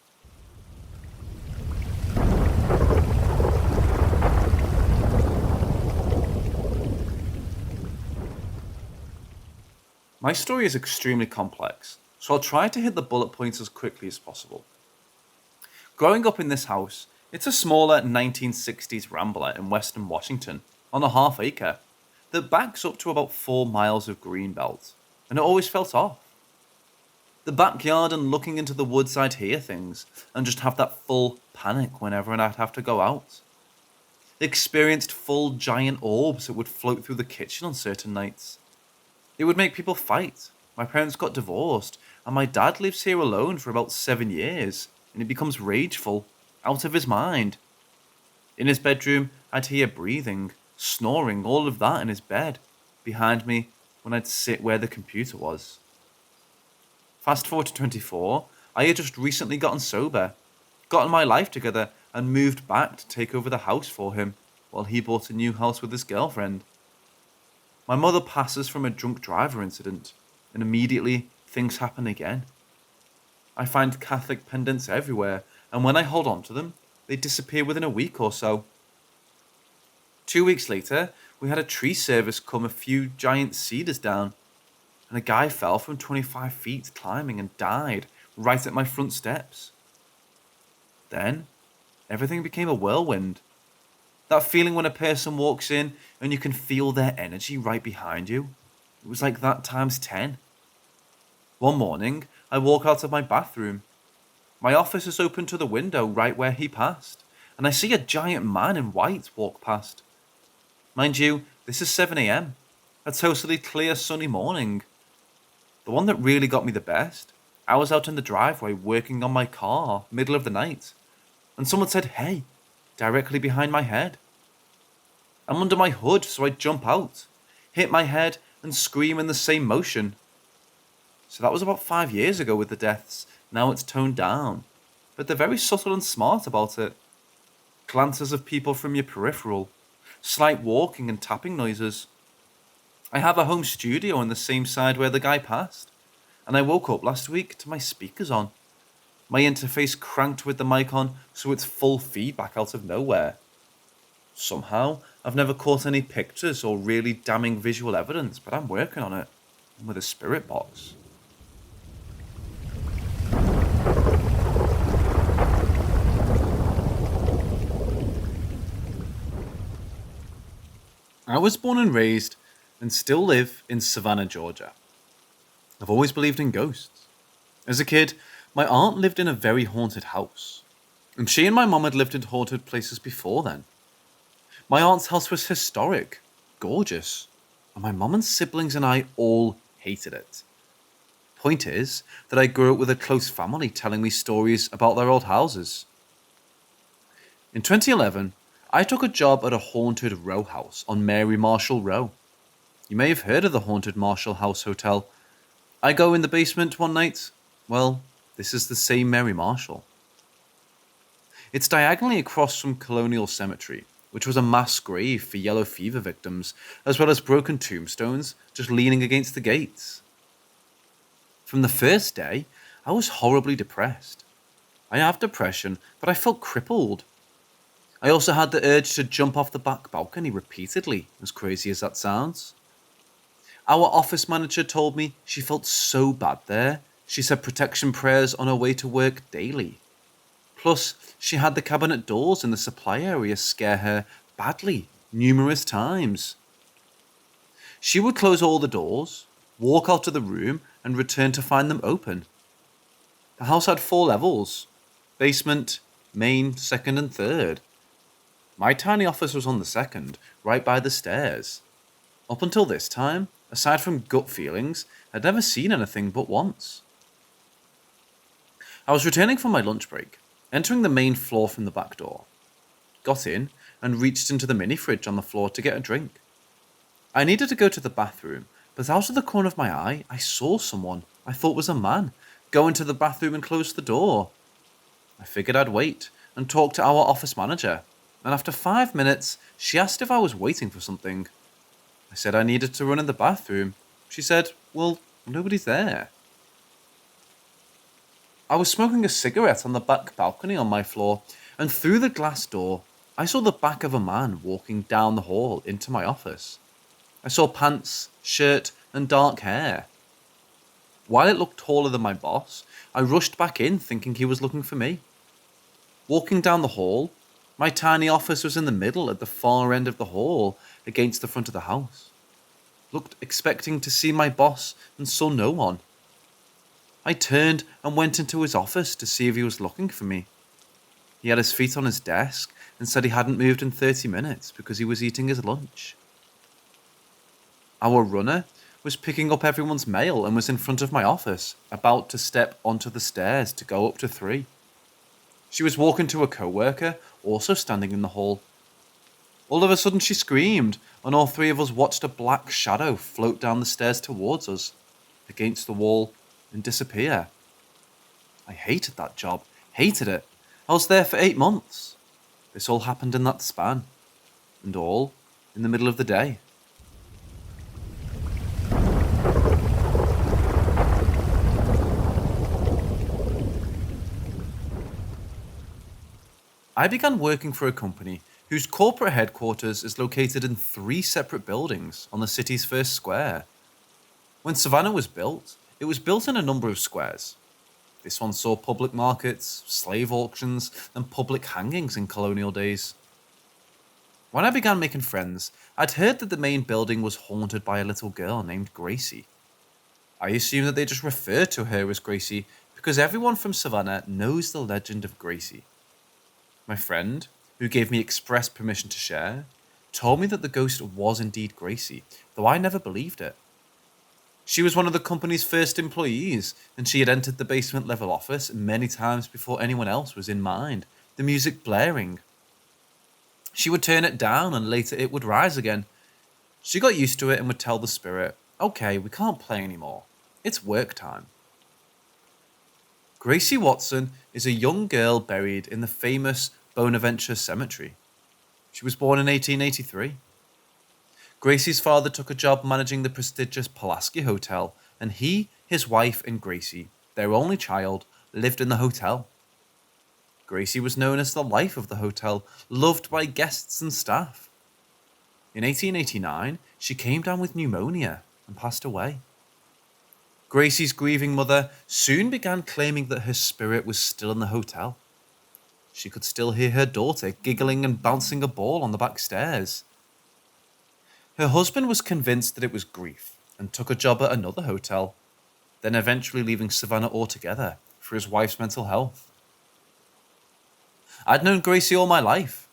My story is extremely complex, so I'll try to hit the bullet points as quickly as possible. Growing up in this house, it's a smaller 1960s rambler in western Washington on a half acre that backs up to about 4 miles of greenbelt, and it always felt off. The backyard and looking into the woods, I'd hear things and just have that full panic whenever I'd have to go out. Experienced full giant orbs that would float through the kitchen on certain nights. It would make people fight. My parents got divorced, and my dad lives here alone for about 7 years, and he becomes rageful, out of his mind. In his bedroom, I'd hear breathing, snoring, all of that in his bed, behind me when I'd sit where the computer was. Fast forward to 24, I had just recently gotten sober, gotten my life together, and moved back to take over the house for him, while he bought a new house with his girlfriend. My mother passes from a drunk driver incident, and immediately things happen again. I find Catholic pendants everywhere, and when I hold on to them, they disappear within a week or so. 2 weeks later, we had a tree service come a few giant cedars down. and a guy fell from 25 feet climbing and died right at my front steps. Then, everything became a whirlwind. That feeling when a person walks in and you can feel their energy right behind you. It was like that times 10. One morning, I walk out of my bathroom. My office is open to the window right where he passed, and I see a giant man in white walk past. Mind you, this is 7 a.m., a totally clear sunny morning. The one that really got me the best, I was out in the driveway working on my car, middle of the night, and someone said, "Hey," directly behind my head. I'm under my hood, so I jump out, hit my head, and scream in the same motion. So that was about 5 years ago with the deaths. Now it's toned down, but they're very subtle and smart about it. Glances of people from your peripheral, slight walking and tapping noises. I have a home studio on the same side where the guy passed, and I woke up last week to my speakers on. My interface cranked with the mic on, so it's full feedback out of nowhere. Somehow, I've never caught any pictures or really damning visual evidence, but I'm working on it. I'm with a spirit box. I was born and raised and still live in Savannah, Georgia. I've always believed in ghosts. As a kid, my aunt lived in a very haunted house, and she and my mum had lived in haunted places before then. My aunt's house was historic, gorgeous, and my mum and siblings and I all hated it. Point is that I grew up with a close family telling me stories about their old houses. In 2011, I took a job at a haunted row house on Mary Marshall Row. You may have heard of the haunted Marshall House Hotel. I go in the basement one night. Well, this is the same Mary Marshall. It's diagonally across from Colonial Cemetery, which was a mass grave for yellow fever victims, as well as broken tombstones just leaning against the gates. From the first day, I was horribly depressed. I have depression, but I felt crippled. I also had the urge to jump off the back balcony repeatedly, as crazy as that sounds. Our office manager told me she felt so bad there, she said protection prayers on her way to work daily. Plus, she had the cabinet doors in the supply area scare her badly numerous times. She would close all the doors, walk out of the room, and return to find them open. The house had 4 levels: basement, main, second, and third. My tiny office was on the second, right by the stairs. Up until this time, aside from gut feelings, I'd never seen anything but once. I was returning from my lunch break, entering the main floor from the back door. Got in and reached into the mini fridge on the floor to get a drink. I needed to go to the bathroom, but out of the corner of my eye, I saw someone I thought was a man go into the bathroom and close the door. I figured I'd wait and talk to our office manager, and after 5 minutes, she asked if I was waiting for something. I said I needed to run in the bathroom. She said, "Well, nobody's there." I was smoking a cigarette on the back balcony on my floor, and through the glass door, I saw the back of a man walking down the hall into my office. I saw pants, shirt, and dark hair. While it looked taller than my boss, I rushed back in thinking he was looking for me. Walking down the hall, my tiny office was in the middle at the far end of the hall against the front of the house. Looked expecting to see my boss and saw no one. I turned and went into his office to see if he was looking for me. He had his feet on his desk and said he hadn't moved in 30 minutes because he was eating his lunch. Our runner was picking up everyone's mail and was in front of my office, about to step onto the stairs to go up to 3. She was walking to a co-worker, also standing in the hall. All of a sudden she screamed, and all 3 of us watched a black shadow float down the stairs towards us, against the wall, and disappear. I hated that job, hated it. I was there for 8 months. This all happened in that span, and all in the middle of the day. I began working for a company whose corporate headquarters is located in 3 separate buildings on the city's first square. When Savannah was built, it was built in a number of squares. This one saw public markets, slave auctions, and public hangings in colonial days. When I began making friends, I'd heard that the main building was haunted by a little girl named Gracie. I assumed that they just referred to her as Gracie because everyone from Savannah knows the legend of Gracie. My friend, who gave me express permission to share, told me that the ghost was indeed Gracie, though I never believed it. She was one of the company's first employees, and she had entered the basement level office many times before anyone else was in mind, the music blaring. She would turn it down and later it would rise again. She got used to it and would tell the spirit, "Okay, we can't play anymore. It's work time." Gracie Watson is a young girl buried in the famous Bonaventure Cemetery. She was born in 1883. Gracie's father took a job managing the prestigious Pulaski Hotel, and he, his wife, and Gracie, their only child, lived in the hotel. Gracie was known as the life of the hotel, loved by guests and staff. In 1889, she came down with pneumonia and passed away. Gracie's grieving mother soon began claiming that her spirit was still in the hotel. She could still hear her daughter giggling and bouncing a ball on the back stairs. Her husband was convinced that it was grief and took a job at another hotel, then eventually leaving Savannah altogether for his wife's mental health. I'd known Gracie all my life.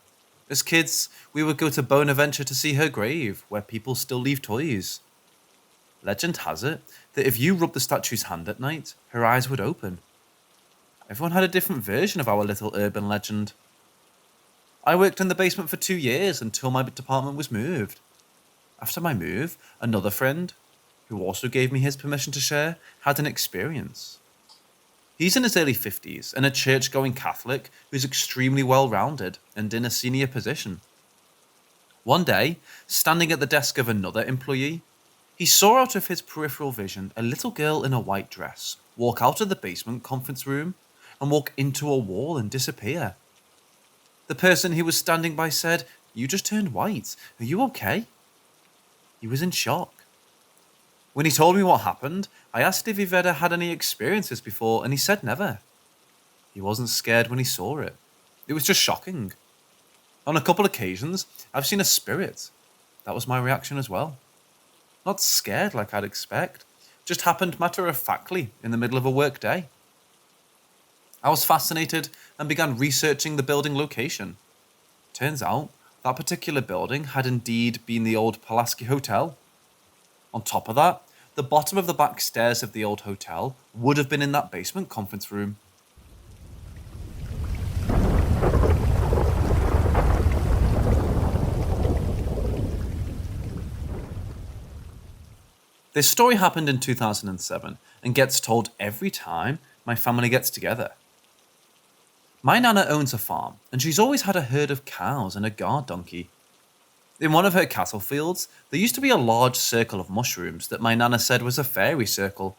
As kids, we would go to Bonaventure to see her grave, where people still leave toys. Legend has it that if you rubbed the statue's hand at night, her eyes would open. Everyone had a different version of our little urban legend. I worked in the basement for 2 years until my department was moved. After my move, another friend, who also gave me his permission to share, had an experience. He's in his early 50s and a church-going Catholic who's extremely well-rounded and in a senior position. One day, standing at the desk of another employee, he saw out of his peripheral vision a little girl in a white dress walk out of the basement conference room and walk into a wall and disappear. The person he was standing by said, "You just turned white. Are you okay?" He was in shock. When he told me what happened, I asked if he'd ever had any experiences before, and he said never. He wasn't scared when he saw it. It was just shocking. On a couple occasions, I've seen a spirit. That was my reaction as well. Not scared like I'd expect. Just happened matter-of-factly in the middle of a work day. I was fascinated and began researching the building location. Turns out, that particular building had indeed been the old Pulaski Hotel. On top of that, the bottom of the back stairs of the old hotel would have been in that basement conference room. This story happened in 2007 and gets told every time my family gets together. My nana owns a farm, and she's always had a herd of cows and a guard donkey. In one of her cattle fields, there used to be a large circle of mushrooms that my nana said was a fairy circle.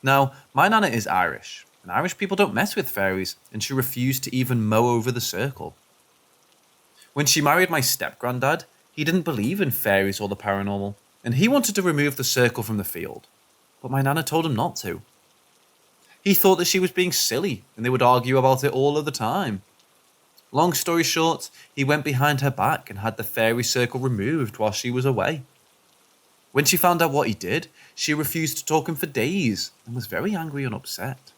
Now, my nana is Irish, and Irish people don't mess with fairies, and she refused to even mow over the circle. When she married my step-granddad, he didn't believe in fairies or the paranormal, and he wanted to remove the circle from the field, but my nana told him not to. He thought that she was being silly, and they would argue about it all of the time. Long story short, he went behind her back and had the fairy circle removed while she was away. When she found out what he did, she refused to talk to him for days and was very angry and upset.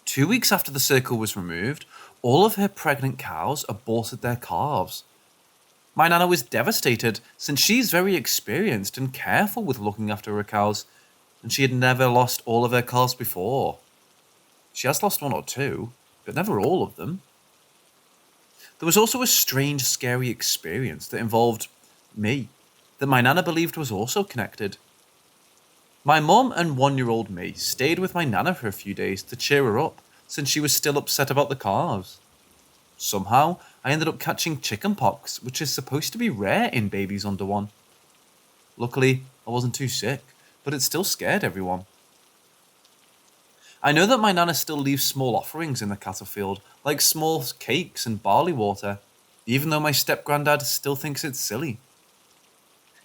2 weeks after the circle was removed, all of her pregnant cows aborted their calves. My nana was devastated since she's very experienced and careful with looking after her cows, and she had never lost all of her calves before. She has lost 1 or 2, but never all of them. There was also a strange, scary experience that involved me, that my nana believed was also connected. My mum and 1-year-old me stayed with my nana for a few days to cheer her up, since she was still upset about the calves. Somehow, I ended up catching chickenpox, which is supposed to be rare in babies under 1. Luckily, I wasn't too sick, but it still scared everyone. I know that my nana still leaves small offerings in the cattle field, like small cakes and barley water, even though my step-granddad still thinks it's silly.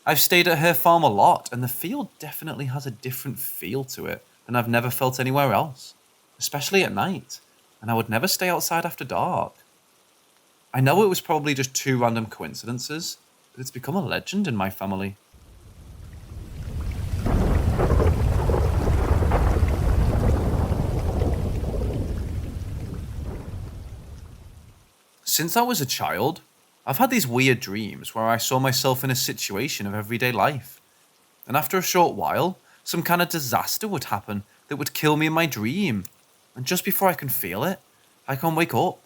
I've stayed at her farm a lot, and the field definitely has a different feel to it than I've never felt anywhere else, especially at night, and I would never stay outside after dark. I know it was probably just two random coincidences, but it's become a legend in my family. Since I was a child, I've had these weird dreams where I saw myself in a situation of everyday life. And after a short while, some kind of disaster would happen that would kill me in my dream. And just before I can feel it, I can't wake up.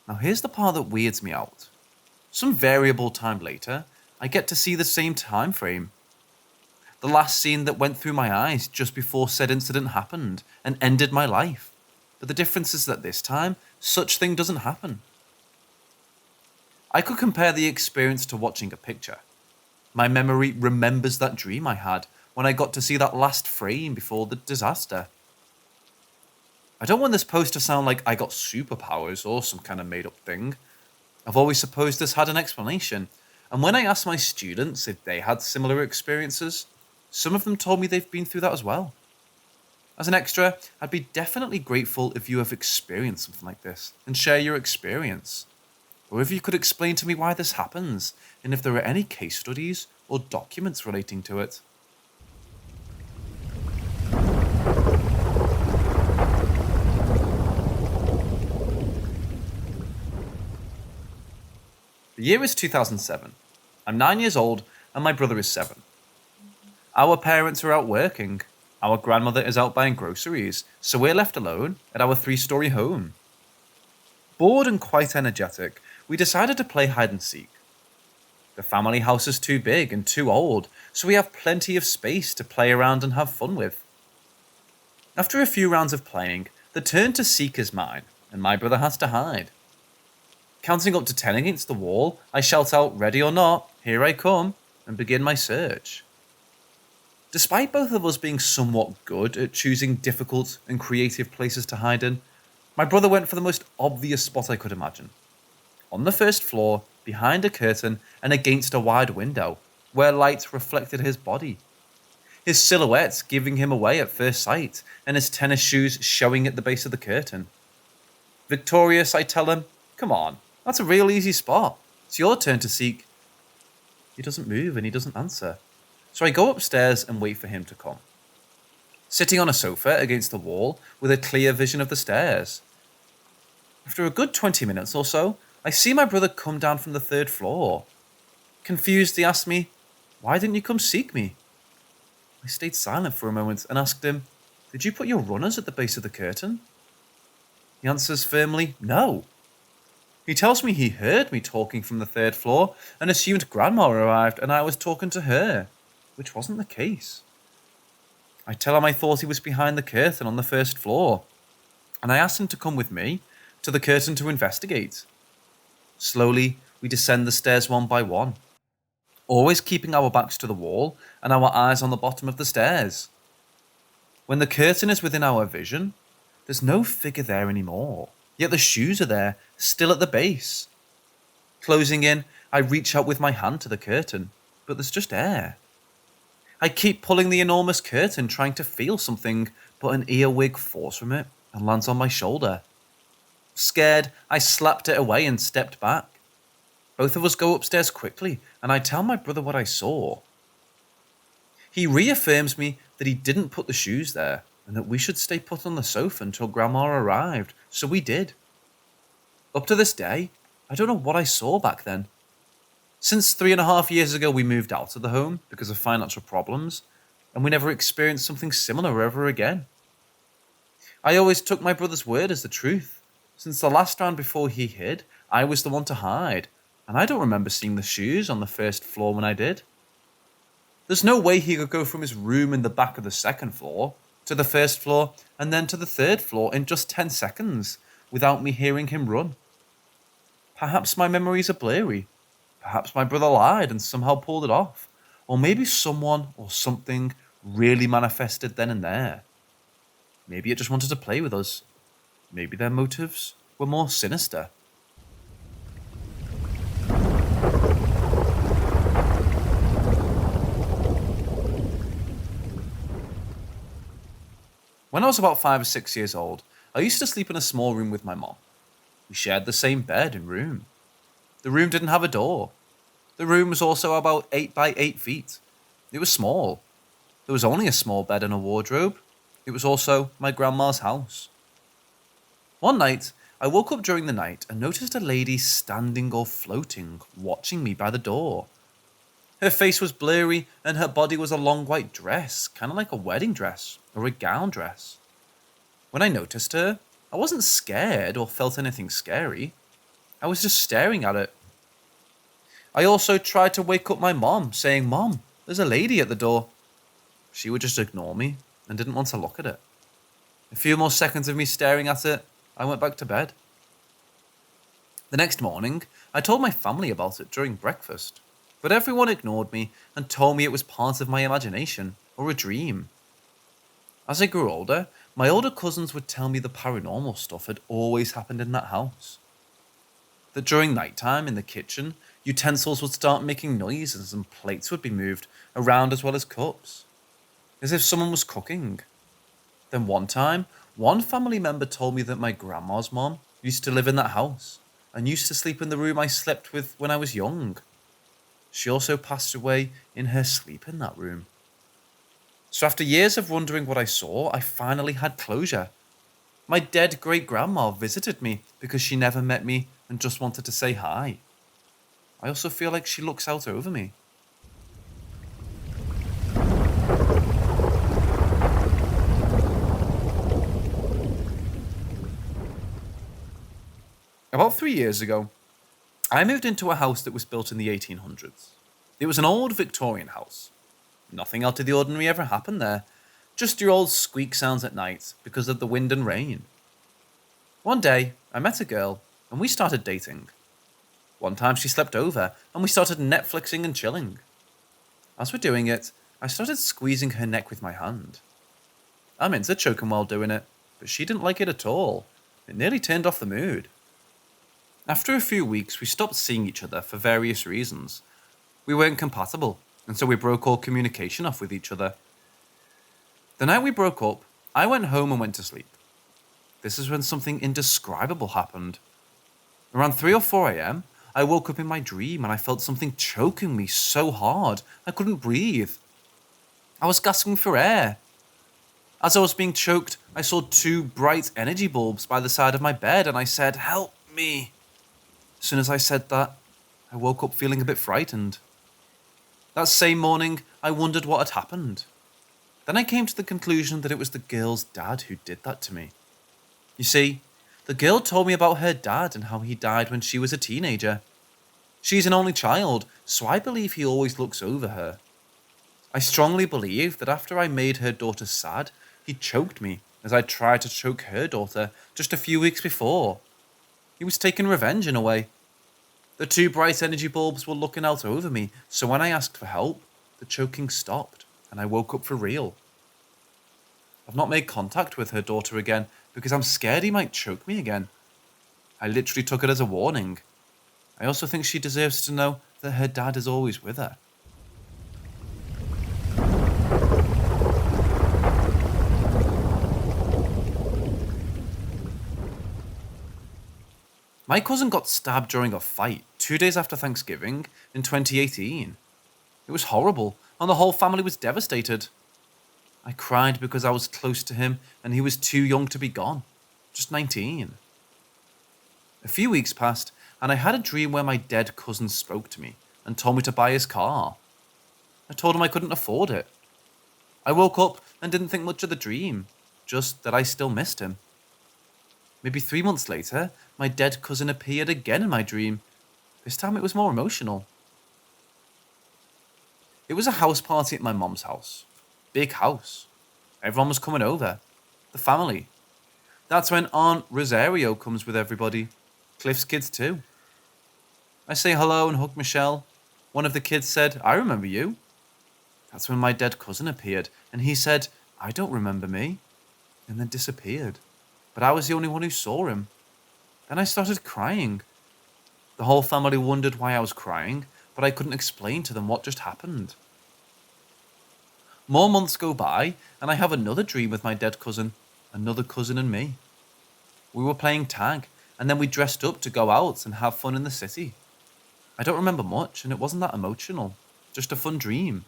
Now here's the part that weirds me out. Some variable time later, I get to see the same time frame. The last scene that went through my eyes just before said incident happened and ended my life. But the difference is that this time, such thing doesn't happen. I could compare the experience to watching a picture. My memory remembers that dream I had when I got to see that last frame before the disaster. I don't want this post to sound like I got superpowers or some kind of made-up thing. I've always supposed this had an explanation, and when I asked my students if they had similar experiences, some of them told me they've been through that as well. As an extra, I'd be definitely grateful if you have experienced something like this and share your experience. Or if you could explain to me why this happens, and if there are any case studies or documents relating to it. The year is 2007. I'm 9 years old and my brother is 7. Our parents are out working. Our grandmother is out buying groceries, so we're left alone at our 3-story home. Bored and quite energetic, we decided to play hide and seek. The family house is too big and too old, so we have plenty of space to play around and have fun with. After a few rounds of playing, the turn to seek is mine, and my brother has to hide. Counting up to 10 against the wall, I shout out, "Ready or not, here I come," and begin my search. Despite both of us being somewhat good at choosing difficult and creative places to hide in, my brother went for the most obvious spot I could imagine. On the first floor, behind a curtain and against a wide window, where light reflected his body. His silhouette giving him away at first sight, and his tennis shoes showing at the base of the curtain. Victorious, I tell him, "Come on, that's a real easy spot. It's your turn to seek." He doesn't move and he doesn't answer. So I go upstairs and wait for him to come. Sitting on a sofa against the wall with a clear vision of the stairs. After a good 20 minutes or so, I see my brother come down from the 3rd floor. Confused, he asked me, "Why didn't you come seek me?" I stayed silent for a moment and asked him, "Did you put your runners at the base of the curtain?" He answers firmly, "No." He tells me he heard me talking from the 3rd floor and assumed Grandma arrived and I was talking to her, which wasn't the case. I tell him I thought he was behind the curtain on the 1st floor, and I asked him to come with me to the curtain to investigate. Slowly, we descend the stairs one by one, always keeping our backs to the wall and our eyes on the bottom of the stairs. When the curtain is within our vision, there's no figure there anymore, yet the shoes are there, still at the base. Closing in, I reach out with my hand to the curtain, but there's just air. I keep pulling the enormous curtain, trying to feel something, but an earwig falls from it and lands on my shoulder. Scared, I slapped it away and stepped back. Both of us go upstairs quickly, and I tell my brother what I saw. He reaffirms me that he didn't put the shoes there, and that we should stay put on the sofa until Grandma arrived, so we did. Up to this day, I don't know what I saw back then. Since 3.5 years ago we moved out of the home because of financial problems, and we never experienced something similar ever again. I always took my brother's word as the truth. Since the last round before he hid, I was the one to hide, and I don't remember seeing the shoes on the 1st floor when I did. There's no way he could go from his room in the back of the 2nd floor to the 1st floor and then to the 3rd floor in just 10 seconds without me hearing him run. Perhaps my memories are blurry. Perhaps my brother lied and somehow pulled it off. Or maybe someone or something really manifested then and there. Maybe it just wanted to play with us. Maybe their motives were more sinister. When I was about 5 or 6 years old, I used to sleep in a small room with my mom. We shared the same bed and room. The room didn't have a door. The room was also about 8 by 8 feet. It was small. There was only a small bed and a wardrobe. It was also my grandma's house. One night, I woke up during the night and noticed a lady standing or floating, watching me by the door. Her face was blurry and her body was a long white dress, kind of like a wedding dress or a gown dress. When I noticed her, I wasn't scared or felt anything scary. I was just staring at it. I also tried to wake up my mom, saying, "Mom, there's a lady at the door." She would just ignore me and didn't want to look at it. A few more seconds of me staring at it, I went back to bed. The next morning, I told my family about it during breakfast, but everyone ignored me and told me it was part of my imagination or a dream. As I grew older, my older cousins would tell me the paranormal stuff had always happened in that house. That during nighttime in the kitchen, utensils would start making noises and plates would be moved around as well as cups, as if someone was cooking. Then one time, one family member told me that my grandma's mom used to live in that house and used to sleep in the room I slept with when I was young. She also passed away in her sleep in that room. So after years of wondering what I saw, I finally had closure. My dead great-grandma visited me because she never met me and just wanted to say hi. I also feel like she looks out over me. About 3 years ago, I moved into a house that was built in the 1800s. It was an old Victorian house. Nothing out of the ordinary ever happened there, just your old squeak sounds at night because of the wind and rain. One day, I met a girl and we started dating. One time she slept over and we started Netflixing and chilling. As we're doing it, I started squeezing her neck with my hand. I'm into choking while doing it, but she didn't like it at all. It nearly turned off the mood. After a few weeks, we stopped seeing each other for various reasons. We weren't compatible, and so we broke all communication off with each other. The night we broke up, I went home and went to sleep. This is when something indescribable happened. Around 3 or 4 a.m., I woke up in my dream and I felt something choking me so hard I couldn't breathe. I was gasping for air. As I was being choked, I saw 2 bright energy bulbs by the side of my bed and I said, "Help me." As soon as I said that, I woke up feeling a bit frightened. That same morning, I wondered what had happened. Then I came to the conclusion that it was the girl's dad who did that to me. You see, the girl told me about her dad and how he died when she was a teenager. She's an only child, so I believe he always looks over her. I strongly believe that after I made her daughter sad, he choked me as I tried to choke her daughter just a few weeks before. He was taking revenge in a way. The 2 bright energy bulbs were looking out over me, so when I asked for help, the choking stopped and I woke up for real. I've not made contact with her daughter again because I'm scared he might choke me again. I literally took it as a warning. I also think she deserves to know that her dad is always with her. My cousin got stabbed during a fight 2 days after Thanksgiving in 2018. It was horrible, and the whole family was devastated. I cried because I was close to him and he was too young to be gone, just 19. A few weeks passed, and I had a dream where my dead cousin spoke to me and told me to buy his car. I told him I couldn't afford it. I woke up and didn't think much of the dream, just that I still missed him. Maybe 3 months later, my dead cousin appeared again in my dream. This time it was more emotional. It was a house party at my mom's house. Big house. Everyone was coming over. The family. That's when Aunt Rosario comes with everybody. Cliff's kids too. I say hello and hug Michelle. One of the kids said, "I remember you." That's when my dead cousin appeared, and he said, "I don't remember me," and then disappeared. But I was the only one who saw him. Then I started crying. The whole family wondered why I was crying, but I couldn't explain to them what just happened. More months go by, and I have another dream with my dead cousin, another cousin and me. We were playing tag, and then we dressed up to go out and have fun in the city. I don't remember much, and it wasn't that emotional, just a fun dream.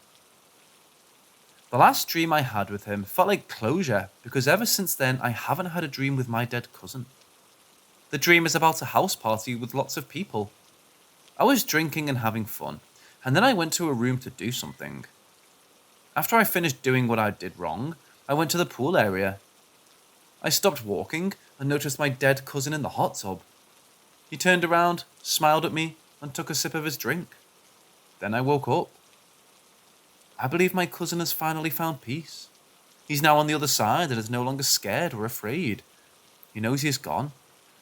The last dream I had with him felt like closure, because ever since then I haven't had a dream with my dead cousin. The dream is about a house party with lots of people. I was drinking and having fun, and then I went to a room to do something. After I finished doing what I did wrong, I went to the pool area. I stopped walking and noticed my dead cousin in the hot tub. He turned around, smiled at me, and took a sip of his drink. Then I woke up. I believe my cousin has finally found peace. He's now on the other side and is no longer scared or afraid. He knows he's gone,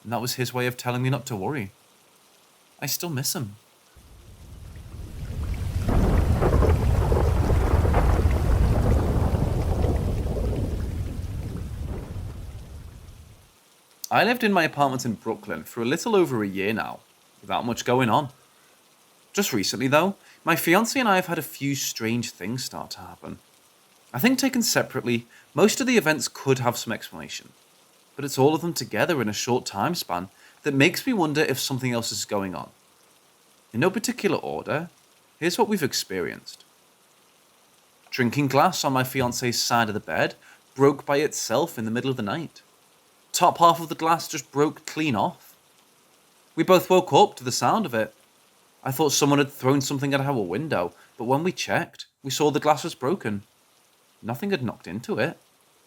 and that was his way of telling me not to worry. I still miss him. I lived in my apartment in Brooklyn for a little over a year now, without much going on. Just recently though, my fiancé and I have had a few strange things start to happen. I think taken separately, most of the events could have some explanation, but it's all of them together in a short time span that makes me wonder if something else is going on. In no particular order, here's what we've experienced. Drinking glass on my fiancé's side of the bed broke by itself in the middle of the night. Top half of the glass just broke clean off. We both woke up to the sound of it. I thought someone had thrown something at our window, but when we checked, we saw the glass was broken. Nothing had knocked into it.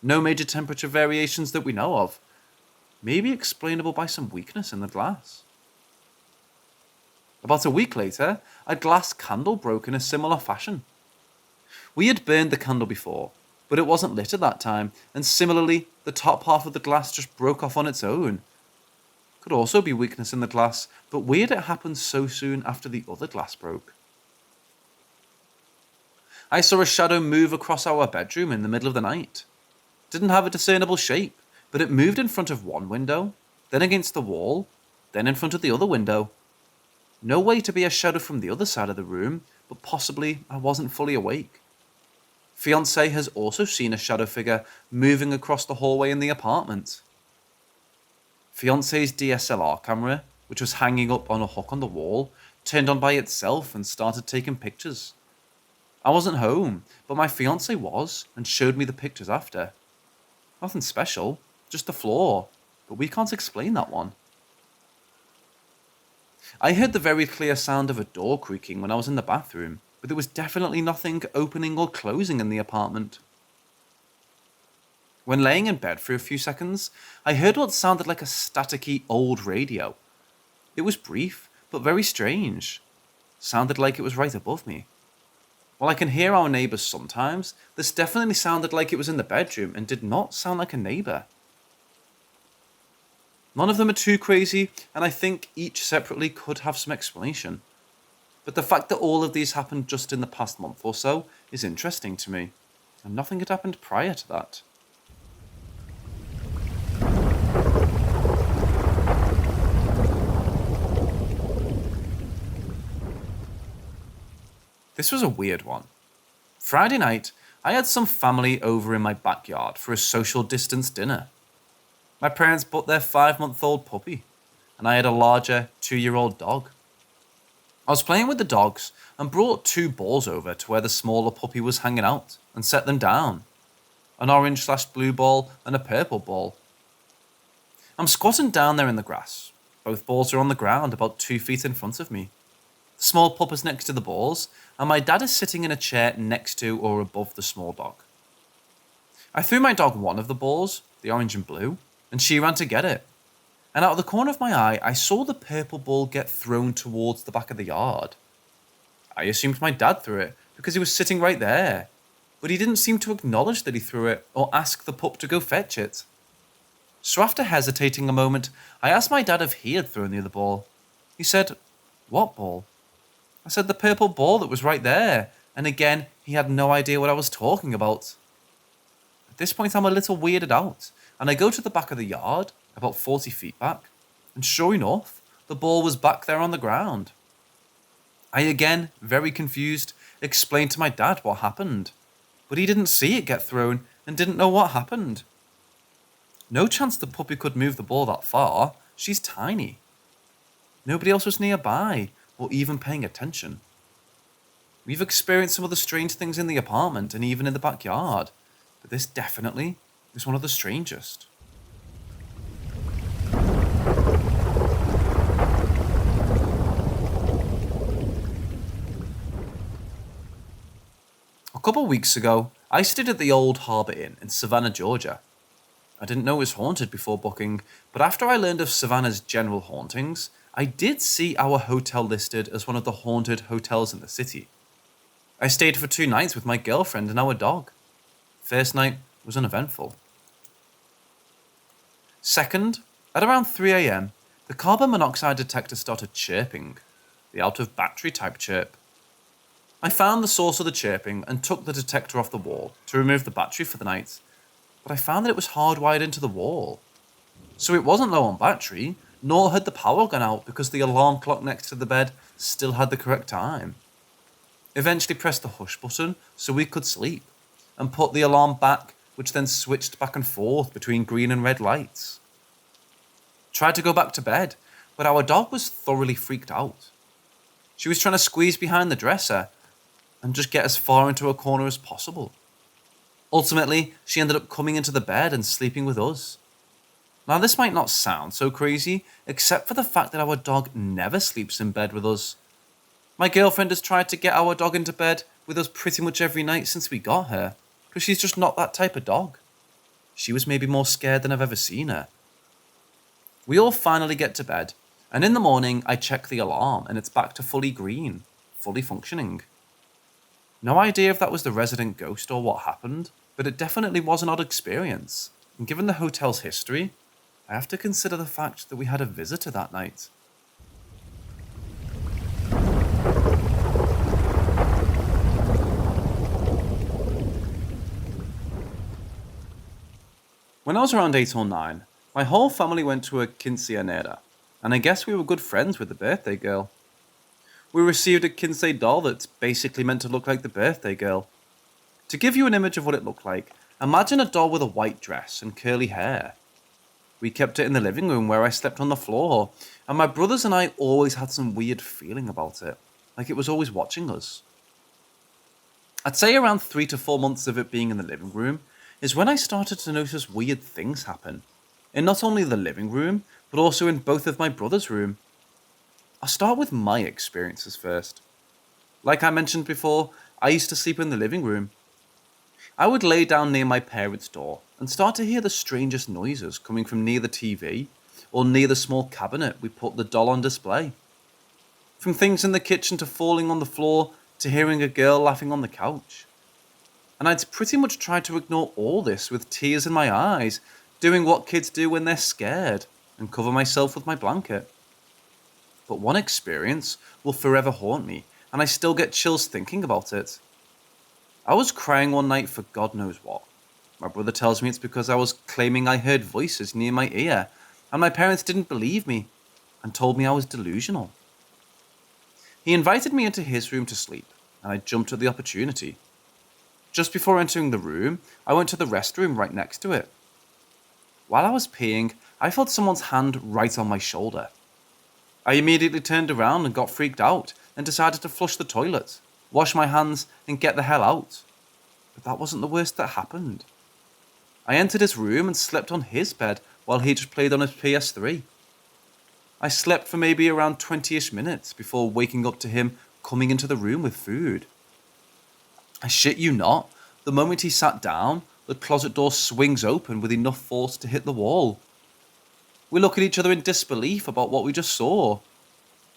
No major temperature variations that we know of. Maybe explainable by some weakness in the glass. About a week later, a glass candle broke in a similar fashion. We had burned the candle before, but it wasn't lit at that time, and similarly, the top half of the glass just broke off on its own. Could also be weakness in the glass, but weird it happened so soon after the other glass broke. I saw a shadow move across our bedroom in the middle of the night. Didn't have a discernible shape, but it moved in front of one window, then against the wall, then in front of the other window. No way to be a shadow from the other side of the room, but possibly I wasn't fully awake. Fiancé has also seen a shadow figure moving across the hallway in the apartment. Fiancé's DSLR camera, which was hanging up on a hook on the wall, turned on by itself and started taking pictures. I wasn't home, but my fiancé was and showed me the pictures after. Nothing special, just the floor, but we can't explain that one. I heard the very clear sound of a door creaking when I was in the bathroom, but there was definitely nothing opening or closing in the apartment. When laying in bed for a few seconds, I heard what sounded like a staticky old radio. It was brief, but very strange. Sounded like it was right above me. While I can hear our neighbours sometimes, this definitely sounded like it was in the bedroom and did not sound like a neighbour. None of them are too crazy, and I think each separately could have some explanation. But the fact that all of these happened just in the past month or so is interesting to me, and nothing had happened prior to that. This was a weird one. Friday night, I had some family over in my backyard for a social distance dinner. My parents bought their 5-month-old puppy, and I had a larger 2-year-old dog. I was playing with the dogs and brought 2 balls over to where the smaller puppy was hanging out and set them down. An orange/blue ball and a purple ball. I'm squatting down there in the grass. Both balls are on the ground about 2 feet in front of me. The small pup is next to the balls, and my dad is sitting in a chair next to or above the small dog. I threw my dog one of the balls, the orange and blue, and she ran to get it. And out of the corner of my eye, I saw the purple ball get thrown towards the back of the yard. I assumed my dad threw it because he was sitting right there, but he didn't seem to acknowledge that he threw it or ask the pup to go fetch it. So after hesitating a moment, I asked my dad if he had thrown the other ball. He said, "What ball?" I said, "The purple ball that was right there," and again, he had no idea what I was talking about. At this point, I'm a little weirded out, and I go to the back of the yard, about 40 feet back, and sure enough, the ball was back there on the ground. I again, very confused, explained to my dad what happened, but he didn't see it get thrown and didn't know what happened. No chance the puppy could move the ball that far. She's tiny. Nobody else was nearby or even paying attention. We've experienced some of the strange things in the apartment and even in the backyard, but this definitely is one of the strangest. A couple weeks ago, I stayed at the old Harbour Inn in Savannah, Georgia. I didn't know it was haunted before booking, but after I learned of Savannah's general hauntings, I did see our hotel listed as one of the haunted hotels in the city. I stayed for 2 nights with my girlfriend and our dog. First night was uneventful. Second, at around 3 a.m, the carbon monoxide detector started chirping, the out-of-battery type chirp. I found the source of the chirping and took the detector off the wall to remove the battery for the night, but I found that it was hardwired into the wall. So it wasn't low on battery, nor had the power gone out because the alarm clock next to the bed still had the correct time. Eventually pressed the hush button so we could sleep, and put the alarm back, which then switched back and forth between green and red lights. Tried to go back to bed, but our dog was thoroughly freaked out. She was trying to squeeze behind the dresser and just get as far into a corner as possible. Ultimately, she ended up coming into the bed and sleeping with us. Now this might not sound so crazy, except for the fact that our dog never sleeps in bed with us. My girlfriend has tried to get our dog into bed with us pretty much every night since we got her, because she's just not that type of dog. She was maybe more scared than I've ever seen her. We all finally get to bed, and in the morning I check the alarm and it's back to fully green, fully functioning. No idea if that was the resident ghost or what happened, but it definitely was an odd experience, and given the hotel's history, I have to consider the fact that we had a visitor that night. When I was around 8 or 9, my whole family went to a quinceañera, and I guess we were good friends with the birthday girl. We received a quince doll that's basically meant to look like the birthday girl. To give you an image of what it looked like, imagine a doll with a white dress and curly hair. We kept it in the living room where I slept on the floor, and my brothers and I always had some weird feeling about it, like it was always watching us. I'd say around 3 to 4 months of it being in the living room is when I started to notice weird things happen, in not only the living room, but also in both of my brothers' room. I'll start with my experiences first. Like I mentioned before, I used to sleep in the living room. I would lay down near my parents' door and start to hear the strangest noises coming from near the TV or near the small cabinet we put the doll on display. From things in the kitchen to falling on the floor to hearing a girl laughing on the couch. And I'd pretty much try to ignore all this with tears in my eyes, doing what kids do when they're scared, and cover myself with my blanket. But one experience will forever haunt me, and I still get chills thinking about it. I was crying one night for God knows what. My brother tells me it's because I was claiming I heard voices near my ear, and my parents didn't believe me, and told me I was delusional. He invited me into his room to sleep, and I jumped at the opportunity. Just before entering the room, I went to the restroom right next to it. While I was peeing, I felt someone's hand right on my shoulder. I immediately turned around and got freaked out and decided to flush the toilet, wash my hands and get the hell out. But that wasn't the worst that happened. I entered his room and slept on his bed while he just played on his PS3. I slept for maybe around 20-ish minutes before waking up to him coming into the room with food. I shit you not, the moment he sat down, the closet door swings open with enough force to hit the wall. We look at each other in disbelief about what we just saw.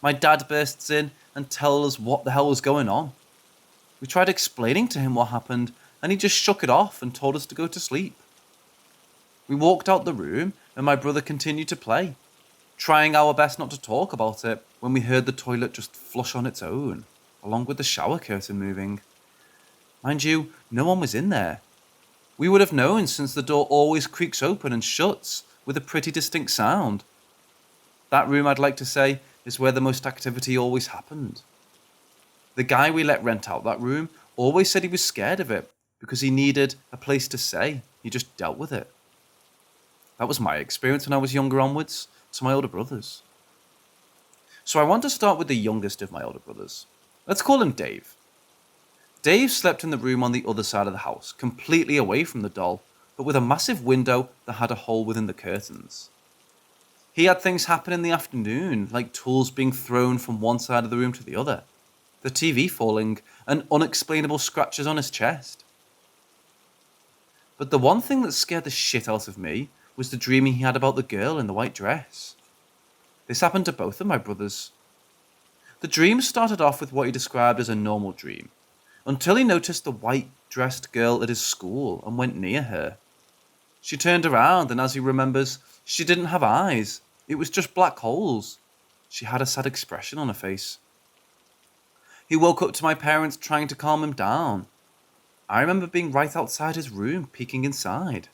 My dad bursts in and tells us what the hell was going on. We tried explaining to him what happened, and he just shook it off and told us to go to sleep. We walked out the room, and my brother continued to play, trying our best not to talk about it when we heard the toilet just flush on its own, along with the shower curtain moving. Mind you, no one was in there. We would have known since the door always creaks open and shuts with a pretty distinct sound. That room, I'd like to say, is where the most activity always happened. The guy we let rent out that room always said he was scared of it, because he needed a place to stay. He just dealt with it. That was my experience when I was younger onwards to my older brothers. So I want to start with the youngest of my older brothers. Let's call him Dave. Dave slept in the room on the other side of the house, completely away from the doll, but with a massive window that had a hole within the curtains. He had things happen in the afternoon, like tools being thrown from one side of the room to the other, the TV falling, and unexplainable scratches on his chest. But the one thing that scared the shit out of me was the dreaming he had about the girl in the white dress. This happened to both of my brothers. The dream started off with what he described as a normal dream, until he noticed the white-dressed girl at his school and went near her. She turned around, and as he remembers, she didn't have eyes. It was just black holes. She had a sad expression on her face. He woke up to my parents trying to calm him down. I remember being right outside his room, peeking inside.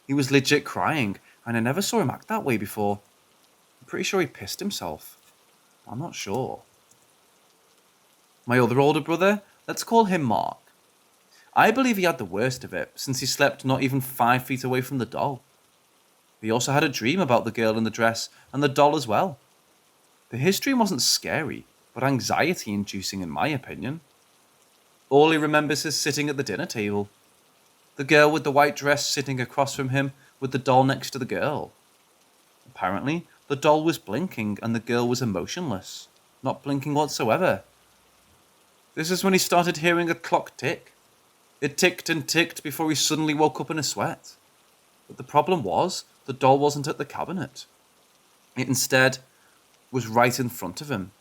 He was legit crying, and I never saw him act that way before. I'm pretty sure he pissed himself. I'm not sure. My other older brother, let's call him Mark. I believe he had the worst of it, since he slept not even 5 feet away from the doll. He also had a dream about the girl in the dress and the doll as well. His dream wasn't scary, but anxiety-inducing in my opinion. All he remembers is sitting at the dinner table. The girl with the white dress sitting across from him with the doll next to the girl. Apparently, the doll was blinking and the girl was emotionless, not blinking whatsoever. This is when he started hearing a clock tick. It ticked and ticked before he suddenly woke up in a sweat. But the problem was, the doll wasn't at the cabinet. It instead was right in front of him.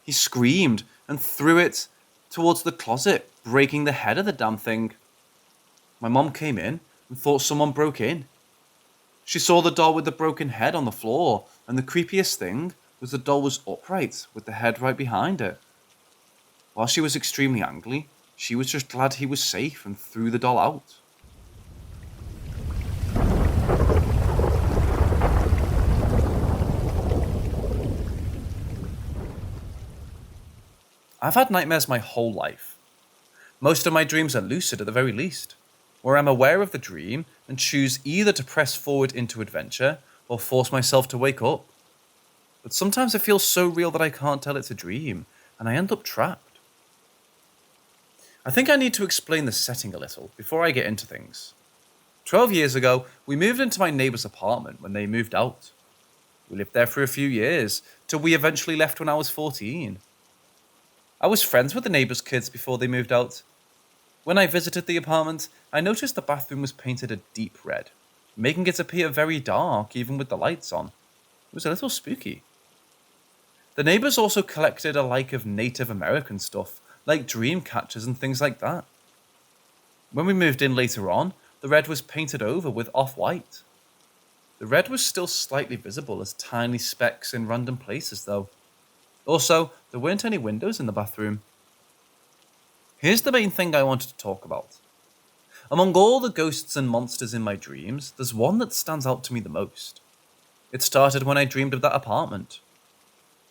He screamed and threw it towards the closet, breaking the head of the damn thing. My mom came in and thought someone broke in. She saw the doll with the broken head on the floor, and the creepiest thing was the doll was upright with the head right behind it. While she was extremely angry, she was just glad he was safe and threw the doll out. I've had nightmares my whole life. Most of my dreams are lucid at the very least, where I'm aware of the dream and choose either to press forward into adventure or force myself to wake up. But sometimes it feels so real that I can't tell it's a dream, and I end up trapped. I think I need to explain the setting a little before I get into things. 12 years ago, we moved into my neighbour's apartment when they moved out. We lived there for a few years, till we eventually left when I was 14. I was friends with the neighbour's kids before they moved out. When I visited the apartment, I noticed the bathroom was painted a deep red, making it appear very dark even with the lights on. It was a little spooky. The neighbours also collected a like of Native American stuff, like dream catchers and things like that. When we moved in later on, the red was painted over with off-white. The red was still slightly visible as tiny specks in random places though. Also, there weren't any windows in the bathroom. Here's the main thing I wanted to talk about. Among all the ghosts and monsters in my dreams, there's one that stands out to me the most. It started when I dreamed of that apartment.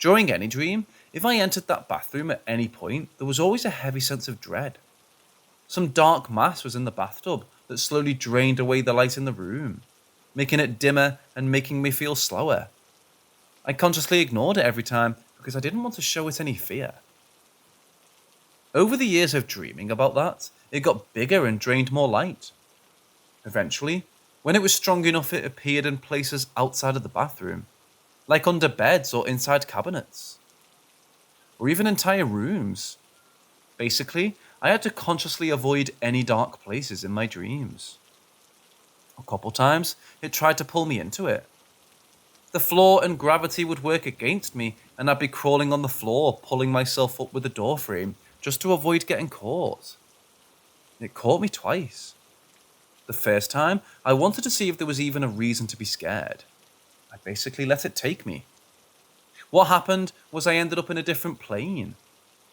During any dream, if I entered that bathroom at any point, there was always a heavy sense of dread. Some dark mass was in the bathtub that slowly drained away the light in the room, making it dimmer and making me feel slower. I consciously ignored it every time because I didn't want to show it any fear. Over the years of dreaming about that, it got bigger and drained more light. Eventually, when it was strong enough, it appeared in places outside of the bathroom, like under beds or inside cabinets, or even entire rooms. Basically, I had to consciously avoid any dark places in my dreams. A couple times, it tried to pull me into it. The floor and gravity would work against me, and I'd be crawling on the floor, pulling myself up with the door frame, just to avoid getting caught. It caught me twice. The first time, I wanted to see if there was even a reason to be scared. I basically let it take me. What happened was I ended up in a different plane.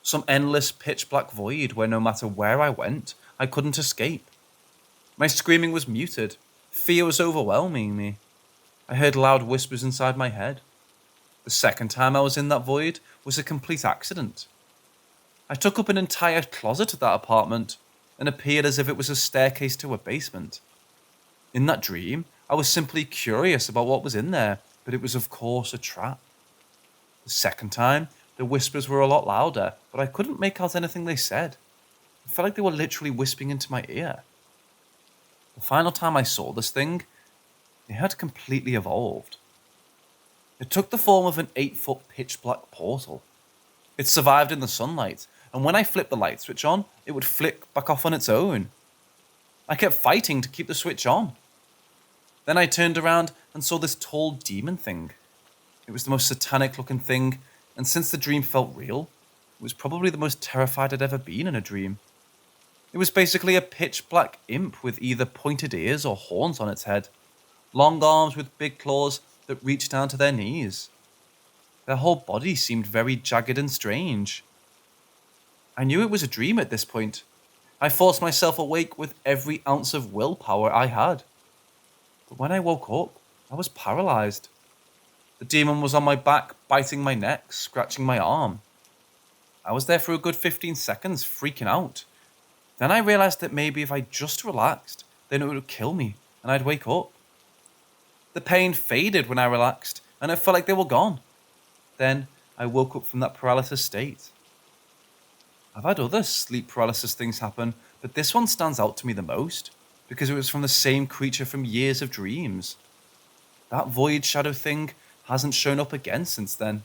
Some endless pitch black void where no matter where I went, I couldn't escape. My screaming was muted. Fear was overwhelming me. I heard loud whispers inside my head. The second time I was in that void was a complete accident. I took up an entire closet at that apartment. and appeared as if it was a staircase to a basement. In that dream, I was simply curious about what was in there, but it was of course a trap. The second time, the whispers were a lot louder, but I couldn't make out anything they said. It felt like they were literally whispering into my ear. The final time I saw this thing, it had completely evolved. It took the form of an 8-foot pitch-black portal. It survived in the sunlight, and when I flipped the light switch on, it would flick back off on its own. I kept fighting to keep the switch on. Then I turned around and saw this tall demon thing. It was the most satanic-looking thing, and since the dream felt real, it was probably the most terrified I'd ever been in a dream. It was basically a pitch-black imp with either pointed ears or horns on its head, long arms with big claws that reached down to their knees. Their whole body seemed very jagged and strange. I knew it was a dream at this point. I forced myself awake with every ounce of willpower I had. But when I woke up, I was paralyzed. The demon was on my back, biting my neck, scratching my arm. I was there for a good 15 seconds, freaking out. Then I realized that maybe if I just relaxed, then it would kill me, and I'd wake up. The pain faded when I relaxed, and it felt like they were gone. Then I woke up from that paralysis state. I've had other sleep paralysis things happen, but this one stands out to me the most, because it was from the same creature from years of dreams. That void shadow thing hasn't shown up again since then.